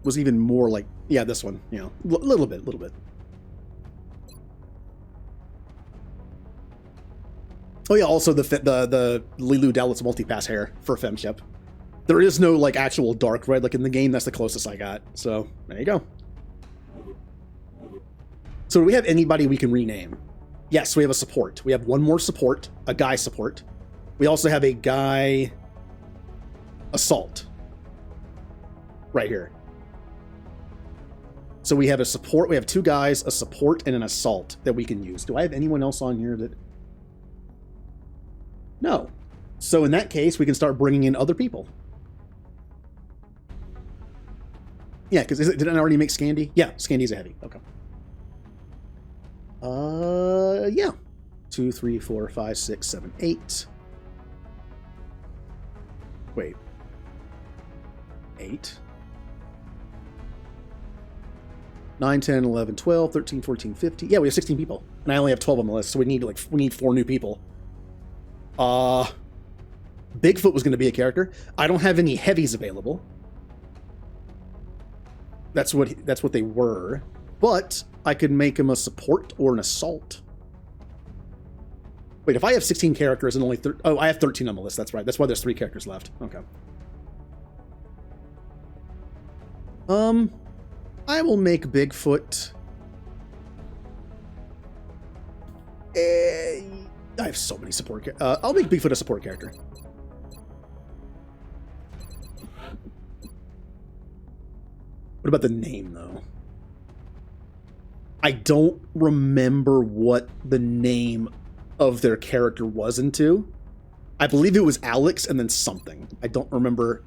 was even more like, yeah, this one, you know, little bit. Oh yeah, also the Lilu Dallas multipass hair for femshep. There is no like actual dark red like in the game. That's the closest I got. So there you go. So do we have anybody we can rename? Yes, we have a support. We have one more support, a guy support. We also have a guy assault right here. So we have a support. We have two guys, a support, and an assault that we can use. Do I have anyone else on here that... No. So in that case, we can start bringing in other people. Yeah, because did I already make Scandi? Yeah, Scandi's a heavy. Okay. Yeah. 2, 3, 4, 5, 6, 7, 8. Wait. 8. 9, 10, 11, 12, 13, 14, 15. Yeah, we have 16 people. And I only have 12 on the list, so we need 4 new people. Bigfoot was going to be a character. I don't have any heavies available. That's what they were. But I could make him a support or an assault. Wait, if I have 16 characters and only I have 13 on the list. That's right. That's why there's 3 characters left. Okay. I will make Bigfoot. I have so many support characters. I'll make Bigfoot a support character. What about the name, though? I don't remember what the name of their character was into. I believe it was Alex and then something. I don't remember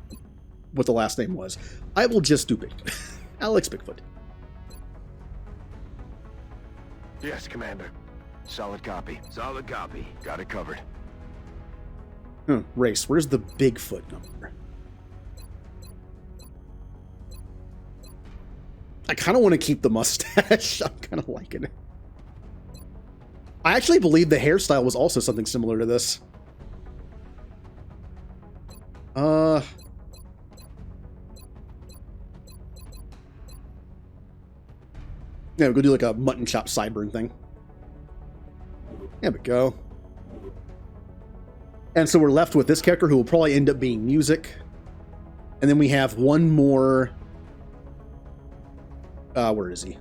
what the last name was. I will just do Bigfoot. Alex Bigfoot. Yes, Commander. Solid copy. Solid copy. Got it covered. Race, where's the Bigfoot number? I kind of want to keep the mustache. I'm kind of liking it. I actually believe the hairstyle was also something similar to this. Yeah, we'll go do like a mutton chop sideburn thing. There we go. And so we're left with this character who will probably end up being music. And then we have one more... where is he?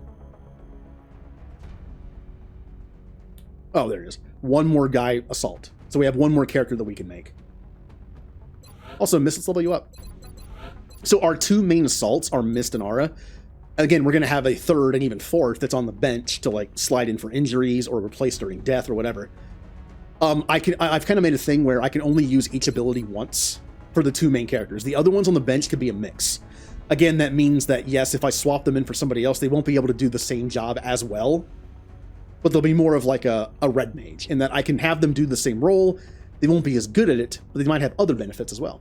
Oh, there it is. One more guy assault. So we have one more character that we can make. Also, Mist, let's level you up. So our 2 main assaults are Mist and Aura. Again, we're going to have a 3rd and even 4th that's on the bench to like slide in for injuries or replace during death or whatever. I've kind of made a thing where I can only use each ability once for the 2 main characters. The other ones on the bench could be a mix. Again, that means that, yes, if I swap them in for somebody else, they won't be able to do the same job as well. But they'll be more of like a red mage, in that I can have them do the same role. They won't be as good at it, but they might have other benefits as well.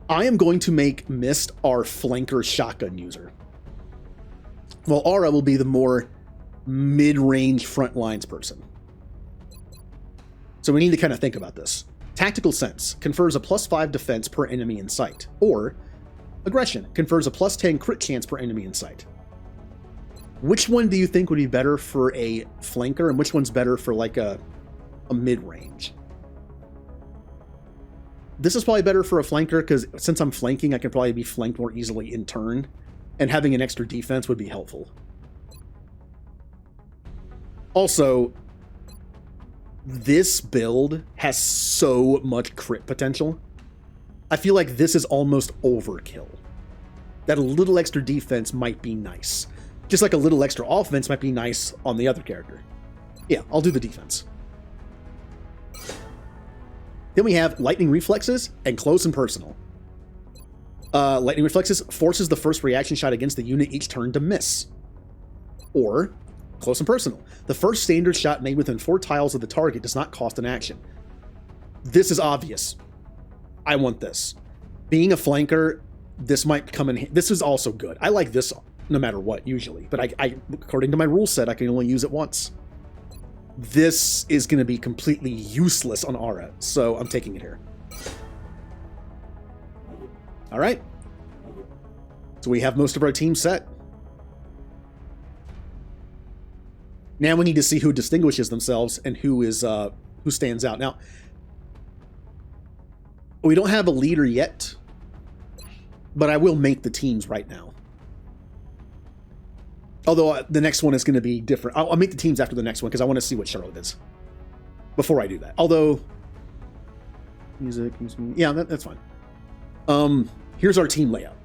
I am going to make Mist our flanker shotgun user. While Aura will be the more mid-range front lines person. So we need to kind of think about this. Tactical Sense confers a +5 defense per enemy in sight, or Aggression confers a +10 crit chance per enemy in sight. Which one do you think would be better for a flanker, and which one's better for like a mid-range? This is probably better for a flanker because since I'm flanking, I can probably be flanked more easily in turn, and having an extra defense would be helpful. Also, this build has so much crit potential. I feel like this is almost overkill. That a little extra defense might be nice. Just like a little extra offense might be nice on the other character. Yeah, I'll do the defense. Then we have Lightning Reflexes and Close and Personal. Lightning Reflexes forces the first reaction shot against the unit each turn to miss. Or Close and Personal. The first standard shot made within 4 tiles of the target does not cost an action. This is obvious. I want this. Being a flanker, this might come in. This is also good. I like this no matter what, usually. But I according to my rule set, I can only use it once. This is going to be completely useless on Aura, so I'm taking it here. All right. So we have most of our team set. Now we need to see who distinguishes themselves and who stands out. Now, we don't have a leader yet, but I will make the teams right now. Although the next one is going to be different. I'll make the teams after the next one because I want to see what Shroud is before I do that. Although, music, yeah, that's fine. Here's our team layout.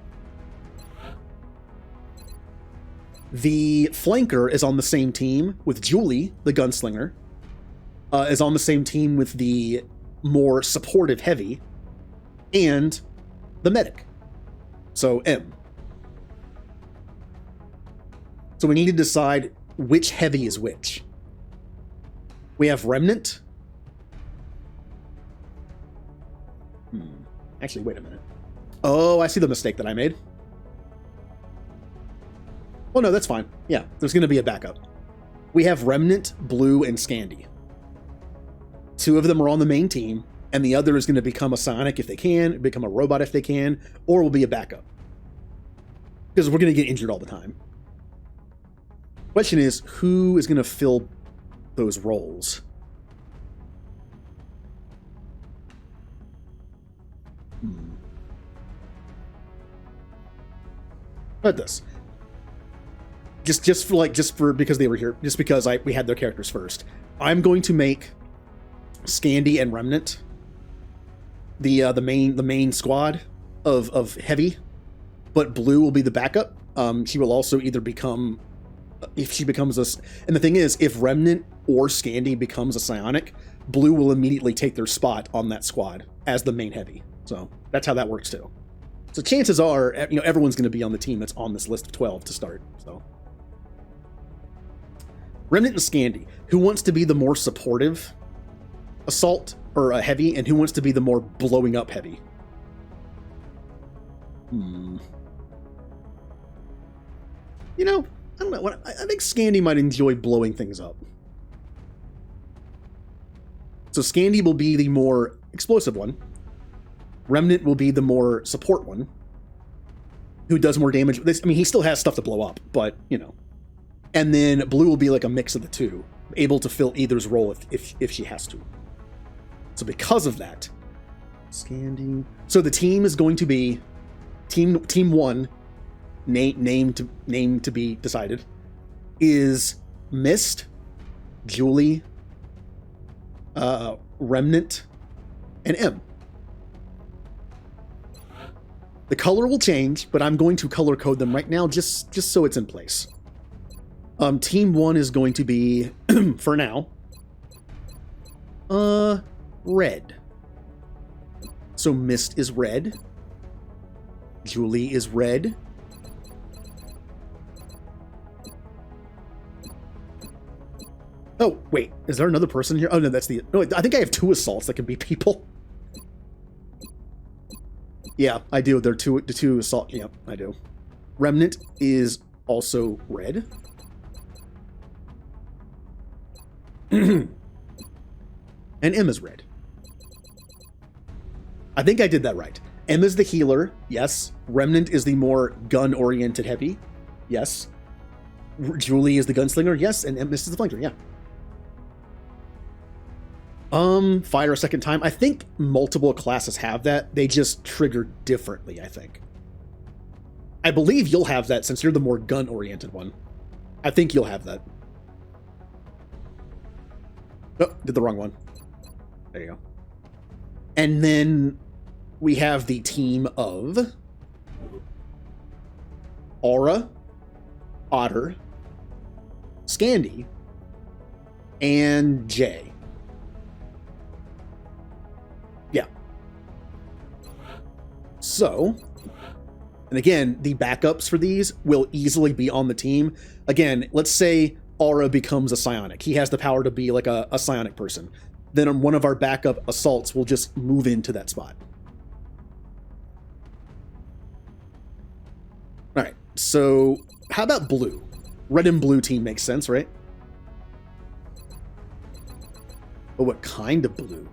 The flanker is on the same team with Julie, the gunslinger, is on the same team with the more supportive heavy, and the medic. So M. So we need to decide which heavy is which. We have Remnant. Actually, wait a minute. Oh, I see the mistake that I made. Oh, no, that's fine. Yeah, there's going to be a backup. We have Remnant, Blue, and Scandi. 2 of them are on the main team, and the other is going to become a psionic if they can, become a robot if they can, or will be a backup. Because we're going to get injured all the time. Question is, who is going to fill those roles? How about this? Just for because they were here, just because we had their characters first. I'm going to make Scandi and Remnant the main squad of heavy, but Blue will be the backup. She will also either become, if she becomes a, and the thing is, if Remnant or Scandi becomes a psionic, Blue will immediately take their spot on that squad as the main heavy. So that's how that works too. So chances are, everyone's going to be on the team that's on this list of 12 to start. So Remnant and Scandi, who wants to be the more supportive assault or a heavy, and who wants to be the more blowing up heavy? I don't know. I think Scandi might enjoy blowing things up. So Scandi will be the more explosive one. Remnant will be the more support one, who does more damage. I mean, he still has stuff to blow up, but, And then Blue will be like a mix of the two, able to fill either's role if she has to. So because of that, Scandi. So the team is going to be team 1, name to be decided, is Mist, Julie, Remnant, and M. The color will change, but I'm going to color code them right now just so it's in place. Team 1 is going to be, for now, red. So Mist is red. Julie is red. Oh, wait. Is there another person here? Oh, no, that's the... No, I think I have 2 assaults that can be people. Yeah, I do. They're the two assault... Yeah, I do. Remnant is also red. And M is red. I think I did that right. M is the healer, yes. Remnant is the more gun-oriented heavy, yes. Julie is the gunslinger, yes, and Miss is the flanker, yeah. Fire a second time. I think multiple classes have that. They just trigger differently, I think. I believe you'll have that since you're the more gun-oriented one. I think you'll have that. Oh, did the wrong one. There you go. And then we have the team of Aura, Otter, Scandy, and Jay. Yeah. So, and again, the backups for these will easily be on the team. Again, let's say Aura becomes a psionic. He has the power to be like a psionic person. Then one of our backup assaults will just move into that spot. All right, so how about blue? Red and blue team makes sense, right? But what kind of blue?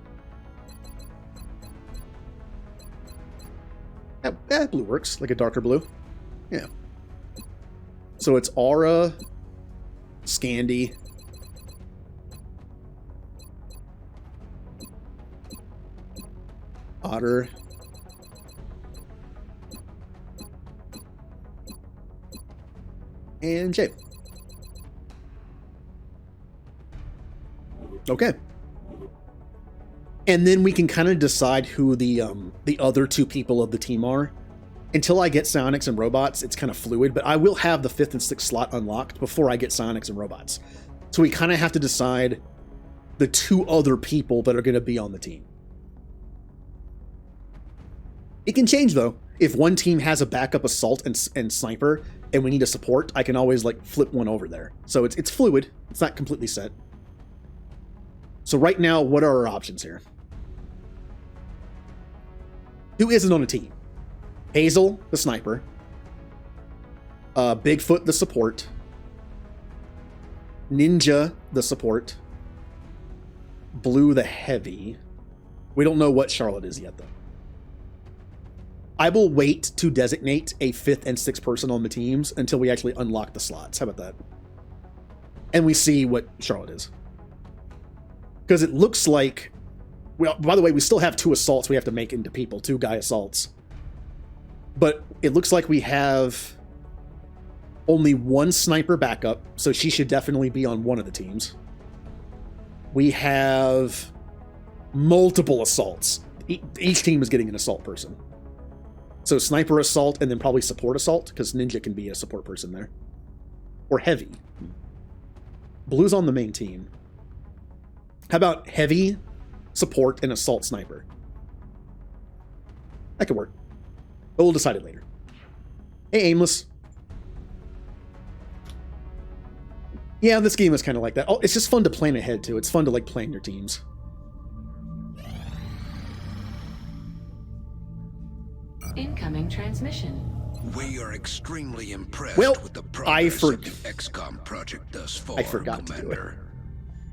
Yeah, blue works, like a darker blue. Yeah. So it's Aura, Scandy, Otter, and Jay. Okay. And then we can kind of decide who the other two people of the team are. Until I get psionics and robots, it's kind of fluid, but I will have the 5th and 6th slot unlocked before I get psionics and robots. So we kind of have to decide the two other people that are going to be on the team. It can change, though. If one team has a backup assault and sniper, and we need a support, I can always, like, flip one over there. So it's fluid. It's not completely set. So right now, what are our options here? Who isn't on a team? Hazel, the sniper. Bigfoot, the support. Ninja, the support. Blue, the heavy. We don't know what Charlotte is yet, though. I will wait to designate a 5th and 6th person on the teams until we actually unlock the slots. How about that? And we see what Charlotte is. Because it looks like... Well, by the way, we still have 2 assaults we have to make into people. 2 guy assaults. But it looks like we have only 1 sniper backup, so she should definitely be on one of the teams. We have multiple assaults. Each team is getting an assault person. So sniper assault and then probably support assault, because ninja can be a support person there. Or heavy. Blue's on the main team. How about heavy, support, and assault sniper? That could work. But we'll decide it later. Hey, Aimless. Yeah, this game is kind of like that. Oh, it's just fun to plan ahead, too. It's fun to, like, plan your teams. Incoming transmission. We are extremely impressed with the progress of the XCOM project thus far, I forgot Commander. to do it.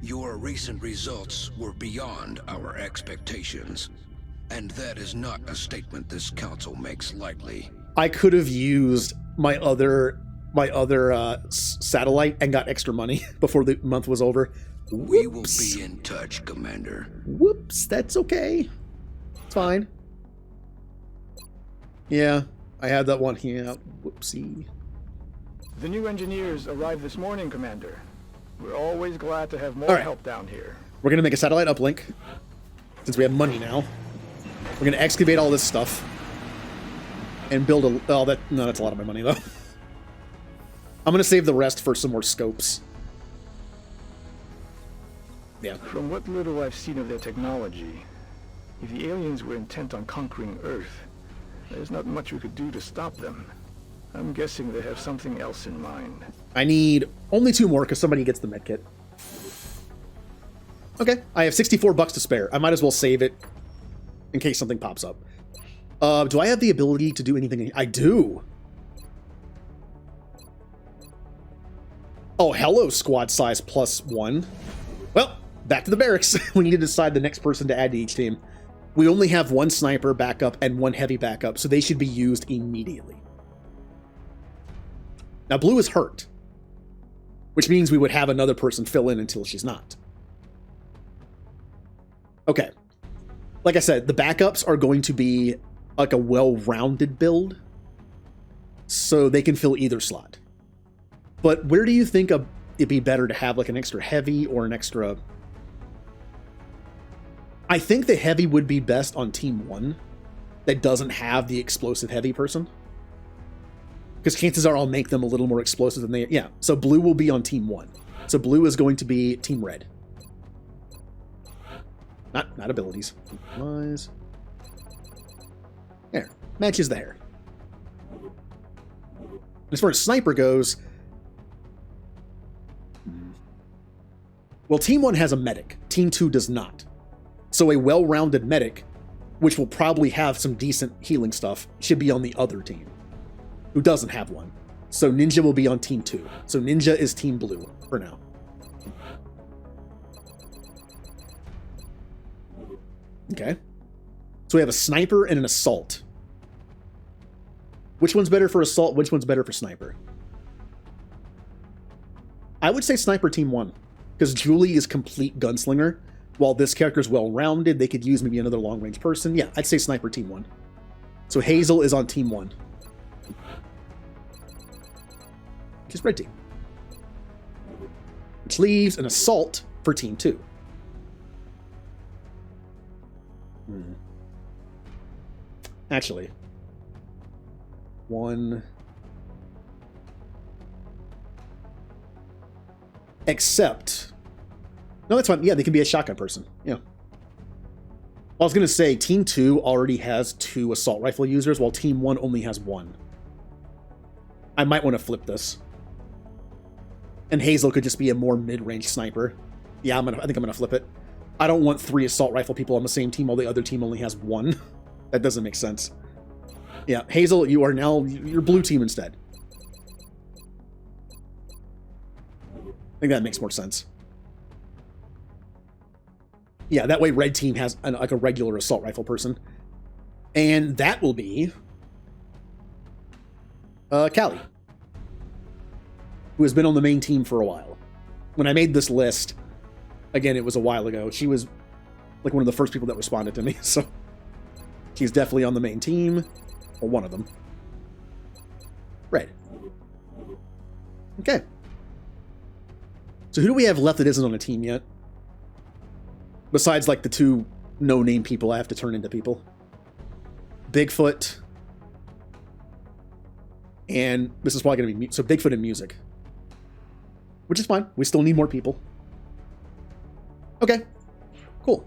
Your recent results were beyond our expectations, and that is not a statement this council makes lightly. I could have used my other satellite and got extra money before the month was over. Whoops. We will be in touch, Commander. Whoops, that's okay. It's fine. Yeah, I had that one here. Whoopsie. The new engineers arrived this morning, Commander. We're always glad to have more help down here. We're going to make a satellite uplink, since we have money now. We're going to excavate all this stuff. And build a... Oh, no, that's a lot of my money, though. I'm going to save the rest for some more scopes. Yeah. From what little I've seen of their technology, if the aliens were intent on conquering Earth, there's not much we could do to stop them. I'm guessing they have something else in mind. I need only 2 more because somebody gets the medkit. Okay, I have $64 to spare. I might as well save it in case something pops up. Do I have the ability to do anything? I do. Oh, hello, squad size +1. Well, back to the barracks. We need to decide the next person to add to each team. We only have 1 sniper backup and 1 heavy backup, so they should be used immediately. Now, blue is hurt. which means we would have another person fill in until she's not. Okay. Like I said, the backups are going to be like a well-rounded build, so they can fill either slot. But where do you think it'd be better to have like an extra heavy or an extra... I think the heavy would be best on Team 1 that doesn't have the explosive heavy person. Because chances are I'll make them a little more explosive than they... Yeah, so blue will be on Team 1. So blue is going to be Team Red. Not abilities. Lies. There. Matches the hair. As far as sniper goes... Well, Team 1 has a medic. Team 2 does not. So a well-rounded medic, which will probably have some decent healing stuff, should be on the other team, who doesn't have one. So Ninja will be on Team 2. So Ninja is Team Blue for now. Okay. So we have a sniper and an assault. Which one's better for assault? Which one's better for sniper? I would say sniper Team 1, because Julie is complete gunslinger. While this character is well-rounded, they could use maybe another long-range person. Yeah, I'd say sniper Team 1. So Hazel is on Team 1. Which is red team. Which leaves an assault for Team 2. Actually. 1... Except... No, that's fine. Yeah, they can be a shotgun person. Yeah. Well, I was going to say, Team 2 already has 2 assault rifle users, while Team 1 only has 1. I might want to flip this. And Hazel could just be a more mid-range sniper. Yeah, I think I'm going to flip it. I don't want 3 assault rifle people on the same team while the other team only has 1. That doesn't make sense. Yeah, Hazel, you are now... You're blue team instead. I think that makes more sense. Yeah, that way red team has like a regular assault rifle person. And that will be... Callie. Who has been on the main team for a while. When I made this list, again, it was a while ago, she was like one of the first people that responded to me, so... She's definitely on the main team. Or one of them. Red. Okay. So who do we have left that isn't on a team yet? Besides, like, the 2 no-name people I have to turn into people. Bigfoot. And this is probably going to be... So Bigfoot and music. Which is fine. We still need more people. Okay. Cool.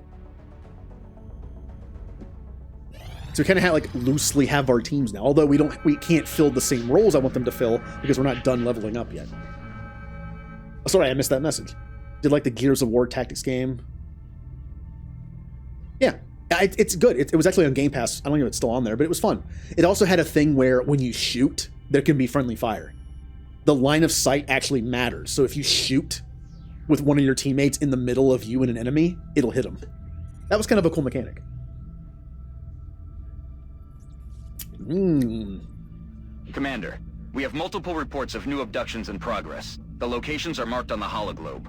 So we kind of have, like, loosely have our teams now. Although we can't fill the same roles I want them to fill because we're not done leveling up yet. Oh, sorry, I missed that message. Did, like, the Gears of War tactics game... Yeah, it's good. It was actually on Game Pass. I don't know if it's still on there, but it was fun. It also had a thing where when you shoot, there can be friendly fire. The line of sight actually matters. So if you shoot with one of your teammates in the middle of you and an enemy, it'll hit them. That was kind of a cool mechanic. Commander, we have multiple reports of new abductions in progress. The locations are marked on the hologlobe.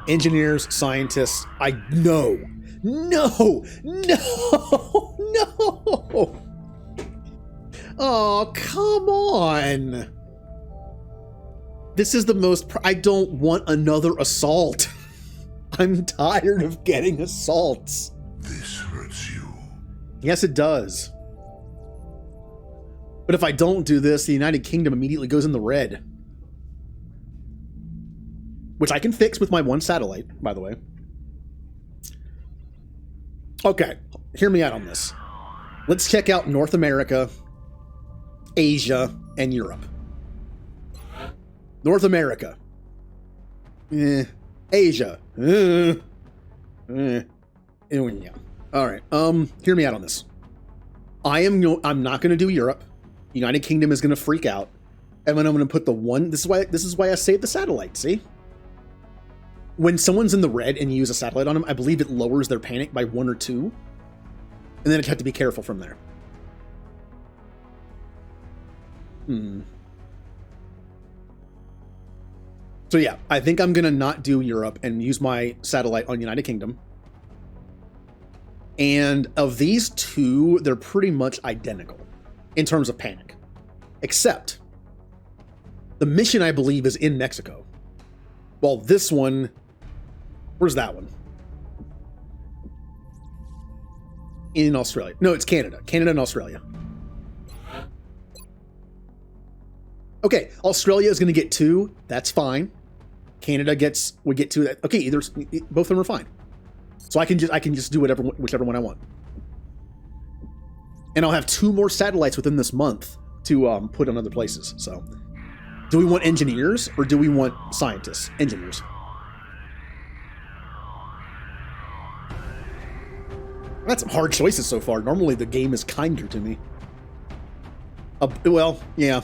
Engineers, scientists, No! Oh, come on! This is the most... I don't want another assault. I'm tired of getting assaults. This hurts you. Yes, it does. But if I don't do this, the United Kingdom immediately goes in the red. Which I can fix with my 1 satellite, by the way. Okay, hear me out on this. Let's check out North America, Asia, and Europe. North America. Asia. Yeah. Alright, hear me out on this. I'm not going to do Europe. United Kingdom is going to freak out. And then I'm going to put the 1... This is why I saved the satellite, see? When someone's in the red and you use a satellite on them, I believe it lowers their panic by 1 or 2. And then I have to be careful from there. So yeah, I think I'm gonna not do Europe and use my satellite on United Kingdom. And of these two, they're pretty much identical in terms of panic. Except the mission, I believe, is in Mexico. Well, this one, where's that one? In Australia. No, it's Canada. Canada and Australia. Okay, Australia is going to get 2. That's fine. Canada would get 2. Okay, both of them are fine. So I can just do whichever one I want. And I'll have 2 more satellites within this month to put on other places. So, do we want engineers or do we want scientists? Engineers. That's some hard choices so far. Normally the game is kinder to me. Well, yeah.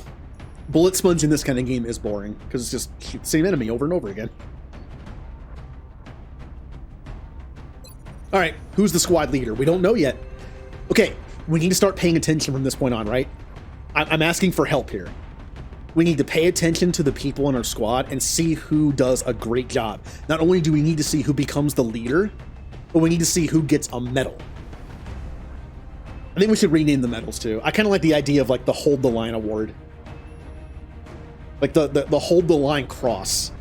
Bullet sponge in this kind of game is boring because it's just shoot the same enemy over and over again. All right, who's the squad leader? We don't know yet. Okay, we need to start paying attention from this point on, right? I'm asking for help here. We need to pay attention to the people in our squad and see who does a great job. Not only do we need to see who becomes the leader, but we need to see who gets a medal. I think we should rename the medals too. I kind of like the idea of like the Hold the Line award. Like the Hold the Line cross.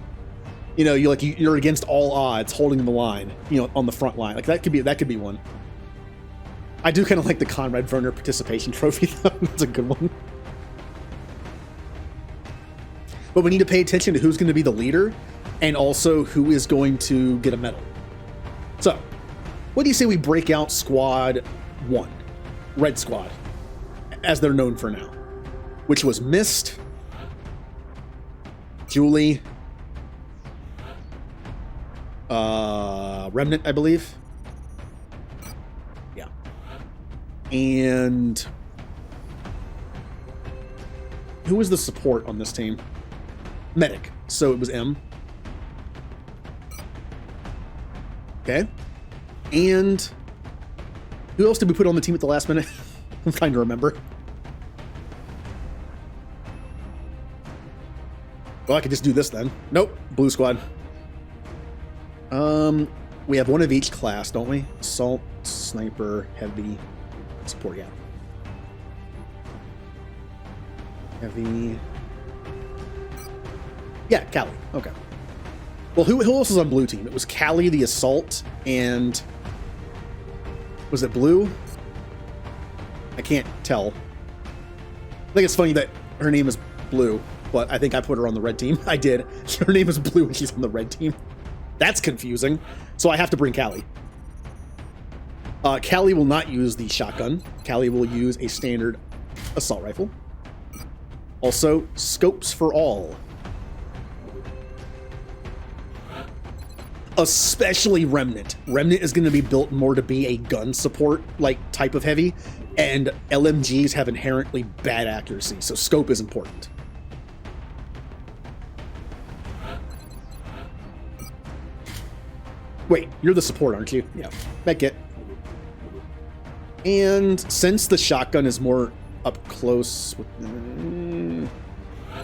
You know, you're against all odds holding the line, you know, on the front line. Like that could be one. I do kind of like the Conrad Werner participation trophy though. That's a good one. But we need to pay attention to who's going to be the leader and also who is going to get a medal. So, what do you say we break out Squad 1, Red Squad, as they're known for now, which was Mist, Julie, Remnant, I believe. Yeah. And who was the support on this team? Medic. So it was M. Okay. And who else did we put on the team at the last minute? I'm trying to remember. Well, I could just do this then. Nope. Blue squad. We have one of each class, don't we? Assault, sniper, heavy, support, yeah. Heavy. Yeah, Callie. Okay. Well, who else is on blue team? It was Callie, the assault, and was it blue? I can't tell. I think it's funny that her name is Blue, but I think I put her on the red team. I did. Her name is Blue and she's on the red team. That's confusing. So I have to bring Callie. Callie will not use the shotgun. Callie will use a standard assault rifle. Also, scopes for all. Especially Remnant. Remnant is going to be built more to be a gun support like type of heavy, and LMGs have inherently bad accuracy, so scope is important. Wait, you're the support, aren't you? Yeah. Medkit. And since the shotgun is more up close,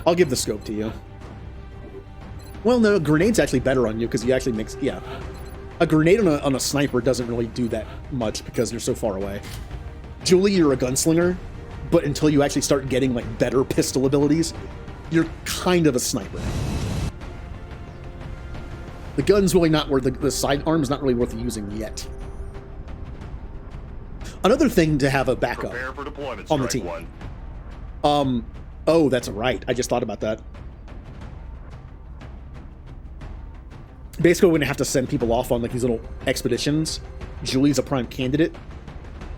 I'll give the scope to you. Well, no, a grenade's actually better on you because you actually mix. Yeah, a grenade on a sniper doesn't really do that much because you're so far away. Julie, you're a gunslinger, but until you actually start getting like better pistol abilities, you're kind of a sniper. The gun's really not worth the sidearm is not really worth using yet. Another thing to have a backup on the team. Oh, that's right. I just thought about that. Basically, we're going to have to send people off on like these little expeditions. Julie's a prime candidate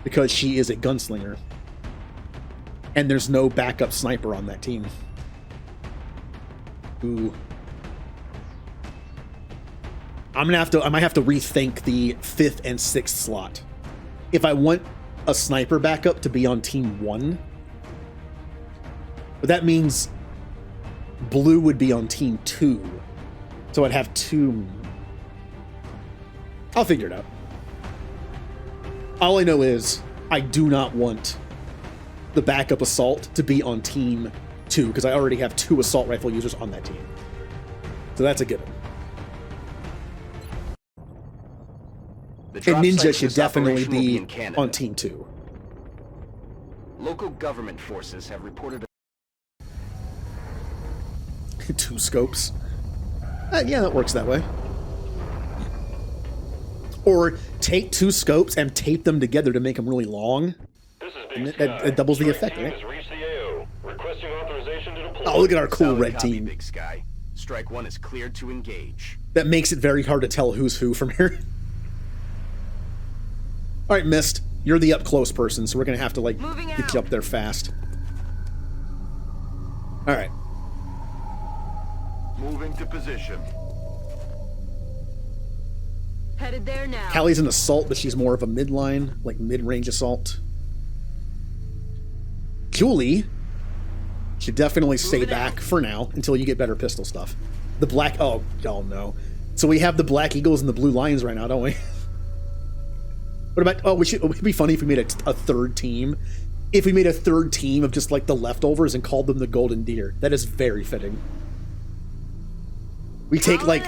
because she is a gunslinger. And there's no backup sniper on that team. Ooh. I might have to rethink the 5th and 6th slot. If I want a sniper backup to be on team 1, but that means Blue would be on team 2. So I'd have 2. I'll figure it out. All I know is I do not want the backup assault to be on team 2 because I already have 2 assault rifle users on that team. So that's a given. The And drop site Ninja for should this definitely operation will be in Canada. on Team 2. Local government forces have reported 2 scopes. Yeah, that works that way. Or take 2 scopes and tape them together to make them really long. And it doubles the effect, right? Oh, look at our cool Solid red copy, team. Big Sky. Strike 1 is cleared to engage. That makes it very hard to tell who's who from here. All right, Mist, you're the up close person, so we're gonna have to like get you up there fast. All right. Moving to position. Headed there now. Callie's an assault, but she's more of a midline, like mid-range assault. Julie should definitely stay back for now until you get better pistol stuff. The black, oh no. So we have the Black Eagles and the Blue Lions right now, don't we? What about, it would be funny if we made a third team. If we made a third team of just like the leftovers and called them the Golden Deer. That is very fitting. We take like,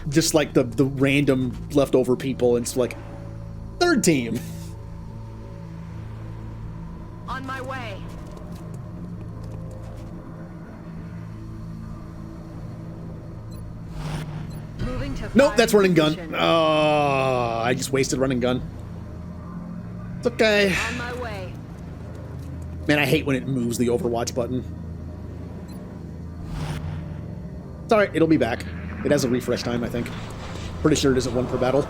just like the random leftover people and it's like, third team. On my way. Moving to Nope, that's running gun. position. Oh, I just wasted running gun. It's okay. On my way. Man, I hate when it moves the Overwatch button. It's alright, it'll be back. It has a refresh time, I think. Pretty sure it isn't 1 per battle.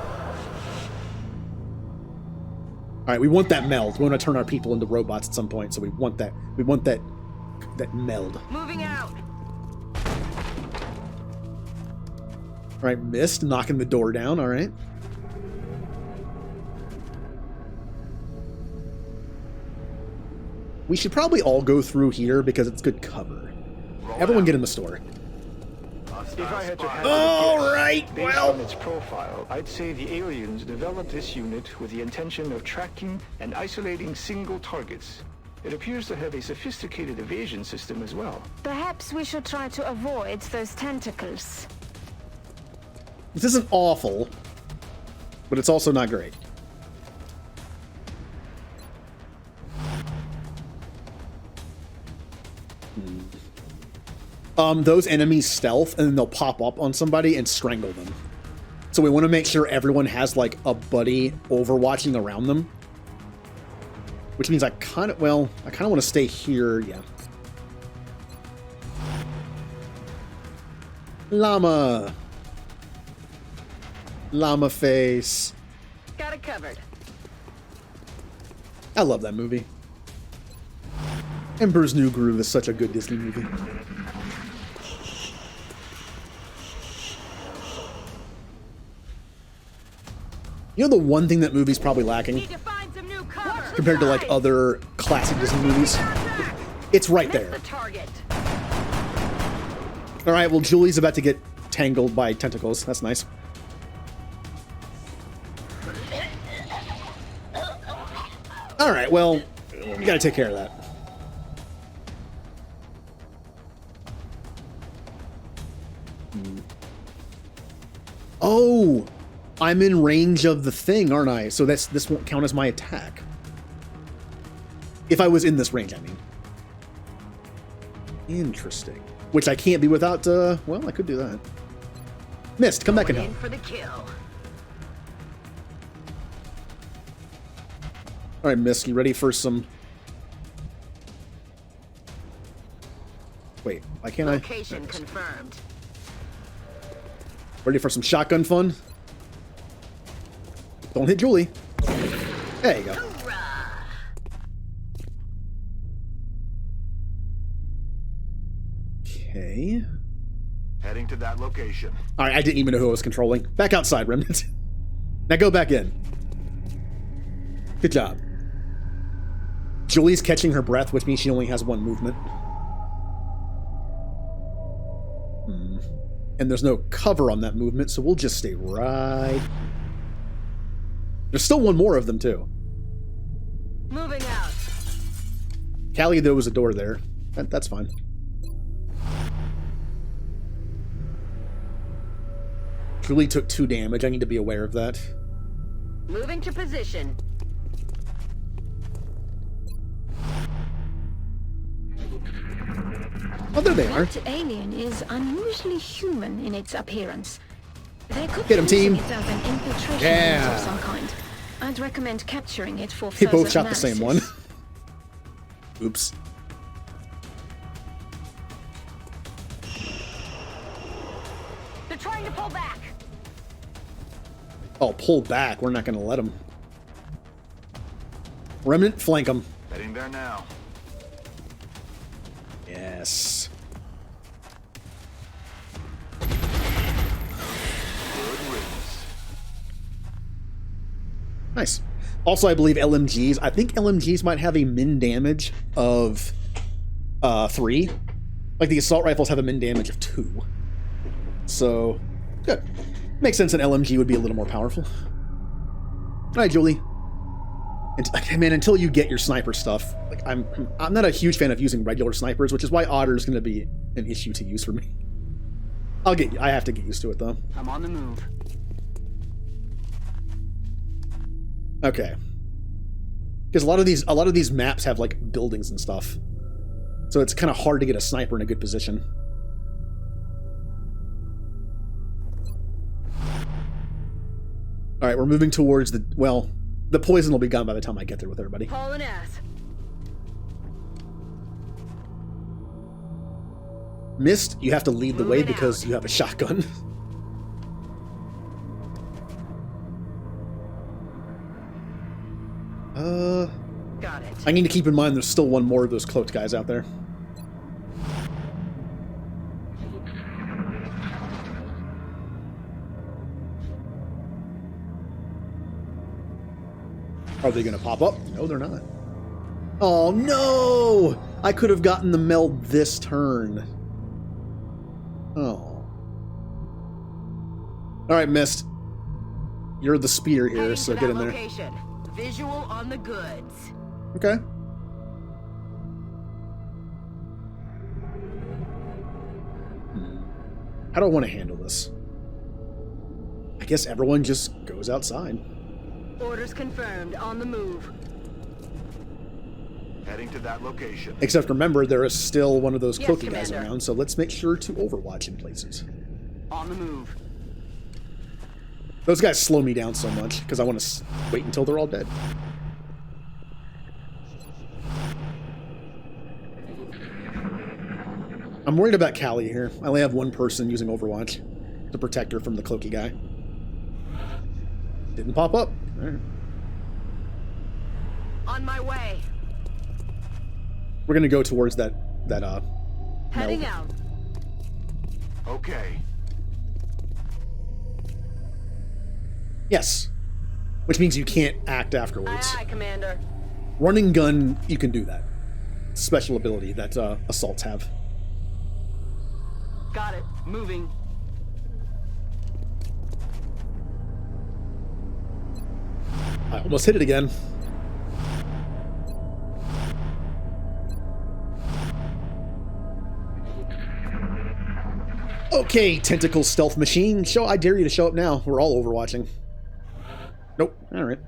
Alright, we want that meld. We want to turn our people into robots at some point, so we want that. We want that meld. Moving out. Alright, Mist, knocking the door down, alright. We should probably all go through here because it's good cover. Everyone get in the store. If I had to have based on its profile, I'd say the aliens developed this unit with the intention of tracking and isolating single targets. It appears to have a sophisticated evasion system as well. Perhaps we should try to avoid those tentacles. This isn't awful, but it's also not great. Those enemies stealth, and then they'll pop up on somebody and strangle them. So we want to make sure everyone has, like, a buddy overwatching around them. Which means I kind of want to stay here, yeah. Llama face. Got it covered. I love that movie. Emperor's New Groove is such a good Disney movie. You know the one thing that movie's probably lacking compared to like other classic Disney movies? It's right there. All right, well, Julie's about to get tangled by tentacles. That's nice. All right, well, you gotta take care of that. Oh, I'm in range of the thing, aren't I? So this won't count as my attack. If I was in this range, I mean. Interesting. Which I can't be without, well, I could do that. Mist, come back and help. For the kill. All right, Mist, you ready for some... Wait, why can't I? Location confirmed. Ready for some shotgun fun? Don't hit Julie. There you go. Okay. Heading to that location. All right, I didn't even know who I was controlling. Back outside, Remnant. Now go back in. Good job. Julie's catching her breath, which means she only has 1 movement. And there's no cover on that movement, so we'll just stay right... There's still 1 more of them, too. Moving out. Callie, there was a door there. That's fine. Julie took 2 damage. I need to be aware of that. Moving to position. Oh, there they are. That alien is unusually human in its appearance. They could Get him, be team. using it as an infiltration Yeah. unit of some kind. I'd recommend capturing it for They further both shot analysis. the same one. Oops. They're trying to pull back. Oh, pull back. We're not going to let them. Remnant, flank them. Heading there now. Yes. Good riddance. Nice. Also, I believe LMGs. I think LMGs might have a min damage of 3. Like the assault rifles have a min damage of 2. So, good. Makes sense an LMG would be a little more powerful. All right, Julie. And, man, until you get your sniper stuff, like I'm not a huge fan of using regular snipers, which is why Otter is going to be an issue to use for me. I have to get used to it though. I'm on the move. Okay. Because a lot of these maps have like buildings and stuff, so it's kind of hard to get a sniper in a good position. All right, we're moving towards the poison will be gone by the time I get there with everybody. Hauling ass. Mist, you have to lead the way because you have a shotgun. Got it. I need to keep in mind there's still one more of those cloaked guys out there. Are they going to pop up? No, they're not. Oh, no! I could have gotten the meld this turn. Oh. Alright, Mist. You're the spear here, Heading so to get that in there. location. Visual on the goods. Okay. How do I want to handle this? I guess everyone just goes outside. Orders confirmed. On the move. Heading to that location. Except remember, there is still one of those Yes, cloaky guys Commander. around, so let's make sure to overwatch in places. On the move. Those guys slow me down so much, because I want to wait until they're all dead. I'm worried about Callie here. I only have one person using Overwatch to protect her from the cloaky guy. Didn't pop up. All right. On my way. We're gonna go towards that Heading meld. out. Okay. Yes, which means you can't act afterwards. Aye, aye, Commander. Running gun, you can do that. Special ability that assaults have. Got it. Moving. I almost hit it again. Okay, tentacle stealth machine. I dare you to show up now. We're all overwatching. Nope. All right.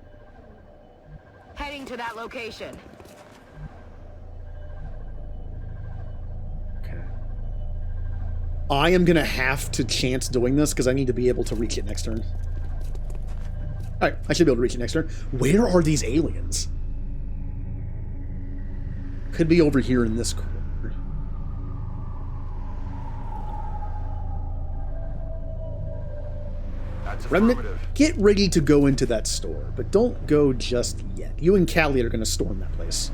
Heading to that location. Okay. I am gonna have to chance doing this because I need to be able to reach it next turn. All right, I should be able to reach it next turn. Where are these aliens? Could be over here in this corner. That's Remnant, affirmative. get ready to go into that store, but don't go just yet. You and Callie are going to storm that place.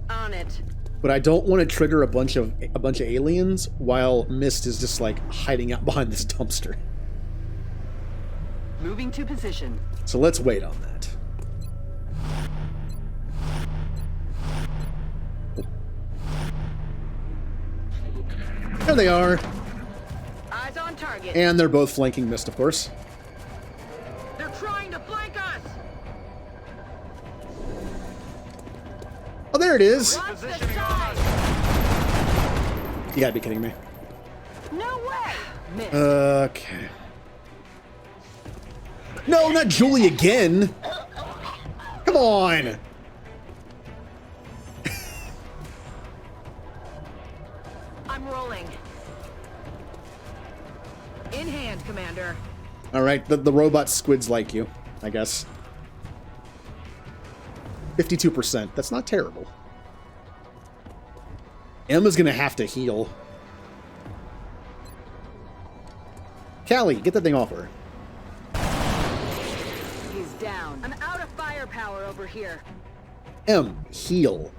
On it. But I don't want to trigger a bunch of aliens while Mist is just like hiding out behind this dumpster. Moving to position. So let's wait on that. There they are. Eyes on target. And they're both flanking Mist, of course. They're trying to flank us. Oh, there it is. Watch the side. You gotta be kidding me. No way. Missed. Okay. No, not Julie again. Come on. I'm rolling. In hand, Commander. All right, the robot squids like you, I guess. 52%. That's not terrible. Emma's gonna have to heal. Callie, get that thing off her. He's down. I'm out of firepower over here. Em, heal.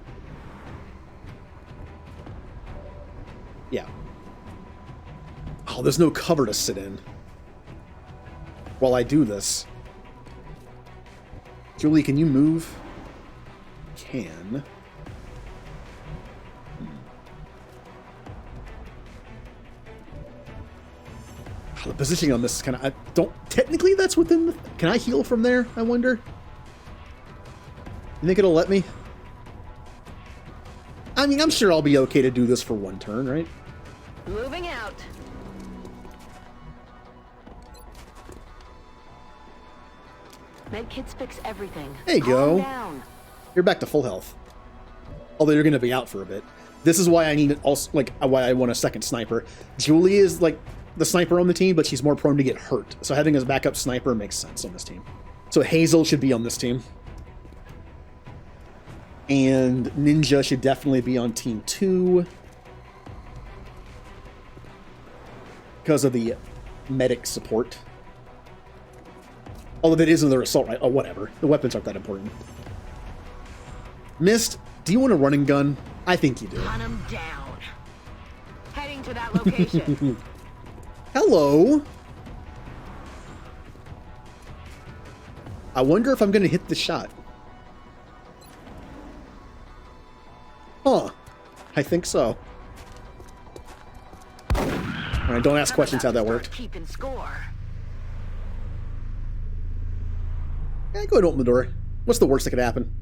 Yeah. Oh, there's no cover to sit in while I do this. Julie, can you move? Can. The positioning on this is kind of... I don't... Technically, that's within the... Can I heal from there, I wonder? You think it'll let me? I mean, I'm sure I'll be okay to do this for one turn, right? Moving out. Medkits fix everything. There you go. Down. You're back to full health. Although you're going to be out for a bit. This is why I need also, like, why I want a second sniper. Julie is, like, the sniper on the team, but she's more prone to get hurt. So having a backup sniper makes sense on this team. So Hazel should be on this team. And Ninja should definitely be on team 2. Because of the medic support. Although that is another assault, right? Oh, whatever. The weapons aren't that important. Mist, do you want a running gun? I think you do. Hunt him down. Heading to that location. Hello. I wonder if I'm going to hit the shot. Huh. I think so. All right, don't ask questions how that worked. Keeping score. Yeah, go ahead and open the door. What's the worst that could happen?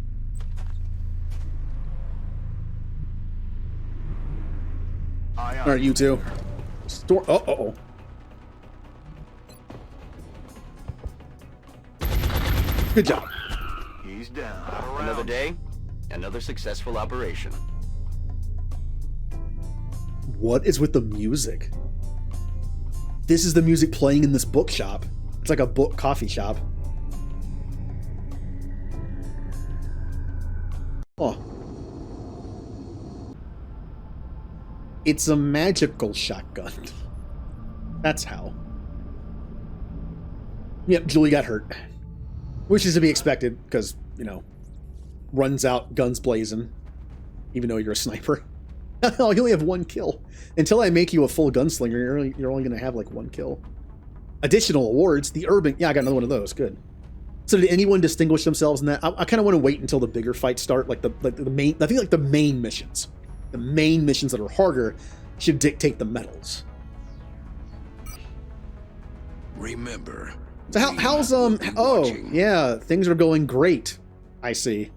All right, you two. Storm. Uh-oh. Good job. He's down. Another day, another successful operation. What is with the music? This is the music playing in this bookshop. It's like a book coffee shop. Oh. It's a magical shotgun. That's how. Yep, Julie got hurt. Which is to be expected, because, you know, runs out, guns blazing, even though you're a sniper. Oh, you only have 1 kill. Until I make you a full gunslinger, you're only going to have, like, 1 kill. Additional awards, the urban... Yeah, I got another one of those. Good. So did anyone distinguish themselves in that? I kind of want to wait until the bigger fights start, like the main... I think, like, the main missions. The main missions that are harder should dictate the medals. Remember... So how's oh yeah, things are going great. I see.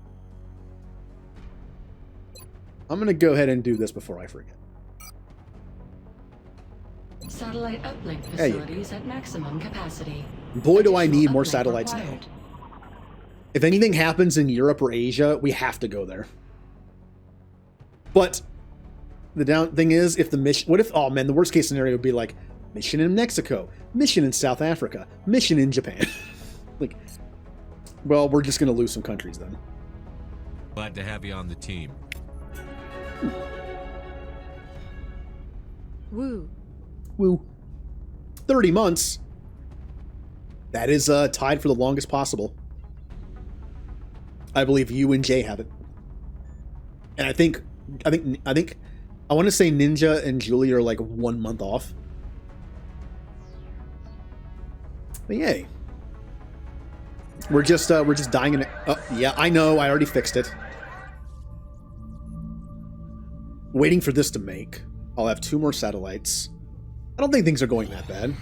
I'm gonna go ahead and do this before I forget. Satellite uplink facilities at maximum capacity. Boy, do I need more satellites now. If anything happens in Europe or Asia, we have to go there. But the down thing is, if the mission, what if? Oh man, the worst case scenario would be like mission in Mexico, mission in South Africa, mission in Japan. Like, well, we're just gonna lose some countries then. Glad to have you on the team. Woo. Woo. 30 months. That is tied for the longest possible. I believe you and Jay have it. And I think I want to say Ninja and Julie are like 1 month off. But yay. We're just dying in it. Oh, yeah, I know. I already fixed it. Waiting for this to make. I'll have 2 more satellites. I don't think things are going that bad.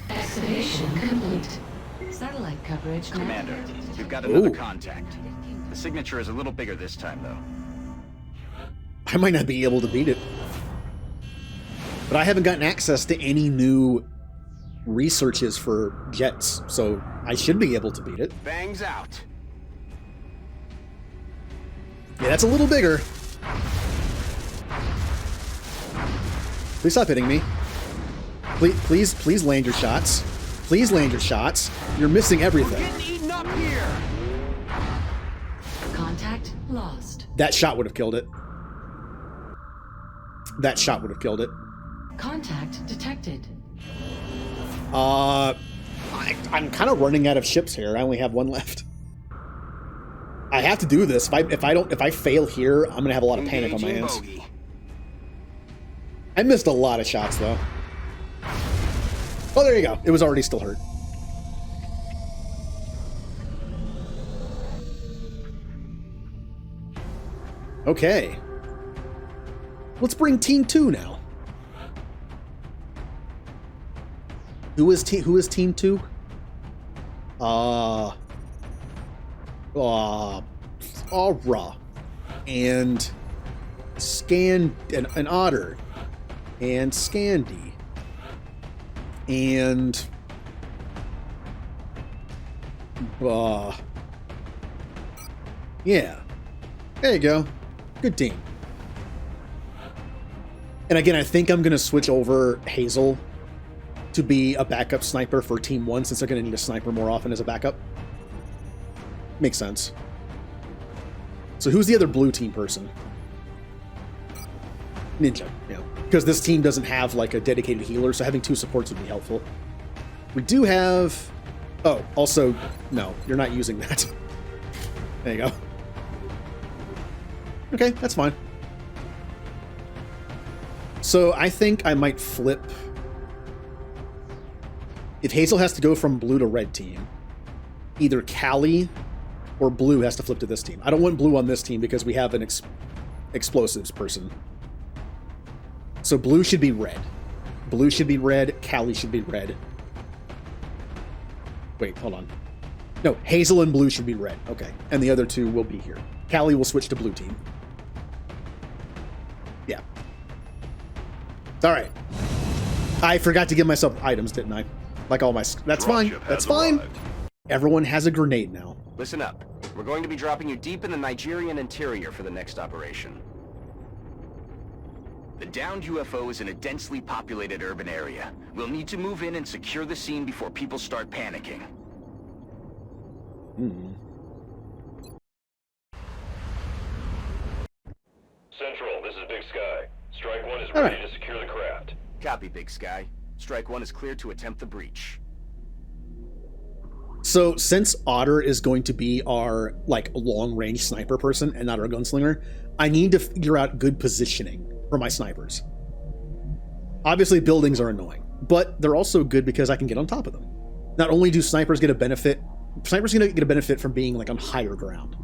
Activation complete. Satellite coverage. Commander, we've got another contact. The signature is a little bigger this time, though. I might not be able to beat it. But I haven't gotten access to any new researches for jets, so I should be able to beat it. Bangs out. Yeah, that's a little bigger. Please stop hitting me. Please land your shots. Please land your shots. You're missing everything. We're getting eaten up here. Contact lost. That shot would have killed it. That shot would have killed it. Contact detected. I'm kind of running out of ships here. I only have one left. I have to do this. If I fail here, I'm gonna have a lot of panic on my hands. Bogey. I missed a lot of shots though. Oh, there you go. It was already still hurt. Okay. Let's bring Team 2 now. Who is Team 2? Aura. And an Otter. And Scandi. And yeah. There you go. Good team. And again, I think I'm going to switch over Hazel to be a backup sniper for Team 1 since they're going to need a sniper more often as a backup. Makes sense. So who's the other blue team person? Ninja, yeah. Because this team doesn't have like a dedicated healer, so having 2 supports would be helpful. We do have... Oh, also, no, you're not using that. There you go. Okay, that's fine. So I think I might flip... If Hazel has to go from blue to red team, either Callie or blue has to flip to this team. I don't want blue on this team because we have an explosives person. So blue should be red. Blue should be red. Callie should be red. Wait, hold on. No, Hazel and blue should be red. Okay. And the other 2 will be here. Callie will switch to blue team. Yeah. All right. I forgot to give myself items, didn't I? Like all my... That's fine. That's fine. Everyone has a grenade now. Listen up. We're going to be dropping you deep in the Nigerian interior for the next operation. The downed UFO is in a densely populated urban area. We'll need to move in and secure the scene before people start panicking. Central, this is Big Sky. Strike 1 is ready to secure the craft. Copy, Big Sky. Strike 1 is clear to attempt the breach. So since Otter is going to be our like long-range sniper person and not our gunslinger, I need to figure out good positioning for my snipers. Obviously, buildings are annoying, but they're also good because I can get on top of them. Not only do snipers get a benefit, snipers get a benefit from being like on higher ground.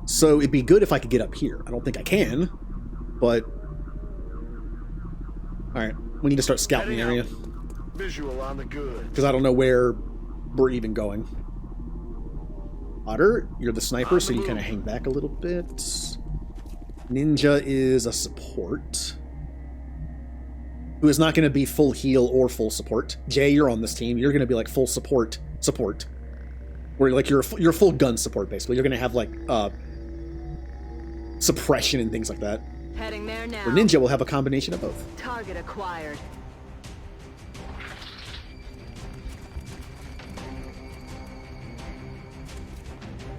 So it'd be good if I could get up here. I don't think I can, but all right, we need to start scouting the area. Visual on the good. Because I don't know where we're even going. Otter, you're the sniper, so you kind of hang back a little bit. Ninja is a support, who is not going to be full heal or full support. Jay, you're on this team. You're going to be like full support, where like you're full gun support basically. You're going to have like suppression and things like that. Heading there now. Where Ninja will have a combination of both. Target acquired.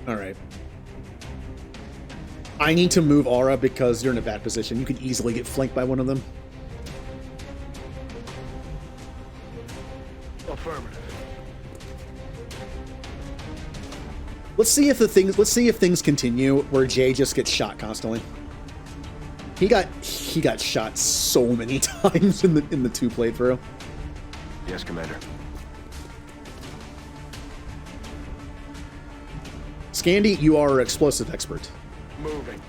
All right. I need to move Aura because you're in a bad position. You can easily get flanked by one of them. Affirmative. Let's see if things continue where Jay just gets shot constantly. He got shot so many times in the 2 playthrough. Yes, Commander. Scandi, you are an explosive expert. Moving.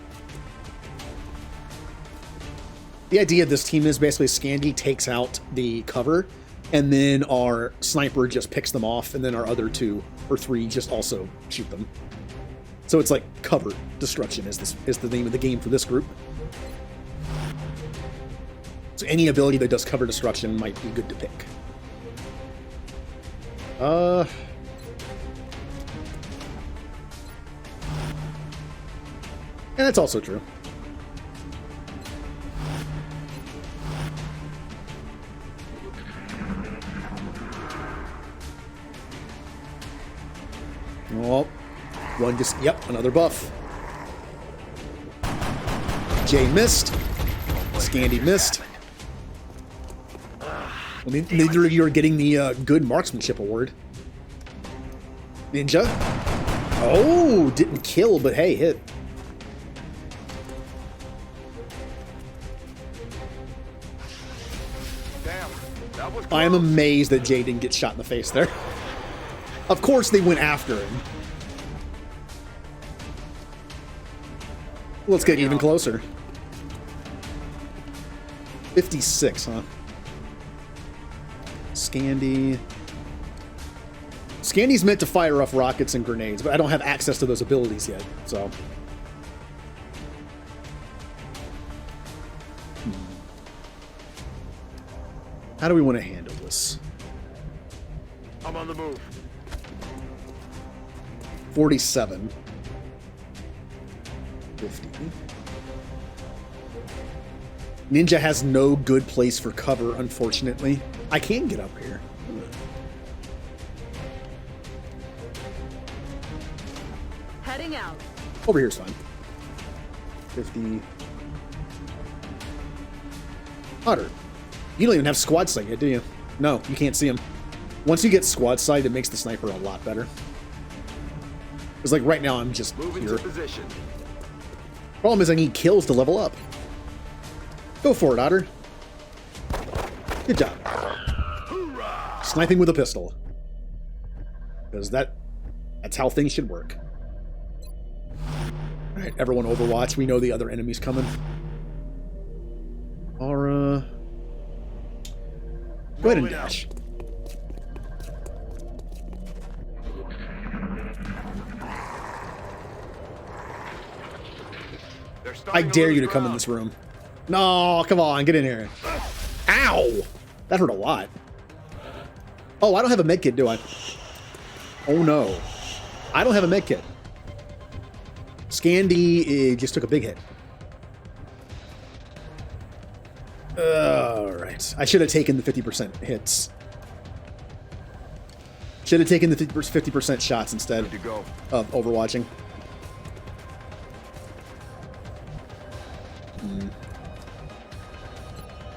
The idea of this team is basically Scandi takes out the cover, and then our sniper just picks them off, and then our other 2 or 3 just also shoot them. So it's like cover destruction is the name of the game for this group. So any ability that does cover destruction might be good to pick. And that's also true. Oh, one just, yep, another buff. Jay missed. Scandy missed. I mean, neither of you are getting the good marksmanship award. Ninja. Oh, didn't kill, but hey, hit. Damn, that was I am amazed that Jay didn't get shot in the face there. Of course they went after him. Let's get even closer. 56, huh? Scandy. Scandy's meant to fire off rockets and grenades, but I don't have access to those abilities yet, so. How do we want to handle this? I'm on the move. 47. 50. Ninja has no good place for cover, unfortunately. I can get up here. Heading out. Over here's fine. 50. Otter. You don't even have squad sight yet, do you? No, you can't see him. Once you get squad sight, it makes the sniper a lot better. Because, like, right now I'm just moving here. to position. Problem is I need kills to level up. Go for it, Otter. Good job. Hoorah! Sniping with a pistol. Because that's how things should work. Alright, everyone Overwatch. We know the other enemy's coming. Aura. Go ahead and dash. I dare you to come in this room. No, come on, get in here. Ow! That hurt a lot. Oh, I don't have a medkit, do I? Oh no. I don't have a medkit. Scandy just took a big hit. Alright. I should have taken the 50% hits. Should have taken the 50% shots instead of overwatching.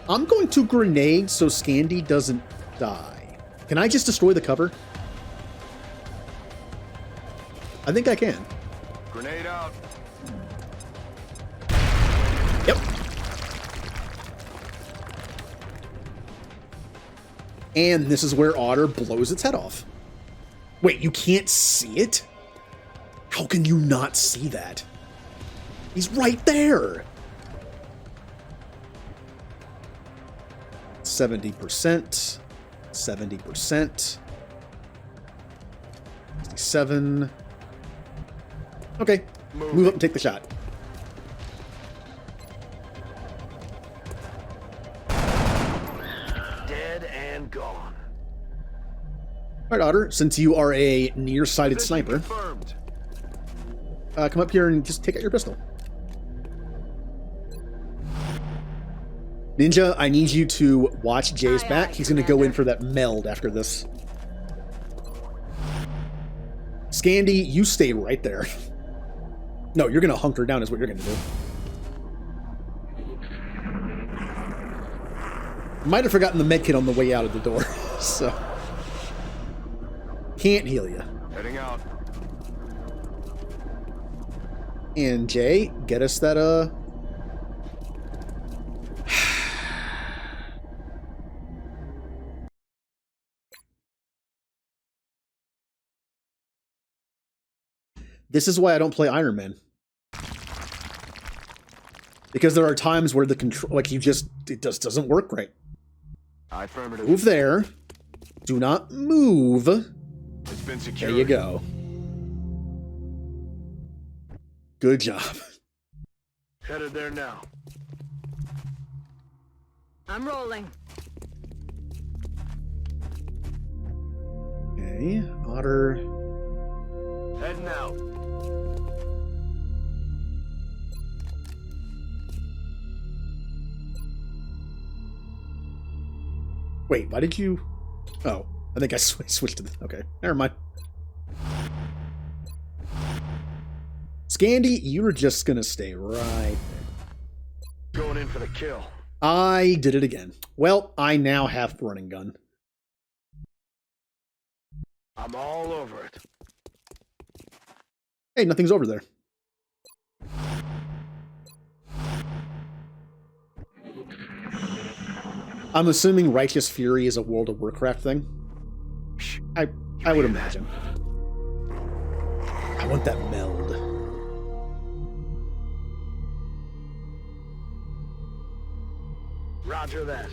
I'm going to grenade so Scandy doesn't die. Can I just destroy the cover? I think I can. Grenade out. Yep. And this is where Otter blows its head off. Wait, you can't see it? How can you not see that? He's right there. 70%. 70%. 67. Okay. Move up and take the shot. Dead and gone. Alright, Otter, since you are a nearsighted sniper, come up here and just take out your pistol. Ninja, I need you to watch Jay's back. He's going to go in for that meld after this. Scandy, you stay right there. No, you're going to hunker down is what you're going to do. Might have forgotten the medkit on the way out of the door, so... Can't heal you. Heading out. And Jay, get us that, This is why I don't play Iron Man. Because there are times where the control, like, it just doesn't work right. Affirmative. Move there. Do not move. It's been secured. There you go. Good job. Headed there now. I'm rolling. Okay, Otter. Heading out. Wait, why did you... Oh, I think I switched to the... Okay, never mind. Scandy, you're just gonna stay right there. Going in for the kill. I did it again. Well, I now have the running gun. I'm all over it. Hey, nothing's over there. I'm assuming Righteous Fury is a World of Warcraft thing. I would imagine. I want that meld. Roger that.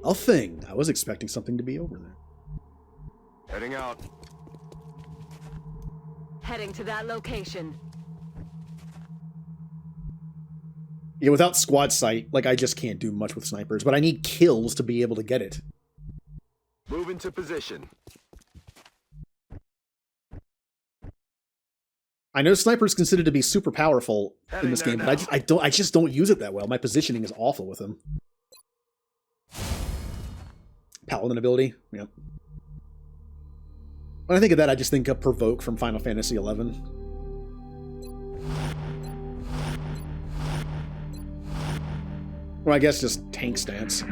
A thing. I was expecting something to be over there. Heading out. Heading to that location. Yeah, without squad sight, like, I just can't do much with snipers, but I need kills to be able to get it. Move into position. I know sniper's considered to be super powerful in this game, but I just don't use it that well. My positioning is awful with him. Paladin ability, yep. When I think of that, I just think of Provoke from Final Fantasy XI. Or I guess just tank stance.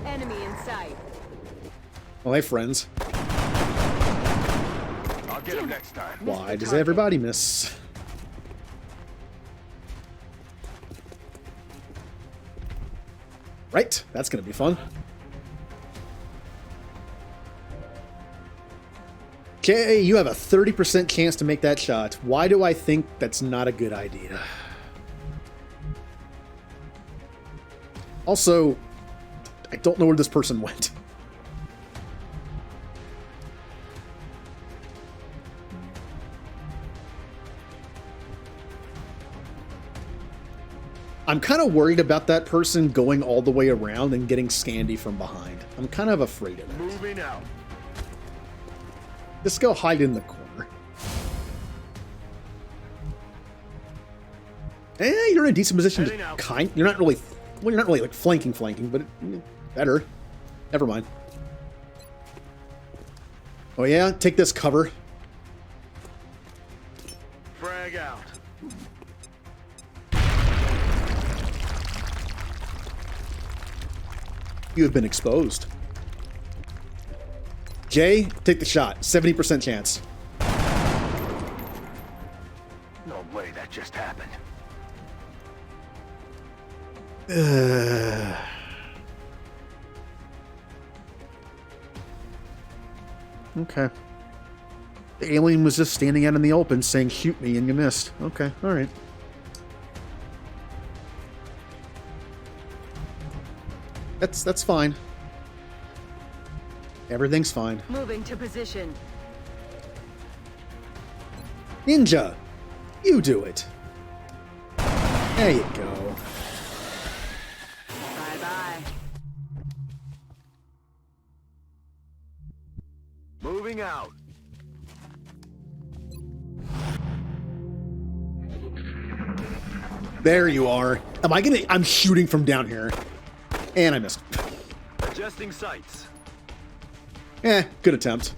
Enemy in sight. Well, hey, friends. I'll get him next time. Why does everybody miss? Right, that's gonna be fun. Okay, you have a 30% chance to make that shot. Why do I think that's not a good idea? Also, I don't know where this person went. I'm kind of worried about that person going all the way around and getting Scandy from behind. I'm kind of afraid of that. Moving out. Just go hide in the corner. You're in a decent position to you're not really... Well, you're not really, like, flanking, but better. Never mind. Oh, yeah? Take this cover. Frag out. You have been exposed. Jay, take the shot. 70% chance. No way that just happened. Okay. The alien was just standing out in the open saying, shoot me, and you missed. Okay, alright. That's fine. Everything's fine. Moving to position. Ninja! You do it. There you go. Bye-bye. Moving out. There you are. I'm shooting from down here. And I missed. Adjusting sights. Good attempt.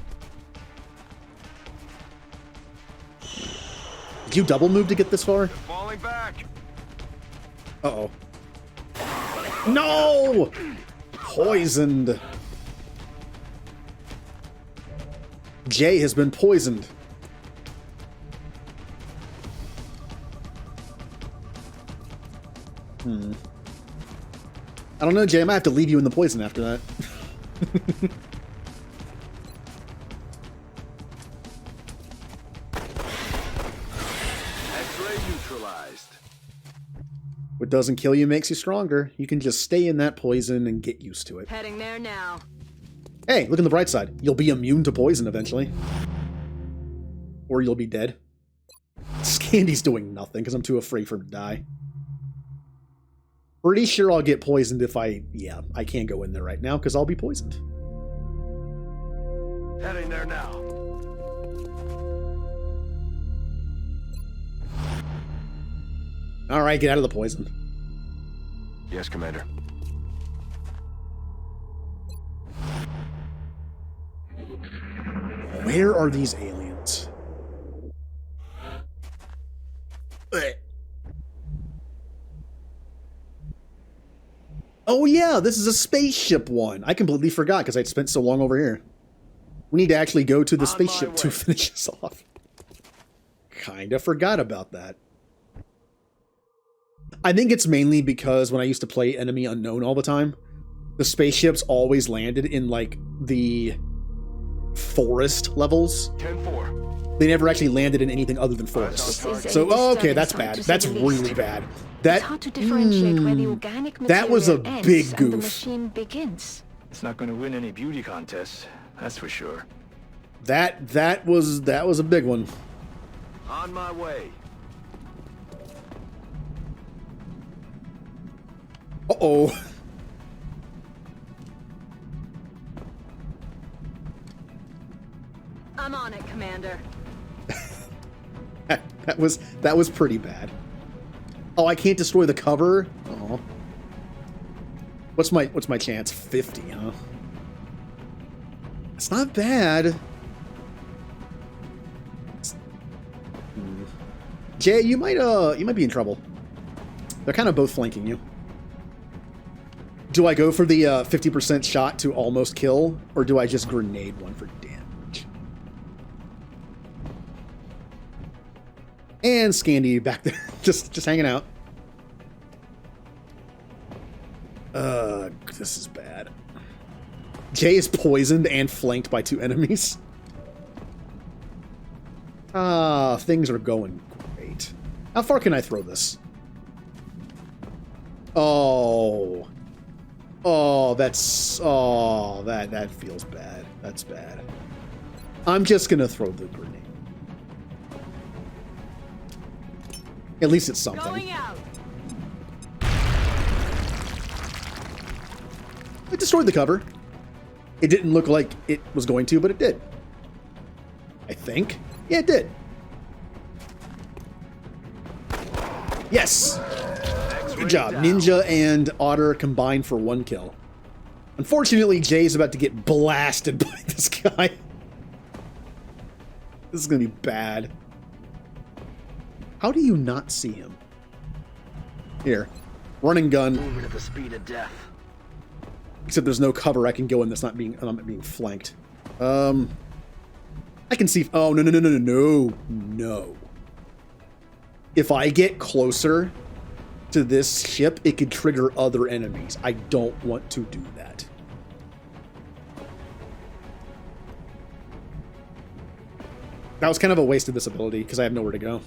Did you double move to get this far? Falling back. Uh-oh. No! Poisoned. Jay has been poisoned. I don't know, Jay. I might have to leave you in the poison after that. X-ray neutralized. What doesn't kill you makes you stronger. You can just stay in that poison and get used to it. Heading there now. Hey, look on the bright side. You'll be immune to poison eventually. Or you'll be dead. Scandy's doing nothing because I'm too afraid for him to die. Pretty sure I'll get poisoned if I can't go in there right now because I'll be poisoned. Heading there now. Alright, get out of the poison. Yes, Commander. Where are these aliens? Oh yeah, this is a spaceship one. I completely forgot because I'd spent so long over here. We need to actually go to the spaceship to finish this off. Kinda forgot about that. I think it's mainly because when I used to play Enemy Unknown all the time, the spaceships always landed in, like, the forest levels. 10-4. They never actually landed in anything other than forests. So, oh, okay, that's bad. That's really bad. That, that was a big goof. It's not going to win any beauty contests, that's for sure. That was a big one. On my way. Uh-oh. I'm on it, Commander. that was pretty bad. Oh, I can't destroy the cover? Oh. What's my chance? 50, huh? It's not bad. Jay, you might be in trouble. They're kind of both flanking you. Do I go for the 50% shot to almost kill, or do I just grenade one for damage? And Scandy back there, just hanging out. This is bad. Jay is poisoned and flanked by 2 enemies. Things are going great. How far can I throw this? Oh. Oh, that's... Oh, that feels bad. That's bad. I'm just gonna throw the grenade. At least it's something. Going out. It destroyed the cover. It didn't look like it was going to, but it did. I think. Yeah, it did. Yes! Good job. Ninja and Otter combined for 1 kill. Unfortunately, Jay's about to get blasted by this guy. This is going to be bad. How do you not see him? Here. Run and gun. Moving at the speed of death. Except there's no cover I can go in that's not being flanked. I can see... Oh, no. If I get closer to this ship, it could trigger other enemies. I don't want to do that. That was kind of a waste of this ability because I have nowhere to go.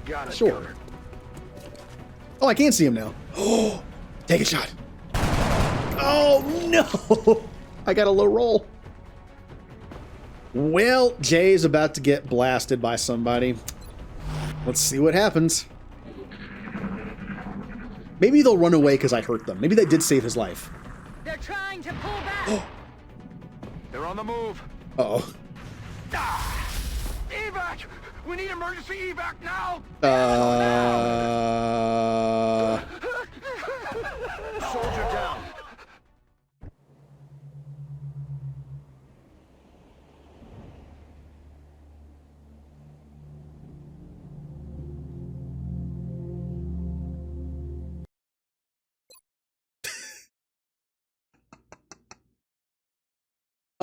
Got it. Sure. Oh, I can see him now. Oh, take a shot. Oh, no. I got a low roll. Well, Jay's about to get blasted by somebody. Let's see what happens. Maybe they'll run away because I hurt them. Maybe they did save his life. They're trying to pull back. They're on the move. Uh-oh. Evac! We need emergency evac now! Soldier down.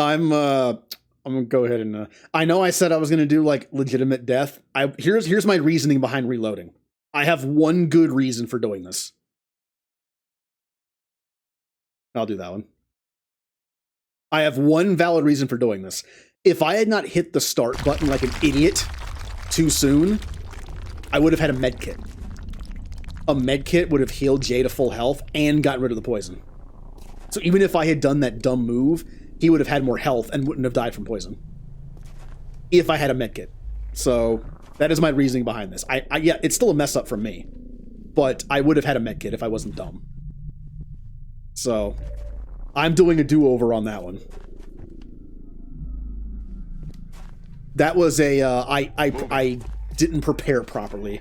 I'm gonna go ahead and I know I said I was gonna do like legitimate death. Here's my reasoning behind reloading. I have one good reason for doing this. I'll do that one. I have one valid reason for doing this. If I had not hit the start button like an idiot too soon, I would have had a med kit. A med kit would have healed Jay to full health and gotten rid of the poison. So even if I had done that dumb move, he would have had more health and wouldn't have died from poison. If I had a medkit. So that is my reasoning behind this. Yeah, it's still a mess up from me. But I would have had a medkit if I wasn't dumb. So I'm doing a do-over on that one. That was a, I didn't prepare properly.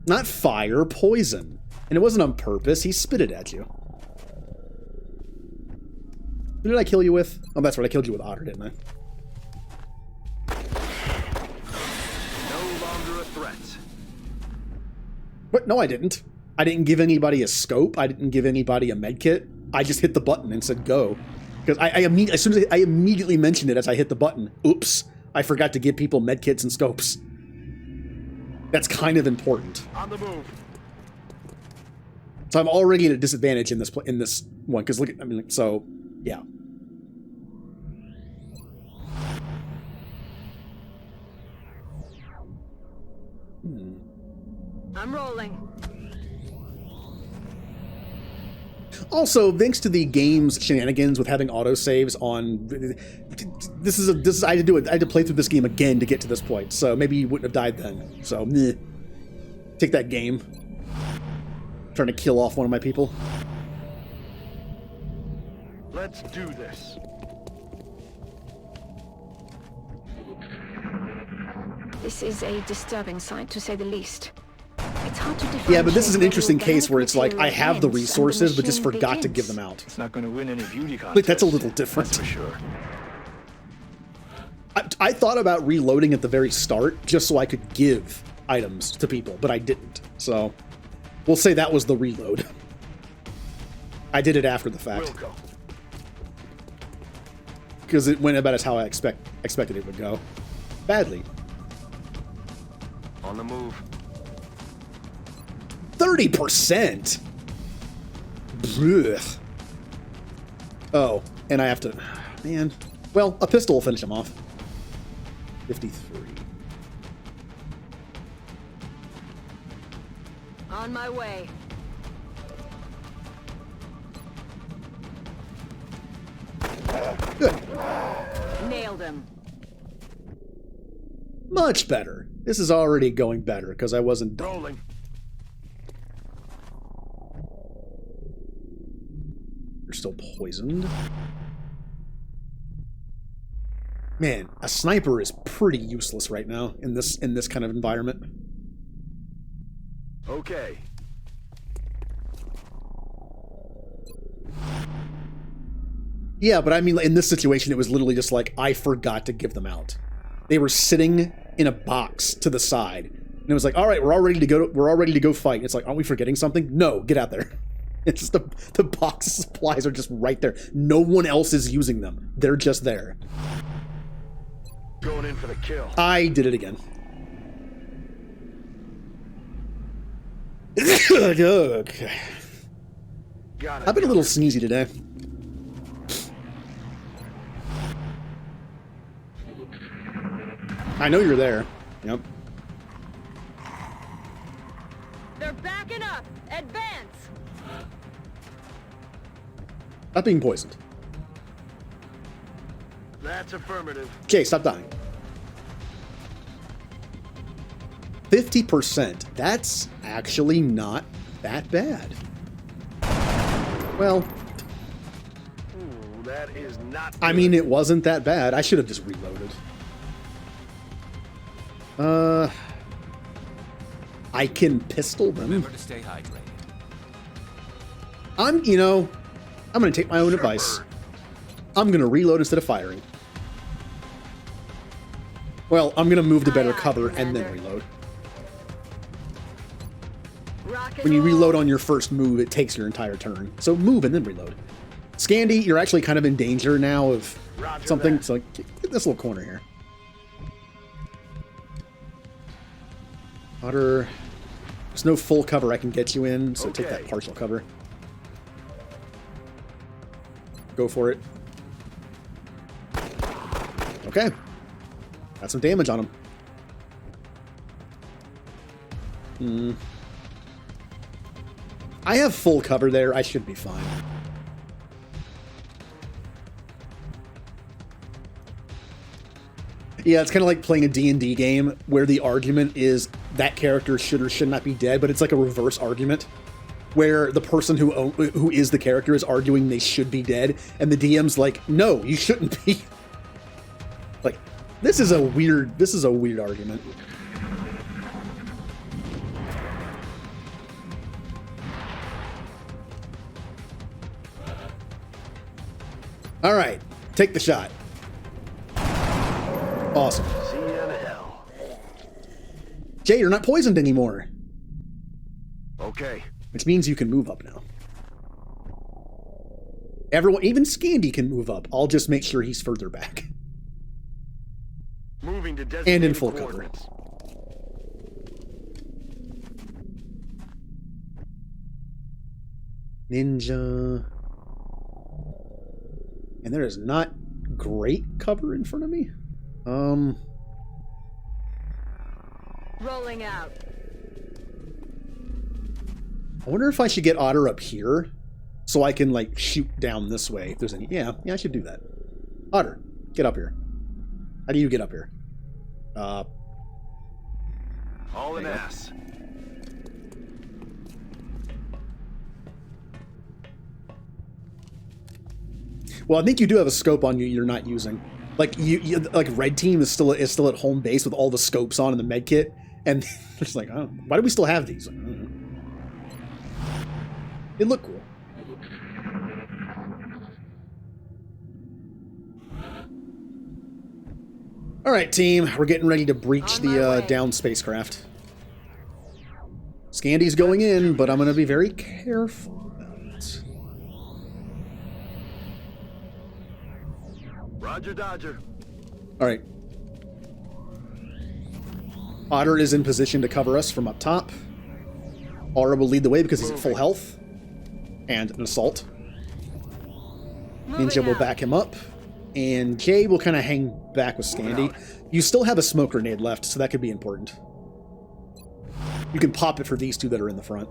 Not fire, poison. And it wasn't on purpose. He spit it at you. Who did I kill you with? Oh, that's right. I killed you with Otter, didn't I? No longer a threat. What? No, I didn't. I didn't give anybody a scope. I didn't give anybody a medkit. I just hit the button and said go. Because as soon as I immediately mentioned it as I hit the button. Oops. I forgot to give people medkits and scopes. That's kind of important. On the move. So I'm already at a disadvantage in this one because look at, I mean, so yeah. I'm rolling. Also, thanks to the game's shenanigans with having autosaves on, I had to play through this game again to get to this point. So maybe you wouldn't have died then. So meh. Take that game. Trying to kill off one of my people. Let's do this. This is a disturbing sight, to say the least. It's hard to Yeah, but this is an differentiate interesting where case where it's like, I material have the ends and resources, but just machine forgot to give begins. them out. It's not going to win any beauty contest. Like, that's a little different. That's for sure. I thought about reloading at the very start just so I could give items to people, but I didn't. So we'll say that was the reload. I did it after the fact. Because it went about as how I expected it would go. Badly. On the move. 30%? Blech. Oh, and I have to... Man. Well, a pistol will finish him off. 53. On my way. Good. Nailed him. Much better. This is already going better because I wasn't done. Rolling. You're still poisoned. Man, a sniper is pretty useless right now in this kind of environment. Okay. Yeah, but I mean, in this situation, it was literally just like, I forgot to give them out. They were sitting in a box to the side. And it was like, all right, we're all ready to go fight. It's like, aren't we forgetting something? No, get out there. It's just the box of supplies are just right there. No one else is using them. They're just there. Going in for the kill. I did it again. Okay. I've been a little sneezy today. I know you're there. Yep. They're backing up. Advance. Not being poisoned. That's affirmative. Okay, stop dying. 50%. That's actually not that bad. Well, Ooh, that is not I mean, it wasn't that bad. I should have just reloaded. I can pistol them. Remember to stay hydrated. I'm going to take my own advice. I'm going to reload instead of firing. Well, I'm going to move to better cover and then reload. When you reload on your first move, it takes your entire turn. So move and then reload. Scandy, you're actually kind of in danger now of something. So get this little corner here. Otter. There's no full cover I can get you in, so take that partial cover. Go for it. Okay. Got some damage on him. I have full cover there. I should be fine. Yeah, it's kind of like playing a D&D game where the argument is that character should or should not be dead, but it's like a reverse argument where the person who is the character is arguing they should be dead, and the DM's like, no, you shouldn't be. Like, this is a weird argument. All right, take the shot. Awesome. See you in hell. Jay, you're not poisoned anymore. Okay. Which means you can move up now. Everyone, even Scandy can move up. I'll just make sure he's further back. Moving to designated And in full cover. coordinates. Ninja. And there is not great cover in front of me. Rolling out. I wonder if I should get Otter up here so I can, like, shoot down this way if there's any... Yeah, I should do that. Otter, get up here. How do you get up here? All in ass. Well, I think you do have a scope on you you're not using. Like, you like, red team is still at home base with all the scopes on in the med kit, and it's like, oh, why do we still have these? Like, I don't know. They look cool. All right, team, we're getting ready to breach the down spacecraft. Scandy's going in, but I'm going to be very careful about it. Roger, Dodger. All right. Otter is in position to cover us from up top. Aura will lead the way because he's at full health. And an assault. Ninja will back him up. And Jay will kind of hang back with Scandy. You still have a smoke grenade left, so that could be important. You can pop it for these two that are in the front.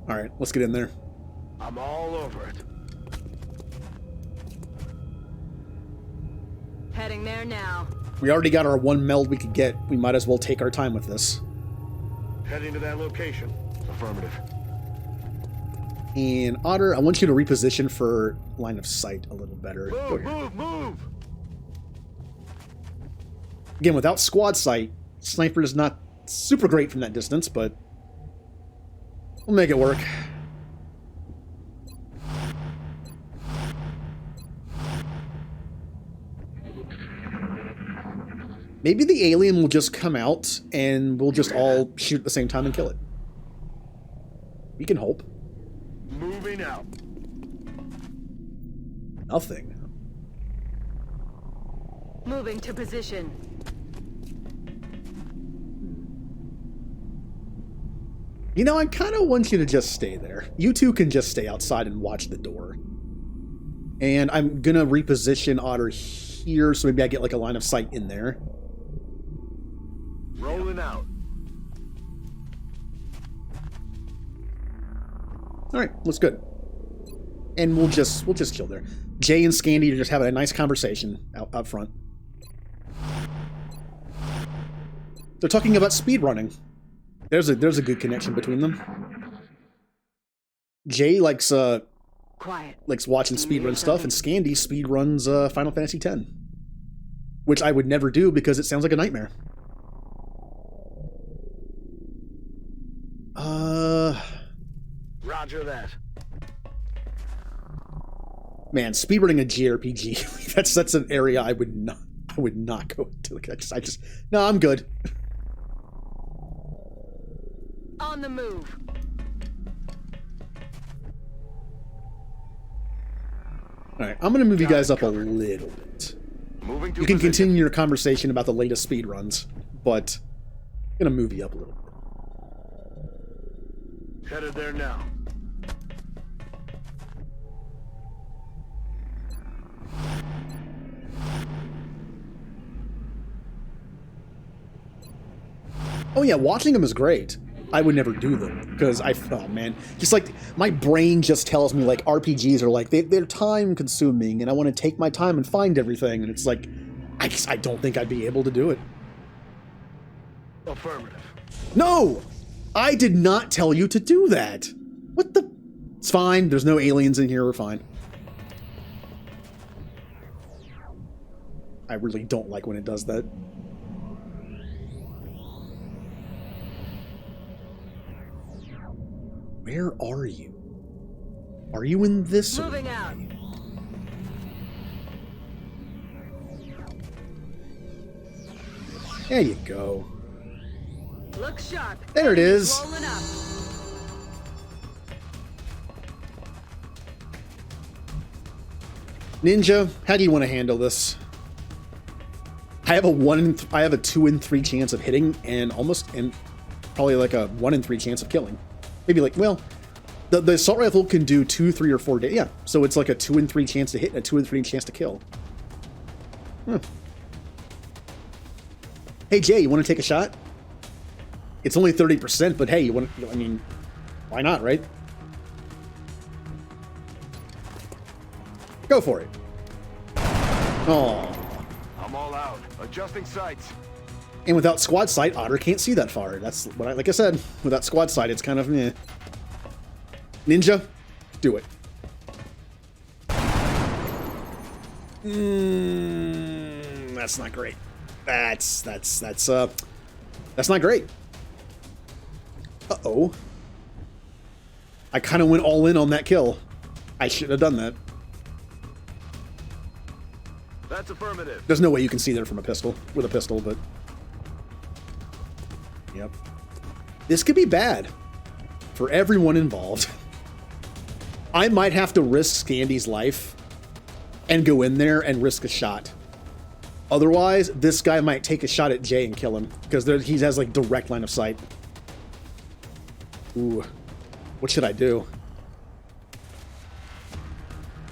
Alright, let's get in there. I'm all over it. Heading there now. We already got our one meld we could get. We might as well take our time with this. Heading to that location. Affirmative. And Otter, I want you to reposition for line of sight a little better. Move! Again, without squad sight, sniper is not super great from that distance, but we'll make it work. Maybe the alien will just come out and we'll just all shoot at the same time and kill it. We can hope. Moving out. Nothing. Moving to position. You know, I kind of want you to just stay there. You two can just stay outside and watch the door. And I'm going to reposition Otter here, so maybe I get like a line of sight in there. Rolling out. All right, looks good. And we'll just chill there. Jay and Scandy are just having a nice conversation out front. They're talking about speedrunning. There's a good connection between them. Jay likes watching speedrun stuff, and Scandy speedruns Final Fantasy X, which I would never do because it sounds like a nightmare. Roger that. Man, speedrunning a JRPG, that's an area I would not go into. Like, no, I'm good. On the move. All right, I'm going to move you guys up a little bit. You can continue your conversation about the latest speedruns, but I'm going to move you up a little bit. Headed there now. Oh yeah, watching them is great. I would never do them because oh man, just like my brain just tells me like RPGs are like they're time consuming and I want to take my time and find everything, and it's like I don't think I'd be able to do it. Affirmative. No, I did not tell you to do that. What the? It's fine. There's no aliens in here. We're fine. I really don't like when it does that. Where are you? Are you in this? Moving out. There you go. Look sharp. There it is. Rolling up. Ninja, how do you want to handle this? I have a 2 in 3 chance of hitting and probably like a 1 in 3 chance of killing. Maybe like, well, the assault rifle can do 2, 3, or 4 days. Yeah, so it's like a 2 in 3 chance to hit and a 2 in 3 chance to kill. Hey Jay, you want to take a shot? It's only 30%, but hey, I mean, why not, right? Go for it. Oh. I'm all out. Adjusting sights. And without squad sight, Otter can't see that far. That's what like I said, without squad sight, it's kind of meh. Ninja, do it. That's not great. That's not great. Uh-oh. I kind of went all in on that kill. I shouldn't have done that. That's affirmative. There's no way you can see there from with a pistol, but yep. This could be bad for everyone involved. I might have to risk Scandy's life and go in there and risk a shot. Otherwise, this guy might take a shot at Jay and kill him because he has like direct line of sight. Ooh, what should I do?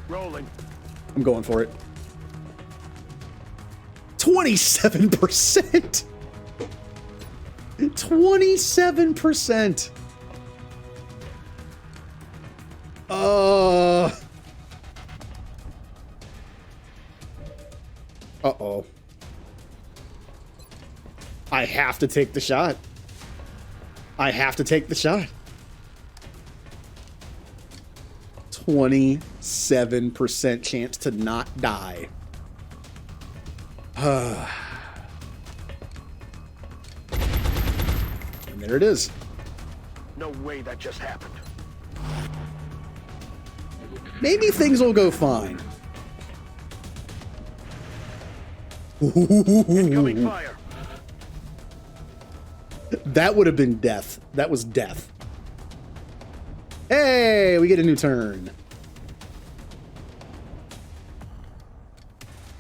Rolling. I'm going for it. 27%. 27%. Uh-oh. I have to take the shot. I have to take the shot. 27% chance to not die. And there it is. No way that just happened. Maybe things will go fine. Incoming fire. That would have been death. That was death. Hey, we get a new turn.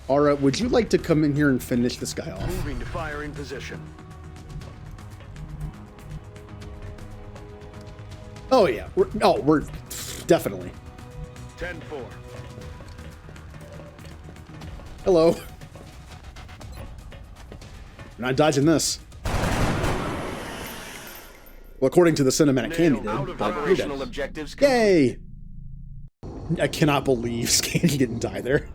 Aura, would you like to come in here and finish this guy off? Moving to firing position. Oh yeah, we're definitely. 10-4. Hello. We're not dodging this. Well, according to the cinematic candy did. Operational objectives. Yay! I cannot believe Scandy didn't die there.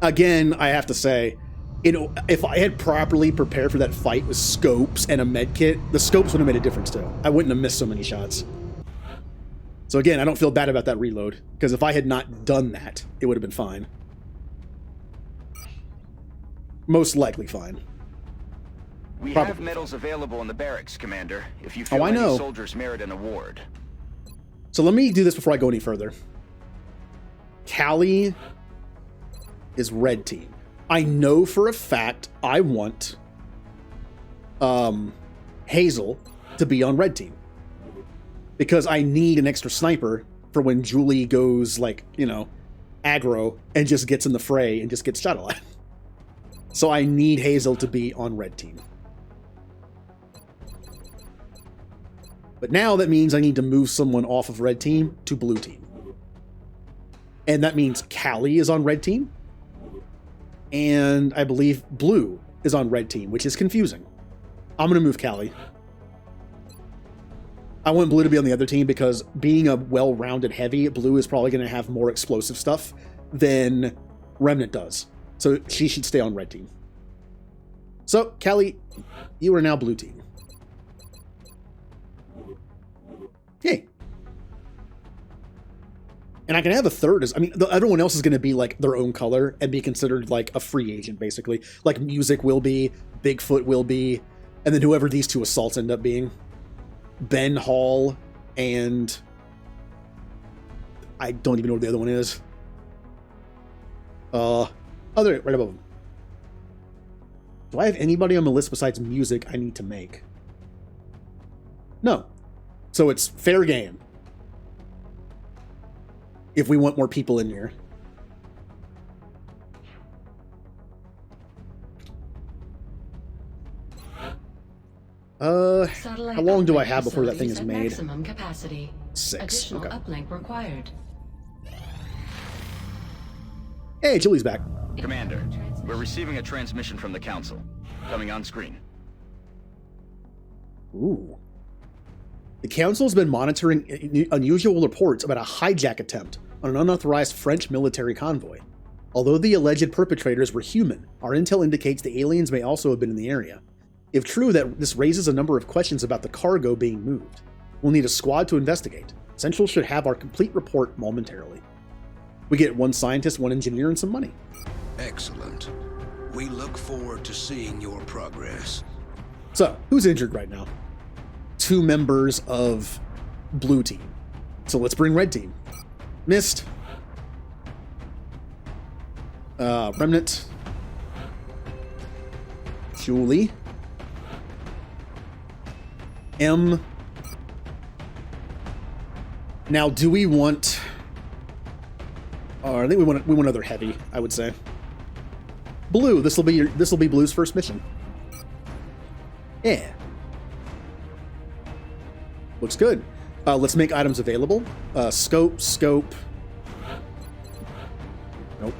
Again, I have to say, if I had properly prepared for that fight with scopes and a med kit, the scopes would have made a difference too. I wouldn't have missed so many shots. So again, I don't feel bad about that reload, because if I had not done that, it would have been fine. Most likely fine. We Probably have medals available in the barracks, Commander, if you Oh, feel I any know. soldiers merit an award. So let me do this before I go any further. Callie is red team. I know for a fact I want Hazel to be on red team, because I need an extra sniper for when Julie goes, like, you know, aggro and just gets in the fray and just gets shot a lot. So I need Hazel to be on red team. But now that means I need to move someone off of red team to blue team. And that means Callie is on red team. And I believe blue is on red team, which is confusing. I'm going to move Callie. I want blue to be on the other team because being a well-rounded heavy, blue is probably going to have more explosive stuff than Remnant does. So she should stay on red team. So, Callie, you are now blue team. Yay. And I can have a third. I mean, everyone else is going to be like their own color and be considered like a free agent, basically. Like Music will be, Bigfoot will be, and then whoever these two assaults end up being. Ben Hall and I don't even know what the other one is. Oh, there, right above them. Do I have anybody on the list besides music I need to make? No. So it's fair game. If we want more people in here. How long do I have before that thing is made? Maximum capacity. 6. Additional Okay. uplink required. Hey, Julie's back. Commander, we're receiving a transmission from the Council. Coming on screen. Ooh. The Council's been monitoring unusual reports about a hijack attempt on an unauthorized French military convoy. Although the alleged perpetrators were human, our intel indicates the aliens may also have been in the area. If true, that this raises a number of questions about the cargo being moved. We'll need a squad to investigate. Central should have our complete report momentarily. We get 1 scientist, 1 engineer, and some money. Excellent. We look forward to seeing your progress. So, who's injured right now? 2 members of Blue Team. So let's bring Red Team. Mist. Remnant. Julie. M. Now, do we want... I think we want another heavy, I would say. Blue, this will be Blue's first mission. Yeah. Looks good. Let's make items available. Scope. Nope.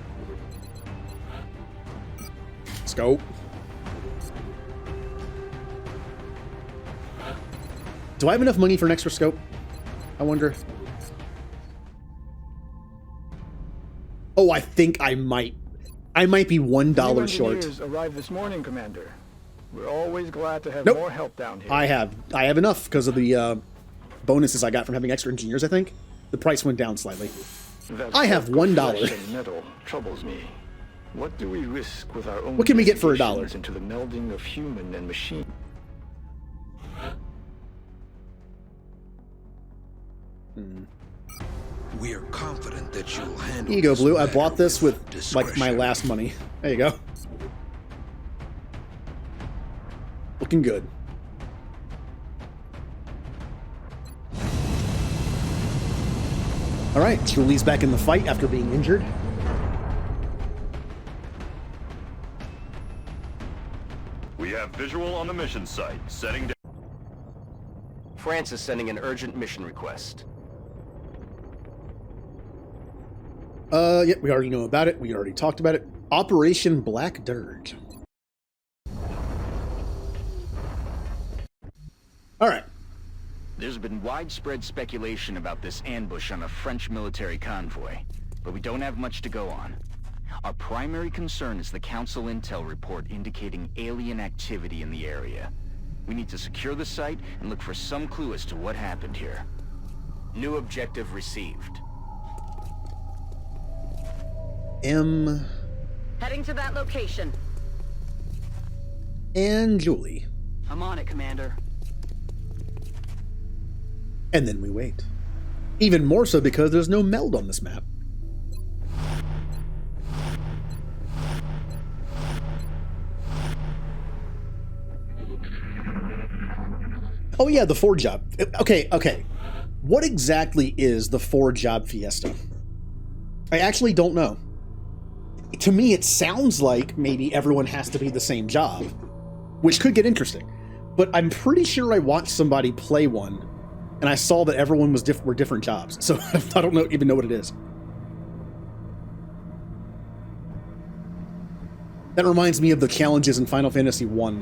Scope. Do I have enough money for an extra scope? I wonder. Oh, I think I might. I might be $1 short. Engineers arrived this morning, Commander. We're always glad to have more help down here. I have enough because of the bonuses I got from having extra engineers. I think the price went down slightly. I have $1. Metal troubles me. What do we risk with our own? What can we get for $1? Into the melding of human and machine. We are confident that you'll handle. Here you go, Blue. I bought this with like my last money. There you go. Looking good. All right, Julie's back in the fight after being injured. We have visual on the mission site. Setting down. France is sending an urgent mission request. Yep, we already know about it. We already talked about it. Operation Black Dirge. All right. There's been widespread speculation about this ambush on a French military convoy, but we don't have much to go on. Our primary concern is the Council intel report indicating alien activity in the area. We need to secure the site and look for some clue as to what happened here. New objective received. Heading to that location. And Julie. I'm on it, Commander. And then we wait. Even more so because there's no meld on this map. Oh yeah, the 4-job. Okay. What exactly is the 4-job fiesta? I actually don't know. To me, it sounds like maybe everyone has to be the same job, which could get interesting. But I'm pretty sure I watched somebody play one, and I saw that everyone was were different jobs. So I don't even know what it is. That reminds me of the challenges in Final Fantasy 1,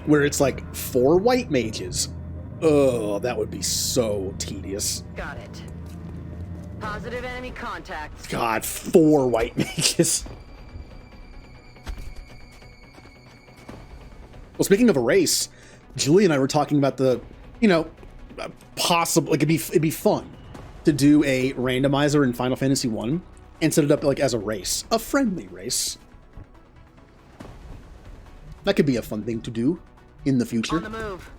where it's like 4 white mages. Oh, that would be so tedious. Got it. Positive enemy contacts. God, 4 white mages. Well, speaking of a race, Julie and I were talking about the, possible, like it'd be fun to do a randomizer in Final Fantasy 1 and set it up like as a race, a friendly race. That could be a fun thing to do in the future. On the move.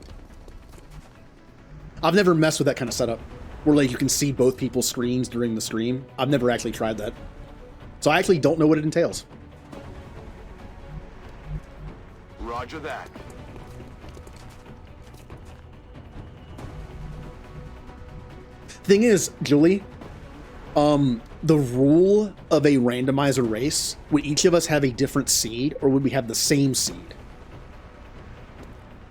I've never messed with that kind of setup where like you can see both people's screens during the stream. I've never actually tried that. So I actually don't know what it entails. Roger that. Thing is, Julie, the rule of a randomizer race, would each of us have a different seed or would we have the same seed?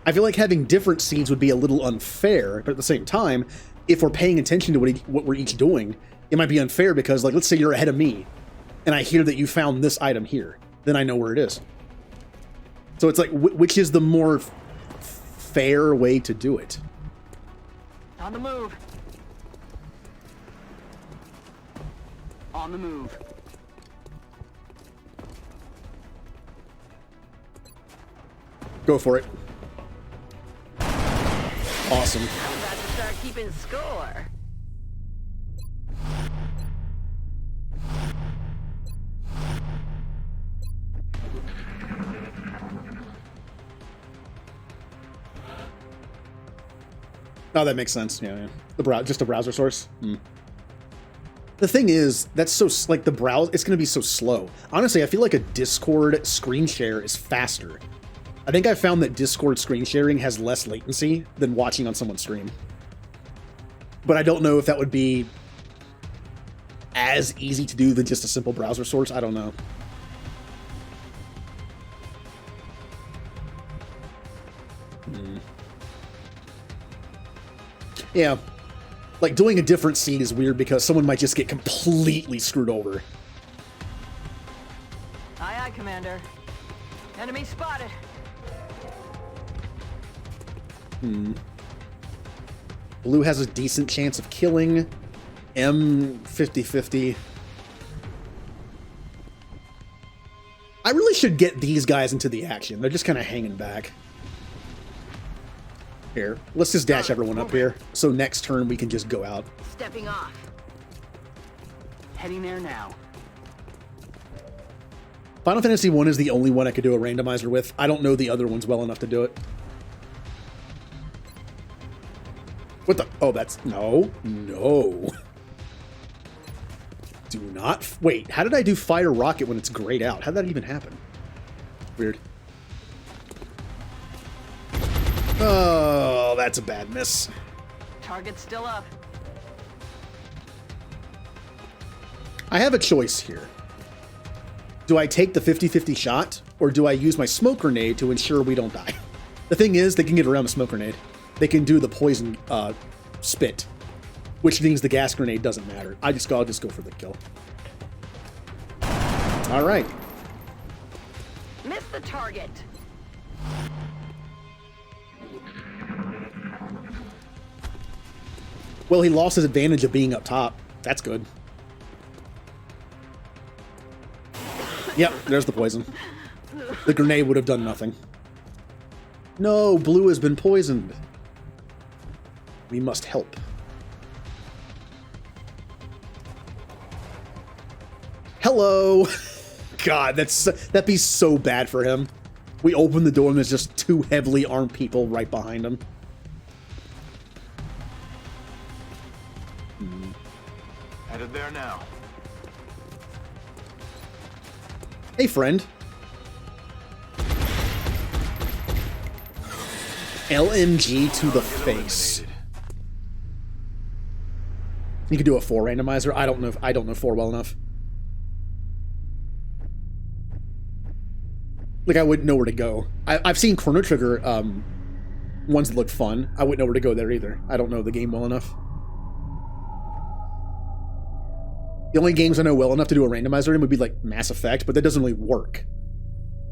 I feel like having different seeds would be a little unfair, but at the same time, if we're paying attention to what we're each doing, it might be unfair because, like, let's say you're ahead of me and I hear that you found this item here, then I know where it is. So it's like, which is the more fair way to do it? On the move. On the move. Go for it. Awesome. I'm about to start keeping score. Oh, that makes sense. Yeah, yeah. Just a browser source. The thing is, that's so like the browse. It's going to be so slow. Honestly, I feel like a Discord screen share is faster. I think I found that Discord screen sharing has less latency than watching on someone's stream. But I don't know if that would be as easy to do than just a simple browser source. I don't know. Yeah. Like, doing a different scene is weird because someone might just get completely screwed over. Aye, aye, Commander. Enemy spotted. Blue has a decent chance of killing. M 50-50. I really should get these guys into the action. They're just kind of hanging back. Here, let's just dash everyone up here. So next turn we can just go out. Stepping off. Heading there now. Final Fantasy 1 is the only one I could do a randomizer with. I don't know the other ones well enough to do it. What the? Oh, that's... No. No. Do not... Wait, how did I do fire rocket when it's grayed out? How did that even happen? Weird. Oh, that's a bad miss. Target's still up. I have a choice here. Do I take the 50-50 shot, or do I use my smoke grenade to ensure we don't die? The thing is, they can get around the smoke grenade. They can do the poison spit, which means the gas grenade doesn't matter. I'll just go for the kill. All right. Miss the target. Well, he lost his advantage of being up top. That's good. Yep, there's the poison. The grenade would have done nothing. No, Blue has been poisoned. We must help. Hello! God, that'd be so bad for him. We open the door and there's just two heavily armed people right behind him. Headed there now. Hey, friend. LMG to the face. You could do a 4 randomizer. I don't know 4 well enough. Like, I wouldn't know where to go. I've seen Chrono Trigger ones that look fun. I wouldn't know where to go there either. I don't know the game well enough. The only games I know well enough to do a randomizer in would be like Mass Effect, but that doesn't really work.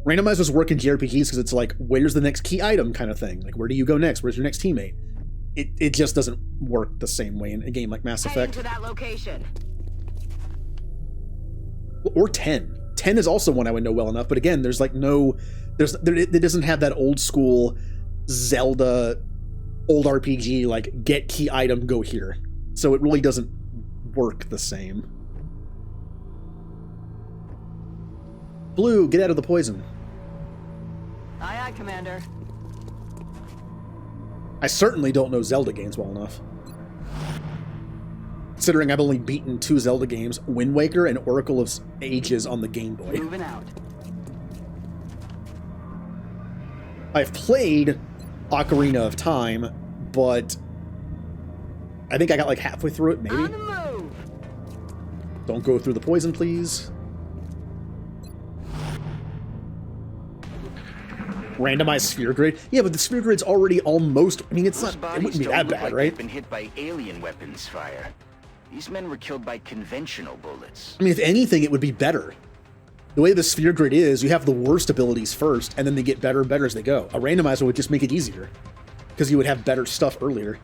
Randomizers work in JRPGs because it's like, where's the next key item kind of thing? Like, where do you go next? Where's your next teammate? It just doesn't work the same way in a game like Mass Effect. To that location. Or 10. 10 is also one I would know well enough, but again, there's like it doesn't have that old school Zelda old RPG, like, get key item, go here. So it really doesn't work the same. Blue, get out of the poison. Aye, aye, Commander. I certainly don't know Zelda games well enough. Considering I've only beaten 2 Zelda games, Wind Waker and Oracle of Ages on the Game Boy. Moving out. I've played Ocarina of Time, but I think I got like halfway through it, maybe. On the move. Don't go through the poison, please. Randomized sphere grid? Yeah, but the sphere grid's already almost... I mean, it's not... It wouldn't be that bad, right? They've been hit by alien weapons fire. These men were killed by conventional bullets. I mean, if anything, it would be better. The way the sphere grid is, you have the worst abilities first, and then they get better and better as they go. A randomizer would just make it easier, because you would have better stuff earlier.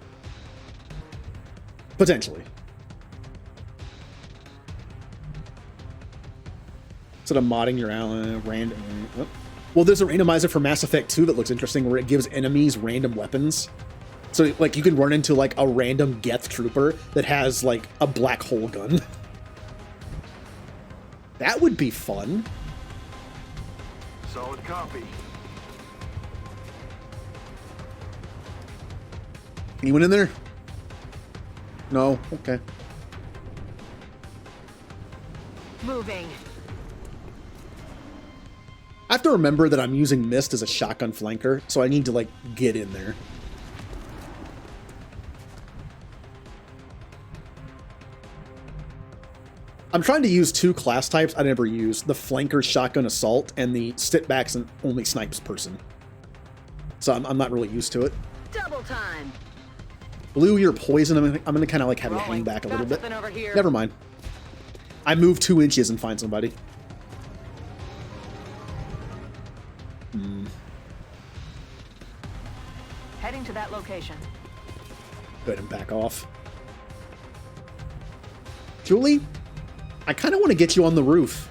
Potentially. Instead of modding your random... Oh. Well, there's a randomizer for Mass Effect 2 that looks interesting, where it gives enemies random weapons. So, like, you can run into, like, a random Geth trooper that has, like, a black hole gun. That would be fun. Solid copy. Anyone in there? No? Okay. Moving. I have to remember that I'm using Mist as a shotgun flanker, so I need to, like, get in there. I'm trying to use 2 class types I never use. The flanker shotgun assault and the sit-backs and only snipes person. So I'm not really used to it. Double time. Blue, you're poison. I'm gonna kind of like have you hang back a little bit. Never mind. I move 2 inches and find somebody. Heading to that location. Go ahead and back off. Julie, I kind of want to get you on the roof.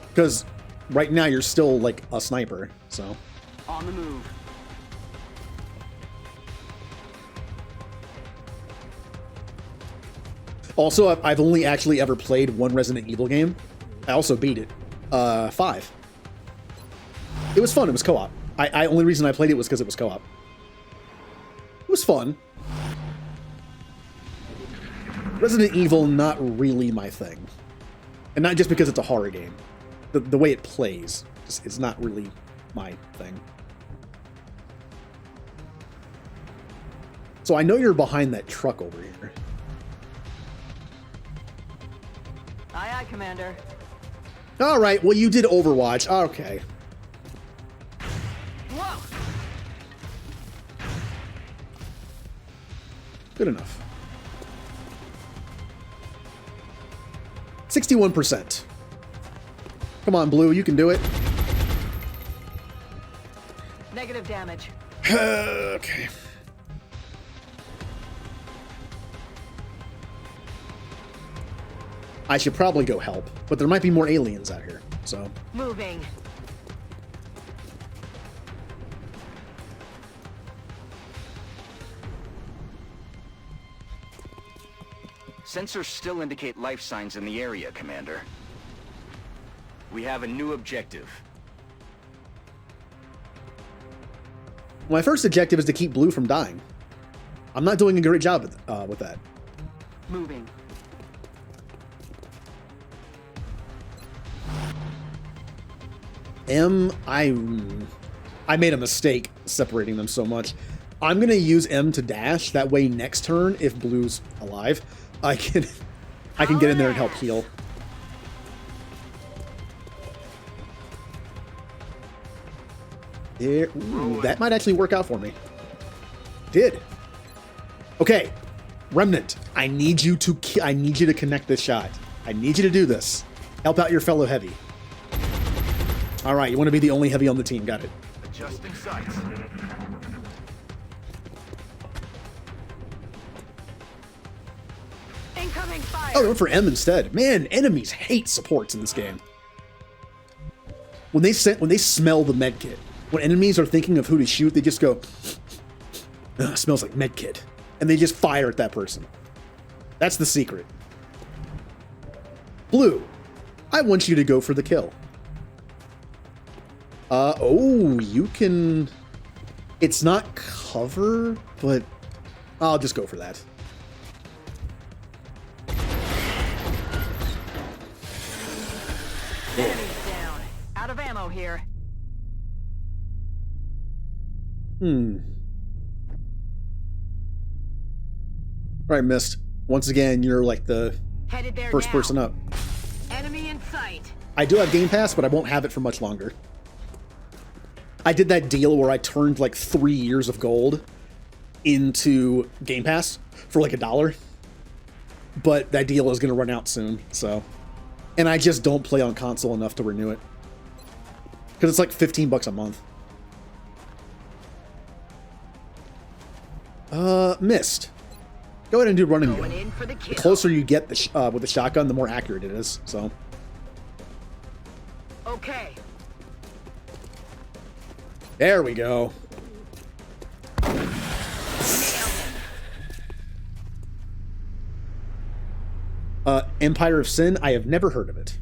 Because right now you're still like a sniper, so. On the move. Also, I've only actually ever played 1 Resident Evil game. I also beat it. 5. It was fun. It was co-op. Only reason I played it was because it was co-op. It was fun. Resident Evil, not really my thing. And not just because it's a horror game. The way it plays is not really my thing. So I know you're behind that truck over here. Aye, aye, Commander. All right, well, you did Overwatch. Okay. Whoa! Good enough. 61%. Come on, Blue, you can do it. Negative damage. Okay. I should probably go help, but there might be more aliens out here, so. Moving. Sensors still indicate life signs in the area, Commander. We have a new objective. My first objective is to keep Blue from dying. I'm not doing a great job with that. Moving. I made a mistake separating them so much. I'm gonna use M to dash. That way, next turn, if Blue's alive, I can get in there and help heal. There, ooh, that might actually work out for me. Did. Okay, Remnant. I need you to connect this shot. I need you to do this. Help out your fellow heavy. All right, you want to be the only heavy on the team. Got it. Adjusting sights. Incoming fire. Oh, they went for M instead. Man, enemies hate supports in this game. When they smell the medkit, when enemies are thinking of who to shoot, they just go, smells like medkit, and they just fire at that person. That's the secret. Blue, I want you to go for the kill. Oh, you can... It's not cover, but I'll just go for that. Enemies down. Out of ammo here. Right, Mist. Once again, you're like the Headed there first now. person up. Enemy in sight. I do have Game Pass, but I won't have it for much longer. I did that deal where I turned like 3 years of gold into Game Pass for like $1. But that deal is going to run out soon, so. And I just don't play on console enough to renew it. Because it's like $15 a month. Mist. Go ahead and do run and gun. The closer you get with the shotgun, the more accurate it is, so. Okay. There we go. Empire of Sin, I have never heard of it.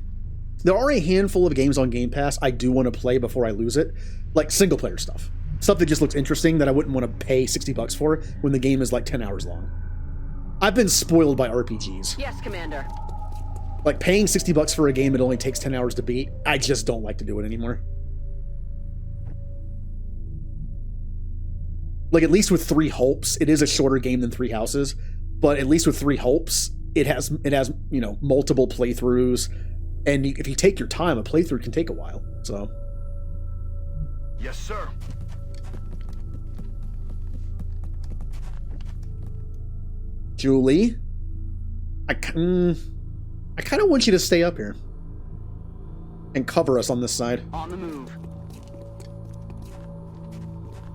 There are a handful of games on Game Pass I do want to play before I lose it, like single player stuff. Stuff that just looks interesting that I wouldn't want to pay $60 for when the game is like 10 hours long. I've been spoiled by RPGs. Yes, Commander. Like paying $60 for a game that only takes 10 hours to beat, I just don't like to do it anymore. Like at least with 3 Hopes, it is a shorter game than 3 Houses, but at least with 3 Hopes, it has you know, multiple playthroughs, and if you take your time, a playthrough can take a while. So. Yes, sir. Julie, I kind of want you to stay up here and cover us on this side. On the move.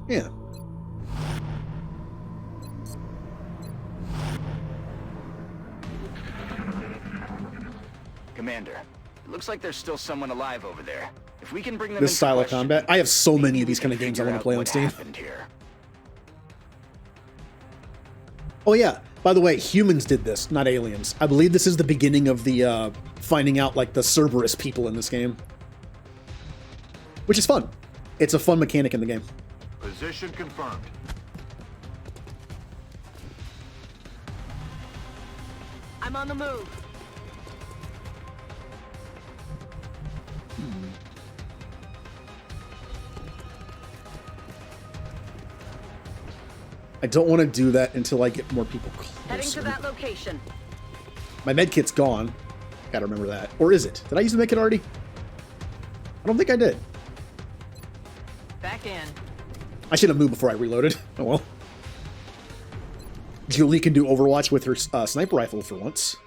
Yeah. Commander, it looks like there's still someone alive over there. If we can bring them This into style of question, combat. I have so many of these kind of games I want to play on Steam. here. Oh yeah, by the way, humans did this, not aliens. I believe this is the beginning of the finding out like the Cerberus people in this game. Which is fun. It's a fun mechanic in the game. Position confirmed. I'm on the move. I don't want to do that until I get more people closer. Heading to that location. My medkit's gone. Gotta remember that. Or is it? Did I use the medkit already? I don't think I did. Back in. I should have moved before I reloaded. Oh well. Julie can do Overwatch with her sniper rifle for once.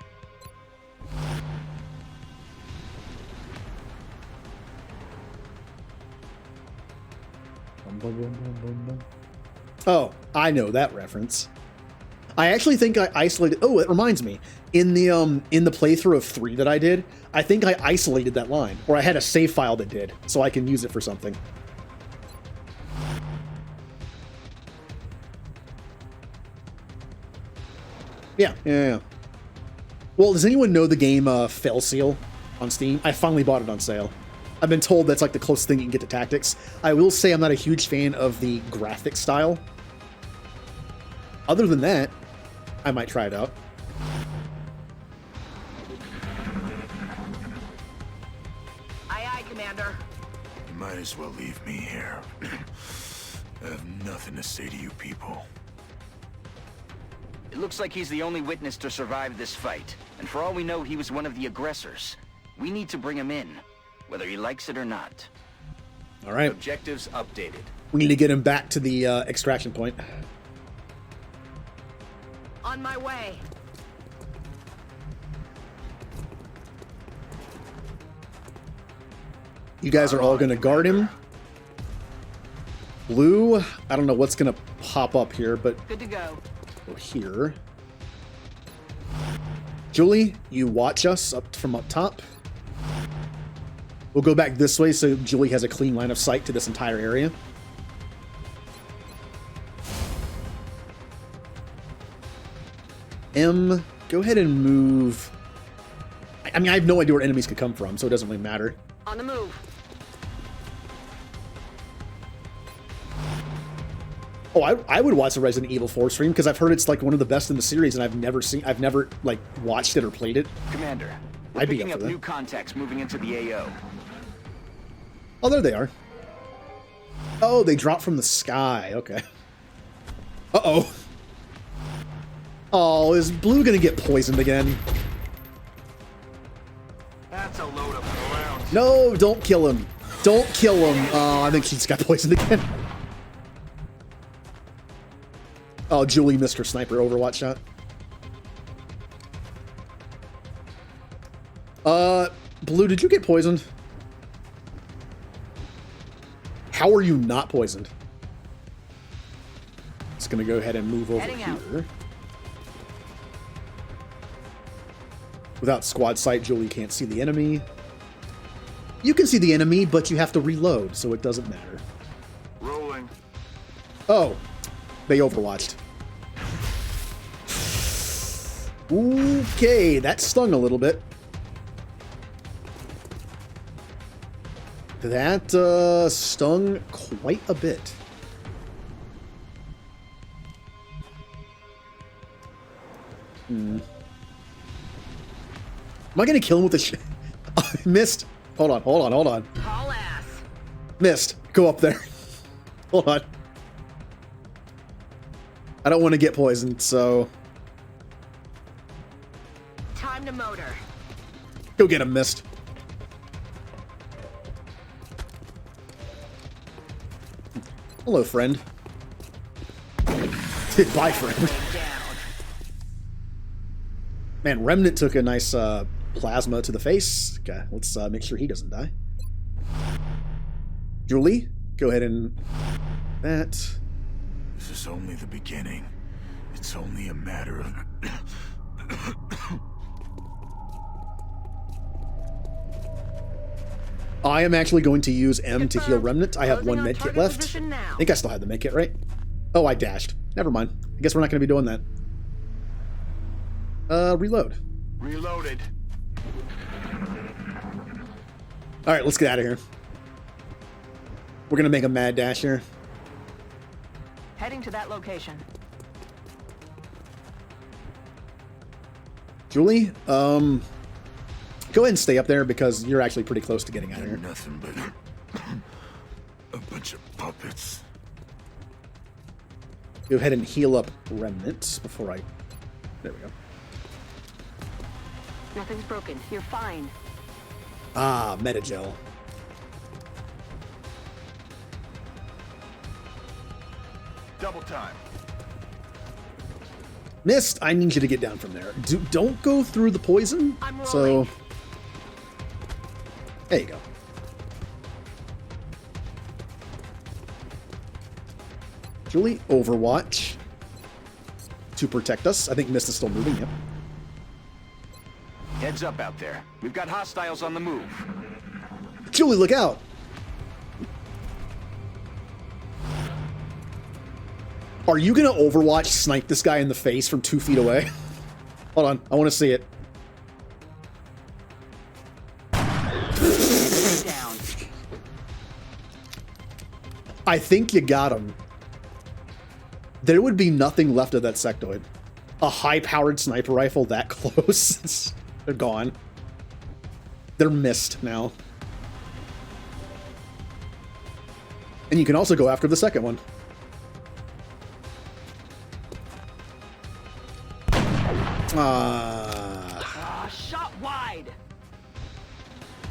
Oh, I know that reference. I actually think I isolated. Oh, it reminds me. In the playthrough of 3 that I did, I think I isolated that line, or I had a save file that did, so I can use it for something. Yeah. Well, does anyone know the game Fell Seal on Steam? I finally bought it on sale. I've been told that's like the closest thing you can get to tactics. I will say I'm not a huge fan of the graphic style. Other than that, I might try it out. Aye, aye, Commander. You might as well leave me here. I have nothing to say to you people. It looks like he's the only witness to survive this fight, and for all we know, he was one of the aggressors. We need to bring him in, whether he likes it or not. All right. Objectives updated. We need to get him back to the extraction point. On my way. You guys are all going to guard him. Blue, I don't know what's going to pop up here, but good to go. Here. Julie, you watch us up from up top. We'll go back this way so Julie has a clean line of sight to this entire area. M, go ahead and move. I mean, I have no idea where enemies could come from, so it doesn't really matter. On the move. Oh, I would watch a Resident Evil 4 stream because I've heard it's like one of the best in the series, and I've never like watched it or played it. Commander, we're I'd be picking up up for that. new contacts moving into the AO. Oh, there they are. Oh, they dropped from the sky. Okay. Uh-oh. Oh, is Blue gonna get poisoned again? That's a load of rounds. No, don't kill him. Don't kill him. Oh, I think she's got poisoned again. Oh, Julie missed her sniper Overwatch shot. Blue, did you get poisoned? How are you not poisoned? Just gonna go ahead and move over here. Without squad sight, Julie can't see the enemy. You can see the enemy, but you have to reload, so it doesn't matter. Rolling. Oh, they overwatched. Okay, that stung a little bit. That stung quite a bit. Am I gonna kill him with the shit? I missed. Hold on. Haul ass. Missed. Go up there. Hold on. I don't want to get poisoned, so... Time to motor. Go get him, Mist. Hello, friend. Bye, friend. Man, Remnant took a nice plasma to the face. Okay, let's make sure he doesn't die. Julie, go ahead and... That... This is only the beginning. It's only a matter of... I am actually going to use M to heal Remnant. I have one medkit left. I think I still have the medkit, right? Oh, I dashed. Never mind. I guess we're not going to be doing that. Reload. Reloaded. Alright, let's get out of here. We're going to make a mad dash here. Heading to that location. Julie, go ahead and stay up there because you're actually pretty close to getting out of here. Nothing but a bunch of puppets. Go ahead and heal up Remnant before I... There we go. Nothing's broken. You're fine. Ah, Metagel. Double time. Mist, I need you to get down from there. Don't go through the poison. So, there you go. Julie, Overwatch to protect us. I think Mist is still moving. Yep. Heads up out there. We've got hostiles on the move. Julie, look out! Are you gonna Overwatch snipe this guy in the face from 2 feet away? Hold on, I want to see it. Down. I think you got him. There would be nothing left of that sectoid. A high-powered sniper rifle that close. They're gone. They're missed now. And you can also go after the second one. Shot wide.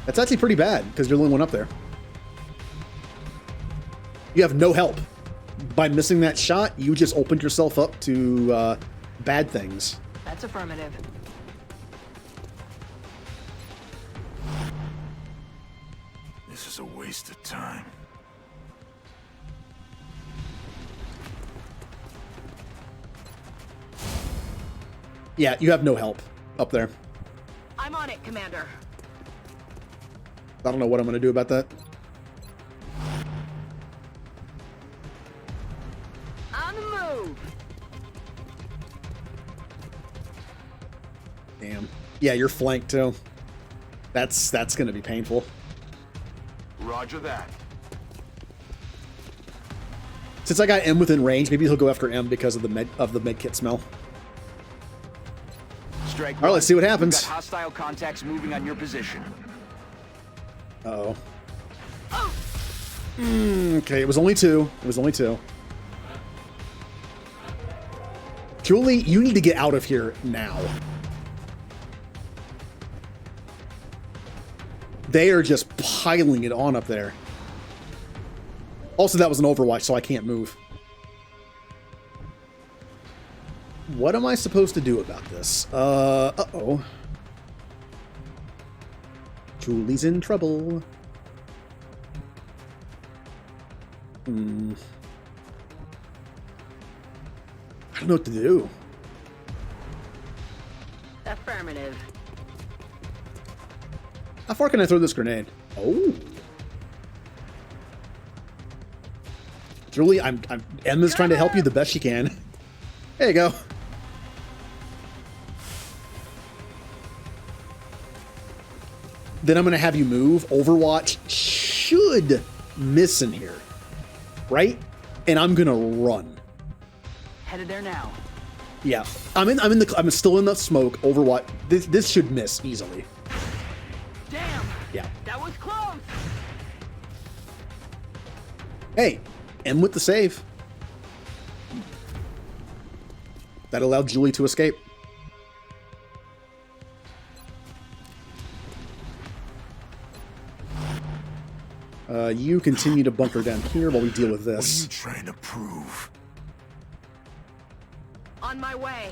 That's actually pretty bad because you're the only one up there. You have no help. By missing that shot, you just opened yourself up to bad things. That's affirmative. This is a waste of time. Yeah, you have no help up there. I'm on it, Commander. I don't know what I'm going to do about that. On the move. Damn. Yeah, you're flanked too. That's going to be painful. Roger that. Since I got M within range, maybe he'll go after M because of the med kit smell. Strike All right, let's see what happens. We've got hostile contacts moving on your position. Uh-oh. Okay, it was only two. It was only two. Julie, you need to get out of here now. They are just piling it on up there. Also, that was an Overwatch, so I can't move. What am I supposed to do about this? Uh-oh. Julie's in trouble. I don't know what to do. Affirmative. How far can I throw this grenade? Oh. Julie, Emma's trying to help you the best she can. There you go. Then I'm going to have you move. Overwatch should miss in here. Right? And I'm going to run. Headed there now. Yeah. I'm still in the smoke. Overwatch. This should miss easily. Damn. Yeah. That was close. Hey, M with the save. That allowed Julie to escape. You continue to bunker down here while we deal with this. What are you trying to prove? On my way.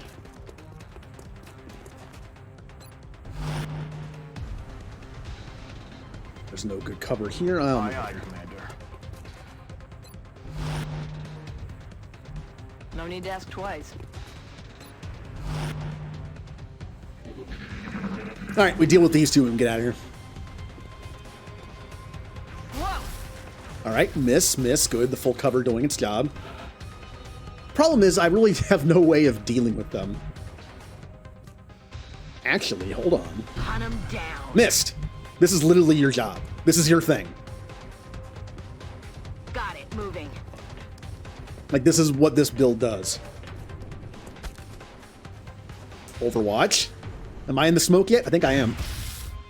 There's no good cover here. Aye, aye, Commander. No need to ask twice. All right, we deal with these two and get out of here. All right, miss, good. The full cover doing its job. Problem is, I really have no way of dealing with them. Actually, hold on. Hunt him down. Missed. This is literally your job. This is your thing. Got it. Moving. Like, this is what this build does. Overwatch. Am I in the smoke yet? I think I am.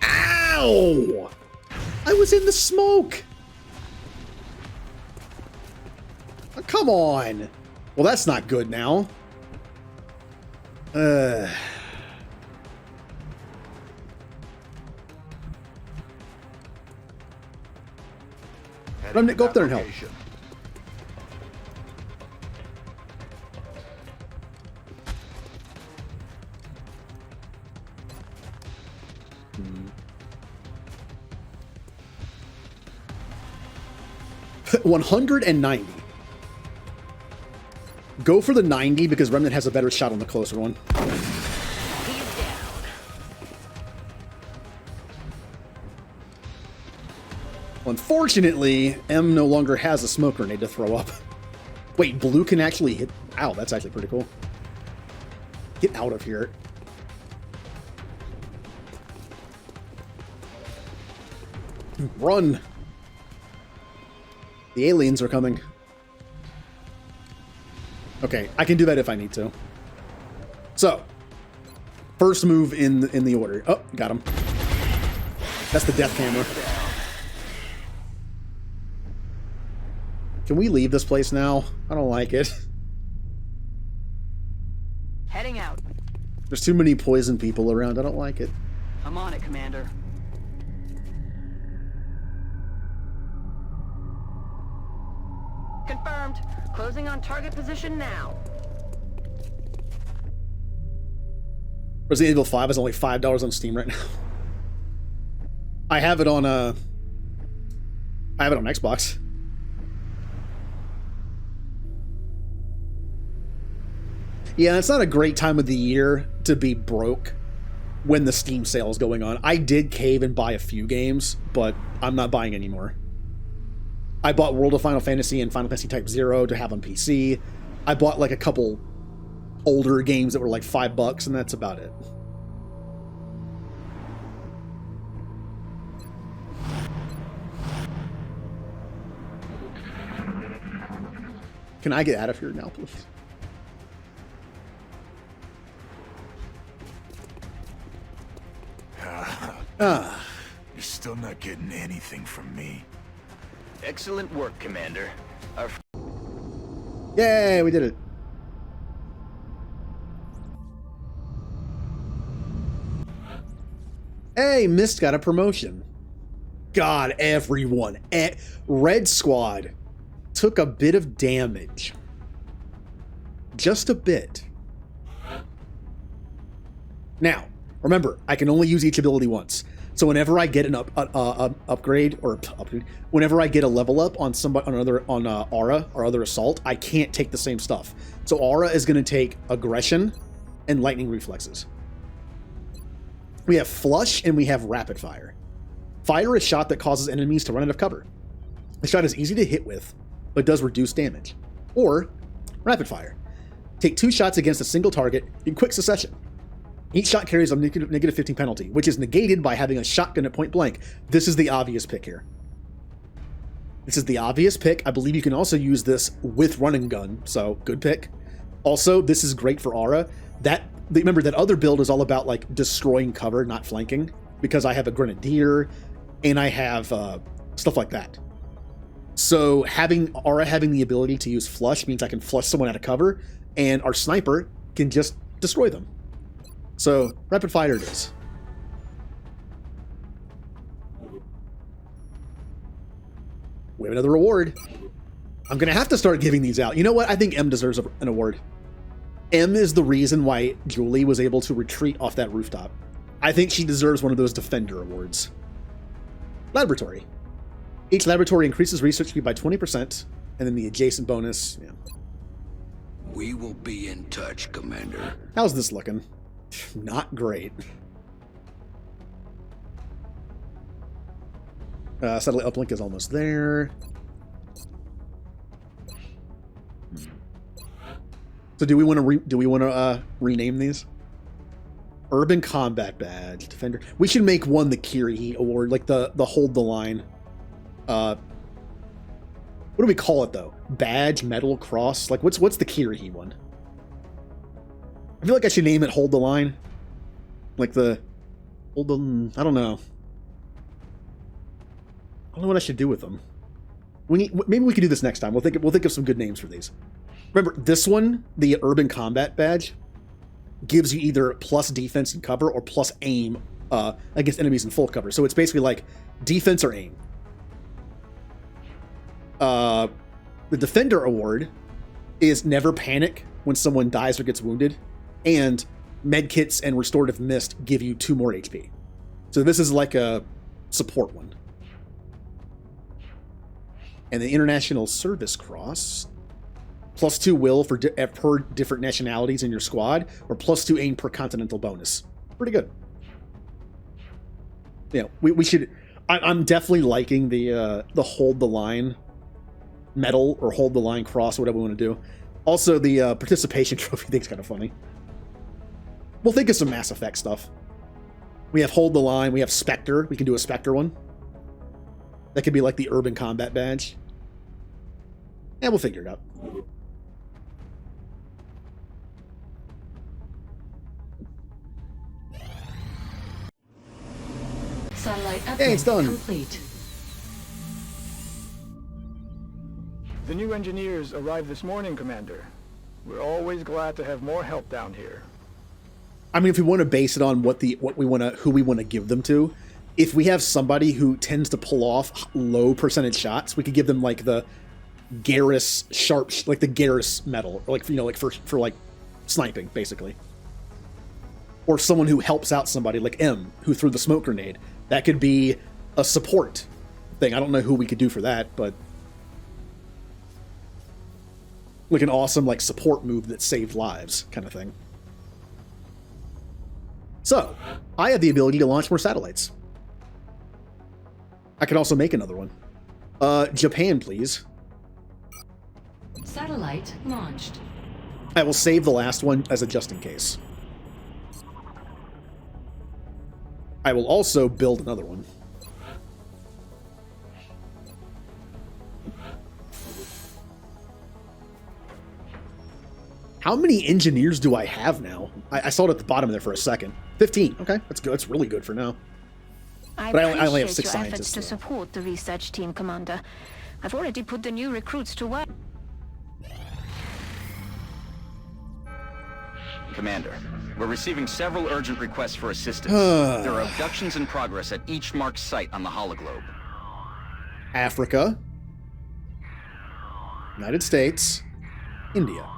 Ow! I was in the smoke! Oh, come on! Well, that's not good now. Remnant, go up there and help. Hmm. 190. Go for the 90 because Remnant has a better shot on the closer one. Unfortunately, M no longer has a smoke grenade to throw up. Wait, blue can actually hit... Ow, that's actually pretty cool. Get out of here. Run! The aliens are coming. Okay, I can do that if I need to. So, first move in the order. Oh, got him. That's the death camera. Can we leave this place now? I don't like it. Heading out. There's too many poison people around. I don't like it. I'm on it, Commander. Confirmed. Closing on target position now. Resident Evil 5 is only $5 on Steam right now. I have it on Xbox. Yeah, it's not a great time of the year to be broke when the Steam sale is going on. I did cave and buy a few games, but I'm not buying anymore. I bought World of Final Fantasy and Final Fantasy Type 0 to have on PC. I bought like a couple older games that were like $5, and that's about it. Can I get out of here now, please? You're still not getting anything from me. Excellent work, Commander. Our Yay, we did it. Hey, Mist got a promotion. God, everyone. Red Squad took a bit of damage. Just a bit. Now, remember, I can only use each ability once. So whenever I get an upgrade or upgrade, whenever I get a level up on Aura or other assault, I can't take the same stuff. So Aura is going to take aggression and lightning reflexes. We have flush and we have rapid fire. Fire is a shot that causes enemies to run out of cover. The shot is easy to hit with, but does reduce damage. Or rapid fire. Take 2 shots against a single target in quick succession. Each shot carries a negative 15 penalty, which is negated by having a shotgun at point blank. This is the obvious pick here. This is the obvious pick. I believe you can also use this with running gun, so good pick. Also, this is great for Aura. Remember, that other build is all about like destroying cover, not flanking, because I have a Grenadier and I have stuff like that. So Aura having the ability to use flush means I can flush someone out of cover, and our sniper can just destroy them. So, rapid fire it is. We have another award. I'm going to have to start giving these out. You know what? I think M deserves an award. M is the reason why Julie was able to retreat off that rooftop. I think she deserves one of those Defender awards. Laboratory. Each laboratory increases research speed by 20%, and then the adjacent bonus. Yeah. We will be in touch, Commander. How's this looking? Not great. Satellite uplink is almost there. So do we want to rename these? Urban Combat Badge, Defender. We should make one the Kiri Award, like the Hold the Line. What do we call it though? Badge, Medal, Cross. Like what's the Kiri one? I feel like I should name it Hold the Line. Like the Hold the. I don't know. I don't know what I should do with them. Maybe we can do this next time. We'll think of some good names for these. Remember, this one, the Urban Combat Badge, gives you either plus defense and cover or plus aim against enemies in full cover. So it's basically like defense or aim. The Defender Award is never panic when someone dies or gets wounded, and medkits and restorative mist give you 2 more HP. So this is like a support one. And the International Service Cross, +2 will per different nationalities in your squad, or +2 aim per continental bonus. Pretty good. Yeah, we should. I'm definitely liking the Hold the Line medal or Hold the Line cross, whatever we want to do. Also, the participation trophy thing's kind of funny. We'll think of some Mass Effect stuff. We have Hold the Line. We have Spectre. We can do a Spectre one. That could be like the Urban Combat Badge. Yeah, we'll figure it out. Satellite update it's done. complete. The new engineers arrived this morning, Commander. We're always glad to have more help down here. I mean, if we want to base it on who we want to give them to, if we have somebody who tends to pull off low percentage shots, we could give them like the Garrus like the Garrus medal, or like for like sniping, basically. Or someone who helps out somebody like M, who threw the smoke grenade. That could be a support thing. I don't know who we could do for that, but like an awesome like support move that saved lives kind of thing. So, I have the ability to launch more satellites. I can also make another one. Japan, please. Satellite launched. I will save the last one as a just in case. I will also build another one. How many engineers do I have now? I saw it at the bottom there for a second. 15. Okay, that's good. That's really good for now. I But I appreciate only have 6 your scientists. efforts to though. support the research team, Commander. I've already put the new recruits to work. Commander, we're receiving several urgent requests for assistance. There are abductions in progress at each marked site on the hologlobe. Africa, United States, India.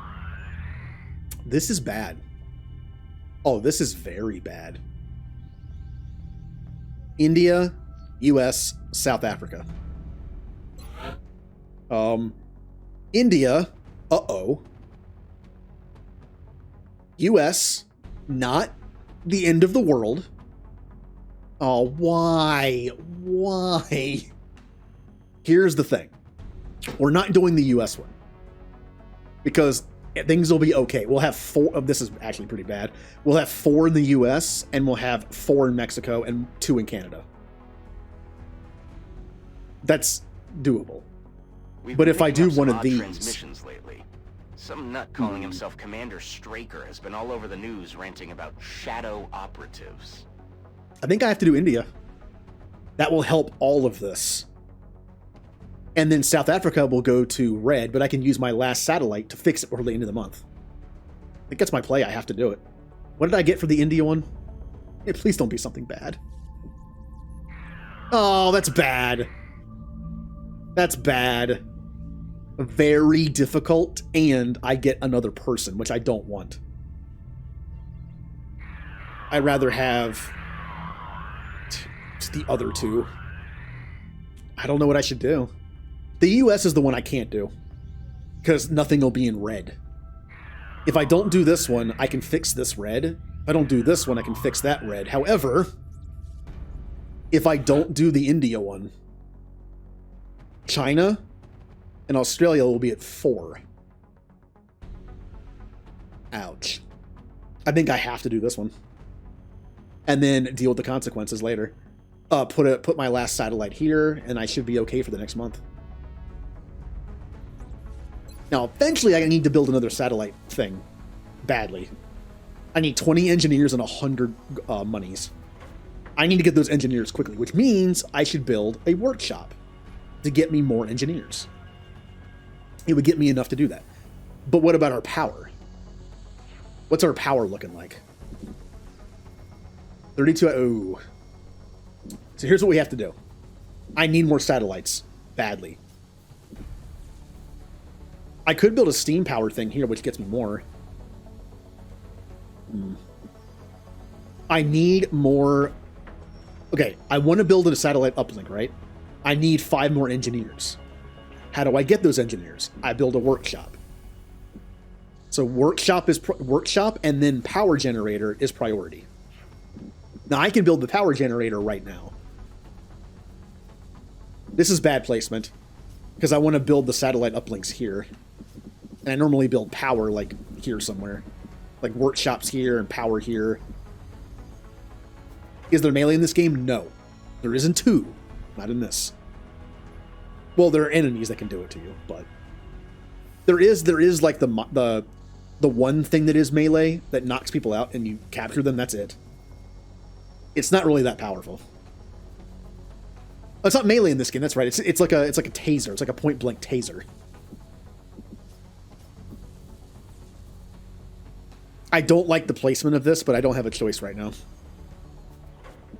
This is bad. Oh, this is very bad. India, US, South Africa. India, uh-oh. US, not the end of the world. Oh, why? Why? Here's the thing. We're not doing the US one. Because things will be okay. We'll have 4. Oh, this is actually pretty bad. We'll have 4 in the US, and we'll have 4 in Mexico, and 2 in Canada. That's doable. But if I do one of these... transmissions lately. Some nut calling himself Commander Straker has been all over the news ranting about shadow operatives. I think I have to do India. That will help all of this. And then South Africa will go to red, but I can use my last satellite to fix it before the end of the month. I think that's my play. I have to do it. What did I get for the India one? Hey, please don't be something bad. Oh, that's bad. That's bad. Very difficult, and I get another person, which I don't want. I'd rather have just the other 2. I don't know what I should do. The US is the one I can't do, because nothing will be in red. If I don't do this one, I can fix this red. If I don't do this one, I can fix that red. However, if I don't do the India one, China and Australia will be at 4. Ouch. I think I have to do this one. And then deal with the consequences later. Put my last satellite here, and I should be okay for the next month. Now, eventually I need to build another satellite thing. Badly. I need 20 engineers and 100 monies. I need to get those engineers quickly, which means I should build a workshop to get me more engineers. It would get me enough to do that. But what about our power? What's our power looking like? 32. Oh. So here's what we have to do. I need more satellites. Badly. I could build a steam power thing here, which gets me more. I need more... Okay, I want to build a satellite uplink, right? I need 5 more engineers. How do I get those engineers? I build a workshop. So workshop is workshop, and then power generator is priority. Now I can build the power generator right now. This is bad placement, because I want to build the satellite uplinks here. And I normally build power like here somewhere. Like workshops here and power here. Is there melee in this game? No. There isn't 2. Not in this. Well, there are enemies that can do it to you, but there is like the one thing that is melee that knocks people out and you capture them. That's it. It's not really that powerful. Oh, it's not melee in this game. That's right. It's like a taser. It's like a point blank taser. I don't like the placement of this, but I don't have a choice right now.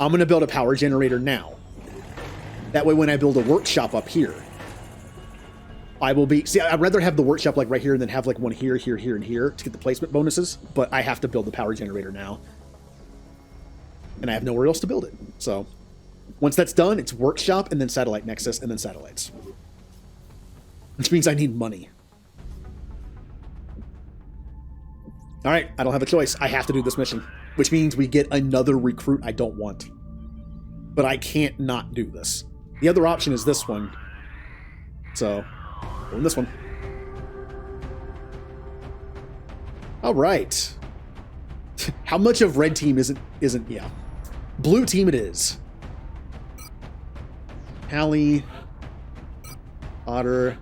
I'm going to build a power generator now. That way when I build a workshop up here, I will be... See, I'd rather have the workshop like right here than have like one here, here, here, and here to get the placement bonuses, but I have to build the power generator now. And I have nowhere else to build it. So, once that's done, it's workshop, and then satellite nexus, and then satellites. Which means I need money. Alright, I don't have a choice. I have to do this mission. Which means we get another recruit I don't want. But I can't not do this. The other option is this one. So, doing this one. Alright. How much of red team isn't, yeah. Blue team it is. Hallie. Otter.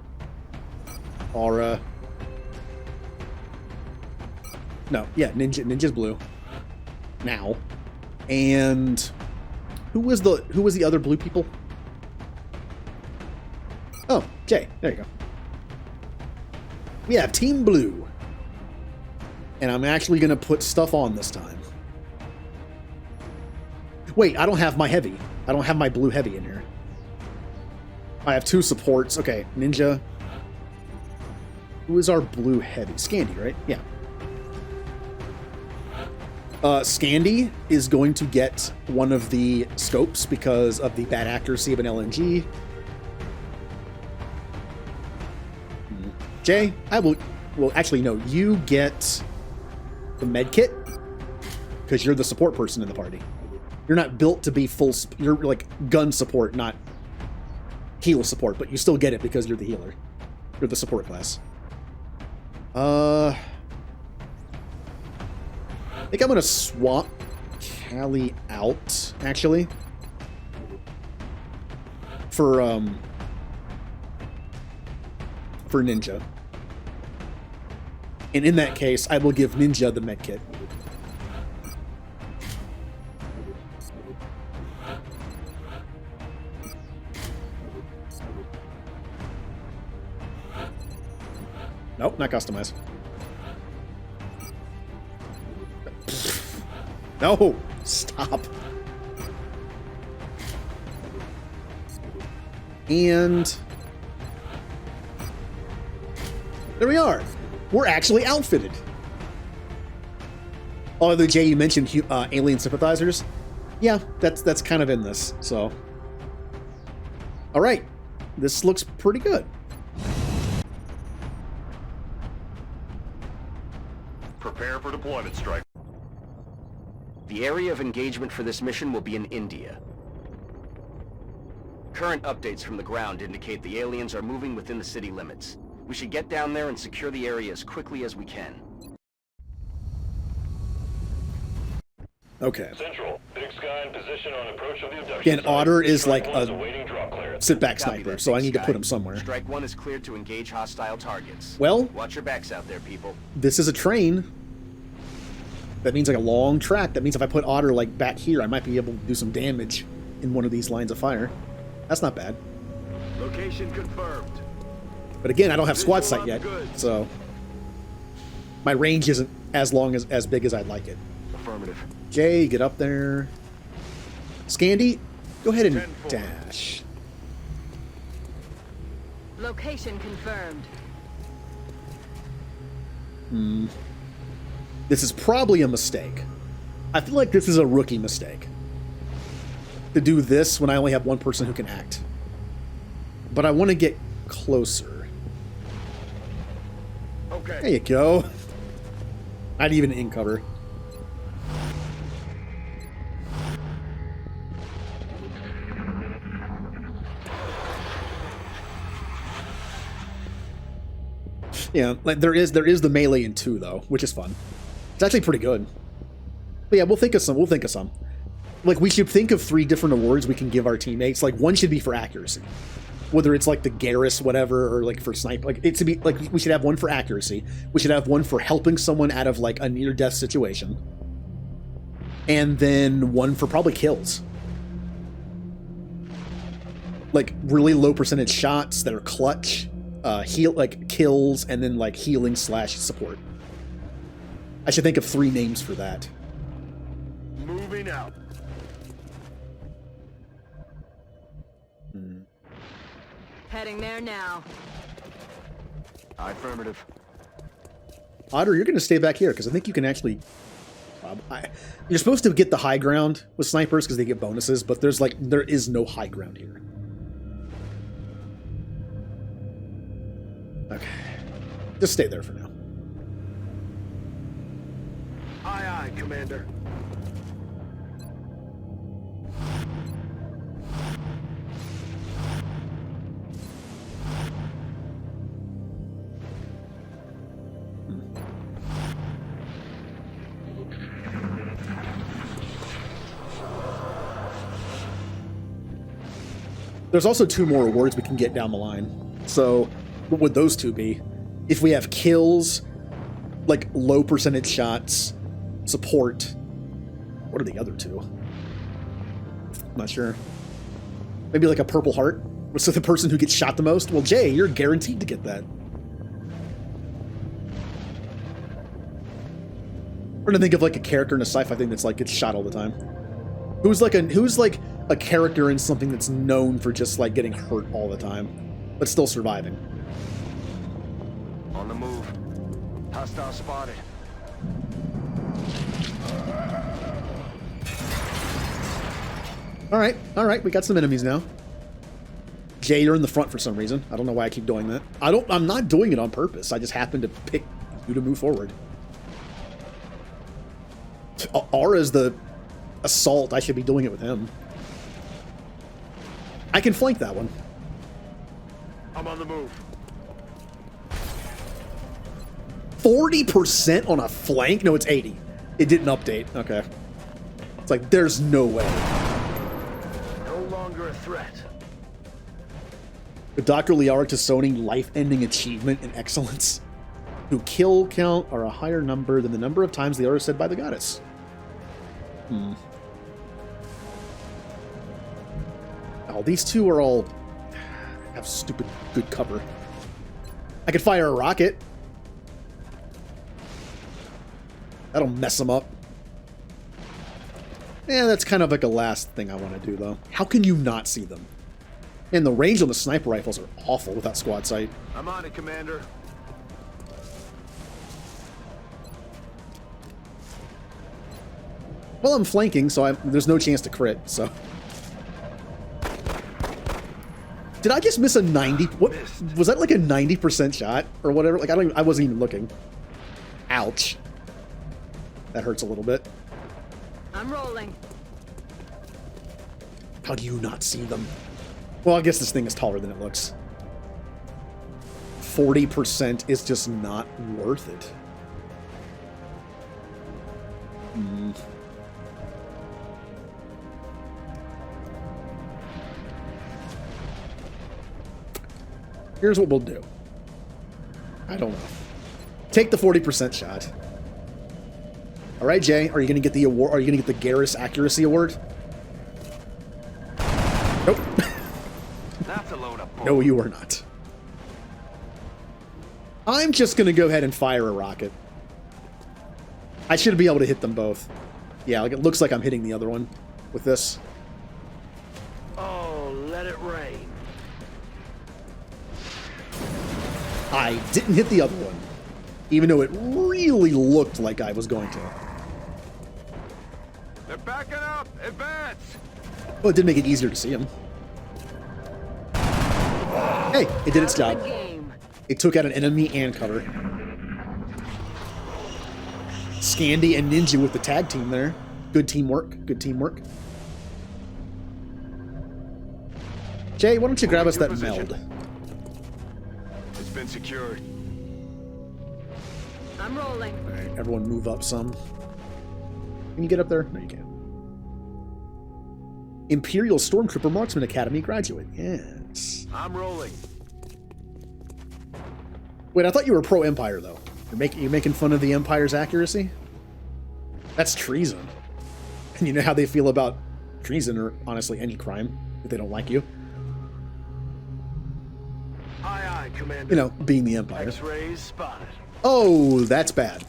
Aura. No, yeah, Ninja's blue. Now. And who was the other blue people? Oh, Jay. There you go. We have Team Blue. And I'm actually going to put stuff on this time. Wait, I don't have my heavy. I don't have my blue heavy in here. I have 2 supports. Okay, Ninja. Who is our blue heavy? Scandy, right? Yeah. Scandy is going to get one of the scopes because of the bad accuracy of an LNG. Jay, I will... Well, actually, no. You get the med kit because you're the support person in the party. You're not built to be full... You're like gun support, not heal support, but you still get it because you're the healer. You're the support class. I think I'm going to swap Callie out, actually. For Ninja. And in that case, I will give Ninja the medkit. Nope, not customized. No! Stop. And... there we are. We're actually outfitted. Although, Jay, you mentioned alien sympathizers. Yeah, that's kind of in this, so... Alright. This looks pretty good. Prepare for deployment, Strike. The area of engagement for this mission will be in India. Current updates from the ground indicate the aliens are moving within the city limits. We should get down there and secure the area as quickly as we can. Okay. Central, Big Sky in position on approach of the abduction. Again, Otter is like Strike a sit-back sniper, so I need to put him somewhere. Strike 1 is cleared to engage hostile targets. Well, watch your backs out there, people. This is a train. That means like a long track. That means if I put Otter like back here, I might be able to do some damage in one of these lines of fire. That's not bad. Location confirmed. But again, I don't have squad sight yet, so my range isn't as big as I'd like it. Affirmative. Jay, get up there. Scandy, go ahead and dash. Location confirmed. This is probably a mistake. I feel like this is a rookie mistake. To do this when I only have one person who can act. But I want to get closer. Okay. There you go. Not even in cover. Yeah, like there is the melee in 2 though, which is fun. It's actually pretty good. But yeah, we'll think of some. Like we should think of 3 different awards we can give our teammates. Like one should be for accuracy. Whether it's like the Garrus whatever or like for snipe, like it should be like we should have one for accuracy. We should have one for helping someone out of like a near-death situation. And then one for probably kills. Like really low percentage shots that are clutch. Heal, like kills, and then like healing / support. I should think of 3 names for that. Moving out. Heading there now. Affirmative. Otter, you're going to stay back here because I think you can actually. You're supposed to get the high ground with snipers because they get bonuses, but there is no high ground here. Okay. Just stay there for now. Aye, aye, Commander. There's also 2 more awards we can get down the line. So, what would those 2 be? If we have kills, like low percentage shots, support. What are the other two? I'm not sure. Maybe like a Purple Heart? So the person who gets shot the most? Well, Jay, you're guaranteed to get that. I'm trying to think of like a character in a sci-fi thing that's like gets shot all the time. Who's like a character in something that's known for just like getting hurt all the time, but still surviving. On the move. Hostile spotted. All right, we got some enemies now. Jay, you're in the front for some reason. I don't know why I keep doing that. I'm not doing it on purpose. I just happen to pick you to move forward. Aura's the assault. I should be doing it with him. I can flank that one. I'm on the move. 40% on a flank? No, it's 80. It didn't update. Okay. It's like, there's no way. No longer a threat. The Dr. Liara Tassoni life-ending achievement in excellence. Who kill count are a higher number than the number of times the order said by the goddess. Oh, these two are all have stupid good cover. I could fire a rocket. That'll mess them up. Yeah, that's kind of like a last thing I want to do, though. How can you not see them? And the range on the sniper rifles are awful without squad sight. I'm on it, Commander. Well, I'm flanking, so there's no chance to crit, so... Did I just miss a 90... What? Was that like a 90% shot? Or whatever? Like, I wasn't even looking. Ouch. That hurts a little bit. I'm rolling. How do you not see them? Well, I guess this thing is taller than it looks. 40% is just not worth it. Here's what we'll do. I don't know. Take the 40% shot. All right, Jay, are you going to get the award? Are you going to get the Garrus Accuracy Award? Nope. That's a load of bull. No, you are not. I'm just going to go ahead and fire a rocket. I should be able to hit them both. Yeah, like it looks like I'm hitting the other one with this. Oh, let it rain. I didn't hit the other one, even though it really looked like I was going to. They're backing up! Advance! Well, it did make it easier to see him. Hey, it did its job. It took out an enemy and cover. Scandy and Ninja with the tag team there. Good teamwork. Good teamwork. Jay, why don't you grab us that meld? It's been secured. I'm rolling. All right, everyone move up some. Can you get up there? No, you can't. Imperial Stormtrooper Marksman Academy graduate. Yes. I'm rolling. Wait, I thought you were pro-Empire, though. You're making fun of the Empire's accuracy? That's treason. And you know how they feel about treason, or honestly any crime, if they don't like you. Aye, aye, Commander. You know, being the Empire. X-rays spotted. Oh, that's bad.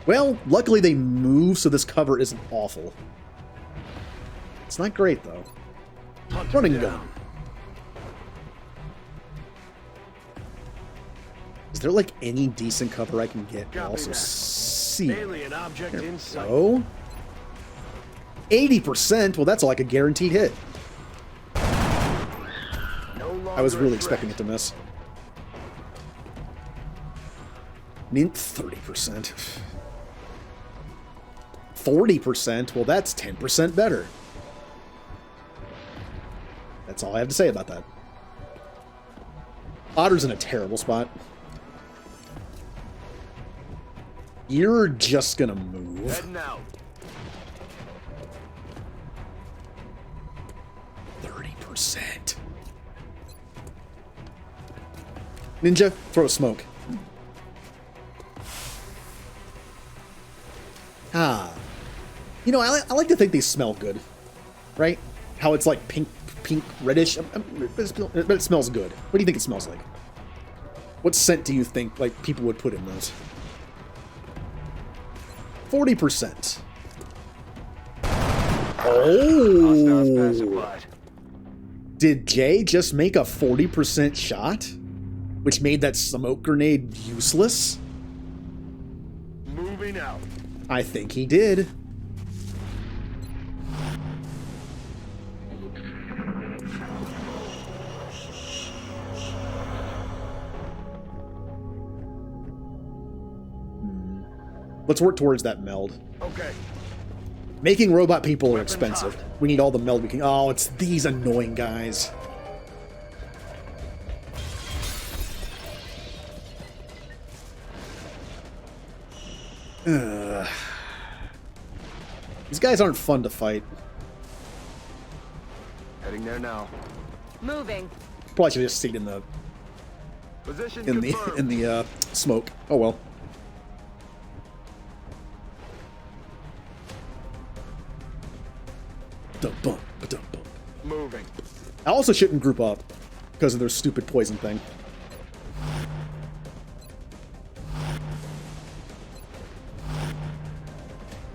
Well, luckily they move, so this cover isn't awful. It's not great, though. Running gun. Is there, like, any decent cover I can get and also see? Alien object in sight. Oh, 80%? Well, that's like a guaranteed hit. I was really expecting it to miss. Mint 30%. 40%? Well, that's 10% better. That's all I have to say about that. Otter's in a terrible spot. You're just gonna move. Heading out. 30%. Ninja, throw a smoke. Ah. You know, I like to think they smell good. Right? How it's like pink, reddish. But it smells good. What do you think it smells like? What scent do you think like people would put in those? 40%. Oh! Did Jay just make a 40% shot? Which made that smoke grenade useless? Moving out. I think he did. Let's work towards that meld. Okay. Making robot people are expensive. We need all the meld we can. Oh, it's these annoying guys. Ugh. These guys aren't fun to fight. Heading there now. Moving. Probably should have just stayed in the Position smoke. Oh well. Moving. I also shouldn't group up because of their stupid poison thing.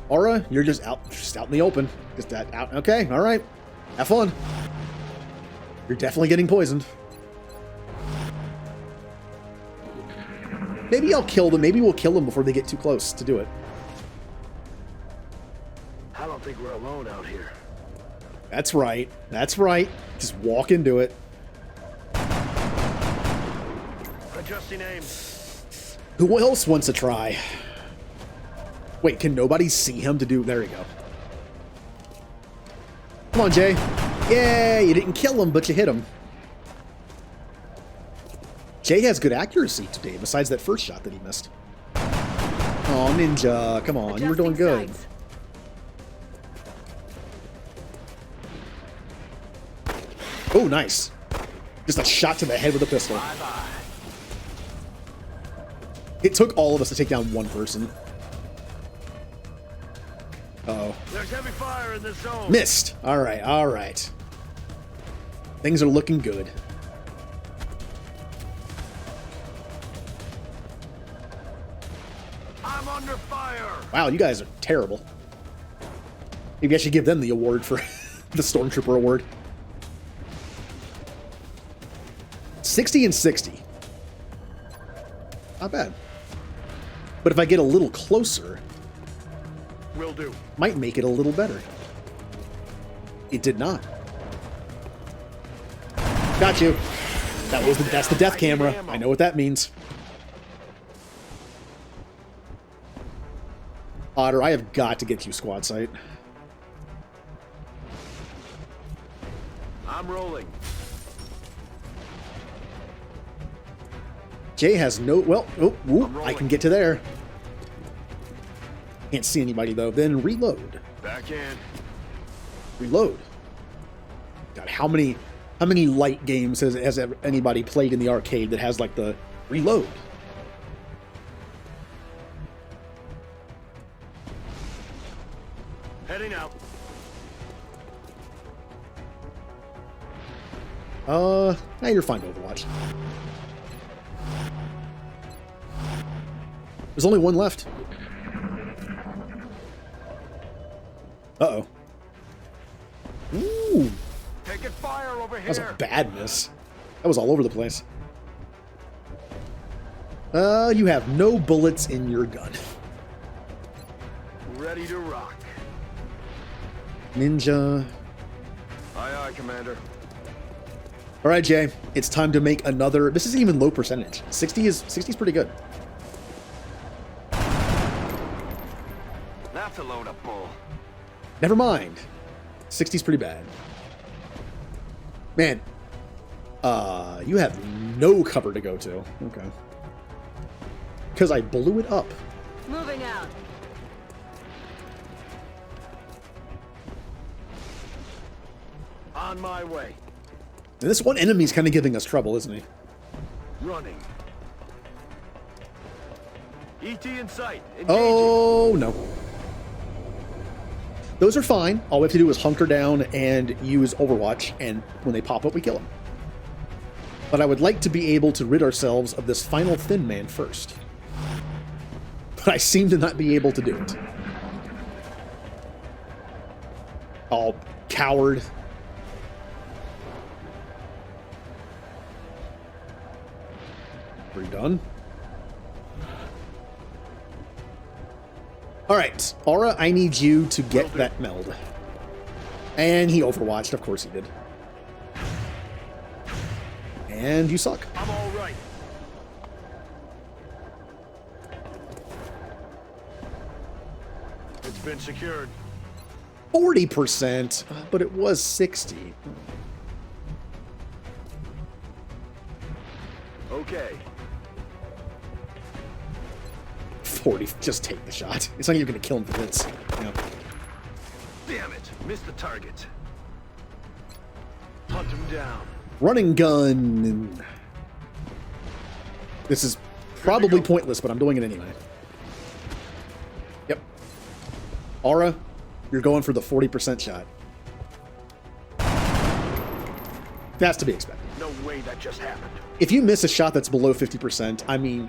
Aura, you're just out in the open. Just that out. Okay, all right. Have fun. You're definitely getting poisoned. Maybe I'll kill them. Maybe we'll kill them before they get too close to do it. I don't think we're alone out here. That's right. That's right. Just walk into it. Adjusting aim. Who else wants to try? Wait, can nobody see him to do... There we go. Come on, Jay. Yeah, you didn't kill him, but you hit him. Jay has good accuracy today, besides that first shot that he missed. Oh, Ninja. Come on, you were doing good. Oh, nice. Just a shot to the head with a pistol. It took all of us to take down one person. Uh-oh. There's heavy fire in this zone. Missed. All right, all right. Things are looking good. I'm under fire. Wow, you guys are terrible. Maybe I should give them the award for the Stormtrooper award. 60 and 60. Not bad. But if I get a little closer, will do. Might make it a little better. It did not. Got you. That's the death camera. I know what that means. Otter, I have got to get you squad sight. I'm rolling. Jay has no... Well, I can get to there. Can't see anybody, though. Then reload. Back in. Reload. God, how many light games has anybody played in the arcade that has, like, the reload? Heading out. Now you're fine to Overwatch. There's only one left. Uh-oh. Ooh. Taking fire over here. That was a bad miss. That was all over the place. You have no bullets in your gun. Ready to rock. Ninja. Aye, aye, Commander. All right, Jay. It's time to make another... This isn't even low percentage. 60 is pretty good. That's a load of bull. Never mind. 60's pretty bad. Man. You have no cover to go to. Okay. Because I blew it up. Moving out. On my way. And this one enemy's kind of giving us trouble, isn't he? Running. ET in sight. Oh, no. Those are fine. All we have to do is hunker down and use Overwatch, and when they pop up, we kill them. But I would like to be able to rid ourselves of this final thin man first. But I seem to not be able to do it. Oh, coward. Are you done? Alright, Aura, I need you to get that meld. And he overwatched, of course he did. And you suck. I'm all right. It's been secured. 40%, but it was 60. Okay. 40, just take the shot. It's not like you're going to kill him for this. You know. Damn it, missed the target. Hunt him down. Running gun. This is probably pointless, but I'm doing it anyway. Yep. Aura, you're going for the 40% shot. That's to be expected. No way that just happened. If you miss a shot that's below 50%, I mean,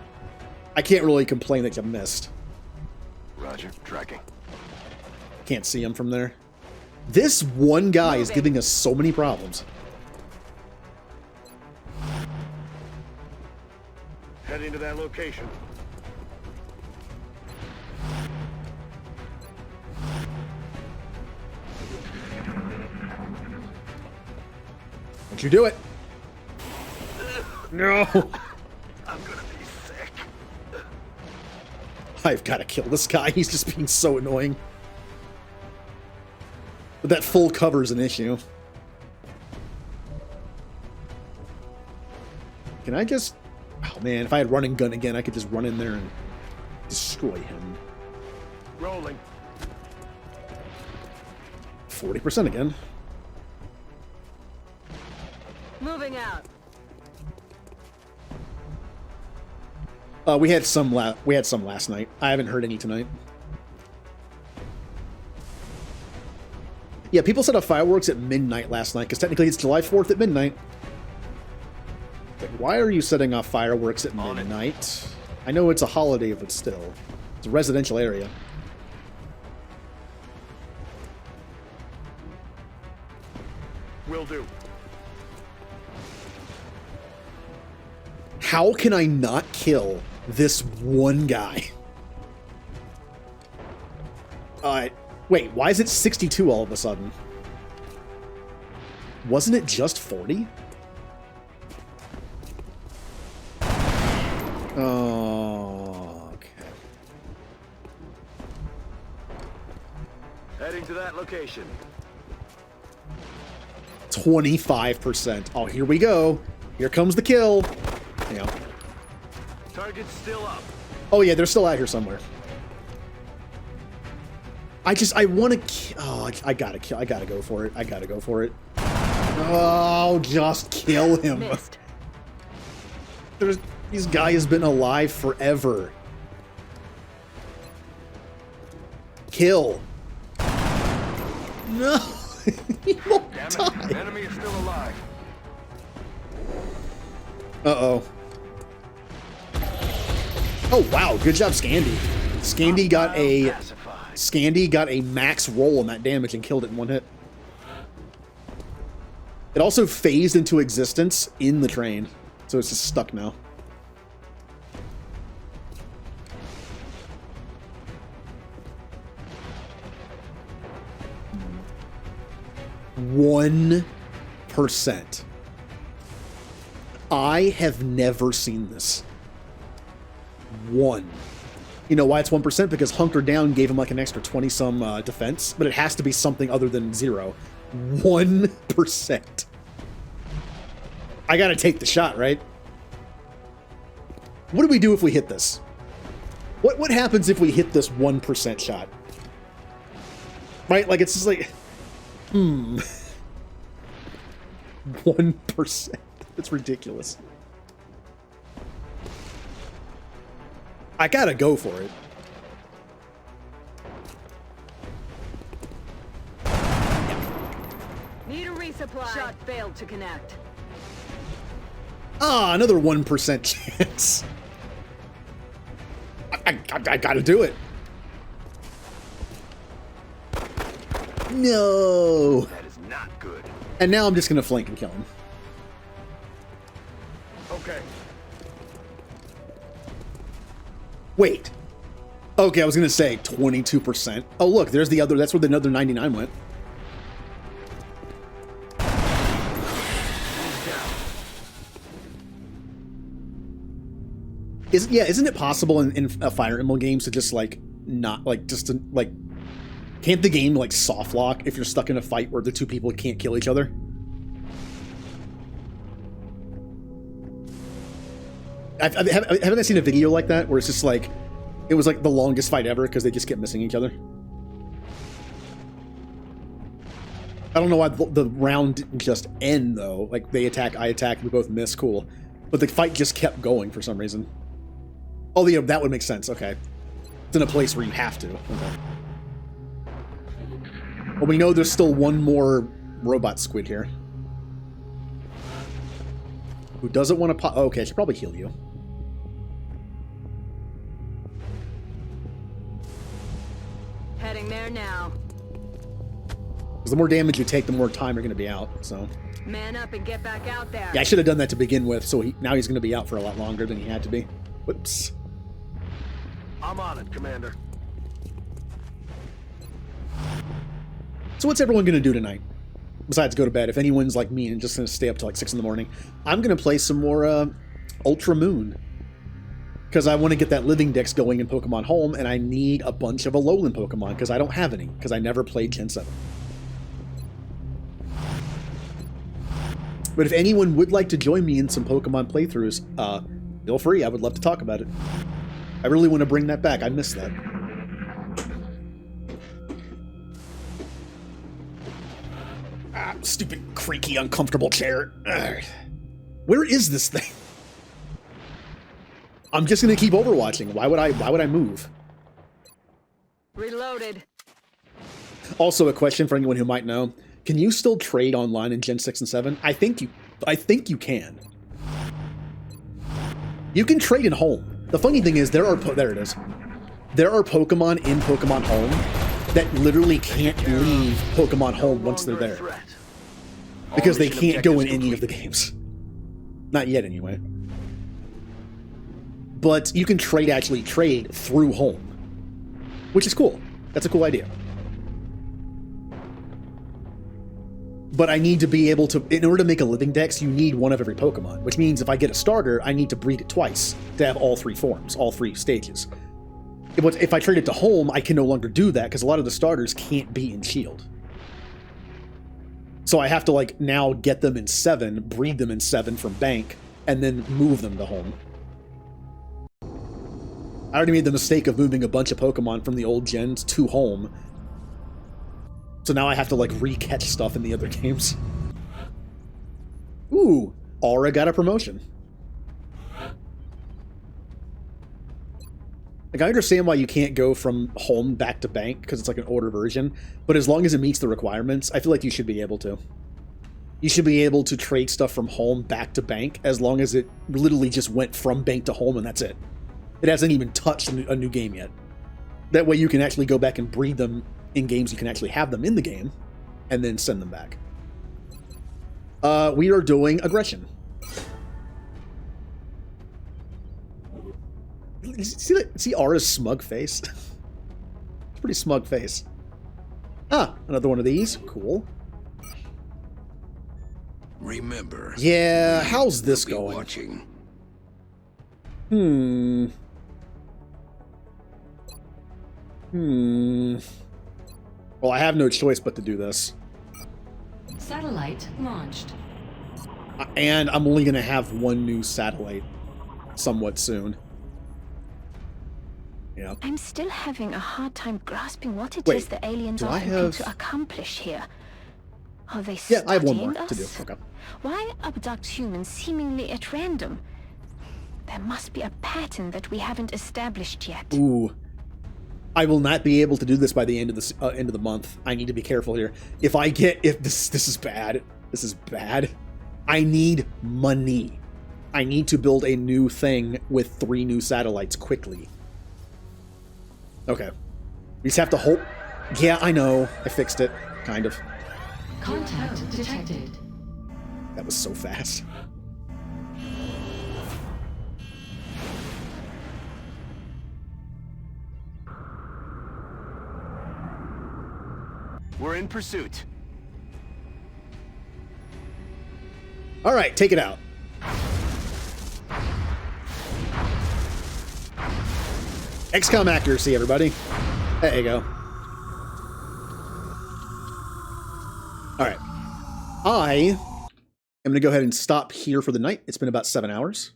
I can't really complain that you missed. Roger, tracking. Can't see him from there. This one guy is giving us so many problems. Heading to that location. Don't you do it. No. I'm gonna be sick. I've got to kill this guy. He's just being so annoying. But that full cover is an issue. Can I just... Oh man, if I had running gun again, I could just run in there and destroy him. Rolling. 40% again. Moving out. We had some last night. I haven't heard any tonight. Yeah, people set off fireworks at midnight last night, because technically it's July 4th at midnight. Like, why are you setting off fireworks at midnight? I know it's a holiday, but still. It's a residential area. Will do. How can I not kill this one guy? Wait, why is it 62 all of a sudden? Wasn't it just 40? Oh, okay. Heading to that location. 25%. Oh, here we go. Here comes the kill. Yeah. Target's still up. Oh yeah, they're still out here somewhere. I want to. Oh, I gotta kill. I gotta go for it. I gotta go for it. Oh, just kill him. Missed. This guy has been alive forever. Kill. No. He won't die. Enemy is still alive. Uh-oh. Oh, wow. Good job, Scandy. Scandy got a max roll on that damage and killed it in one hit. It also phased into existence in the train, so it's just stuck now. One %. I have never seen this. 1. You know why it's 1%? Because Hunker Down gave him like an extra 20-some defense, but it has to be something other than 0. 1%. I gotta take the shot, right? What do we do if we hit this? What happens if we hit this 1% shot? Right? Like, it's just like... 1%. It's ridiculous. I gotta go for it. Need a resupply. Shot failed to connect. Ah, another 1% chance. I gotta do it. No. That is not good. And now I'm just gonna flank and kill him. Okay. Wait. Okay, I was gonna say 22%. Oh, look, there's the other. That's where the other 99 went. Isn't it possible in Fire Emblem games to just like not like just to like can't the game like soft lock if you're stuck in a fight where the two people can't kill each other? Haven't I seen a video like that where it's just like it was like the longest fight ever because they just kept missing each other? I don't know why the round didn't just end though. Like they attack, I attack, we both miss, cool. But the fight just kept going for some reason. Oh, yeah, that would make sense. Okay. It's in a place where you have to. Okay. Well, we know there's still one more robot squid here. Who doesn't want to pop... Oh, okay, I should probably heal you. Heading there now. Because the more damage you take, the more time you're going to be out, so... Man up and get back out there. Yeah, I should have done that to begin with, so now he's going to be out for a lot longer than he had to be. Whoops. I'm on it, Commander. So what's everyone going to do tonight? Besides go to bed, if anyone's like me and just going to stay up till like 6 in the morning, I'm going to play some more Ultra Moon. Because I want to get that living dex going in Pokemon Home, and I need a bunch of Alolan Pokemon, because I don't have any, because I never played Gen 7. But if anyone would like to join me in some Pokemon playthroughs, feel free. I would love to talk about it. I really want to bring that back. I miss that. Ah, stupid, creaky, uncomfortable chair. Ugh. Where is this thing? I'm just gonna keep overwatching. Why would I move? Reloaded. Also, a question for anyone who might know: can you still trade online in Gen 6 and 7? I think you can. You can trade in Home. The funny thing is, there are Pokemon in Pokemon Home that literally can't leave Pokemon Home once they're there. Because they can't go in any of the games. Not yet, anyway. But you can actually trade through Home. Which is cool. That's a cool idea. But I need to be able to, in order to make a living dex, you need one of every Pokemon, which means if I get a starter, I need to breed it twice to have all 3 forms, all 3 stages. If I trade it to Home, I can no longer do that because a lot of the starters can't be in Shield. So I have to like now get them in 7, breed them in 7 from Bank, and then move them to Home. I already made the mistake of moving a bunch of Pokemon from the old gens to Home. So now I have to, like, re-catch stuff in the other games. Ooh, Aura got a promotion. Like, I understand why you can't go from Home back to Bank, because it's like an older version, but as long as it meets the requirements, I feel like you should be able to. You should be able to trade stuff from Home back to Bank, as long as it literally just went from Bank to Home, and that's it. It hasn't even touched a new game yet. That way you can actually go back and breed them in games you can actually have them in the game, and then send them back. We are doing Aggression. See Aura's smug face? Pretty smug face. Ah, another one of these. Cool. Remember. Yeah, how's this going? Watching. Well, I have no choice but to do this. Satellite launched. And I'm only going to have one new satellite somewhat soon. Yeah. I'm still having a hard time grasping what it Wait, is the aliens do are I hoping have- to accomplish here. Are they I have one more studying to do. us? Okay. Why abduct humans seemingly at random? There must be a pattern that we haven't established yet. Ooh. I will not be able to do this by the end of the month. I need to be careful here. If this is bad. This is bad. I need money. I need to build a new thing with 3 new satellites quickly. Okay. We just have to hope. Yeah, I know. I fixed it. Kind of. Contact detected. That was so fast. We're in pursuit. All right, take it out. XCOM accuracy, everybody. There you go. All right. I am going to go ahead and stop here for the night. It's been about 7 hours.